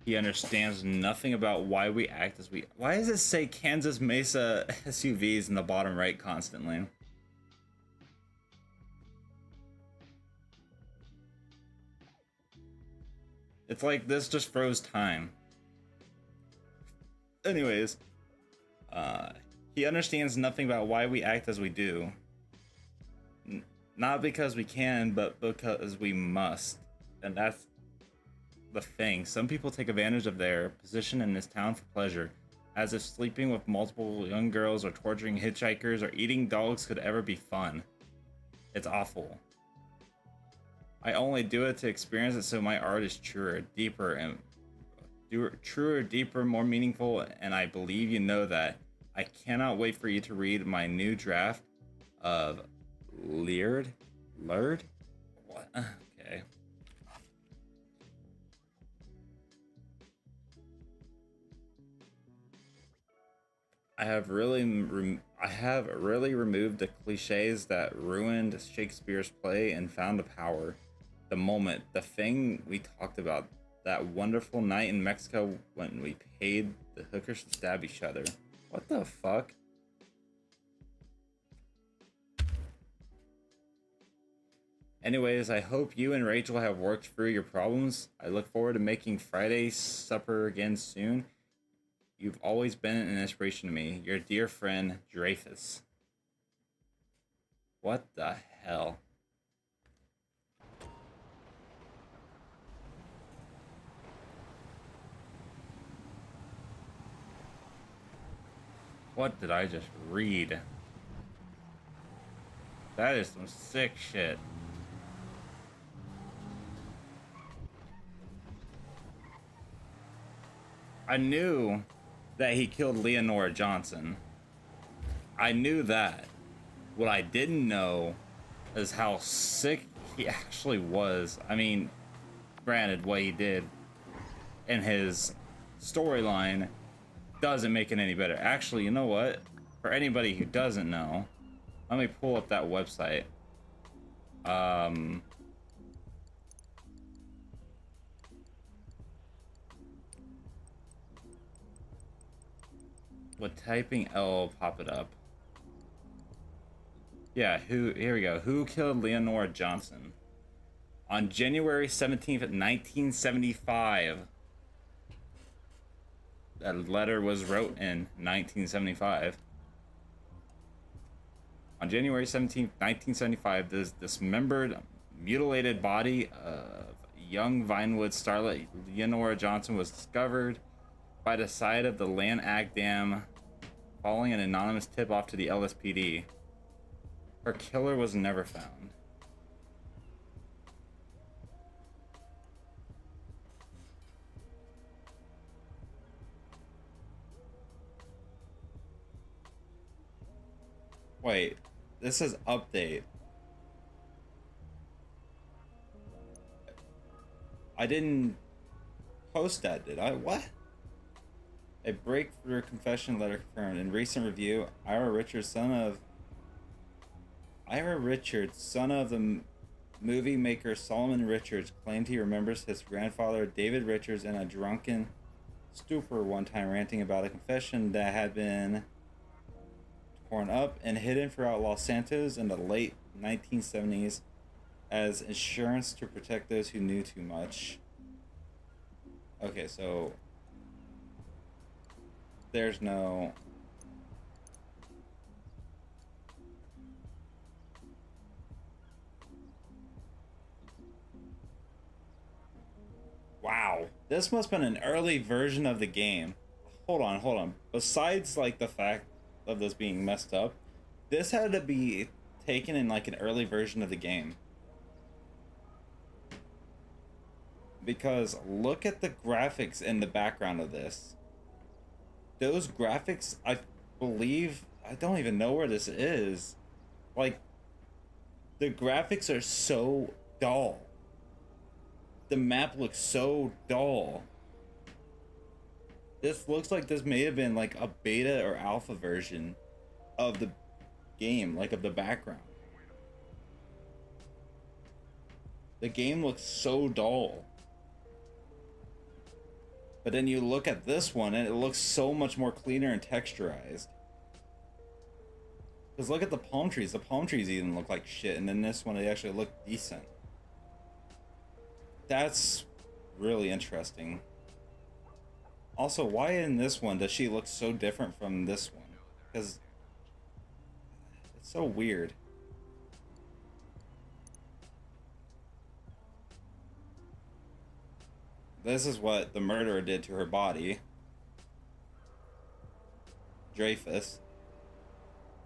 He understands nothing about why we act as we... Why does it say Kansas Mesa SUVs in the bottom right constantly? It's like this just froze time. Anyways, he understands nothing about why we act as we do. Not because we can, but because we must. And that's the thing. Some people take advantage of their position in this town for pleasure, as if sleeping with multiple young girls or torturing hitchhikers or eating dogs could ever be fun. It's awful. I only do it to experience it so my art is truer, deeper, more meaningful, and I believe you know that. I cannot wait for you to read my new draft of Lurd? What? Okay. I have really removed the cliches that ruined Shakespeare's play and found the power, the moment, the thing we talked about, that wonderful night in Mexico when we paid the hookers to stab each other. What the fuck? Anyways, I hope you and Rachel have worked through your problems. I look forward to making Friday supper again soon. You've always been an inspiration to me. Your dear friend, Dreyfus. What the hell? What did I just read? That is some sick shit. I knew that he killed Leonora Johnson. I knew that. What I didn't know is how sick he actually was. I mean, granted, what he did in his storyline doesn't make it any better. Actually, you know what? For anybody who doesn't know, let me pull up that website. With typing L, pop it up. Yeah, here we go. Who killed Leonora Johnson? On January 17th, 1975. That letter was wrote in 1975. On January 17th, 1975, this dismembered, mutilated body of young Vinewood starlet Leonora Johnson was discovered by the side of the Land Ag Dam following an anonymous tip-off to the LSPD. Her killer was never found. Wait, this says update. I didn't post that, did I? What? A breakthrough confession letter confirmed. In recent review, Ira Richards, son of the movie maker Solomon Richards, claimed he remembers his grandfather David Richards in a drunken stupor one time ranting about a confession that had been torn up and hidden throughout Los Santos in the late 1970s as insurance to protect those who knew too much. Okay, so there's no... Wow, this must have been an early version of the game. Hold on. Besides, like, the fact of this being messed up, this had to be taken in, like, an early version of the game. Because look at the graphics in the background of this. Those graphics, I believe, I don't even know where this is. Like, the graphics are so dull. The map looks so dull. This looks like this may have been like a beta or alpha version of the game, like of the background. The game looks so dull. But then you look at this one and it looks so much more cleaner and texturized. Because look at the palm trees. The palm trees even look like shit. And then this one, they actually look decent. That's really interesting. Also, why in this one does she look so different from this one? Because it's so weird. This is what the murderer did to her body. Dreyfus.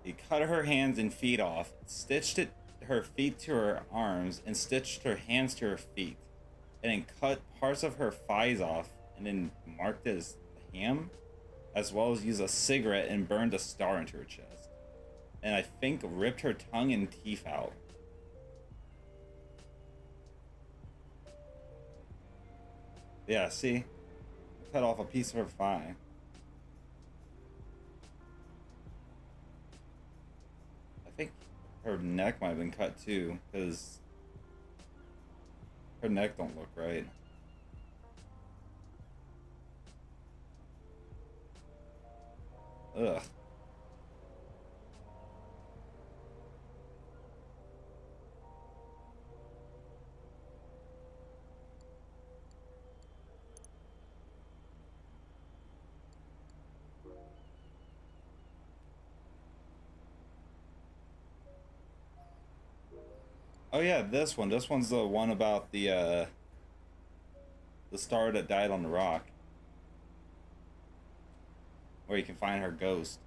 He cut her hands and feet off, stitched her feet to her arms, and stitched her hands to her feet. And then cut parts of her thighs off, and then marked it as ham, as well as used a cigarette and burned a star into her chest. And I think ripped her tongue and teeth out. Yeah, see? Cut off a piece of her thigh. I think her neck might have been cut too, because her neck don't look right. Ugh. Oh yeah, this one. This one's the one about the star that died on the rock. Where you can find her ghost.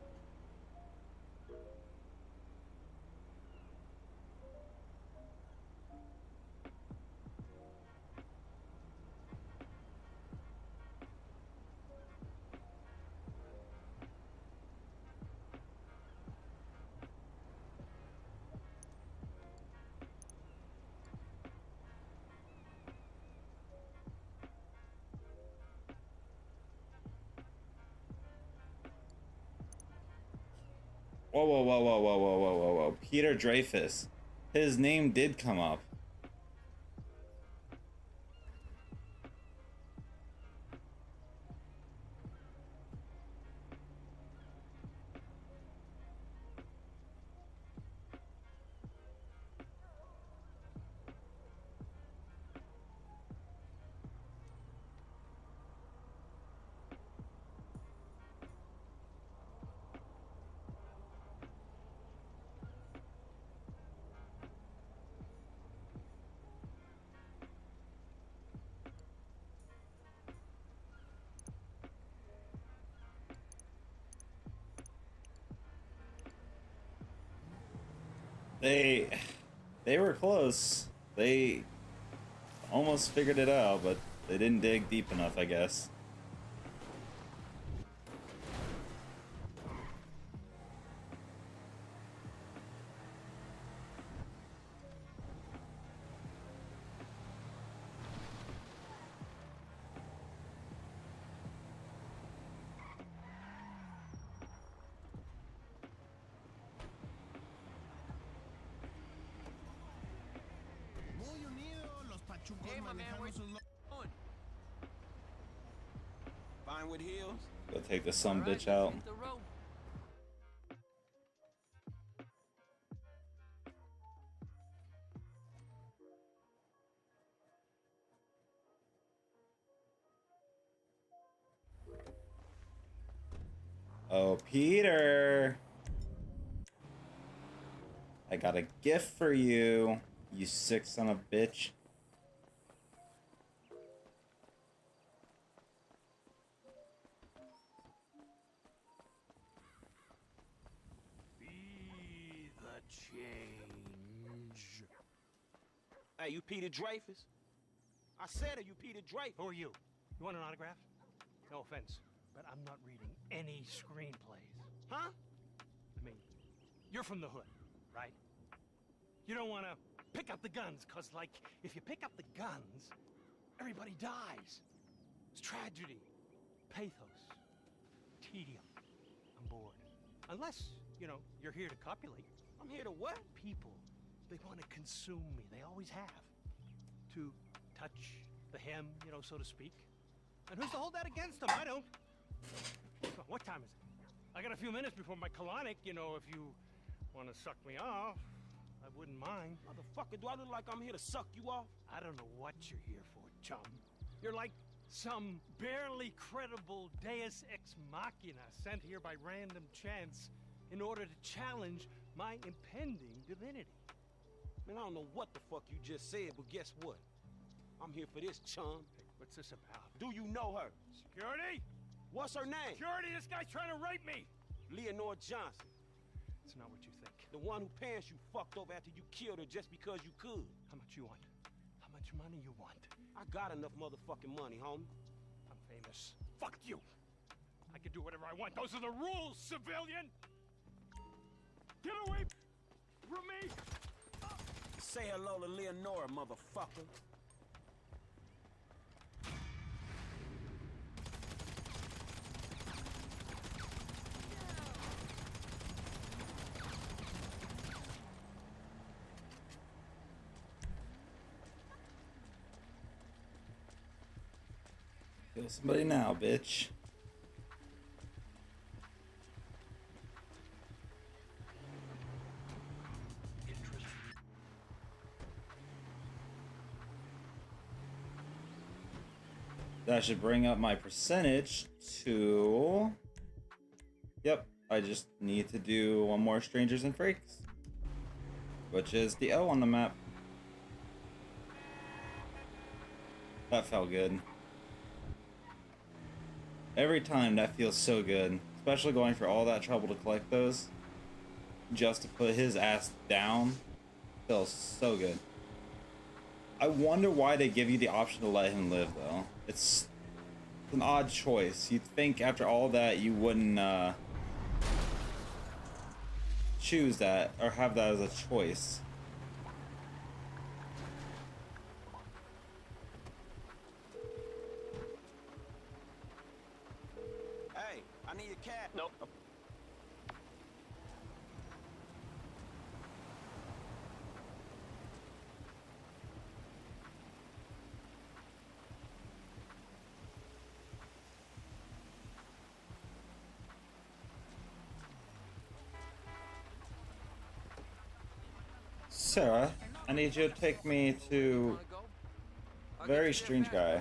Whoa, whoa, whoa, whoa, whoa, whoa, whoa, whoa, whoa. Peter Dreyfus. His name did come up. They were close. They almost figured it out, but they didn't dig deep enough, I guess. Hey, my man, where you going? Fine with heels? Go take the some bitch out. The road. Oh, Peter. I got a gift for you, you sick son of a bitch. Be the change. Hey, you Peter Dreyfus? I said it, you Peter Dreyfus. Who are you? You want an autograph? No offense, but I'm not reading any screenplays. Huh? I mean, you're from the hood, right? You don't want to pick up the guns, because, like, if you pick up the guns, everybody dies. It's tragedy, pathos, tedium. I'm bored. Unless, you know, you're here to copulate. I'm here to what? People, they want to consume me. They always have. To touch the hem, you know, so to speak. And who's to hold that against them? I don't. Well, what time is it? I got a few minutes before my colonic, you know, if you want to suck me off, I wouldn't mind. Motherfucker, do I look like I'm here to suck you off? I don't know what you're here for, chum. You're like some barely credible deus ex machina sent here by random chance in order to challenge my impending divinity. Man, I don't know what the fuck you just said, but guess what? I'm here for this, chum. Hey, what's this about? Do you know her? Security? What's her name? Security, this guy's trying to rape me! Leonore Johnson. It's not what you think. The one who pants you fucked over after you killed her just because you could. How much you want? How much money you want? I got enough motherfucking money, homie. I'm famous. Fuck you! I can do whatever I want. Those are the rules, civilian! Get away from me! Say hello to Leonora, motherfucker. Kill somebody now, bitch. That should bring up my percentage to... Yep, I just need to do one more Strangers and Freaks, which is the O on the map. That felt good. Every time that feels so good, especially going for all that trouble to collect those, just to put his ass down, feels so good. I wonder why they give you the option to let him live, though. It's an odd choice. You'd think after all that you wouldn't choose that or have that as a choice. Hey, I need a cat. Nope. Sarah, I need you to take me to a very strange guy.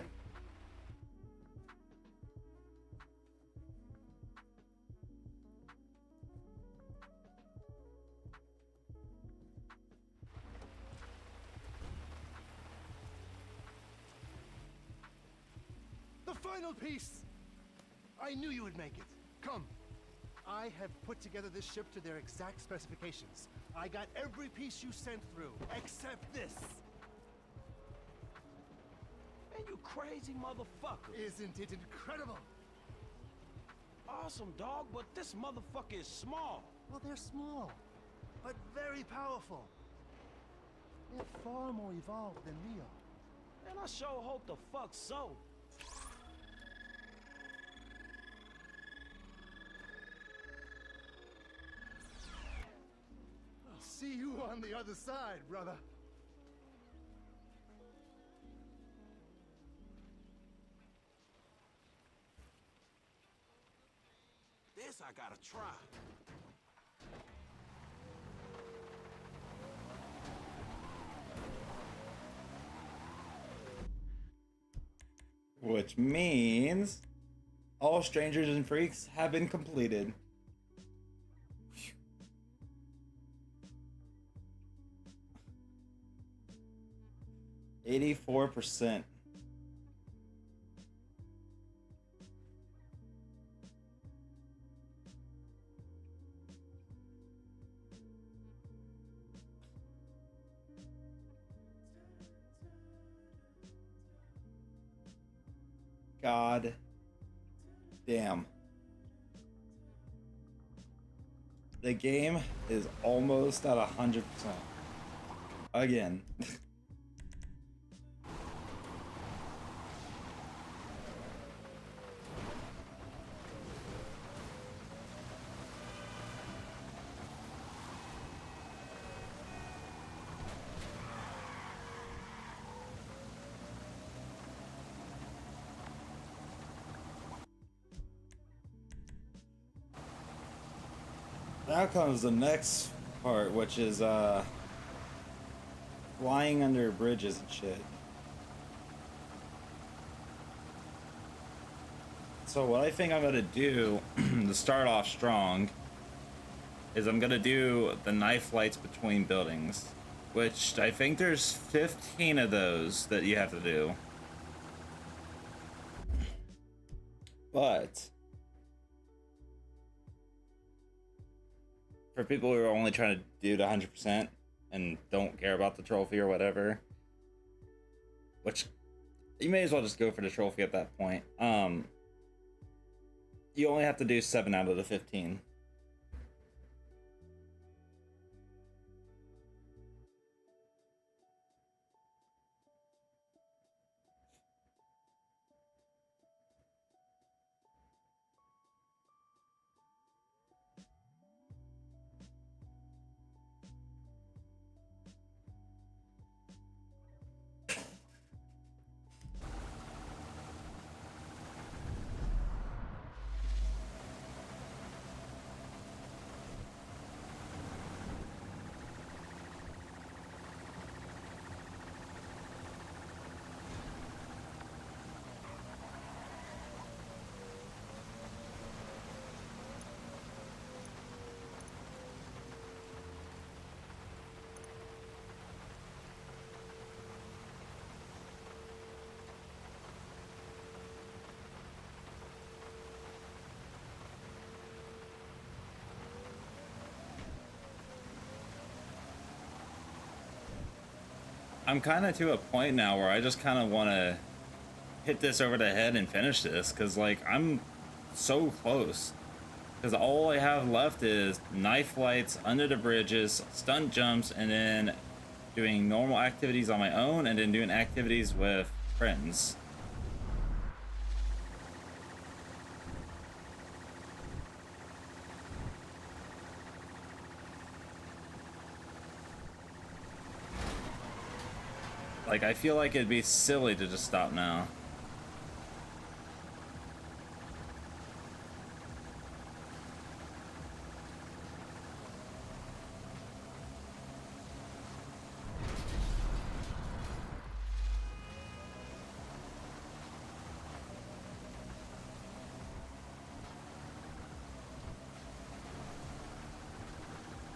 The final piece! I knew you would make it. Come. I have put together this ship to their exact specifications. I got every piece you sent through, except this. Man, you crazy motherfucker. Isn't it incredible? Awesome, dog, but this motherfucker is small. Well, they're small, but very powerful. They're far more evolved than we are. Man, I sure hope the fuck so. I'll see you on the other side, brother. This I gotta try. Which means all strangers and freaks have been completed. 84%. God damn. The game is almost at 100%. Again. Now comes the next part, which is flying under bridges and shit. So what I think I'm gonna do to start off strong is I'm gonna do the knife flights between buildings, which I think there's 15 of those that you have to do. But for people who are only trying to do it 100% and don't care about the trophy or whatever, which you may as well just go for the trophy at that point. You only have to do 7 out of the 15. I'm kind of to a point now where I just kind of want to hit this over the head and finish this, because like I'm so close. Because all I have left is knife flights, under the bridges, stunt jumps, and then doing normal activities on my own, and then doing activities with friends. Like, I feel like it'd be silly to just stop now.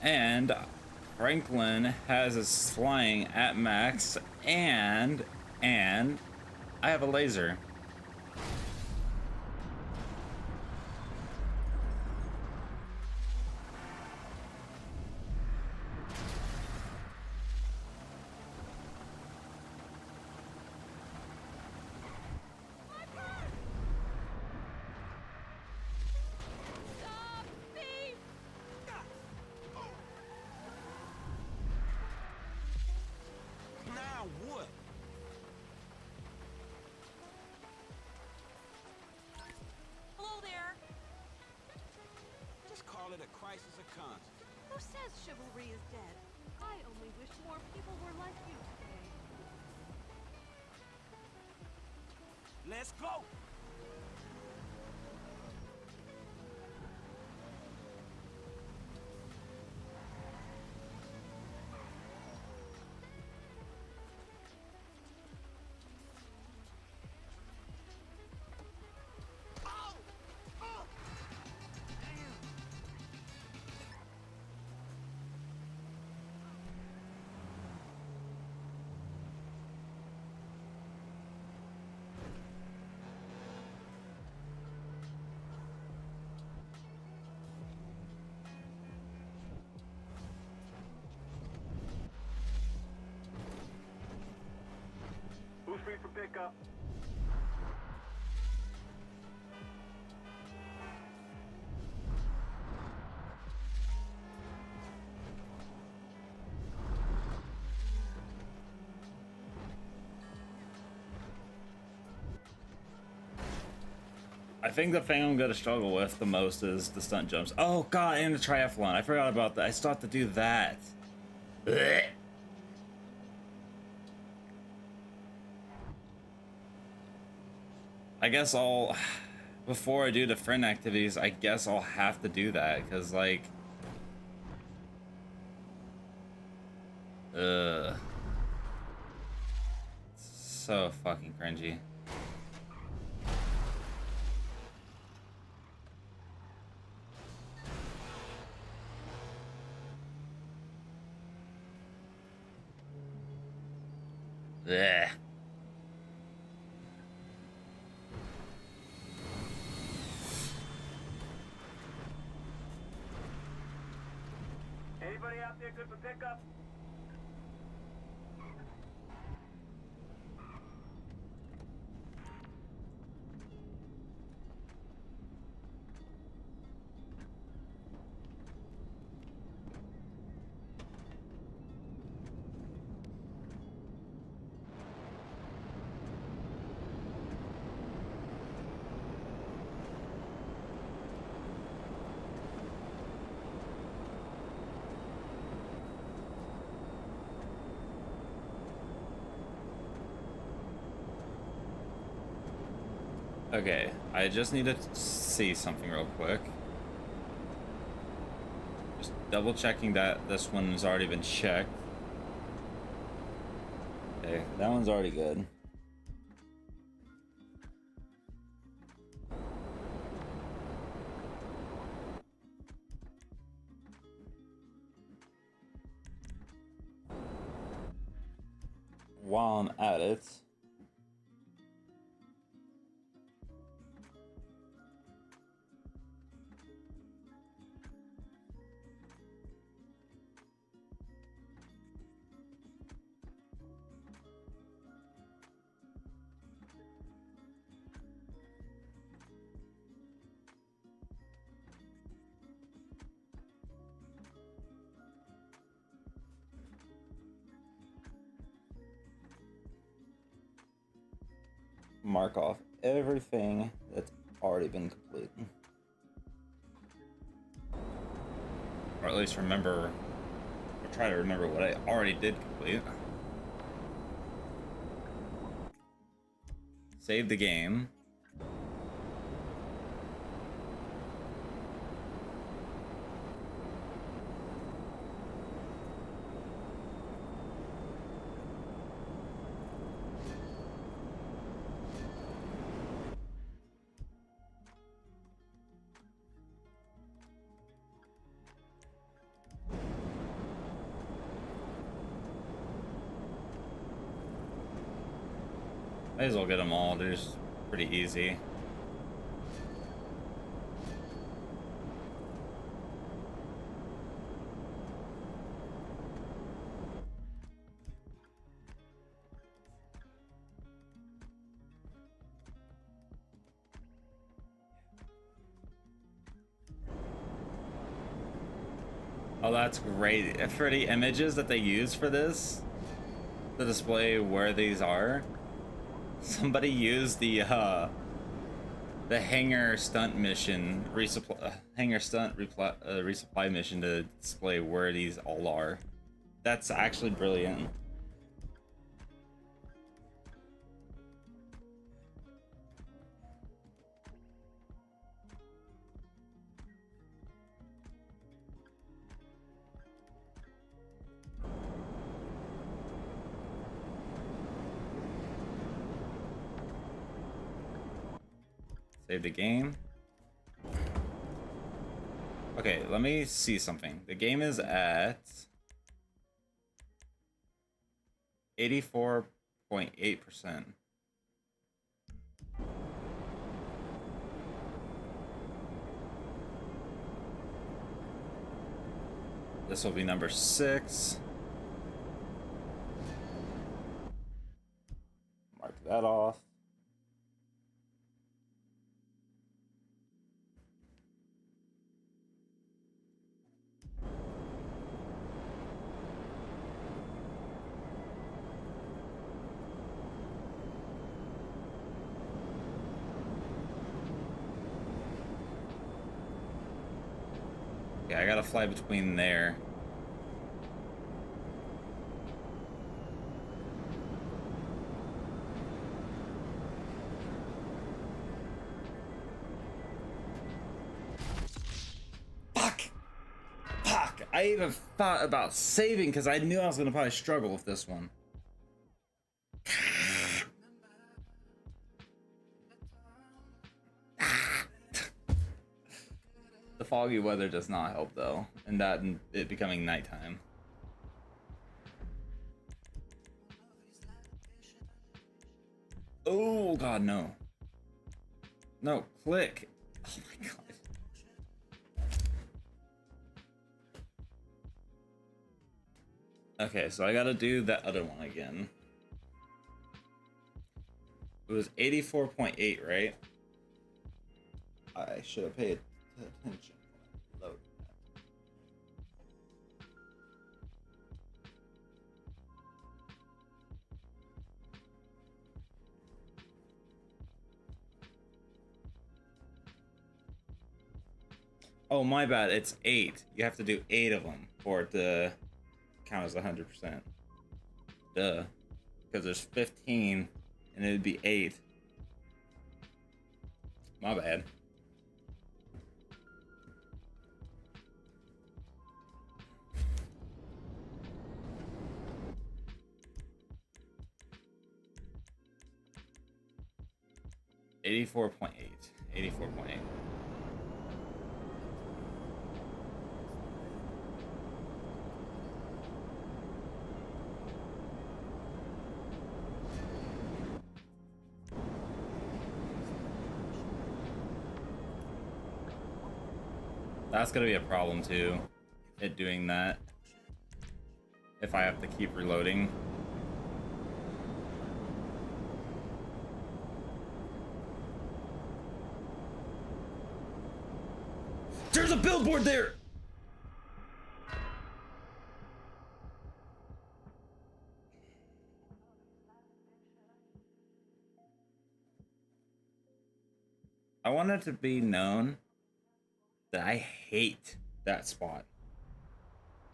And Franklin has his flying at max, and I have a laser. Now what? Hello there. Just call it a crisis of conscience. Who says chivalry is dead? I only wish more people were like you today. Let's go. Who's free for pickup? I think the thing I'm gonna struggle with the most is the stunt jumps. Oh god, and the triathlon. I forgot about that. I still have to do that. Blech. I guess before I do the friend activities, I guess I'll have to do that, because like, so fucking cringy. Blech. Anybody out there good for pickup? Okay, I just need to see something real quick. Just double checking that this one's already been checked. Okay, that one's already good. While I'm at it, mark off everything that's already been complete. Or at least remember, or try to remember what I already did complete. Save the game. May as well get them all. They're just pretty easy. Oh, that's great. For the images that they use for this to display where these are, somebody used the hangar stunt mission resupply resupply mission to display where these all are. That's actually brilliant. Save the game. Okay, let me see something. The game is at 84.8%. This will be number 6. Mark that off. Yeah, I gotta fly between there. Fuck! Fuck! I even thought about saving because I knew I was gonna probably struggle with this one. The foggy weather does not help though, and that and it becoming nighttime. Oh god, no. No, click. Oh my god. Okay, so I gotta do that other one again. It was 84.8, right? I should have paid attention. Load that. Oh, my bad. It's 8. You have to do 8 of them for it to count as 100%. Duh. Because there's 15 and it'd be 8. My bad. $84.8. 84.8. That's gonna be a problem too, it doing that. If I have to keep reloading. There's a billboard there! I want it to be known that I hate that spot.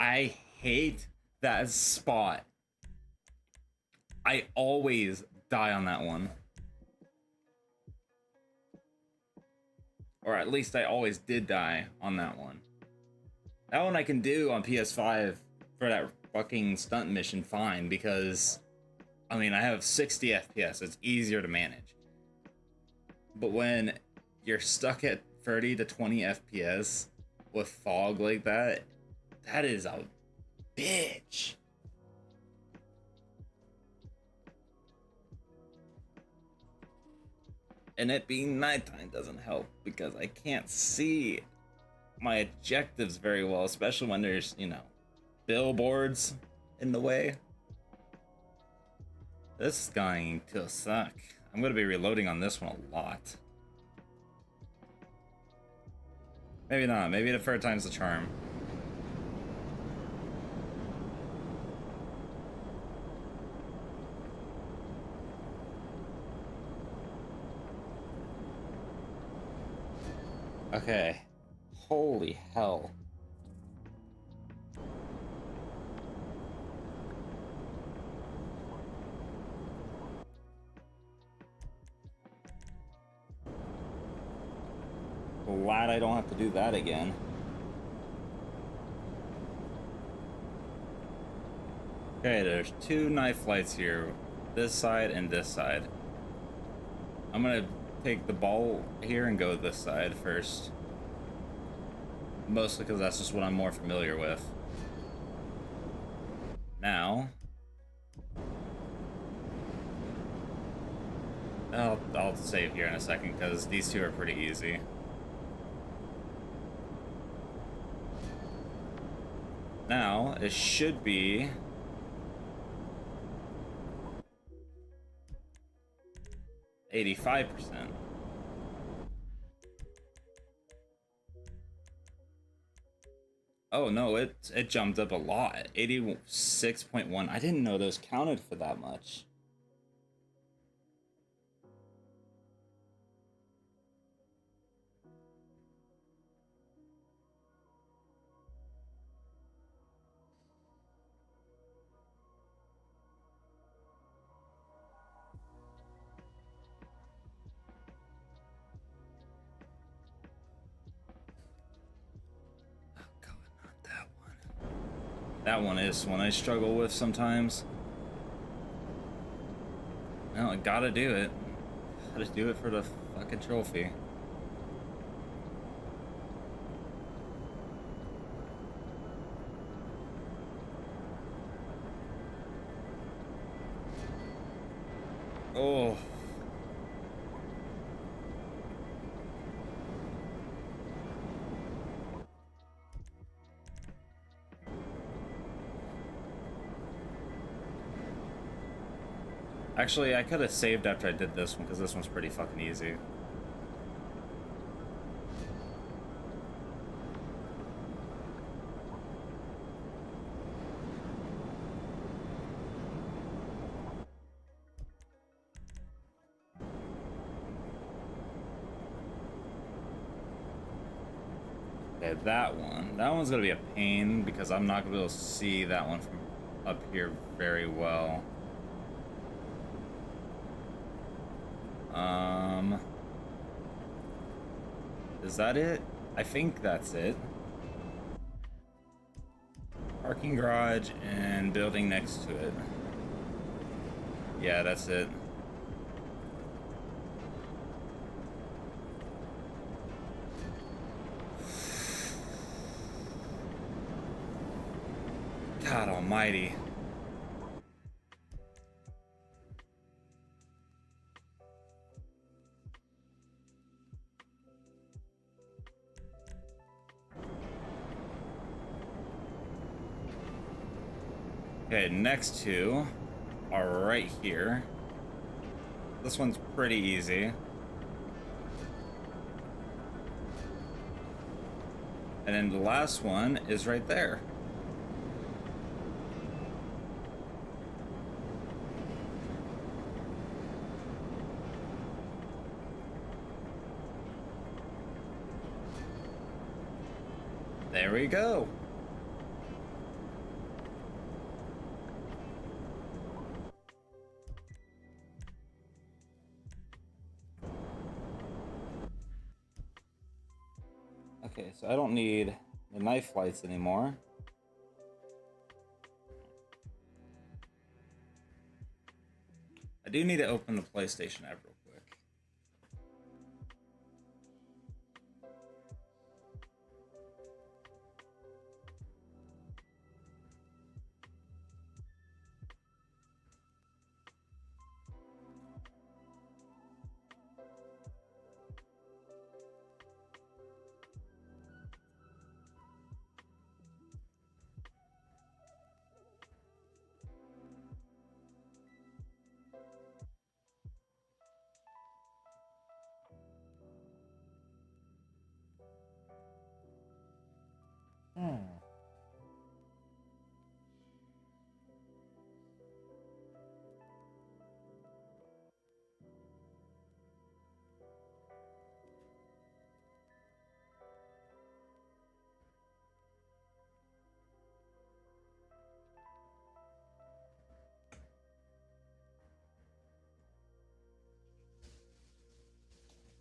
I hate that spot. I always die on that one. Or at least I always did die on that one. That one I can do on PS5 for that fucking stunt mission fine, because I mean I have 60 FPS, it's easier to manage. But when you're stuck at 30 to 20 FPS with fog like that, that is a bitch. And it being nighttime doesn't help because I can't see my objectives very well, especially when there's, you know, billboards in the way. This is going to suck. I'm going to be reloading on this one a lot. Maybe not. Maybe the third time's the charm. Okay. Holy hell. Glad I don't have to do that again. Okay, there's two knife lights here. This side and this side. I'm gonna take the ball here and go this side first. Mostly because that's just what I'm more familiar with. Now, I'll save here in a second because these two are pretty easy. Now, it should be 85%. Oh no, it jumped up a lot. 86.1. I didn't know those counted for that much. That one is one I struggle with sometimes. Well, I gotta do it. Gotta do it for the fucking trophy. Oh. Actually, I could have saved after I did this one, because this one's pretty fucking easy. Okay, that one's gonna be a pain, because I'm not gonna be able to see that one from up here very well. Is that it? I think that's it. Parking garage and building next to it. Yeah, that's it. God almighty. Okay, next two are right here. This one's pretty easy. And then the last one is right there. you go. Okay, so I don't need the knife lights anymore. I do need to open the PlayStation app real quick.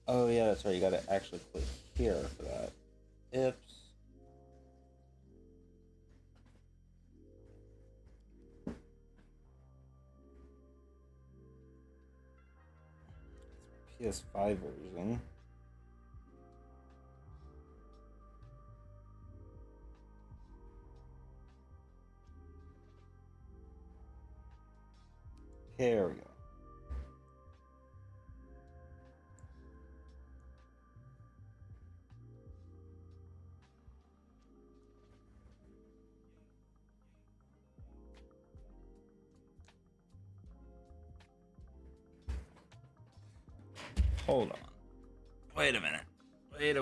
Oh yeah, that's right. You gotta actually click here for that. Oops. PS5 version. Here we go. Hold on. Wait a minute. Wait.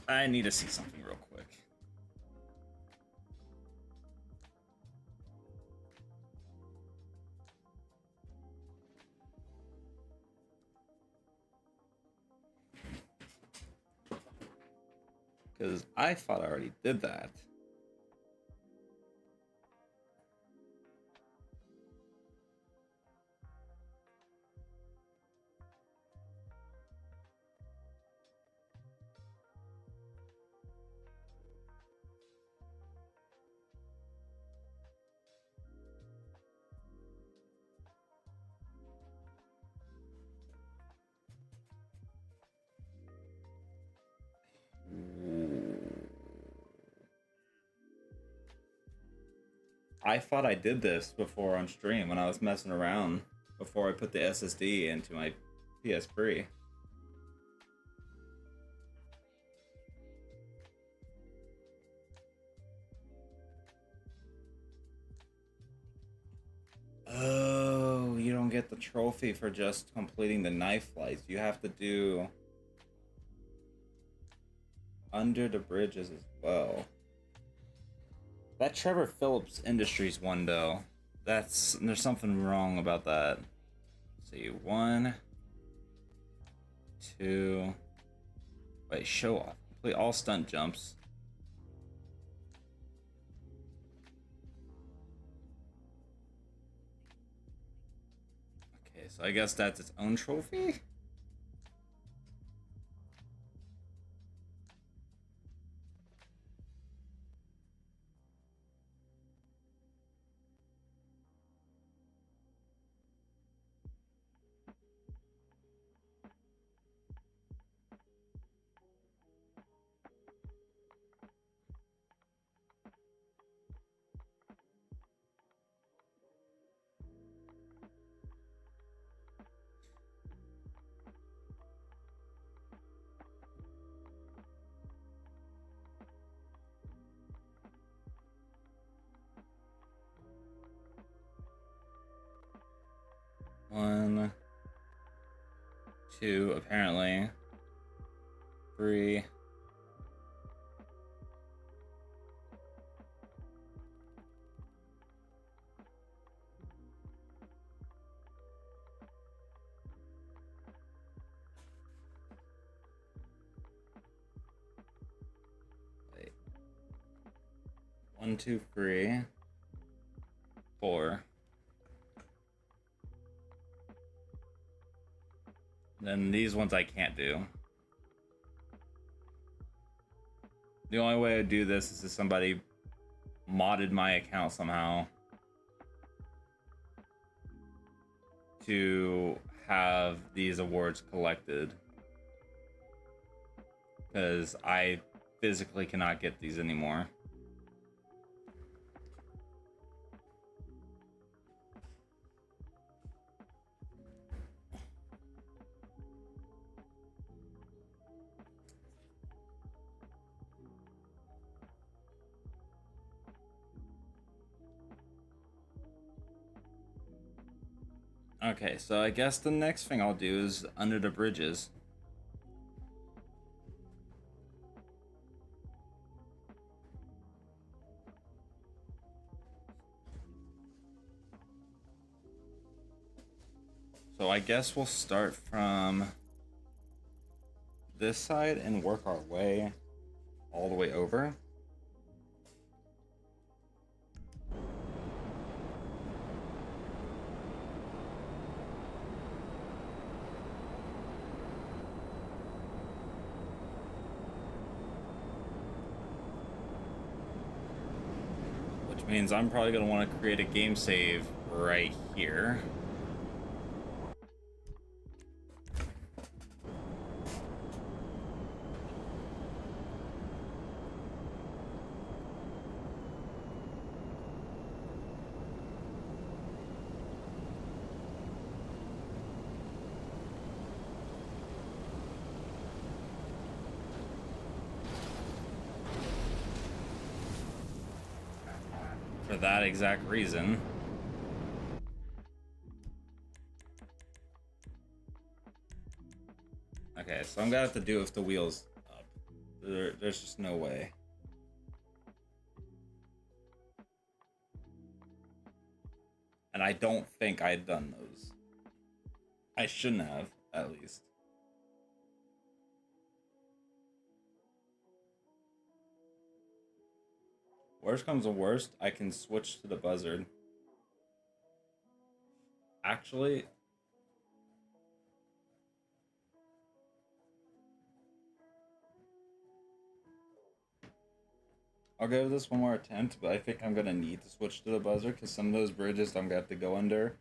I need to see something real quick. Because I thought I already did that. I thought I did this before on stream when I was messing around before I put the SSD into my PS3. Oh, you don't get the trophy for just completing the knife flights. You have to do Under the Bridges as well. That Trevor Phillips Industries one though, there's something wrong about that. Let's see, 1, 2. Wait, show off. Complete all stunt jumps. Okay, so I guess that's its own trophy? One, 2, apparently. 3. 1, 2, 3, 4. Then these ones I can't do. The only way I do this is if somebody modded my account somehow to have these awards collected, because I physically cannot get these anymore. Okay, so I guess the next thing I'll do is under the bridges. So I guess we'll start from this side and work our way all the way over. Which means I'm probably going to want to create a game save right here. For that exact reason. Okay, so I'm gonna have to do it with the wheels up. There's just no way. And I don't think I had done those. I shouldn't have, at least. Worst comes to worst, I can switch to the buzzard. Actually, I'll give this one more attempt, but I think I'm gonna need to switch to the buzzard because some of those bridges I'm gonna have to go under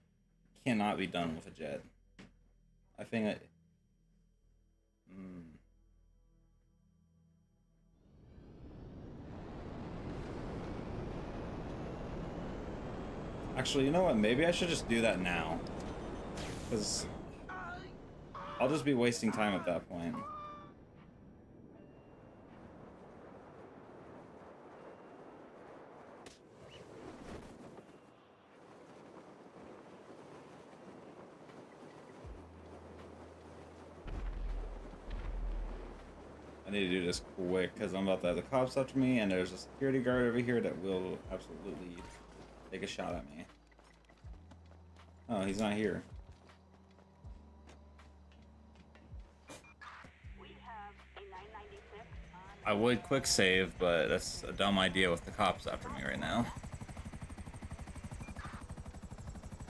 cannot be done with a jet. I think I... Actually, you know what? Maybe I should just do that now. Because I'll just be wasting time at that point. I need to do this quick because I'm about to have the cops after me, and there's a security guard over here that will absolutely take a shot at me. Oh, he's not here. I would quick save, but that's a dumb idea with the cops after me right now.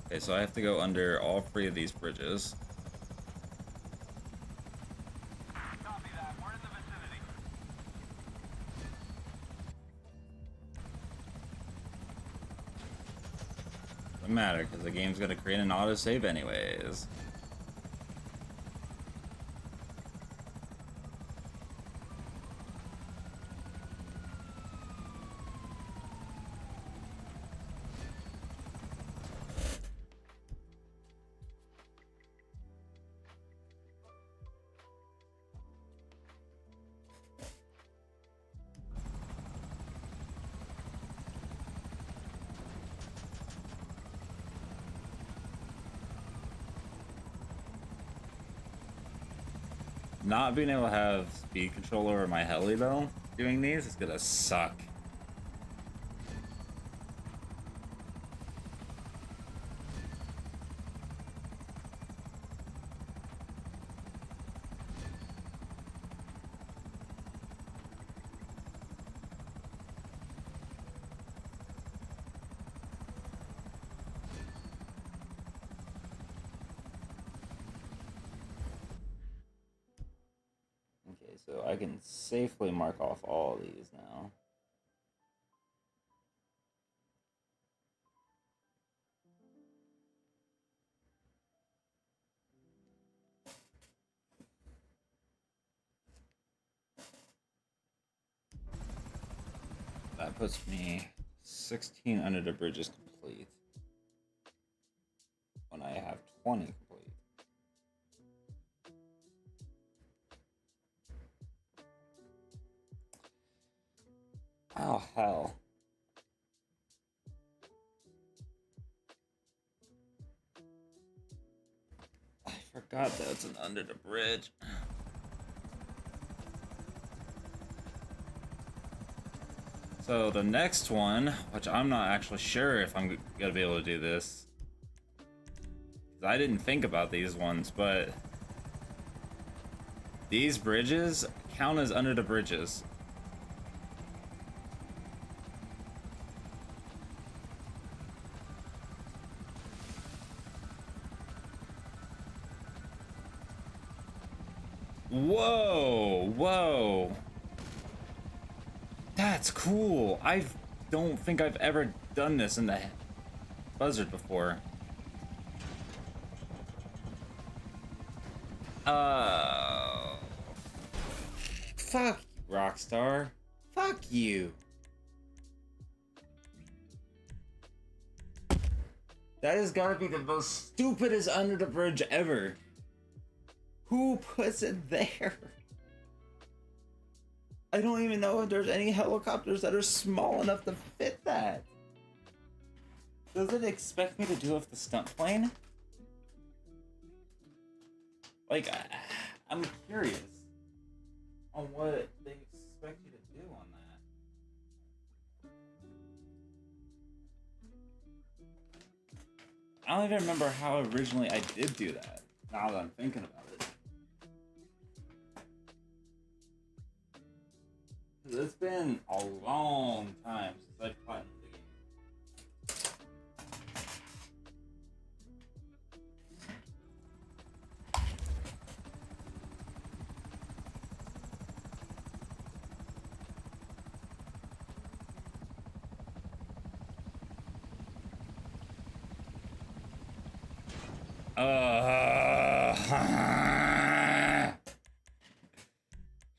Okay, so I have to go under all 3 of these bridges. Copy that. We're in the vicinity. Doesn't matter, because the game's gonna create an autosave anyways. Not being able to have speed control over my heli though, doing these is gonna suck. So I can safely mark off all of these now. That puts me 16 under the bridges complete. When I have 20 complete. Oh, hell. I forgot that it's an under the bridge. So the next one, which I'm not actually sure if I'm gonna be able to do this. I didn't think about these ones, but these bridges count as under the bridges. Whoa, whoa. That's cool. I don't think I've ever done this in the Buzzard before. Fuck you, Rockstar. Fuck you. That has got to be the most stupidest under the bridge ever. Who puts it there? I don't even know if there's any helicopters that are small enough to fit that. Does it expect me to do it with the stunt plane? Like, I'm curious on what they expect you to do on that. I don't even remember how originally I did do that, now that I'm thinking about it. It's been a long time since I've played the game.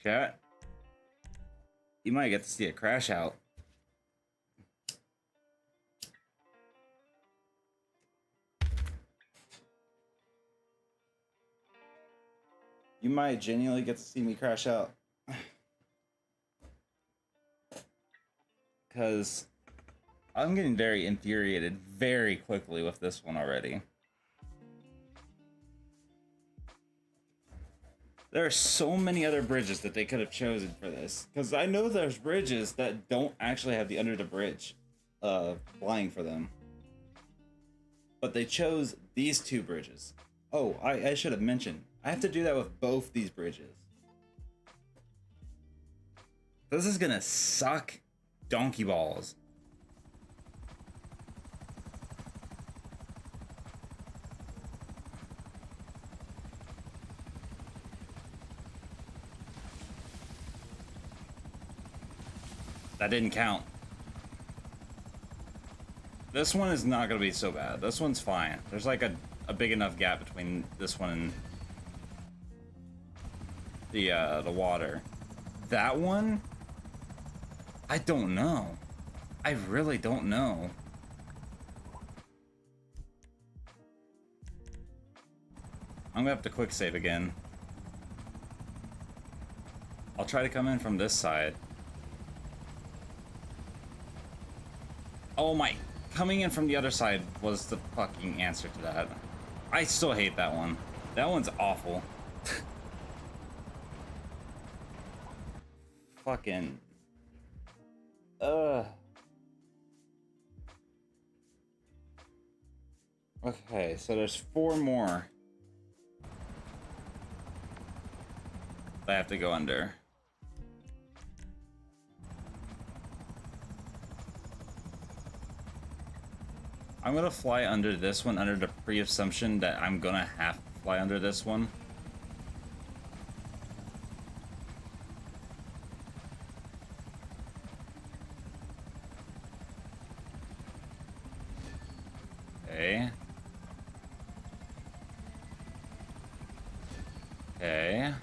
Chat. You might get to see a crash out. You might genuinely get to see me crash out. Because I'm getting very infuriated very quickly with this one already. There are so many other bridges that they could have chosen for this. Because I know there's bridges that don't actually have the under the bridge flying for them. But they chose these two bridges. Oh, I should have mentioned. I have to do that with both these bridges. This is gonna suck donkey balls. That didn't count. This one is not gonna be so bad. This one's fine. There's like a big enough gap between this one and the water. That one, I don't know. I really don't know. I'm gonna have to quick save again. I'll try to come in from this side. Oh my, coming in from the other side was the fucking answer to that. I still hate that one. That one's awful. Fucking. Okay, so there's 4 more I have to go under. I'm gonna fly under this one under the pre-assumption that I'm gonna have to fly under this one. Okay. Okay.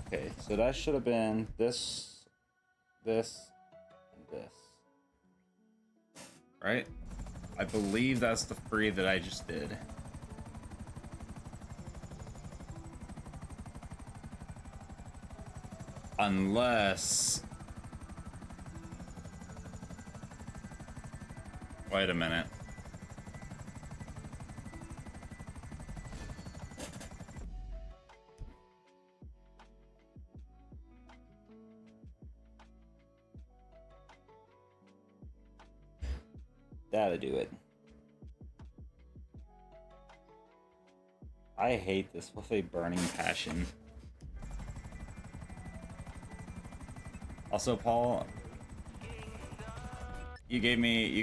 Okay, so that should have been this, and this. Right? I believe that's the free that I just did. Unless... Wait a minute. That'll do it. I hate this with a burning passion. Also, Paul, you gave me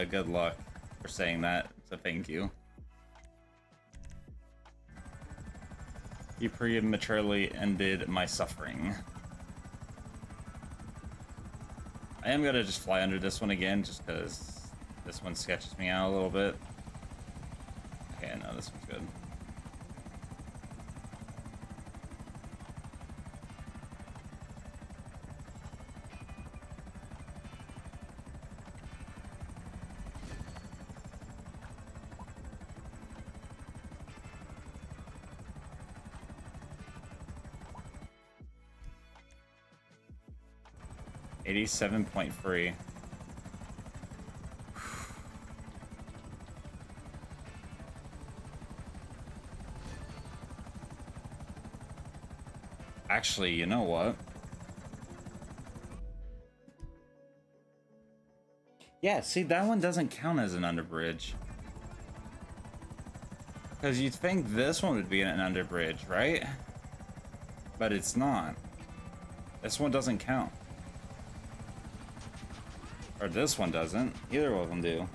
good luck for saying that, so thank you. You prematurely ended my suffering. I am gonna just fly under this one again, just because this one sketches me out a little bit. Okay, no, this one's good. $87.3. Actually, you know what? Yeah, see, that one doesn't count as an underbridge. Because you'd think this one would be an underbridge, right? But it's not. This one doesn't count. Or this one doesn't. Either of them do.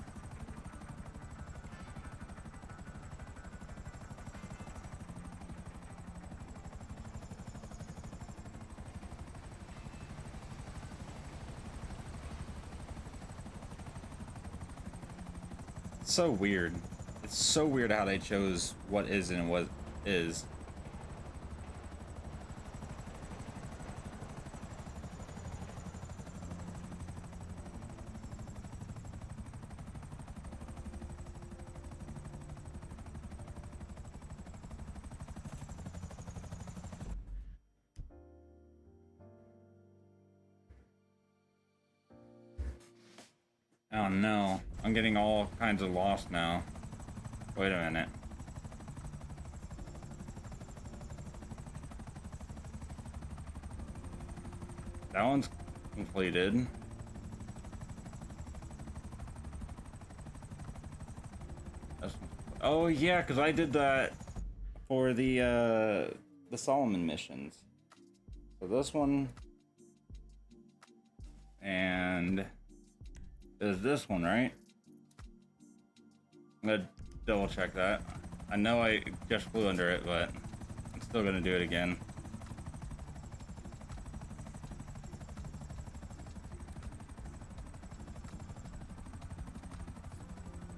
So weird. It's so weird how they chose what is and what is. Oh no, I'm getting all kinds of lost now. Wait a minute. That one's completed. Oh yeah, because I did that for the Solomon missions. So this one and there's this one, right? I'm gonna double check that. I know I just flew under it, but I'm still gonna do it again.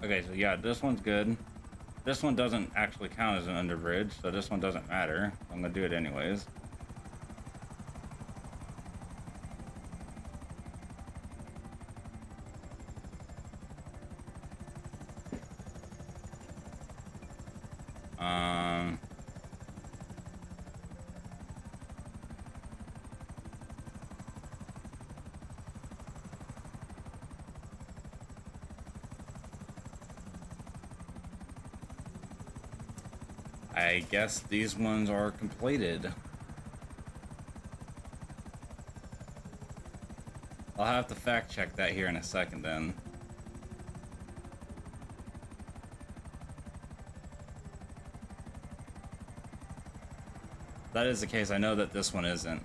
Okay, so yeah, this one's good. This one doesn't actually count as an underbridge, so this one doesn't matter. I'm gonna do it anyways. I guess these ones are completed. I'll have to fact check that here in a second then. If that is the case, I know that this one isn't.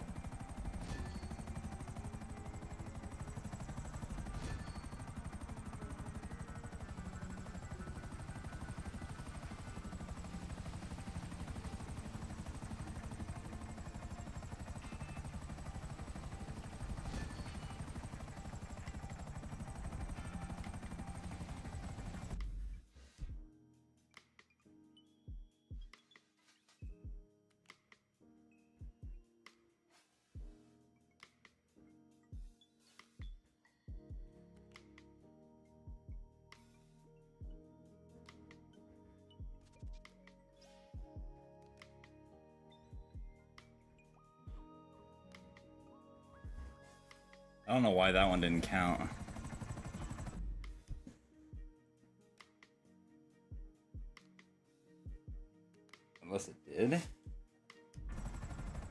I don't know why that one didn't count. Unless it did.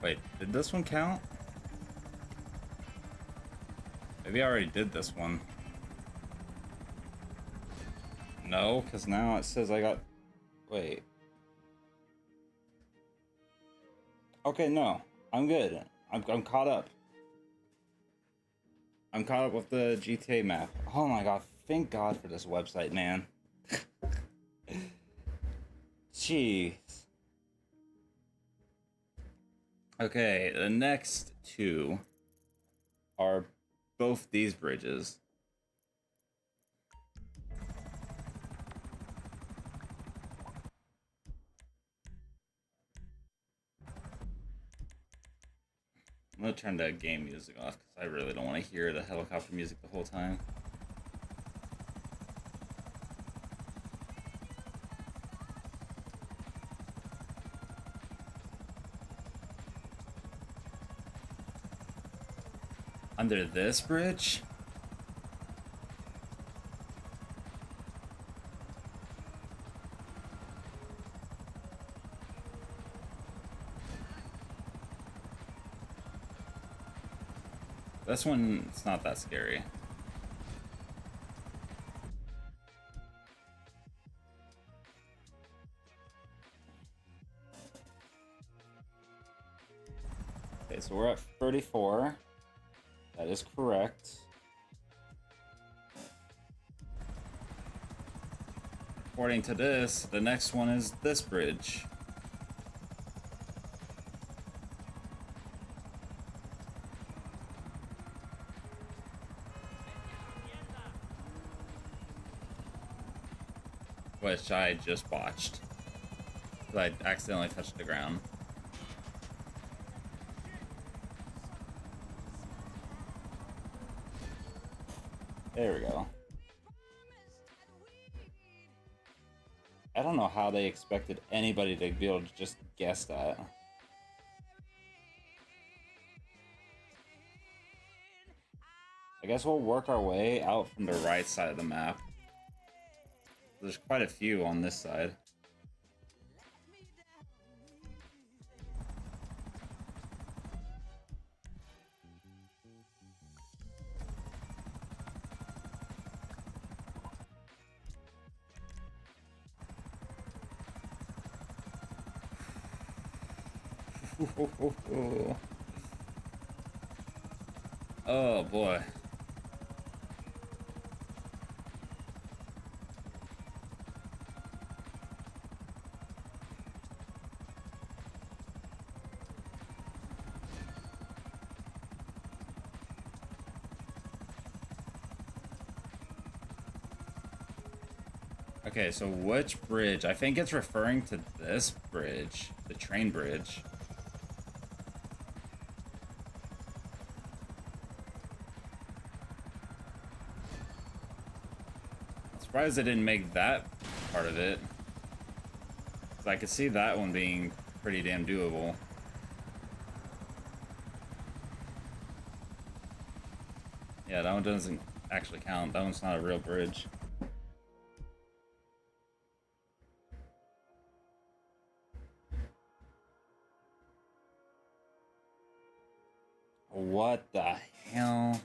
Wait, did this one count? Maybe I already did this one. No, because now it says I got... Wait. Okay, no. I'm good. I'm caught up. I'm caught up with the GTA map. Oh my god, thank God for this website, man. Jeez. Okay, the next two are both these bridges. I'm gonna turn the game music off because I really don't want to hear the helicopter music the whole time. Under this bridge? This one, it's not that scary. Okay, so we're at 34. That is correct. According to this, the next one is this bridge. Which I just botched. I accidentally touched the ground. There we go. I don't know how they expected anybody to be able to just guess that. I guess we'll work our way out from the right side of the map. There's quite a few on this side. Oh boy. Okay, so which bridge? I think it's referring to this bridge, the train bridge. I'm surprised they didn't make that part of it. 'Cause I could see that one being pretty damn doable. Yeah, that one doesn't actually count. That one's not a real bridge. What the hell?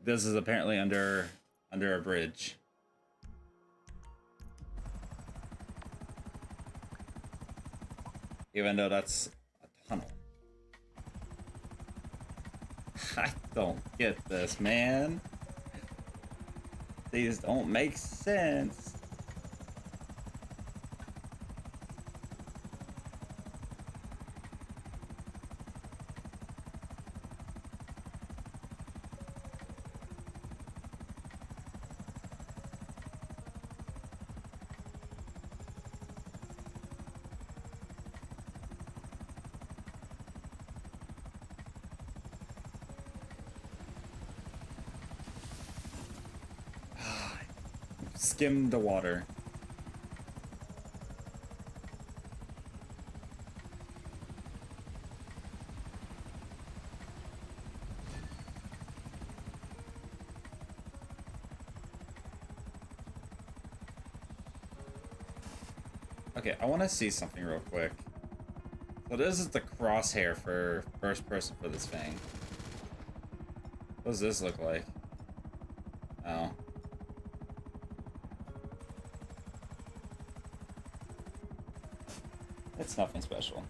This is apparently under a bridge. Even though that's a tunnel. I don't get this, man. These don't make sense. Skim the water. Okay, I want to see something real quick. So this is the crosshair for first person for this thing. What does this look like? Oh. It's nothing special.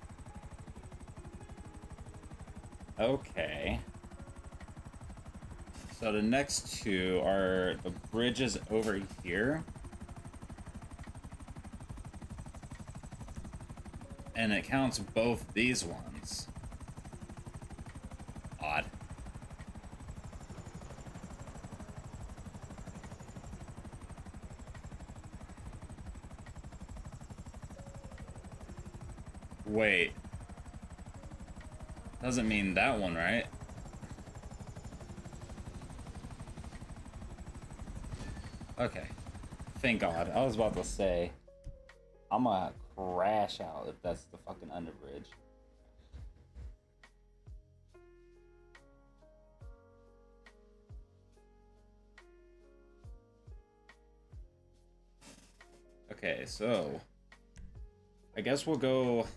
Okay. So the next two are the bridges over here. And it counts both these ones. Odd. Wait. Doesn't mean that one, right? Okay. Thank God. I was about to say, I'm gonna crash out if that's the fucking underbridge. Okay, so I guess we'll go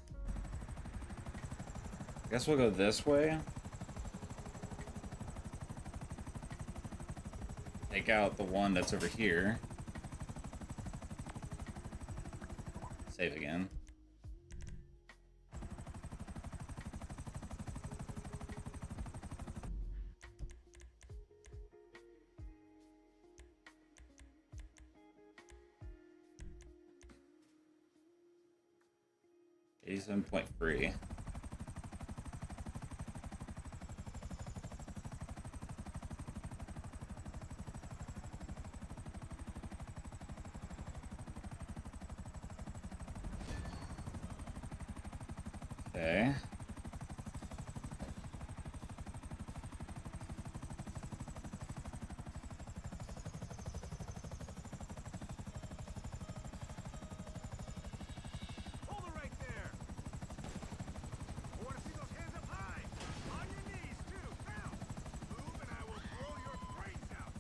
this way. Take out the one that's over here. Save again. $87.3. Okay. Hold it right there. I want to see those hands up high. On your knees, too. Now. Move and I will blow your brains out.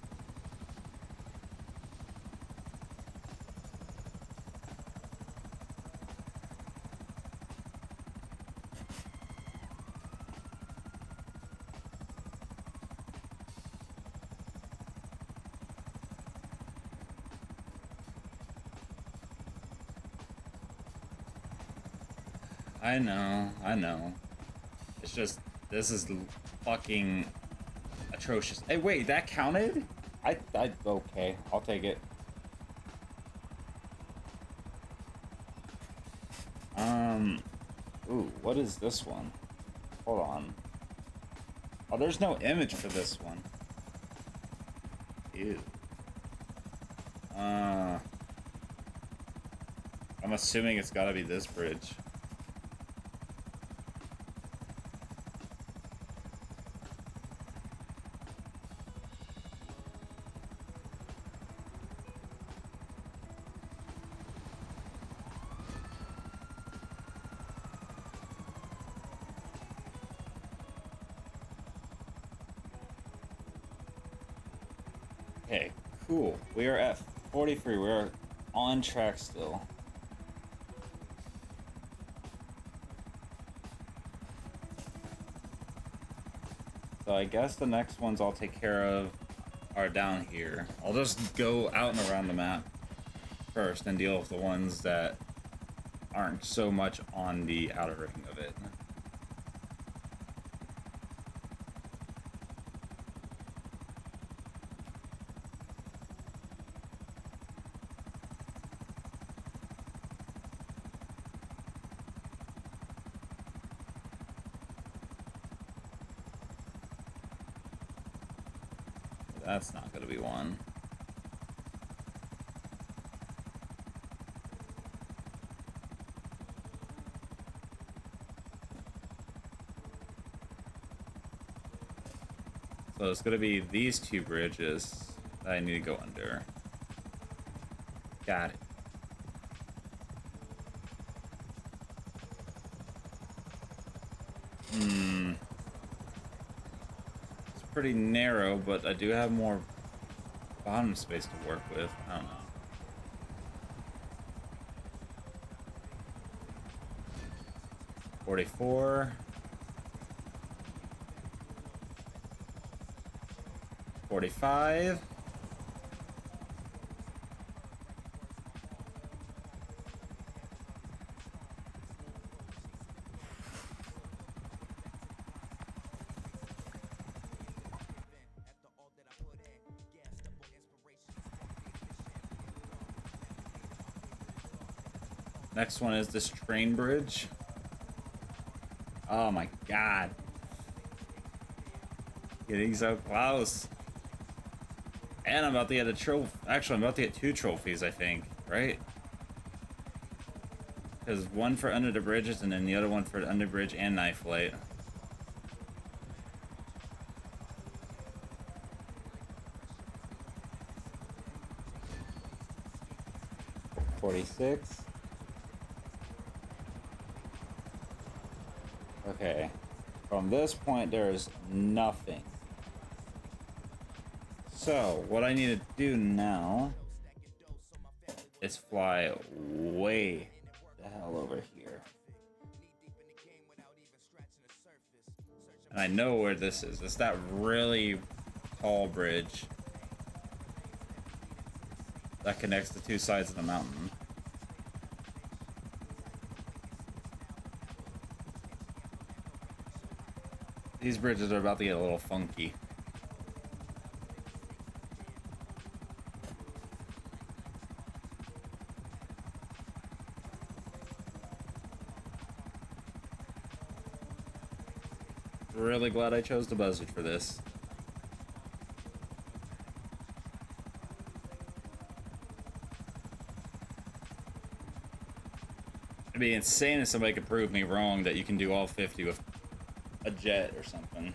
I know. It's just, this is fucking atrocious. Hey, wait, that counted? Okay, I'll take it. Ooh, what is this one? Hold on. Oh, there's no image for this one. Ew. I'm assuming it's gotta be this bridge. Okay, cool. We are at 43. We're on track still. So I guess the next ones I'll take care of are down here. I'll just go out and around the map first and deal with the ones that aren't so much on the outer ring of it. That's not going to be one. So it's going to be these two bridges that I need to go under. Got it. Pretty narrow, but I do have more bottom space to work with. I don't know. 44. 45. Next one is this train bridge. Oh my god. Getting so close. And I'm about to get a trophy. Actually, I'm about to get 2 trophies, I think, right? Because one for under the bridges and then the other one for the under bridge and knife flight. $46. Okay. From this point, there is nothing. So, what I need to do now is fly way the hell over here. And I know where this is. It's that really tall bridge that connects the 2 sides of the mountain. These bridges are about to get a little funky. Really glad I chose the buzzard for this. It'd be insane if somebody could prove me wrong that you can do all 50 with a jet or something.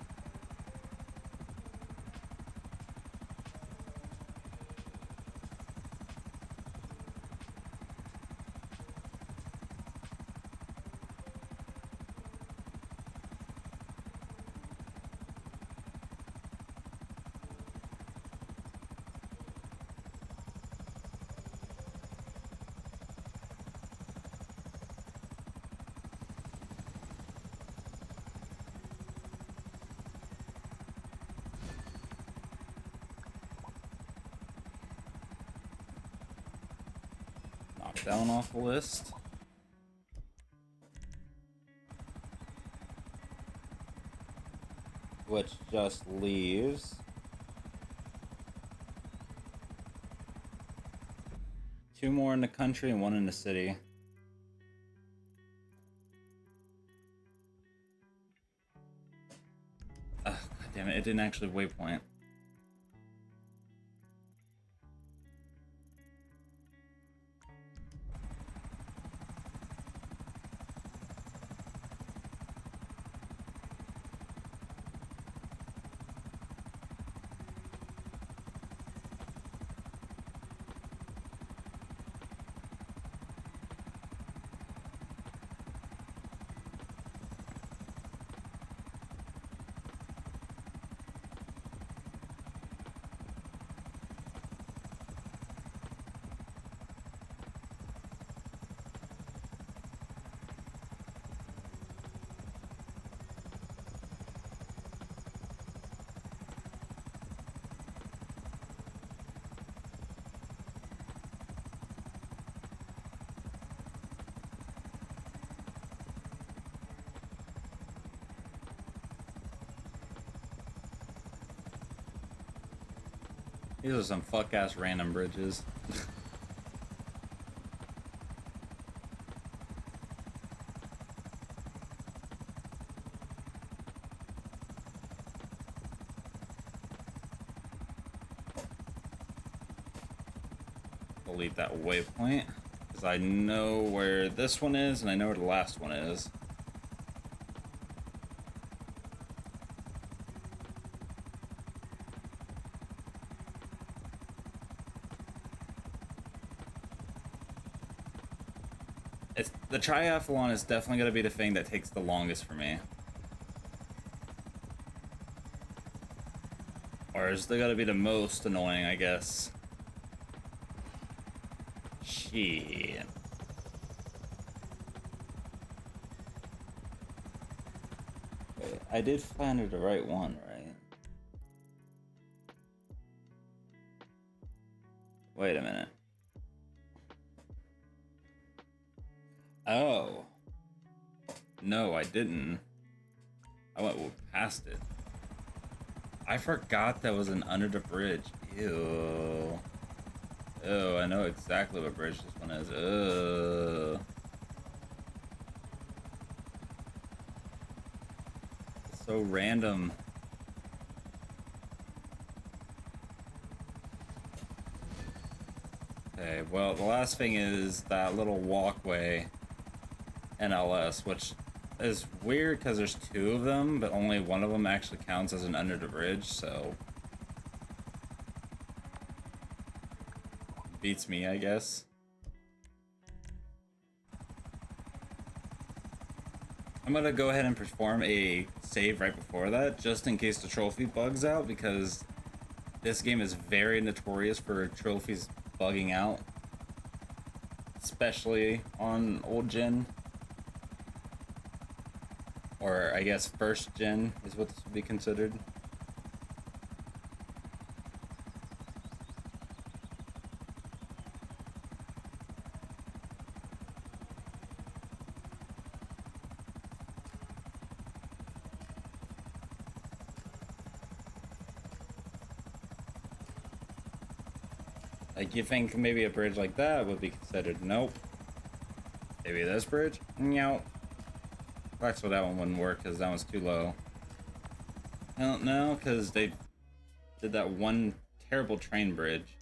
Down off the list. Which just leaves 2 more in the country and 1 in the city. Oh, God damn it, it didn't actually waypoint. These are some fuck-ass random bridges. Delete that waypoint, because I know where this one is, and I know where the last one is. The triathlon is definitely going to be the thing that takes the longest for me. Or is they going to be the most annoying, I guess. Shit. I did find the right one, right? Wait a minute. Oh. No, I didn't. I went past it. I forgot that was an under the bridge. Ew. Oh, I know exactly what bridge this one is. Ugh. It's so random. Okay, well, the last thing is that little walkway NLS, which is weird because there's two of them, but only one of them actually counts as an under the bridge, so beats me, I guess. I'm gonna go ahead and perform a save right before that, just in case the trophy bugs out, because this game is very notorious for trophies bugging out, especially on old gen. Or I guess first gen is what this would be considered. Like, you think maybe a bridge like that would be considered? Nope. Maybe this bridge? Nope. That's why that one wouldn't work, because that one's too low. I don't know, because they did that one terrible train bridge.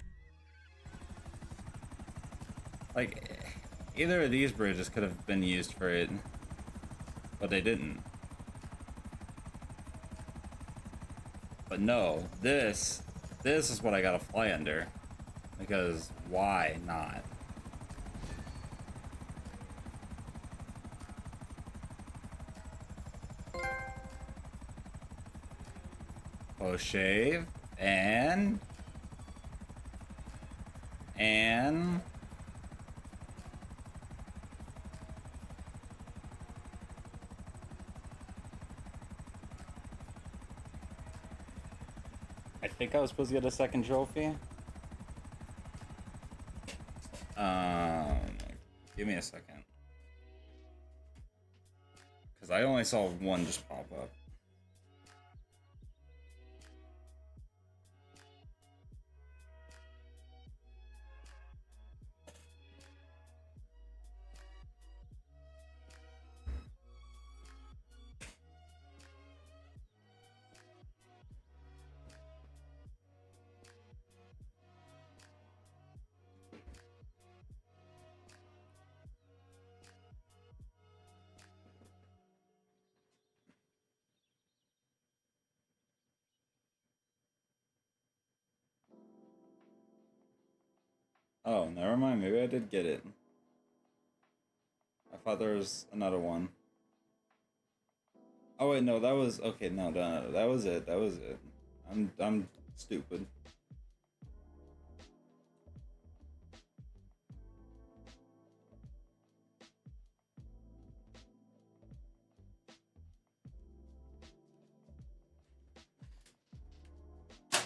Like, either of these bridges could have been used for it, but they didn't. But no, this is what I gotta fly under. Because why not? Post shave and I think I was supposed to get a second trophy. Give me a second. Because I only saw one just pop up. Oh, never mind. Maybe I did get it. I thought there was another one. Oh wait, no, that was okay. No, that was it. That was it. I'm stupid.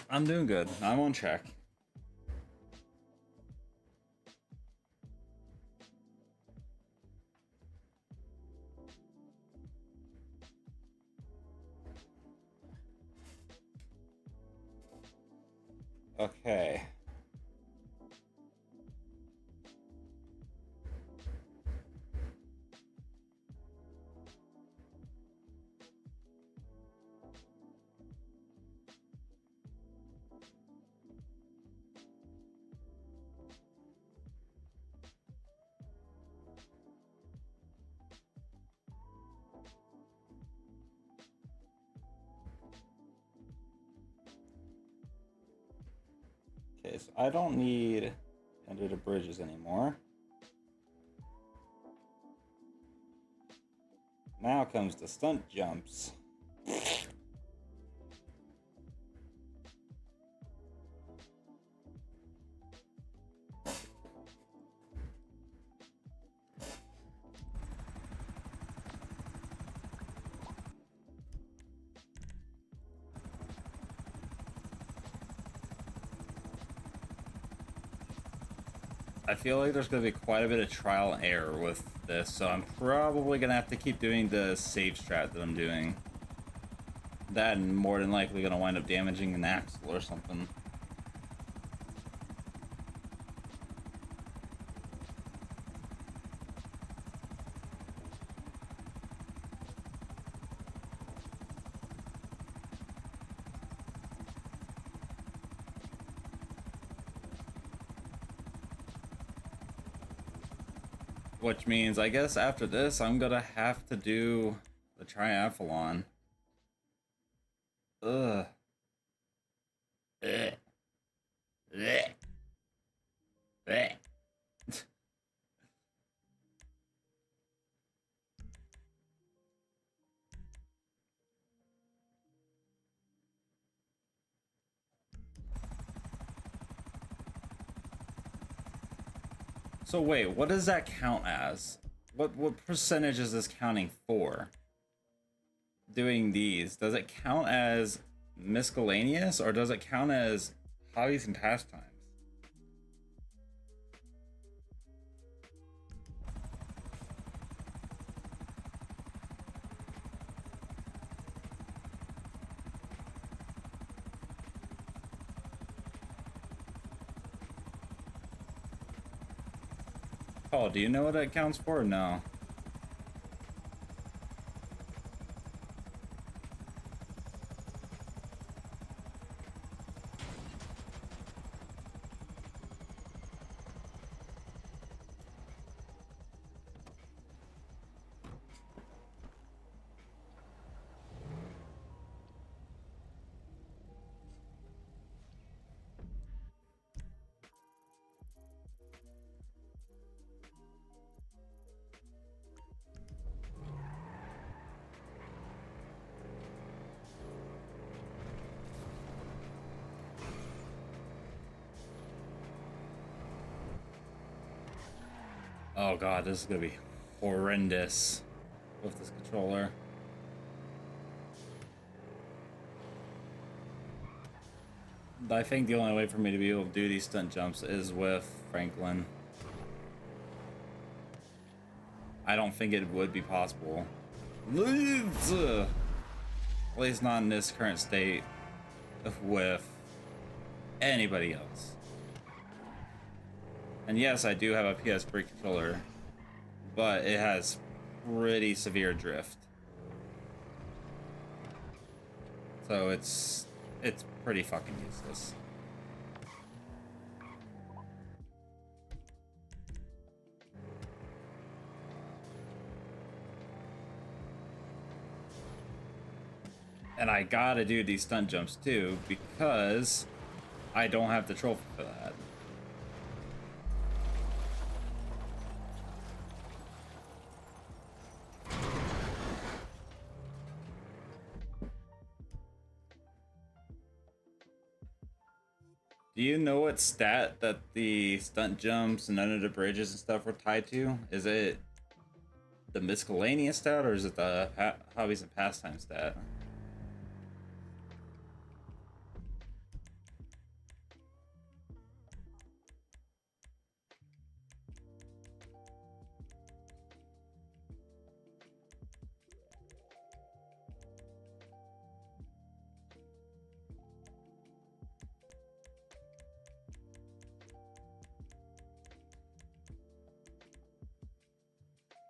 I'm doing good. I'm on track. Okay. Okay, so I don't need under the bridges anymore. Now comes the stunt jumps. I feel like there's going to be quite a bit of trial and error with this, so I'm probably going to have to keep doing the save strat that I'm doing. That and more than likely going to wind up damaging an axle or something. Which means, I guess after this, I'm gonna have to do the triathlon. Ugh. Blech. Blech. Blech. So wait, what does that count as? What percentage is this counting for? Doing these, does it count as miscellaneous or does it count as hobbies and pastimes? Paul, do you know what it counts for or no? Oh god, this is gonna be horrendous with this controller. I think the only way for me to be able to do these stunt jumps is with Franklin. I don't think it would be possible. At least not in this current state with anybody else. And yes, I do have a ps3 controller, but it has pretty severe drift. So it's pretty fucking useless. And I gotta do these stunt jumps too because I don't have the trophy for that. Do you know what stat that the stunt jumps and under the bridges and stuff were tied to? Is it the miscellaneous stat or is it the hobbies and pastime stat?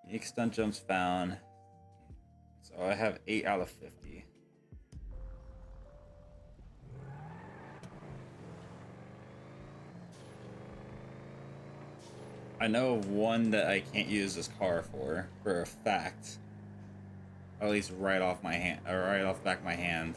Unique stunt jumps found. So I have 8 out of 50. I know of one that I can't use this car for a fact. At least right off my hand, or right off the back of my hand.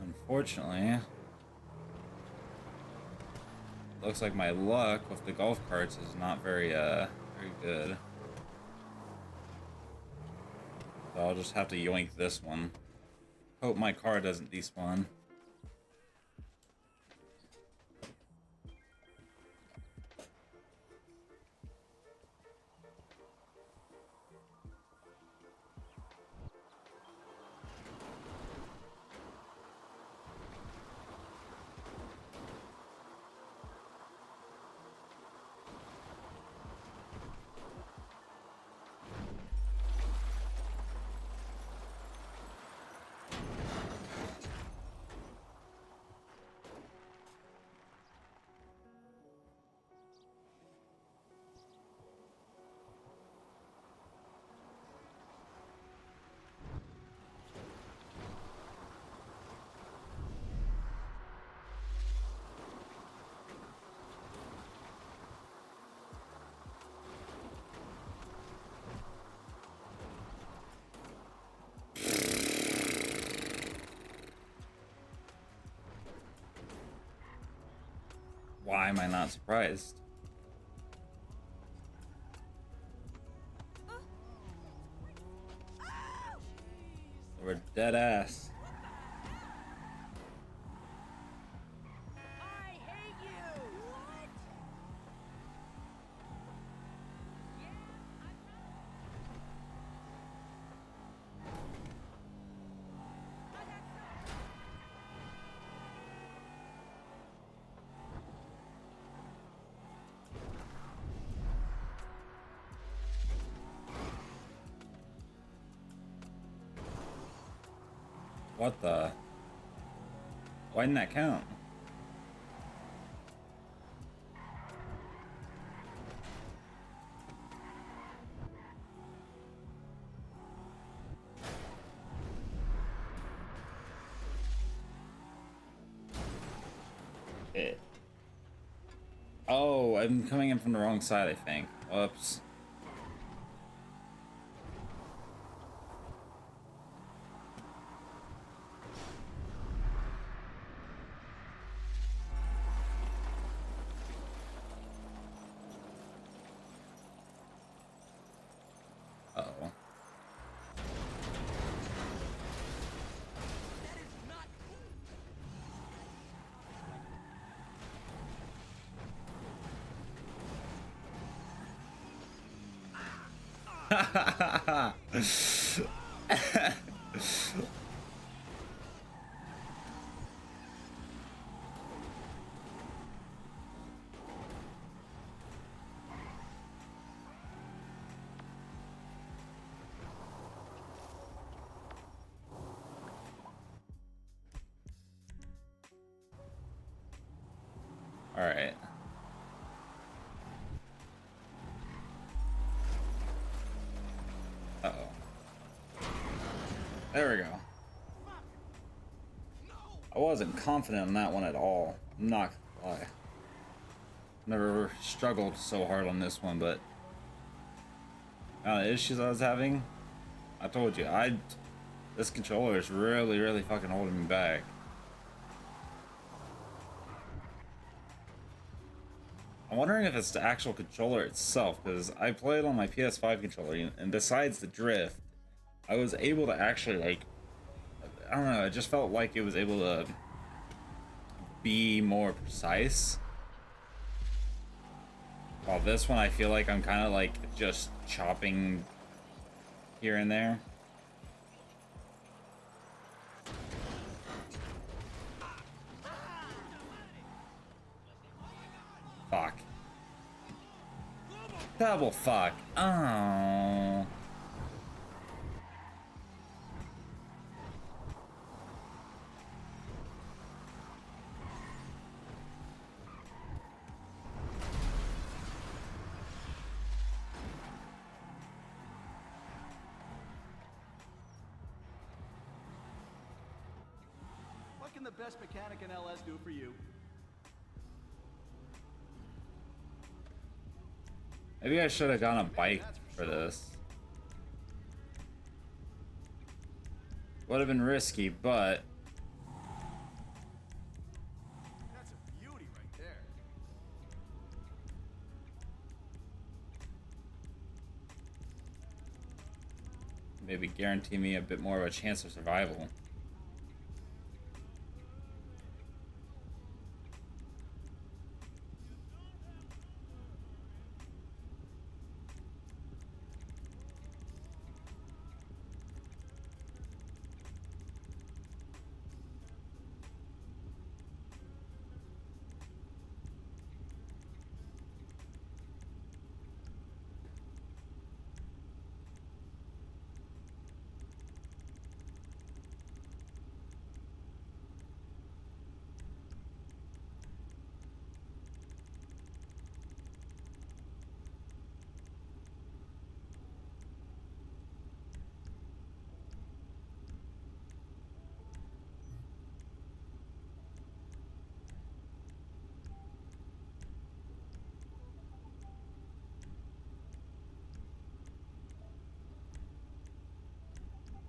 Unfortunately, Looks like my luck with the golf carts is not very good. So I'll just have to yoink this one. Hope my car doesn't despawn. Why am I not surprised? We're dead ass. I hate you! What? What the? Why didn't that count? Oh, I'm coming in from the wrong side, I think. Oops. Uh-oh. All right. Uh-oh. There we go. I wasn't confident on that one at all. I'm not gonna lie. Never struggled so hard on this one, but the issues I was having, I told you, this controller is really fucking holding me back. I'm wondering if it's the actual controller itself, because I played on my PS5 controller, and besides the drift, I was able to actually, like, I don't know, it just felt like it was able to be more precise. While this one, I feel like I'm kind of like just chopping here and there. Fuck. Double fuck. Oh. What can the best mechanic in LS do for you? Maybe I should have gotten a bike for this. Would have been risky, but That's a beauty right there. maybe guarantee me a bit more of a chance of survival.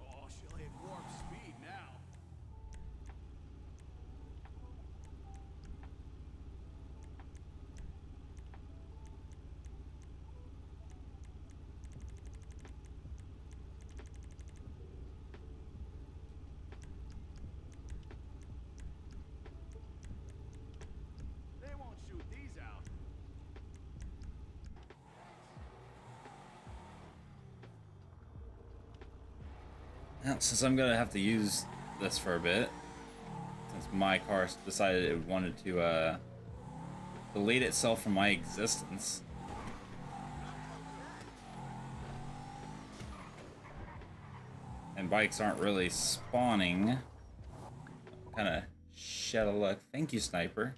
Oh, she'll hit warp speed now. They won't shoot these out. Now, since I'm gonna have to use this for a bit, since my car decided it wanted to delete itself from my existence. And bikes aren't really spawning. Kind of shed a look. Thank you, sniper.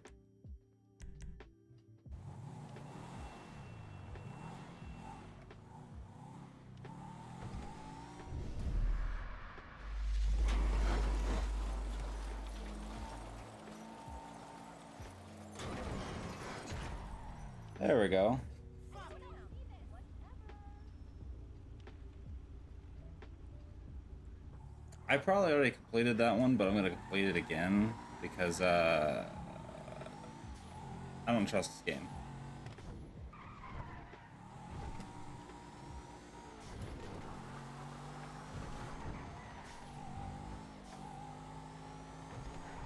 There we go. I probably already completed that one, but I'm gonna complete it again because I don't trust this game.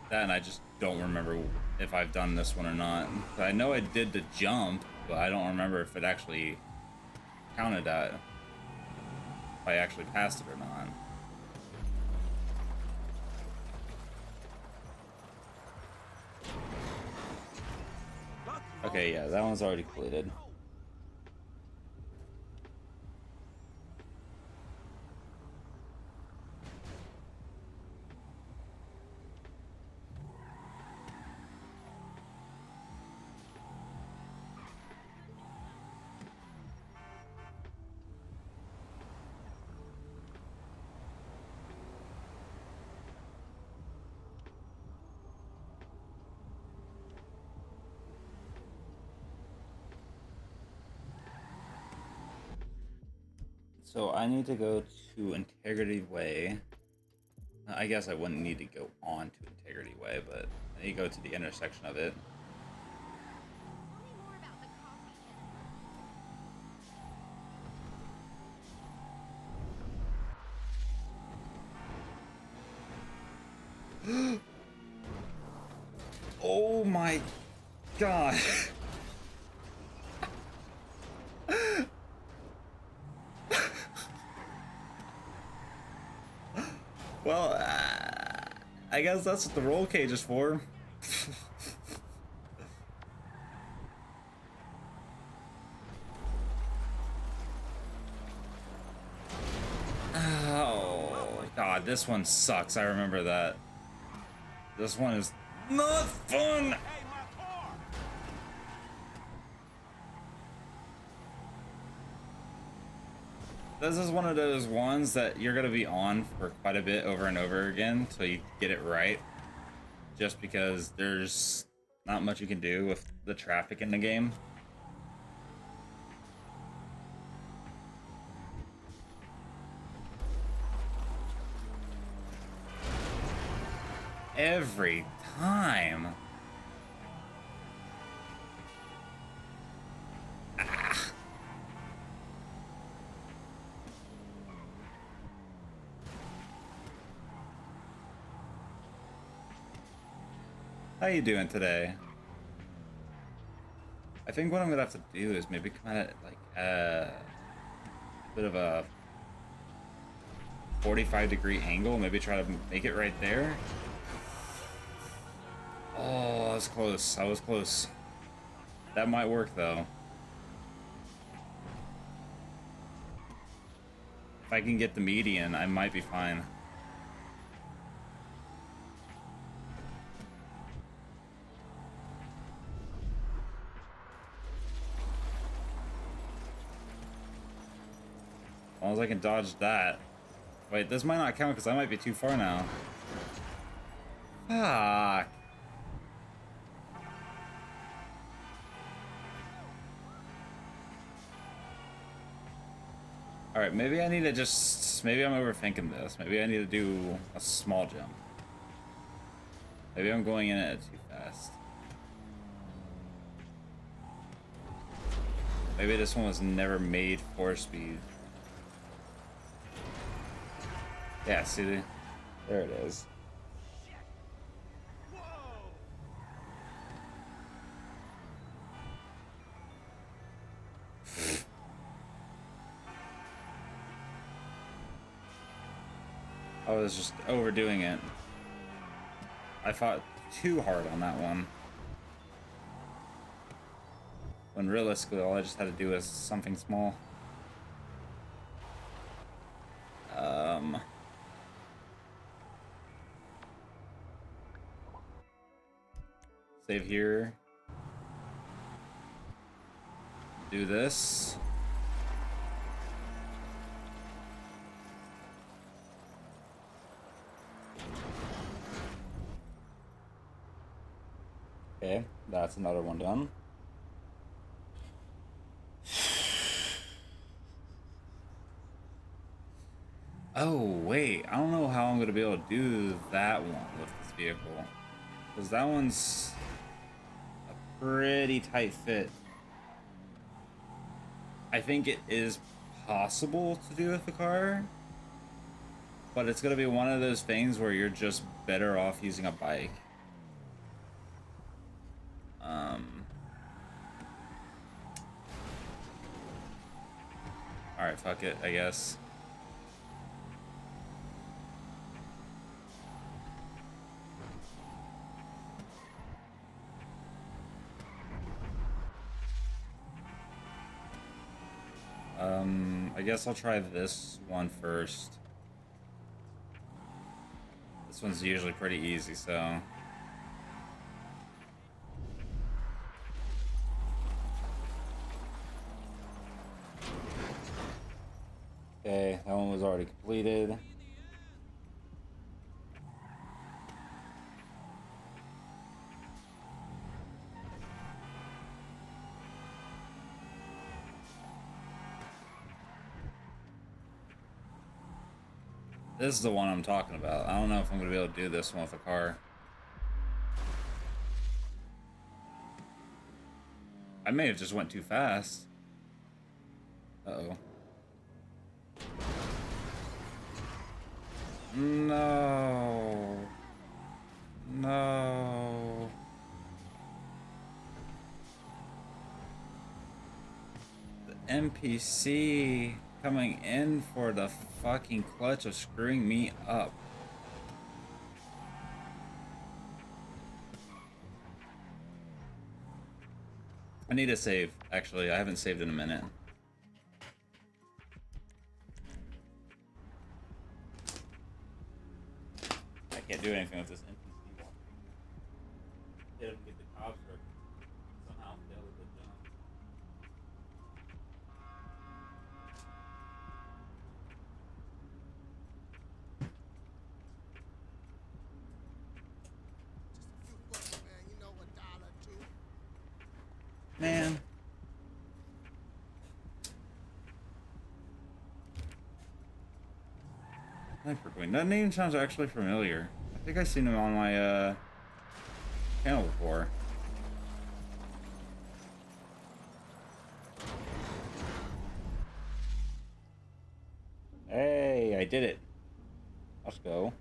That, and I just don't remember if I've done this one or not. I know I did the jump, but I don't remember if it actually counted that. If I actually passed it or not. Okay, yeah, that one's already completed. So I need to go to Integrity Way. I guess I wouldn't need to go on to Integrity Way, but I need to go to the intersection of it. Oh my god. Well, I guess that's what the roll cage is for. Oh god, this one sucks. I remember that. This one is not fun. This is one of those ones that you're gonna be on for quite a bit over and over again till you get it right. Just because there's not much you can do with the traffic in the game. Every time. How you doing today? I think what I'm gonna have to do is maybe come at it like a bit of a 45-degree angle. Maybe try to make it right there. Oh, that was close. That was close. That might work though. If I can get the median, I might be fine. As long as I can dodge that. Wait, this might not count because I might be too far now. Fuck. Alright, maybe I need to just... Maybe I'm overthinking this. Maybe I need to do a small jump. Maybe I'm going in it too fast. Maybe this one was never made for speed. Yeah, see, there it is. I was just overdoing it. I fought too hard on that one. When realistically, all I just had to do was something small. Save here. Do this. Okay, that's another one done. Oh, wait. I don't know how I'm going to be able to do that one with this vehicle. Because that one's a pretty tight fit. I think it is possible to do with the car. But it's going to be one of those things where you're just better off using a bike. Alright, fuck it, I guess. I guess I'll try this one first. This one's usually pretty easy, so... Okay, that one was already completed. This is the one I'm talking about. I don't know if I'm going to be able to do this one with a car. I may have just went too fast. Uh-oh. No. No. The NPC coming in for the fucking clutch of screwing me up. I need to save, actually. I haven't saved in a minute. I can't do anything with this NPC one. They don't get the cops or somehow fail with the jump. Man. Sniper Queen. That name sounds actually familiar. I think I've seen him on my channel before. Hey, I did it. Let's go.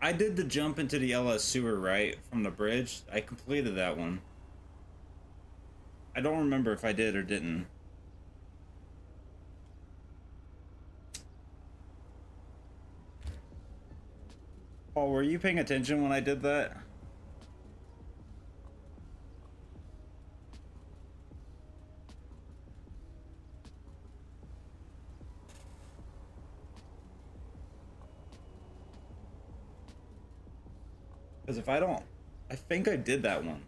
I did the jump into the LS sewer, right? From the bridge. I completed that one. I don't remember if I did or didn't. Paul, were you paying attention when I did that? Because if I don't, I think I did that one.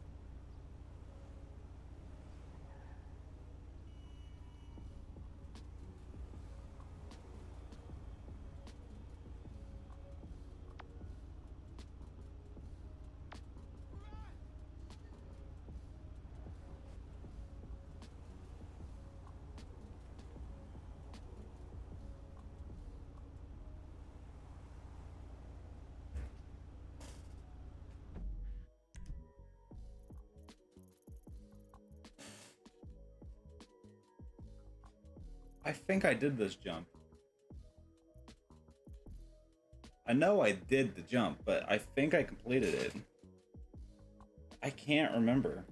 I think I did this jump. I know I did the jump, but I think I completed it. I can't remember.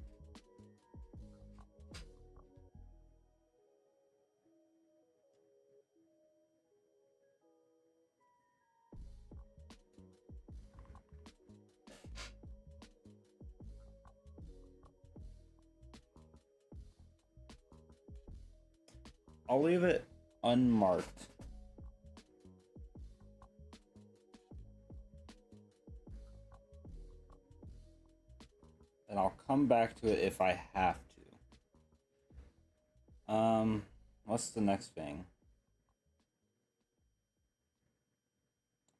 I'll leave it unmarked. And I'll come back to it if I have to. What's the next thing?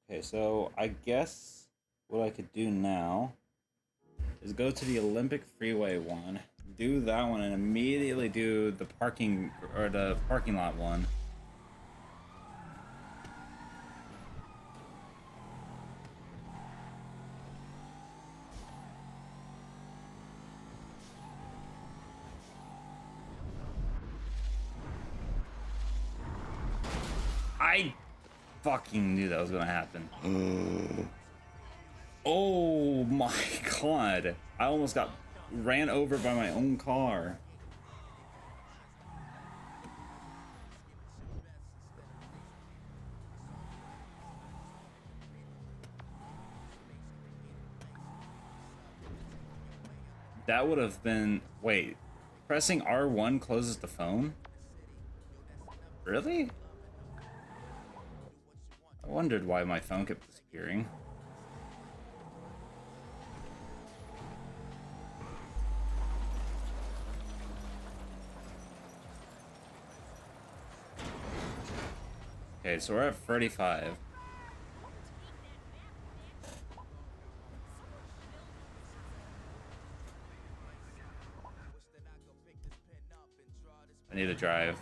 Okay, so I guess what I could do now is go to the Olympic Freeway one, do that one, and immediately do the parking lot one. I fucking knew that was gonna happen. Oh my god. I almost got ran over by my own car. That would have been... Wait. Pressing R1 closes the phone? Really? I wondered why my phone kept disappearing. Okay, so we're at 35. I need to drive.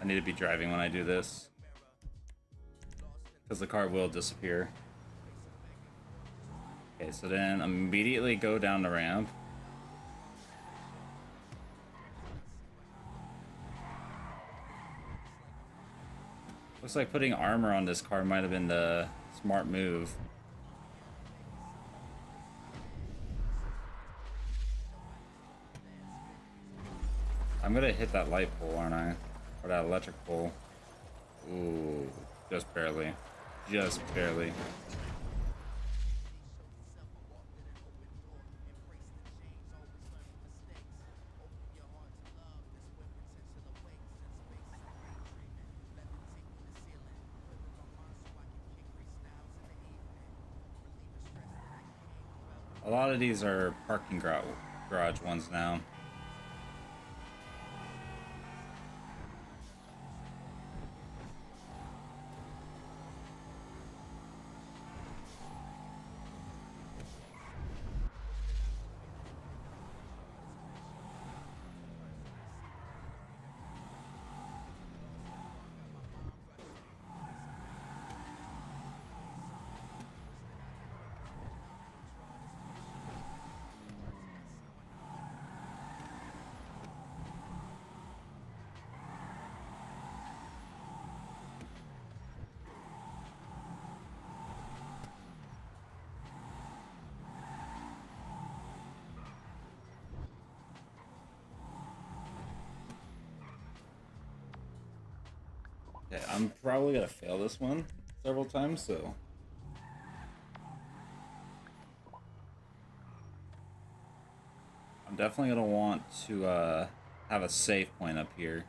I need to be driving when I do this, because the car will disappear. Okay, so then immediately go down the ramp. Looks like putting armor on this car might have been the smart move. I'm gonna hit that light pole, aren't I? Or that electric pole. Ooh, just barely. Just barely. A lot of these are parking garage ones now. Okay, I'm probably gonna fail this one several times, so I'm definitely gonna want to have a safe point up here.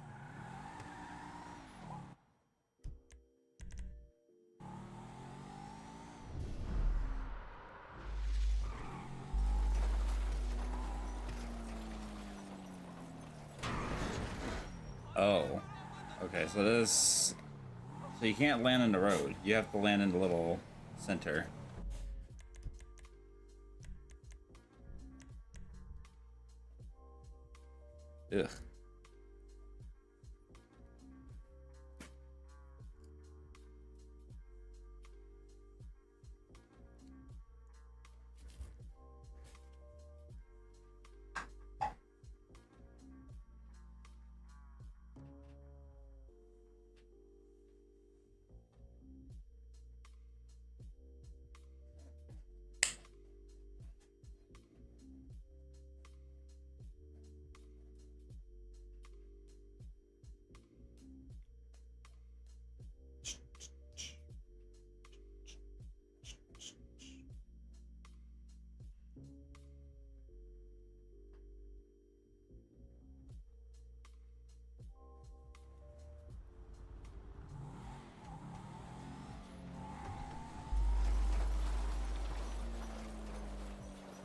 Oh, okay, so this, so you can't land in the road. You have to land in the little center. Ugh.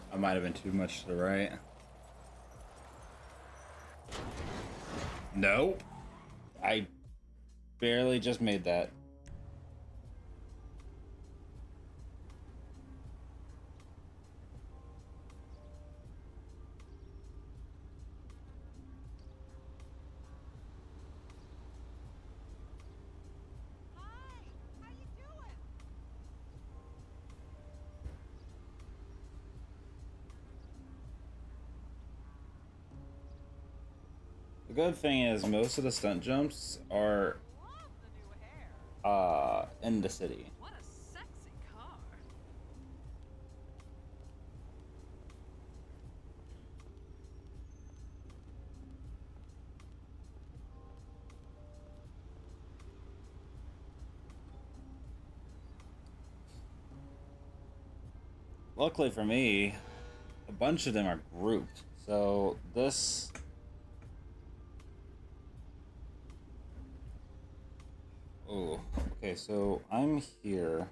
I might have been too much to the right. Nope. I barely just made that. The good thing is most of the stunt jumps are in the city. What a sexy car. Luckily for me, a bunch of them are grouped. So this, oh, okay, so I'm here.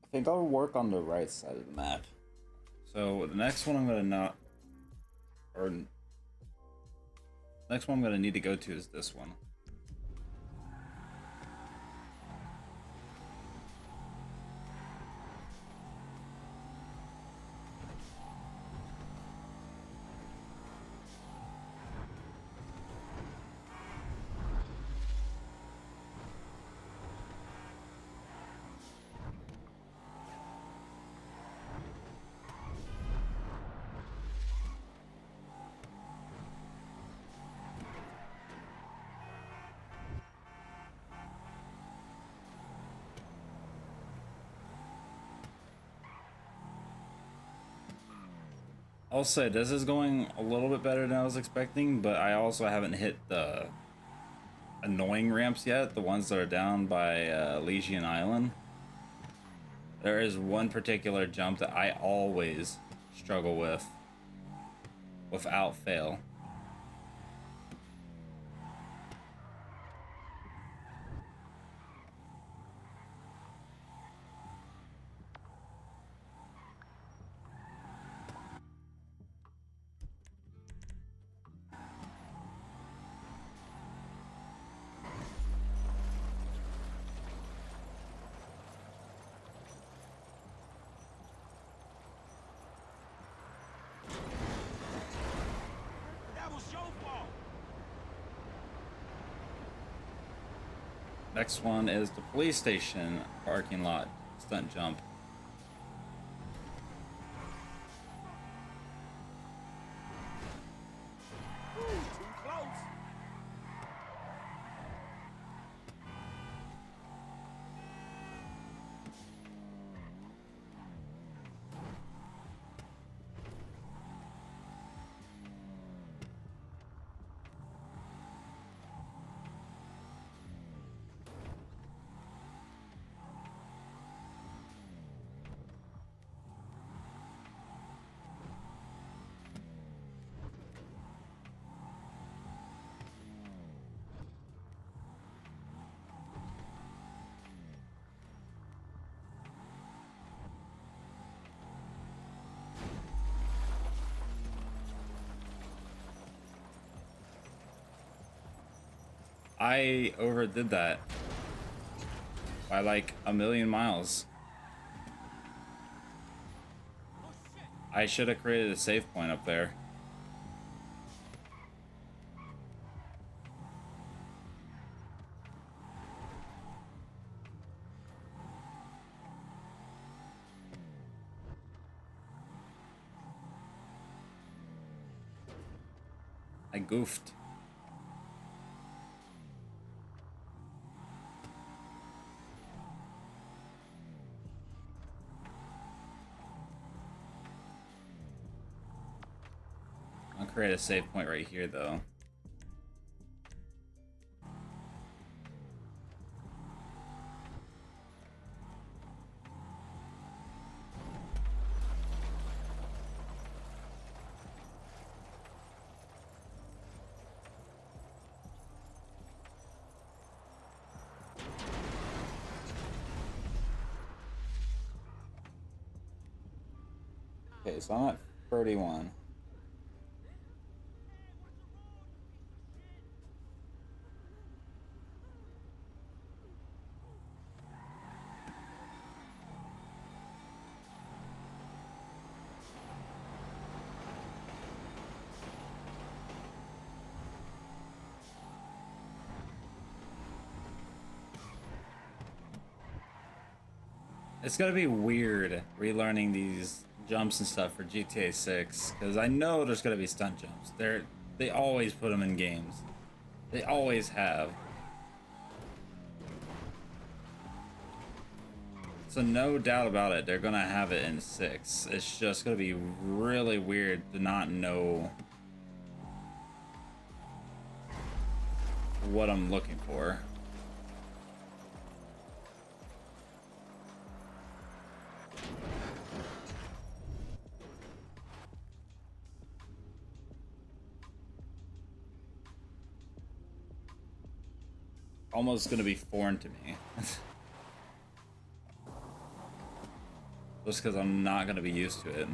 I think I'll work on the right side of the map. So the next one I'm gonna not, or next one I'm gonna need to go to is this one. I'll say this is going a little bit better than I was expecting, but I also haven't hit the annoying ramps yet, the ones that are down by Elysian Island. There is one particular jump that I always struggle with, without fail. Next one is the police station parking lot stunt jump. Too close. I overdid that by like a million miles. I should have created a save point up there. I goofed. I'll create a save point right here, though. Okay, so I'm at 31. It's gonna be weird relearning these jumps and stuff for GTA 6 because I know there's gonna be stunt jumps. They always put them in games. They always have. So no doubt about it, they're gonna have it in 6. It's just gonna be really weird to not know what I'm looking for. Almost gonna be foreign to me. Just because I'm not gonna be used to it.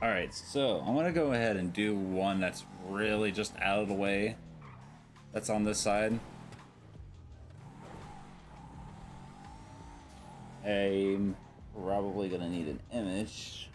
Alright, so I'm gonna go ahead and do one that's really just out of the way. That's on this side. I'm probably gonna need an image.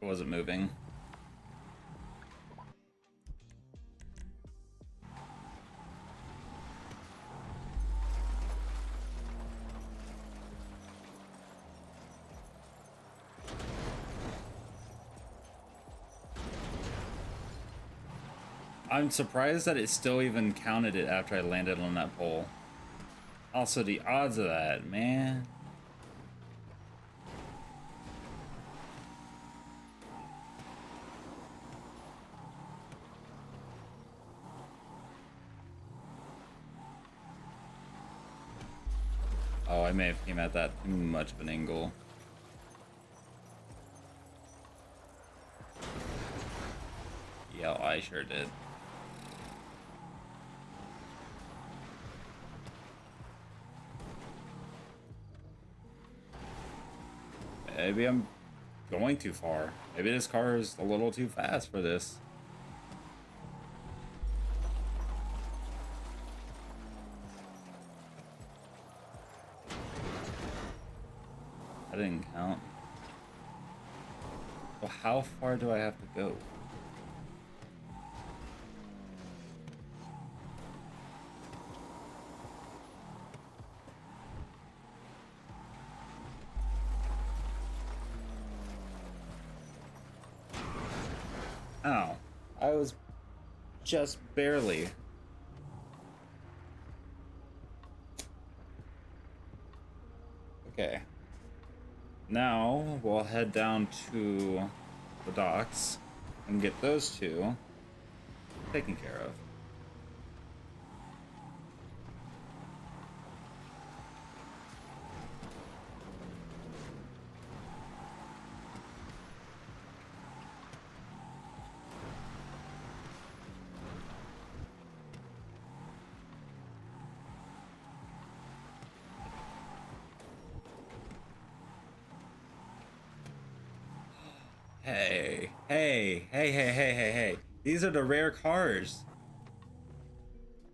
It wasn't moving. I'm surprised that it still even counted it after I landed on that pole. Also, the odds of that, man. Oh, I may have came at that too much of an angle. Yeah, I sure did. Maybe I'm going too far. Maybe this car is a little too fast for this. I didn't count. So how far do I have to go? Ow. I was just barely. Okay. Now we'll head down to the docks and get those two taken care of. Hey. These are the rare cars.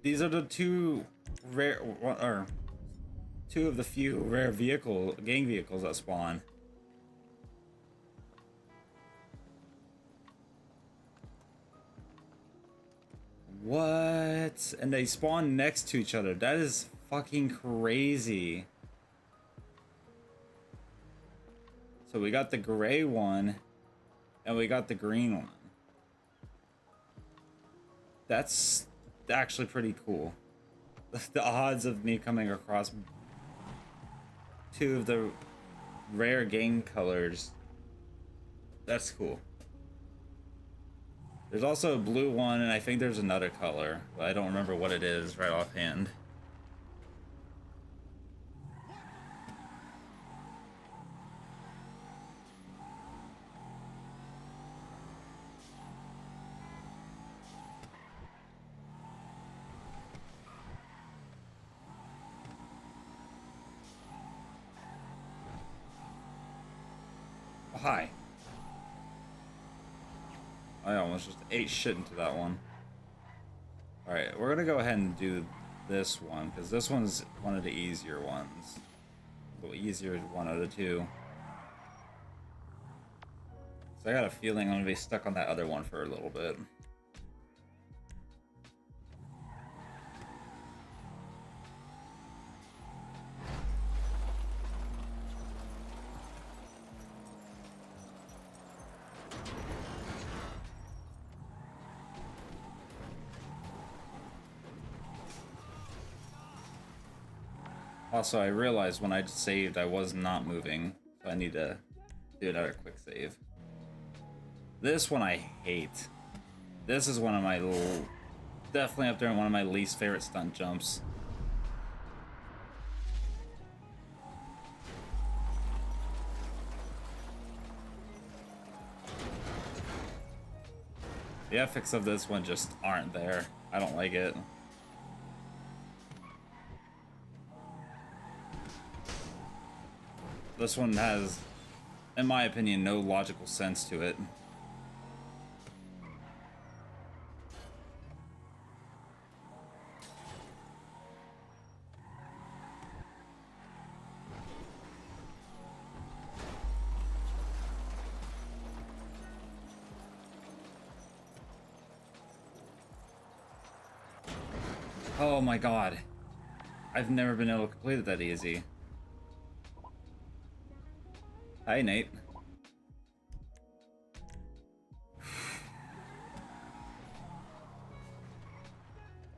These are the two rare, or two of the few rare gang vehicles that spawn. What? And they spawn next to each other. That is fucking crazy. So we got the gray one and we got the green one. That's actually pretty cool. The odds of me coming across two of the rare game colors. That's cool. There's also a blue one, and I think there's another color, but I don't remember what it is right offhand. Oh, hi. I almost just ate shit into that one. Alright, we're gonna go ahead and do this one, because this one's one of the easier ones. A little easier one out of two. So I got a feeling I'm gonna be stuck on that other one for a little bit. Also, I realized when I saved I was not moving, so I need to do another quick save. This one I hate. This is one of my definitely up there in one of my least favorite stunt jumps. The ethics of this one just aren't there. I don't like it. This one has, in my opinion, no logical sense to it. Oh my god. I've never been able to complete it that easy. Hi, Nate.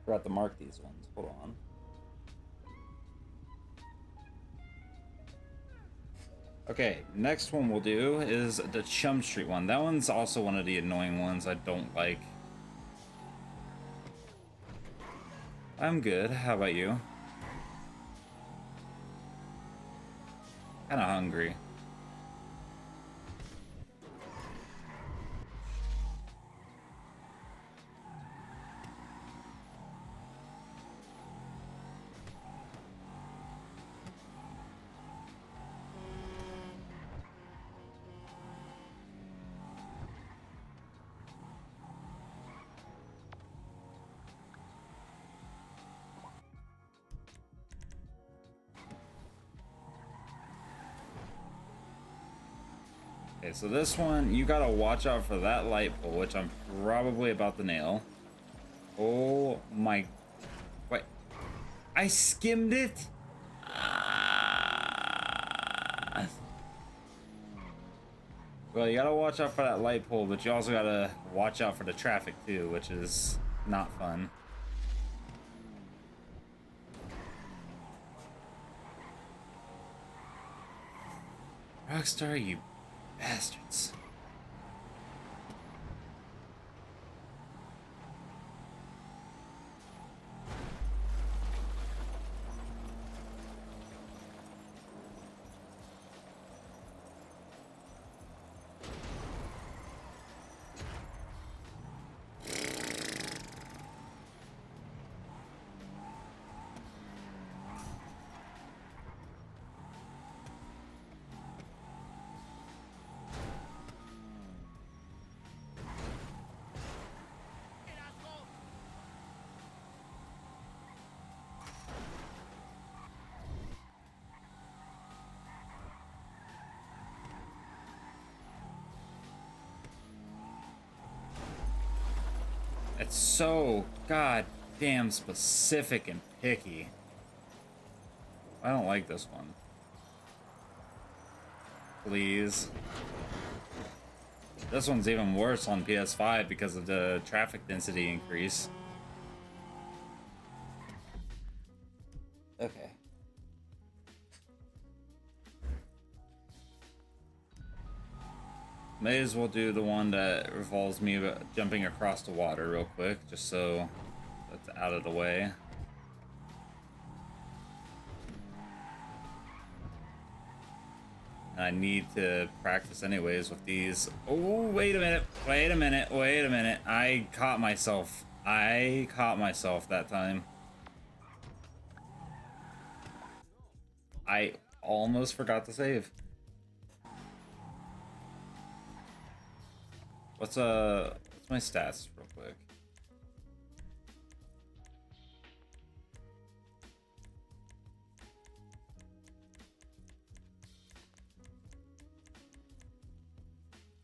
Forgot to mark these ones. Hold on. Okay, next one we'll do is the Chum Street one. That one's also one of the annoying ones I don't like. I'm good. How about you? Kinda hungry. Okay, so this one, you gotta watch out for that light pole, which I'm probably about to nail. Oh my... Wait. I skimmed it? Ah. Well, you gotta watch out for that light pole, but you also gotta watch out for the traffic too, which is not fun. Rockstar, you bastards. It's so goddamn specific and picky. I don't like this one. Please. This one's even worse on PS5 because of the traffic density increase. Okay. May as well do the one that revolves me jumping across the water real quick, just so that's out of the way. And I need to practice anyways with these. Oh, wait a minute. Wait a minute. Wait a minute. I caught myself. I caught myself that time. I almost forgot to save. What's my stats real quick?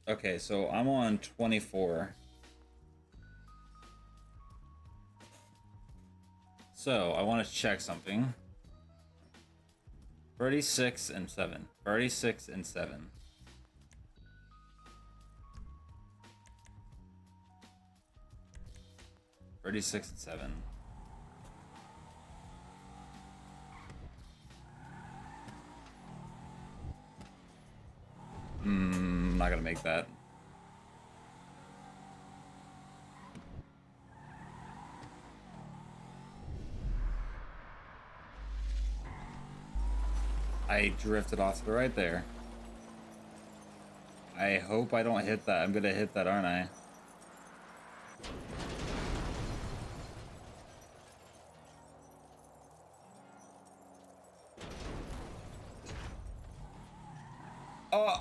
Okay, so I'm on 24. So I want to check something. 36 and 7. 36 and 7. Thirty-six and 7. Not gonna make that. I drifted off to the right there. I hope I don't hit that. I'm gonna hit that, aren't I? Oh!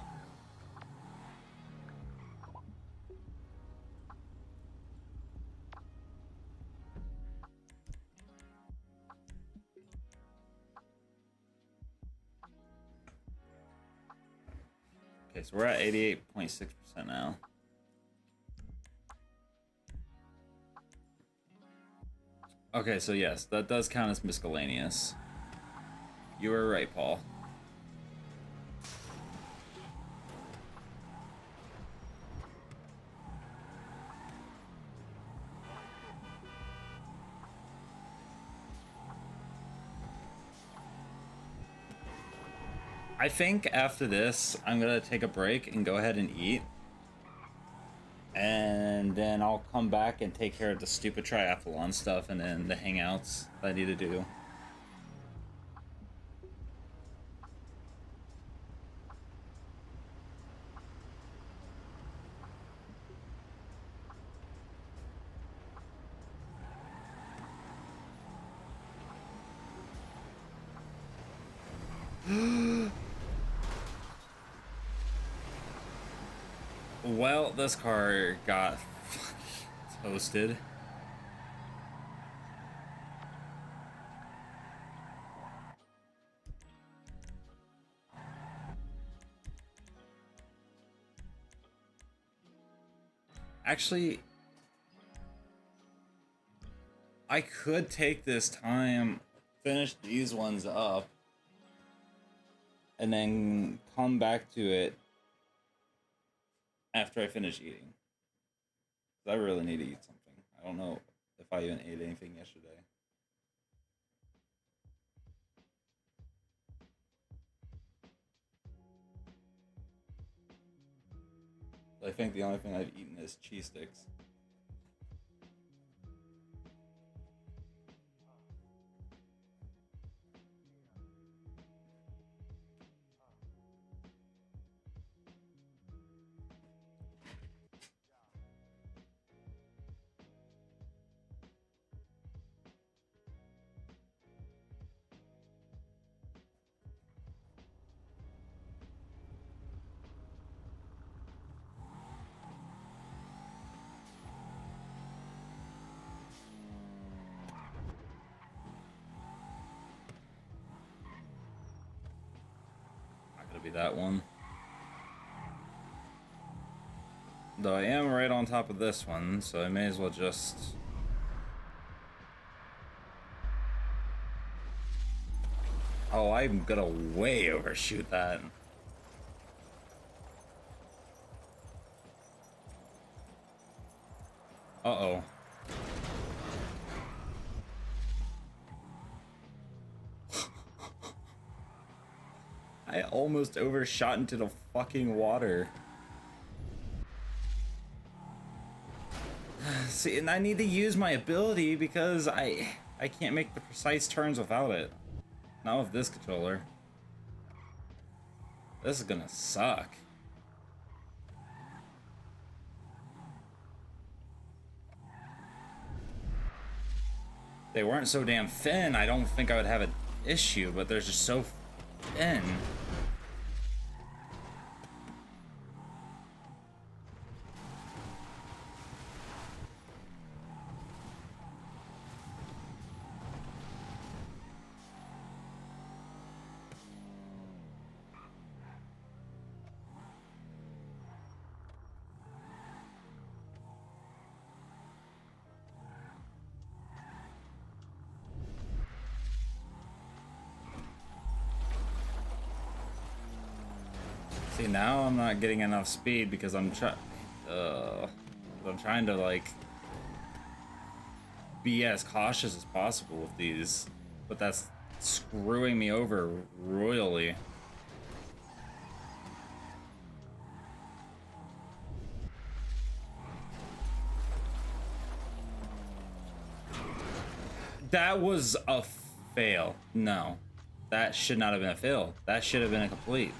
Okay, so we're at 88.6% now. Okay, so yes, that does count as miscellaneous. You were right, Paul. I think after this, I'm gonna take a break and go ahead and eat. And then I'll come back and take care of the stupid triathlon stuff and then the hangouts that I need to do. Well, this car got toasted. Actually, I could take this time, finish these ones up, and then come back to it after I finish eating. I really need to eat something. I don't know if I even ate anything yesterday. I think the only thing I've eaten is cheese sticks. Be that one. Though I am right on top of this one, so I may as well just... Oh, I'm gonna way overshoot that. Uh-oh. I almost overshot into the fucking water. See, and I need to use my ability because I can't make the precise turns without it. Not with this controller. This is gonna suck. If they weren't so damn thin, I don't think I would have an issue, but they're just so thin. See, now I'm not getting enough speed because I'm trying to like be as cautious as possible with these, but that's screwing me over royally. That was a fail. No, that should not have been a fail. That should have been a complete.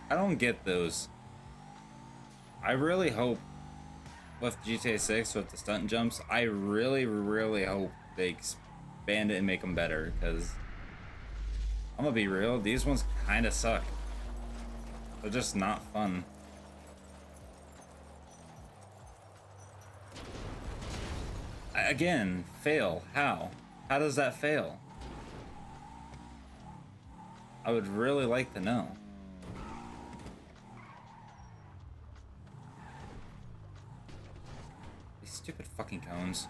I don't get those. I really hope with GTA 6 with the stunt jumps, I really hope they expand it and make them better, because I'm gonna be real, these ones kind of suck. They're just not fun. Again, fail. How? How does that fail? I would really like to know. Stupid fucking cones.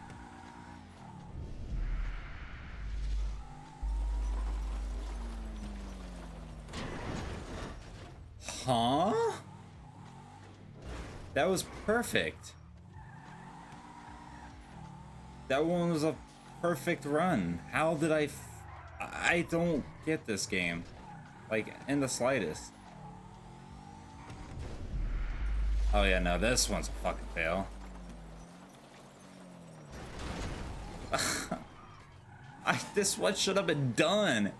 Huh? That was perfect. That one was a perfect run. How did I don't get this game. Like, in the slightest. Oh yeah, no, this one's a fucking fail. This one should have been done.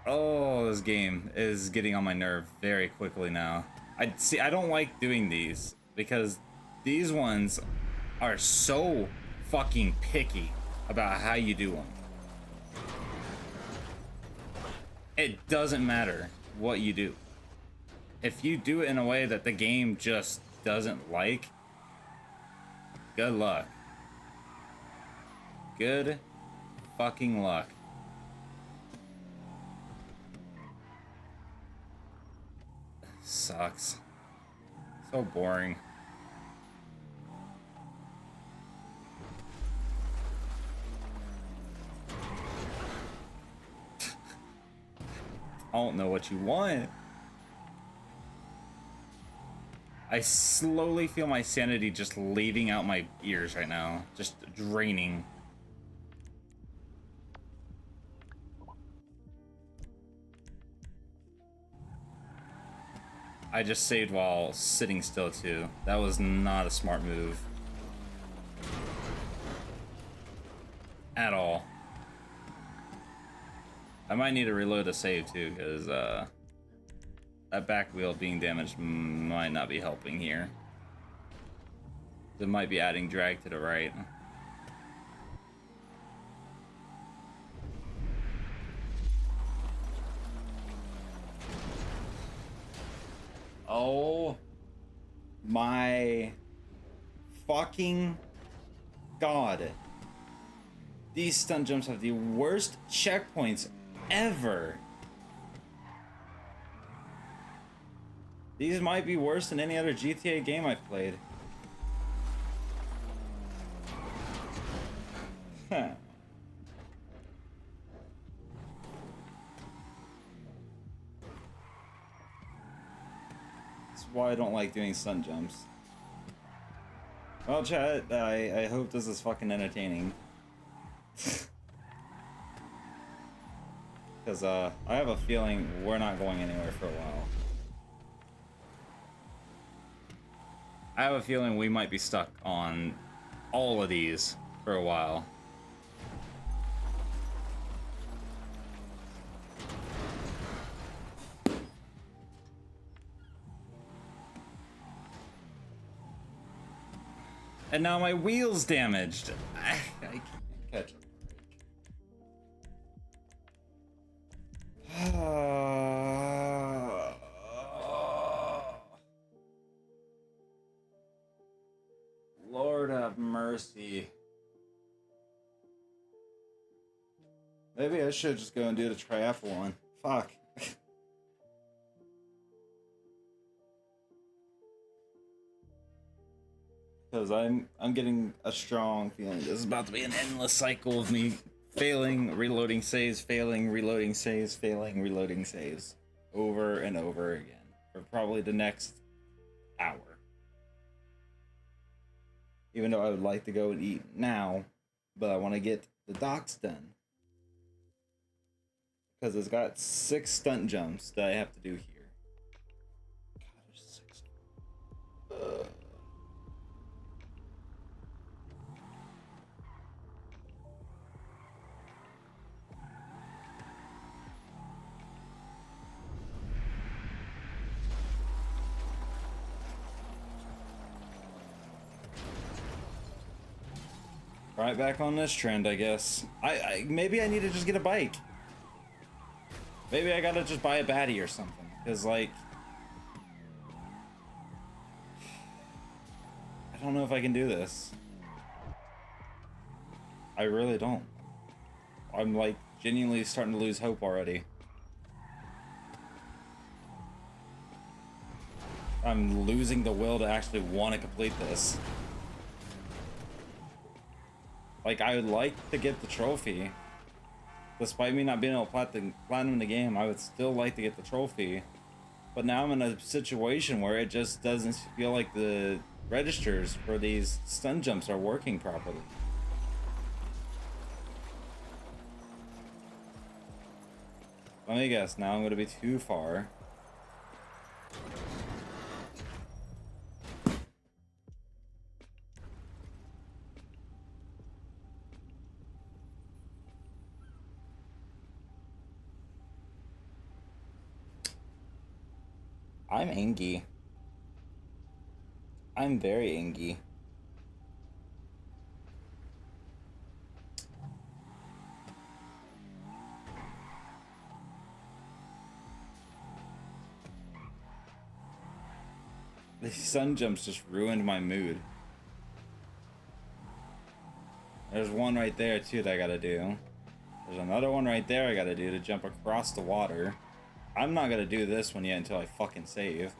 Oh, this game is getting on my nerve very quickly now. I don't like doing these because these ones are so fucking picky about how you do them. It doesn't matter what you do. If you do it in a way that the game just doesn't like, good luck. Good fucking luck. Sucks. So boring. I don't know what you want. I slowly feel my sanity just leaving out my ears right now. Just draining. I just saved while sitting still too. That was not a smart move. At all. I might need to reload a save too, because that back wheel being damaged might not be helping here. It might be adding drag to the right. Oh my fucking god. These stun jumps have the worst checkpoints ever. These might be worse than any other GTA game I've played. Huh. That's why I don't like doing stun jumps. Well, chat, I hope this is fucking entertaining. Because I have a feeling we're not going anywhere for a while. I have a feeling we might be stuck on all of these for a while. And now my wheel's damaged. I can't catch a break. Lord have mercy. Maybe I should just go and do the triathlon. Fuck. Because I'm getting a strong feeling this is about to be an endless cycle of me failing, reloading saves, failing, reloading saves, failing, reloading saves. Over and over again. For probably the next hour. Even though I would like to go and eat now, but I want to get the docks done. Because it's got 6 stunt jumps that I have to do here. God, there's 6. Right back on this trend, I guess. Maybe I need to just get a bike. Maybe I gotta just buy a baddie or something. Because, like, I don't know if I can do this. I really don't. I'm, like, genuinely starting to lose hope already. I'm losing the will to actually want to complete this. Like, I would like to get the trophy. Despite me not being able to platinum the game, I would still like to get the trophy. But now I'm in a situation where it just doesn't feel like the registers for these stun jumps are working properly. Let me guess, now I'm going to be too far. I'm angry. I'm very angry. The sun jumps just ruined my mood. There's one right there too that I gotta do. There's another one right there I gotta do to jump across the water. I'm not gonna do this one yet until I fucking save.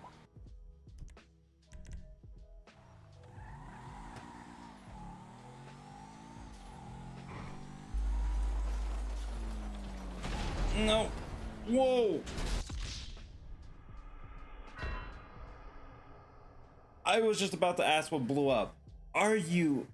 No. Whoa. I was just about to ask what blew up. Are you...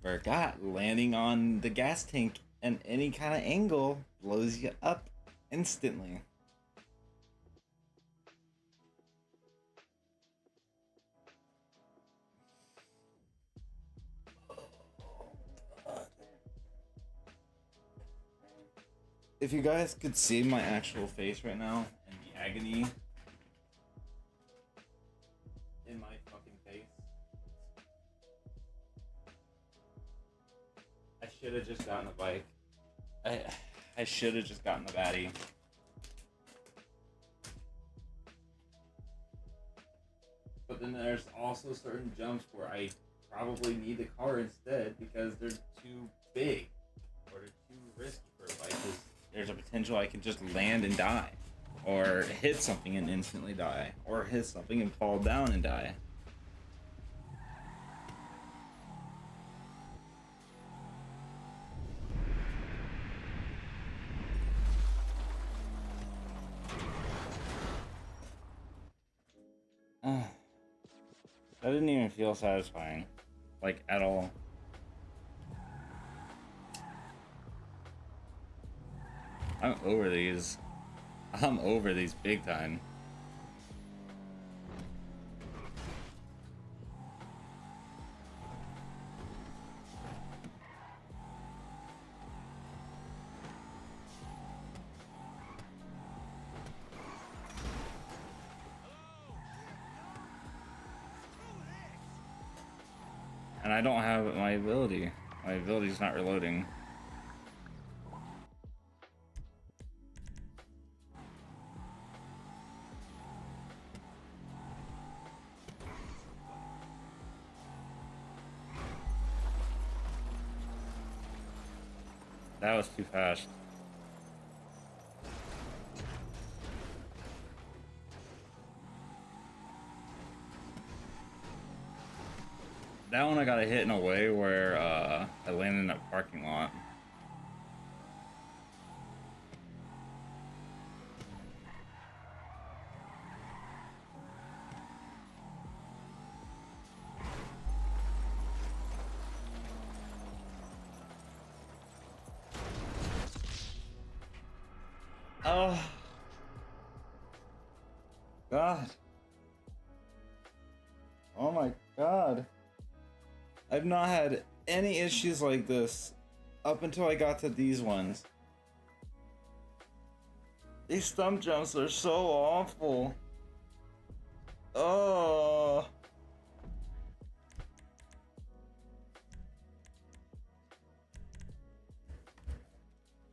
Forgot, landing on the gas tank and any kind of angle blows you up instantly. If you guys could see my actual face right now and the agony in my fucking face, I should have just gotten a bike. I should have just gotten the baddie. But then there's also certain jumps where I probably need the car instead because they're too big or they're too risky for a bike. 'Cause there's a potential I can just land and die, or hit something and instantly die, or hit something and fall down and die. That didn't even feel satisfying, like at all. I'm over these. I'm over these big time. And I don't have my ability. My ability's not reloading. That was too fast. That one I got hit in a way where I landed in a parking lot. Oh God. Oh my God. I've not had any issues like this up until I got to these ones. These stump jumps are so awful. Oh.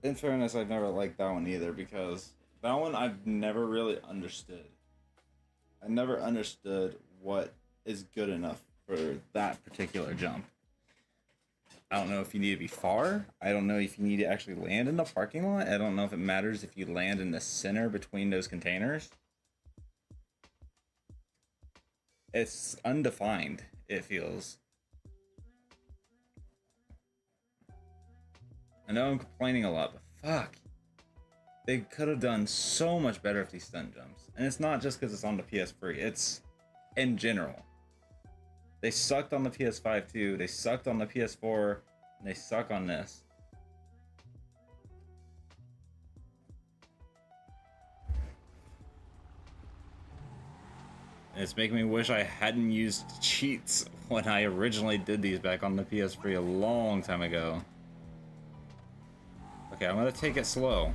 In fairness, I've never liked that one either because that one I've never really understood. I never understood what is good enough for that particular jump. I don't know if you need to be far. I don't know if you need to actually land in the parking lot. I don't know if it matters if you land in the center between those containers. It's undefined, it feels. I know I'm complaining a lot, but fuck. They could have done so much better with these stunt jumps. And it's not just because it's on the PS3, it's in general. They sucked on the PS5 too, they sucked on the PS4, and they suck on this. And it's making me wish I hadn't used cheats when I originally did these back on the PS3 a long time ago. Okay, I'm gonna take it slow.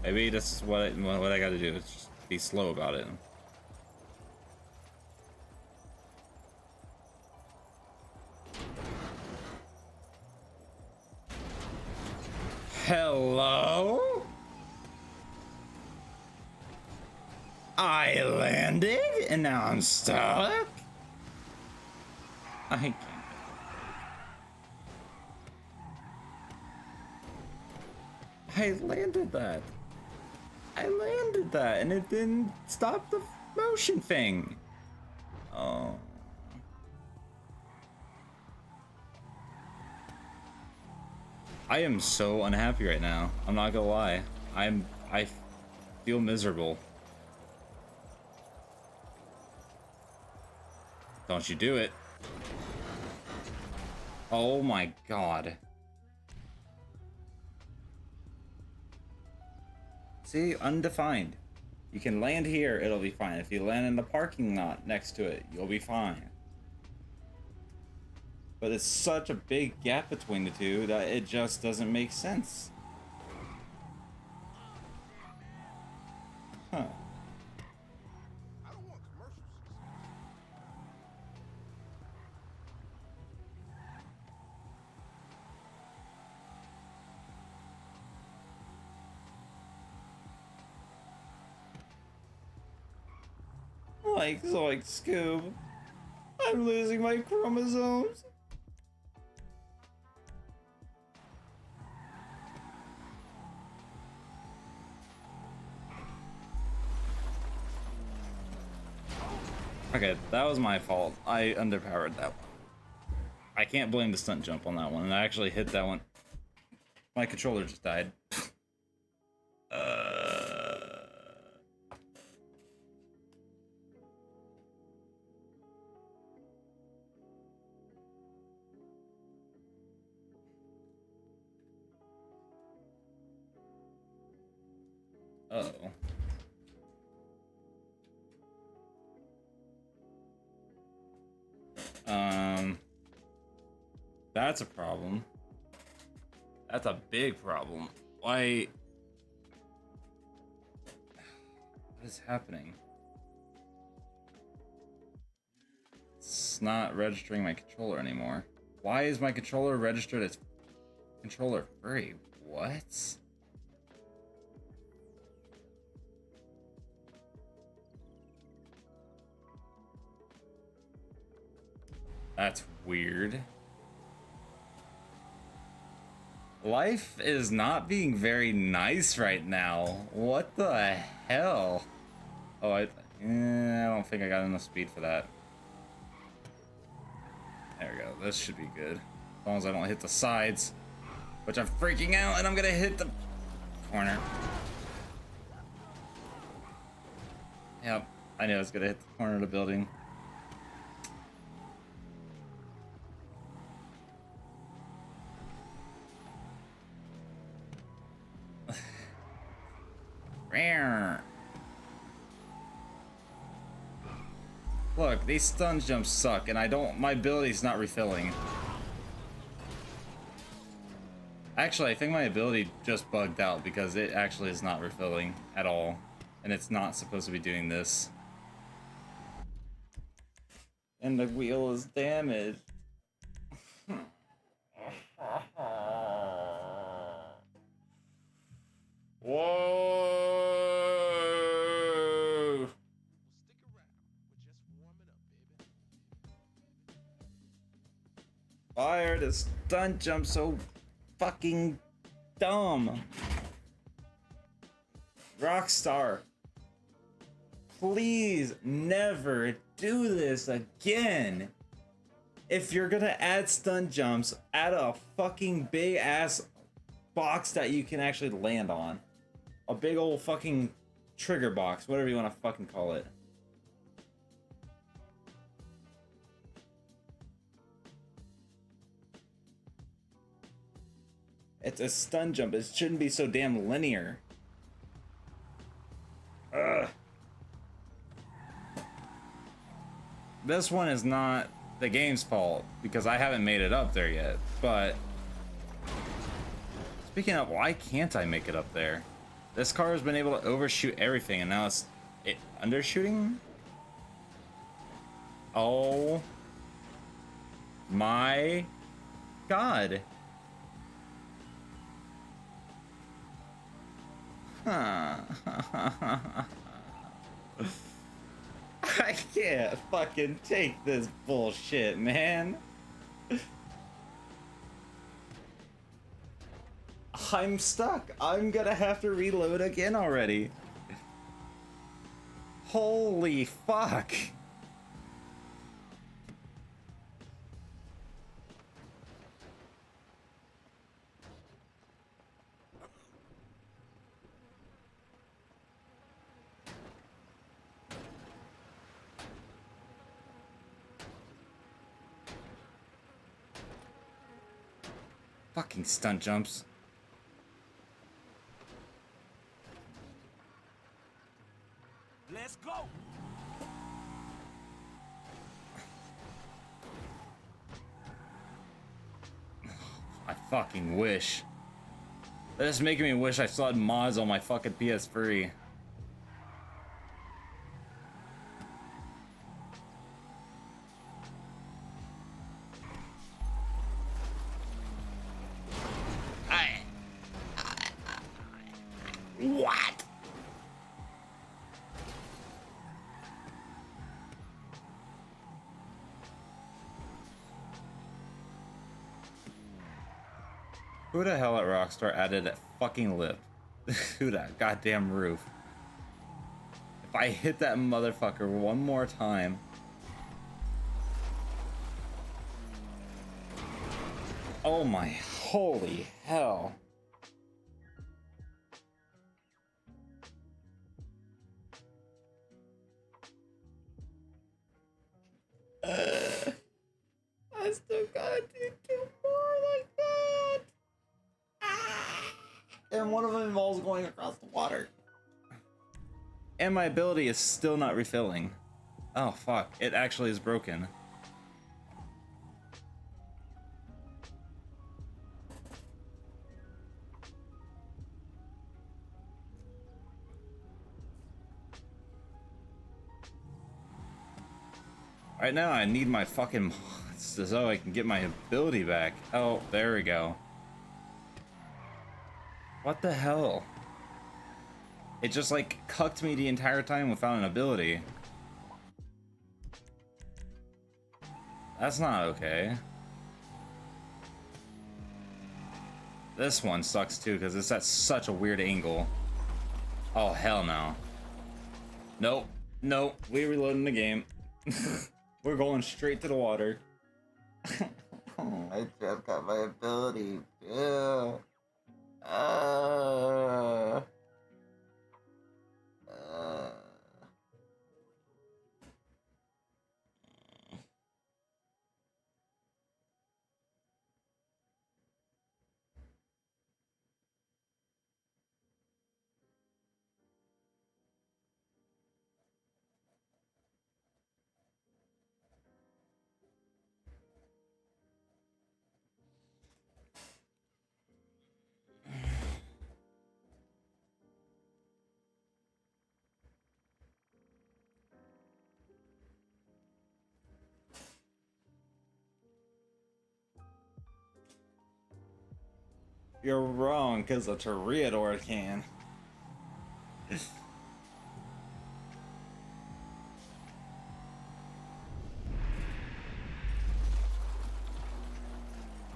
Maybe this is what I gotta do, is just be slow about it. Hello? I landed and now I'm stuck? I can't. I landed that. I landed that, and it didn't stop the motion thing. Oh. I am so unhappy right now. I'm not gonna lie. I feel miserable. Don't you do it. Oh my god. See, undefined. You can land here, it'll be fine. If you land in the parking lot next to it, you'll be fine. But it's such a big gap between the two that it just doesn't make sense. Huh. Like Scoob. I'm losing my chromosomes. Okay, that was my fault. I underpowered that one. I can't blame the stunt jump on that one. I actually hit that one. My controller just died. Uh-oh. That's a problem. That's a big problem. Why? What is happening? It's not registering my controller anymore. Why is my controller registered as controller free? What? That's weird. Life is not being very nice right now. What the hell? Oh, I don't think I got enough speed for that. There we go. This should be good. As long as I don't hit the sides. Which I'm freaking out, and I'm gonna hit the corner. Yep, I knew I was gonna hit the corner of the building. Look, these stun jumps suck, and my ability's not refilling. Actually, I think my ability just bugged out because it actually is not refilling at all. And it's not supposed to be doing this. And the wheel is damaged. Whoa! Why are the stunt jumps so fucking dumb? Rockstar, please never do this again. If you're gonna add stunt jumps, add a fucking big ass box that you can actually land on. A big old fucking trigger box, whatever you want to fucking call it. It's a stun jump. It shouldn't be so damn linear. Ugh. This one is not the game's fault because I haven't made it up there yet. But speaking of, why can't I make it up there? This car has been able to overshoot everything, and now it's undershooting. Oh my god. Huh. I can't fucking take this bullshit, man. I'm stuck. I'm gonna have to reload again already. Holy fuck. Fucking stunt jumps. Let's go. I fucking wish. That's making me wish I still had mods on my fucking ps3. What? Who the hell at Rockstar added that fucking lip to that goddamn roof? If I hit that motherfucker one more time. Oh my holy hell. I still gotta do more like that. And one of them involves going across the water. And my ability is still not refilling. Oh fuck, it actually is broken. Right now I need my fucking mods so I can get my ability back. Oh, there we go. What the hell? It just like cucked me the entire time without an ability. That's not okay. This one sucks too because it's at such a weird angle. Oh hell no. Nope. Nope. We reloading the game. We're going straight to the water. I just got my ability. Yeah. You're wrong, because a Toreador can.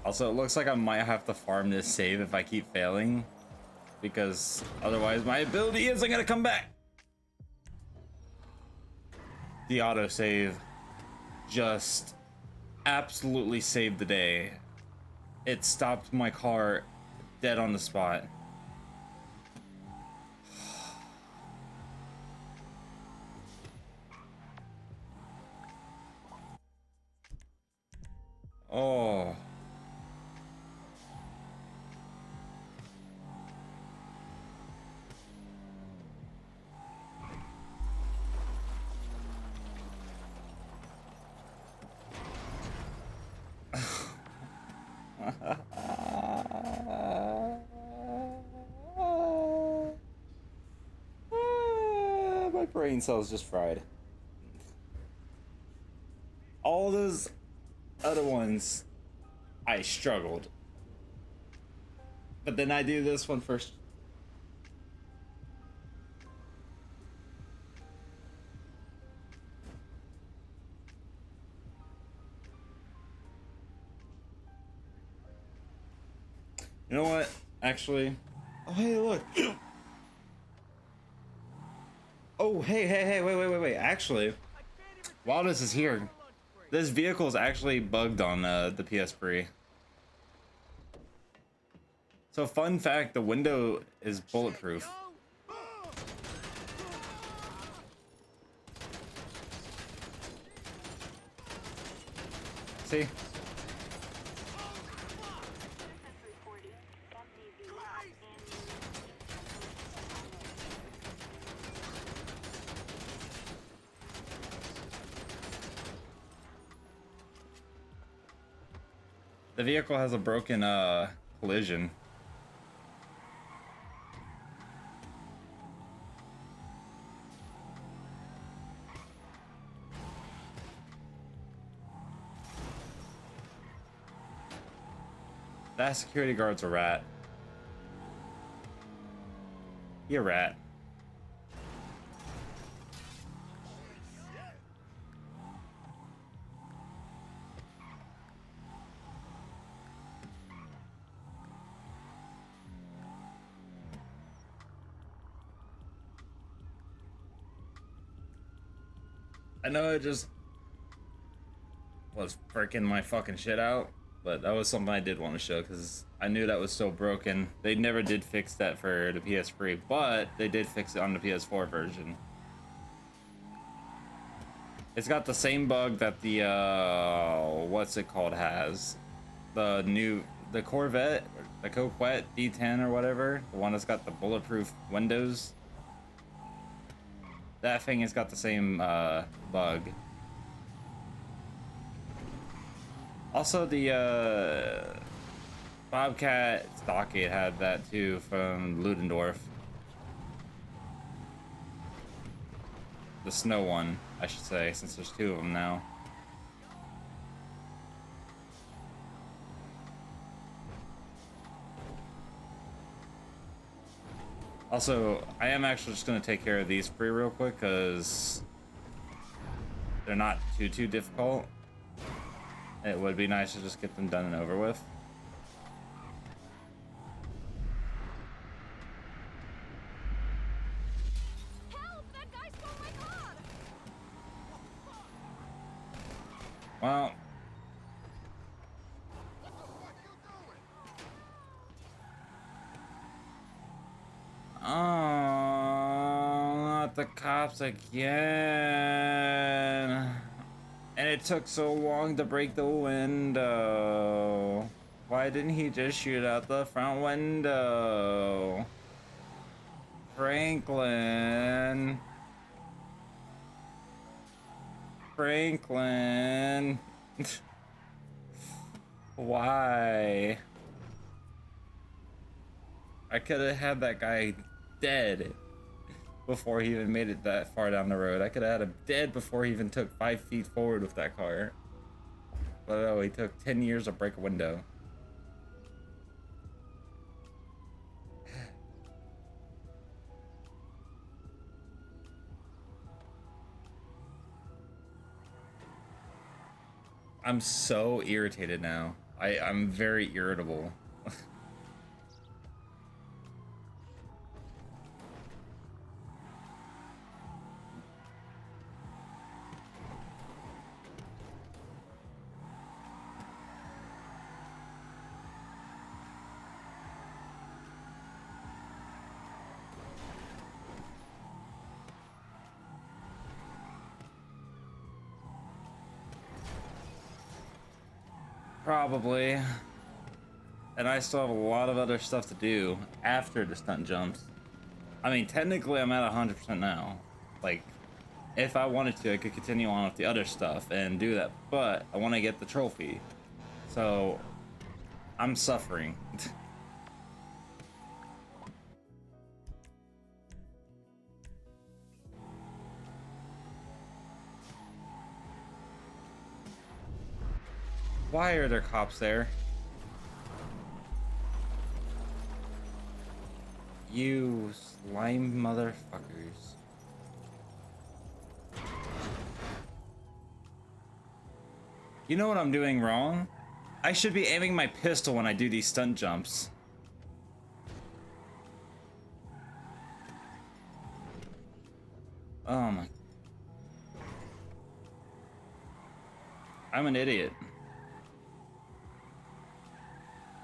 Also, it looks like I might have to farm this save if I keep failing, because otherwise my ability isn't gonna come back. The autosave just absolutely saved the day. It stopped my car dead on the spot. Oh. My brain cells just fried. All those other ones, I struggled. But then I do this one first. You know what? Actually, oh hey, look. Oh hey, wait. Actually, while this is here, this vehicle is actually bugged on the PS3. So fun fact, the window is bulletproof. See? The vehicle has a broken collision. That security guard's a rat. He a rat. I know I just was freaking my fucking shit out, but that was something I did want to show because I knew that was so broken. They never did fix that for the PS3, but they did fix it on the PS4 version. It's got the same bug that the what's it called has. The Corvette, the Coquette D10 or whatever, the one that's got the bulletproof windows. That thing has got the same bug. Also, the Bobcat Stockade had that too from Ludendorff. The snow one, I should say, since there's two of them now. Also, I am actually just going to take care of these three real quick because they're not too difficult. It would be nice to just get them done and over with. Help! That guy stole my car! Well, oh, not the cops again. And it took so long to break the window. Why didn't he just shoot out the front window? Franklin. Why? I could have had that guy dead before he even made it that far down the road. I could have had him dead before he even took 5 feet forward with that car. But no, he took 10 years to break a window. I'm so irritated now. I'm very irritable. Probably. And I still have a lot of other stuff to do after the stunt jumps. I mean, technically I'm at 100% now. Like, if I wanted to, I could continue on with the other stuff and do that. But I want to get the trophy. So, I'm suffering. Why are there cops there? You slime motherfuckers. You know what I'm doing wrong? I should be aiming my pistol when I do these stunt jumps. Oh my. I'm an idiot.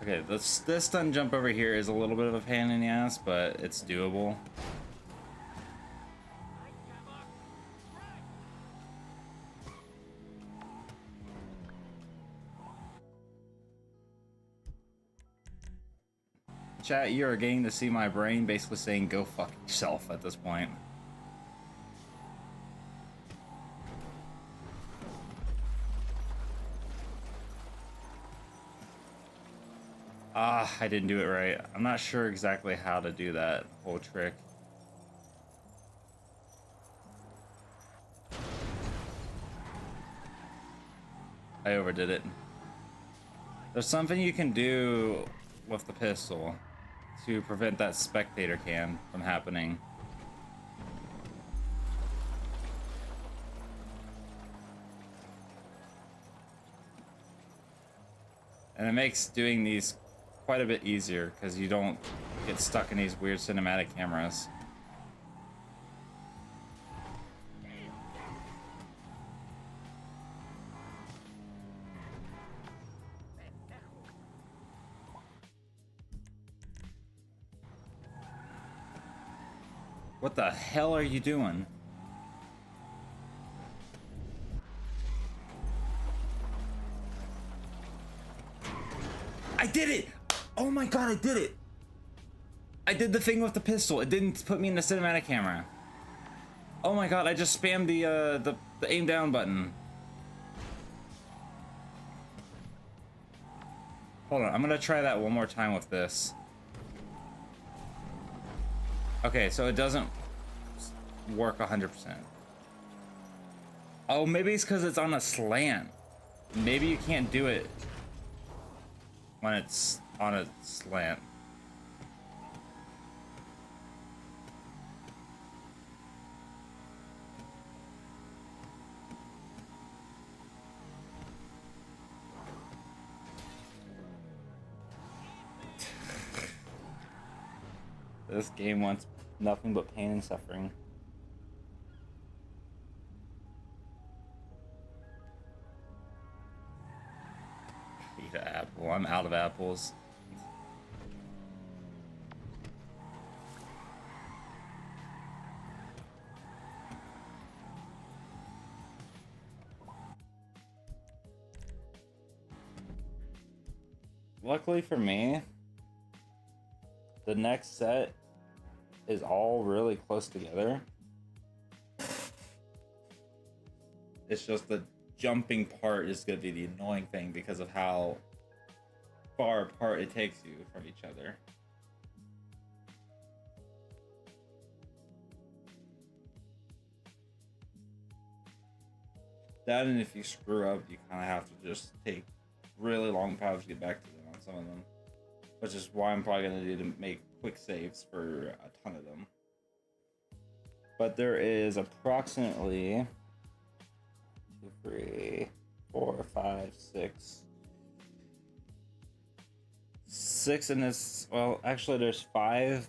Okay, this stun jump over here is a little bit of a pain in the ass, but it's doable. Chat, you are getting to see my brain basically saying go fuck yourself at this point. Ah, I didn't do it right. I'm not sure exactly how to do that whole trick. I overdid it. There's something you can do with the pistol to prevent that spectator cam from happening. And it makes doing these quite a bit easier because you don't get stuck in these weird cinematic cameras. What the hell are you doing? I did it! Oh my god, I did it! I did the thing with the pistol. It didn't put me in the cinematic camera. Oh my god, I just spammed the aim down button. Hold on, I'm gonna try that one more time with this. Okay, so it doesn't work 100%. Oh, maybe it's because it's on a slant. Maybe you can't do it when it's on a slant. This game wants nothing but pain and suffering. Eat an apple. I'm out of apples. Luckily for me, the next set is all really close together. It's just the jumping part is going to be the annoying thing because of how far apart it takes you from each other. That, and if you screw up, you kind of have to just take really long paths to get back to them on some of them. Which is why I'm probably going to need to make quick saves for a ton of them. But there is approximately 2, 3, 4, 5, 6 in this. Well, actually, there's 5,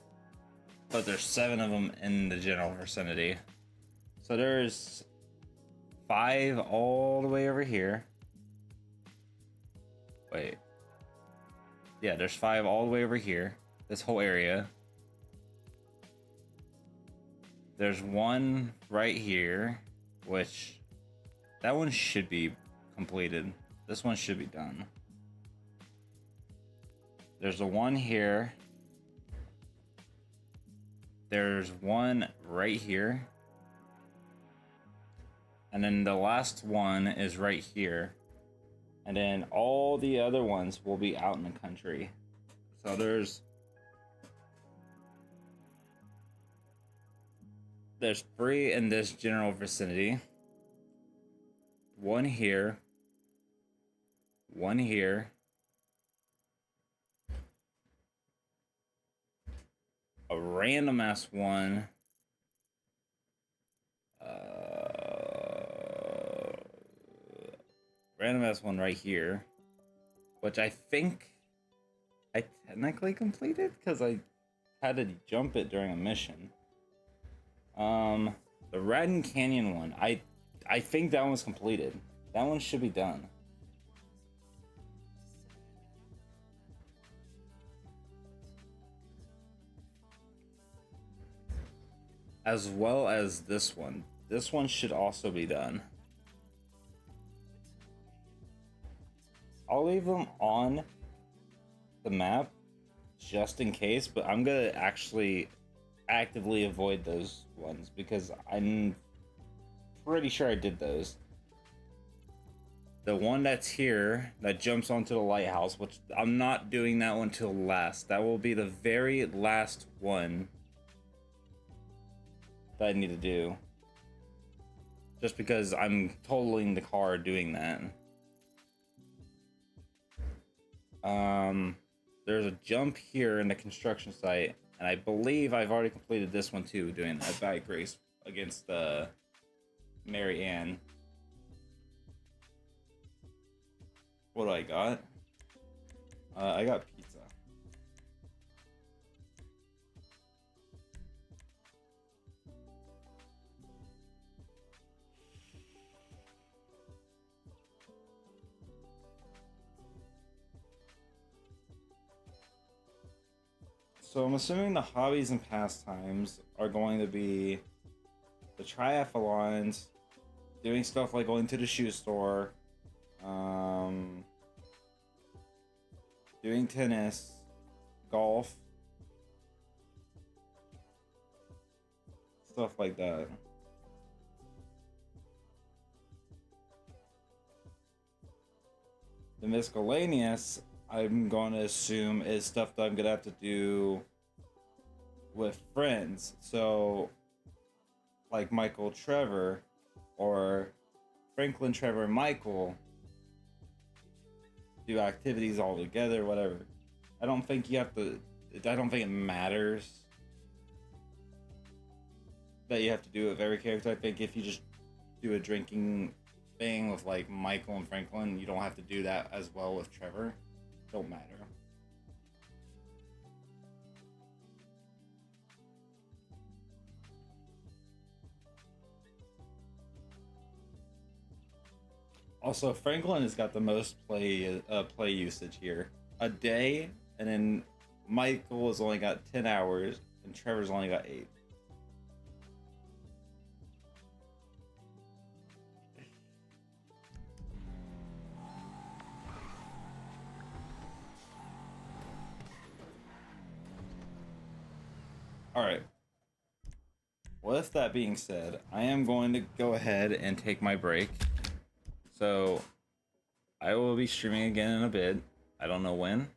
but there's 7 of them in the general vicinity. So there's 5 all the way over here. Wait. Yeah, there's 5 all the way over here. This whole area. There's 1 right here, which that one should be completed. This one should be done. There's a 1 here. There's 1 right here. And then the last one is right here. And then all the other ones will be out in the country. So there's 3 in this general vicinity. 1 here. 1 here. A random ass one. Random ass one right here, which I think I technically completed because I had to jump it during a mission. There's The Radin Canyon one, I think that one's completed. That one should be done. As well as this one. This one should also be done. I'll leave them on the map just in case, but I'm gonna actually actively avoid those ones because I'm pretty sure I did those. The one that's here that jumps onto the lighthouse, which I'm not doing that one till last. That will be the very last one that I need to do. Just because I'm totaling the car doing that. There's a jump here in the construction site, and I believe I've already completed this one too, doing that bike race against Mary Ann. What do I got? I got pizza. So I'm assuming the hobbies and pastimes are going to be the triathlons, doing stuff like going to the shoe store, doing tennis, golf, stuff like that. The miscellaneous, I'm going to assume, is stuff that I'm going to have to do with friends. So, like Michael Trevor, or Franklin Trevor Michael, do activities all together, whatever. I don't think you have to, I don't think it matters that you have to do it with every character. I think if you just do a drinking thing with like Michael and Franklin, you don't have to do that as well with Trevor. Don't matter. Also, Franklin has got the most play usage here. A day, and then Michael has only got 10 hours, and Trevor's only got 8. Alright. With that being said, I am going to go ahead and take my break. So, I will be streaming again in a bit. I don't know when.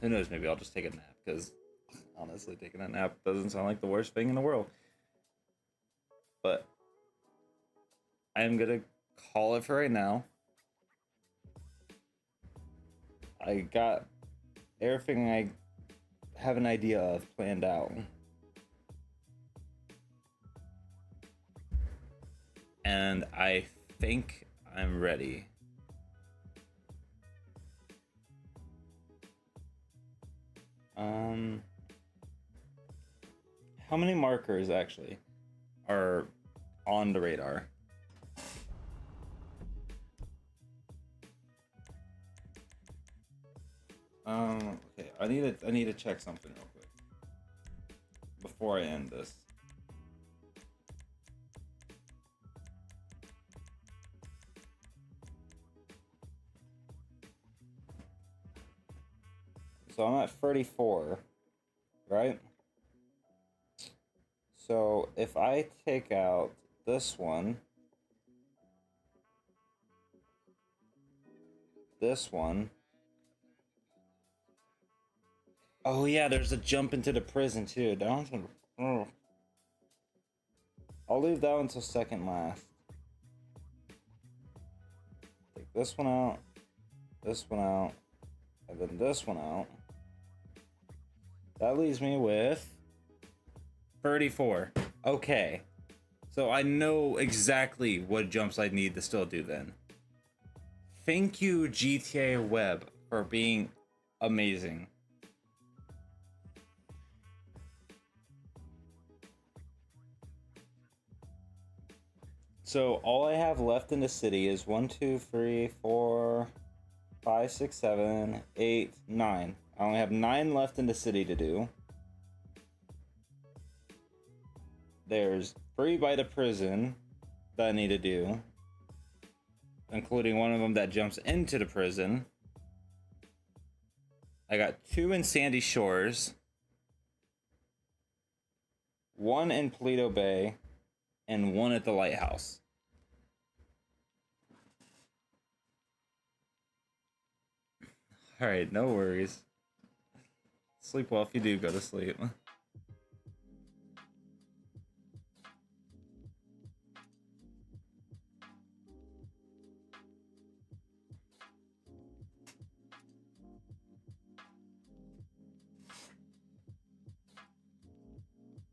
Who knows, maybe I'll just take a nap, because honestly, taking a nap doesn't sound like the worst thing in the world. But, I am going to call it for right now. I got everything I have an idea of planned out. And I think I'm ready. How many markers actually are on the radar? Okay, I need to check something real quick before I end this. So I'm at 34, right? So if I take out this one, this one. Oh yeah, there's a jump into the prison too. That one's I'll leave that one until second last. Take this one out, and then this one out. That leaves me with 34. Okay. So I know exactly what jumps I need to still do then. Thank you, GTA Web, for being amazing. So all I have left in the city is 1, 2, 3, 4, 5, 6, 7, 8, 9. I only have 9 left in the city to do. There's 3 by the prison that I need to do, including one of them that jumps into the prison. I got 2 in Sandy Shores, 1 in Paleto Bay, and 1 at the lighthouse. Alright, no worries. Sleep well if you do go to sleep.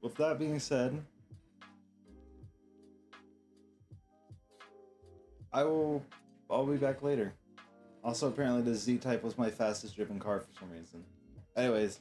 With that being said, I'll be back later. Also, apparently the Z-Type was my fastest driven car for some reason. Anyways.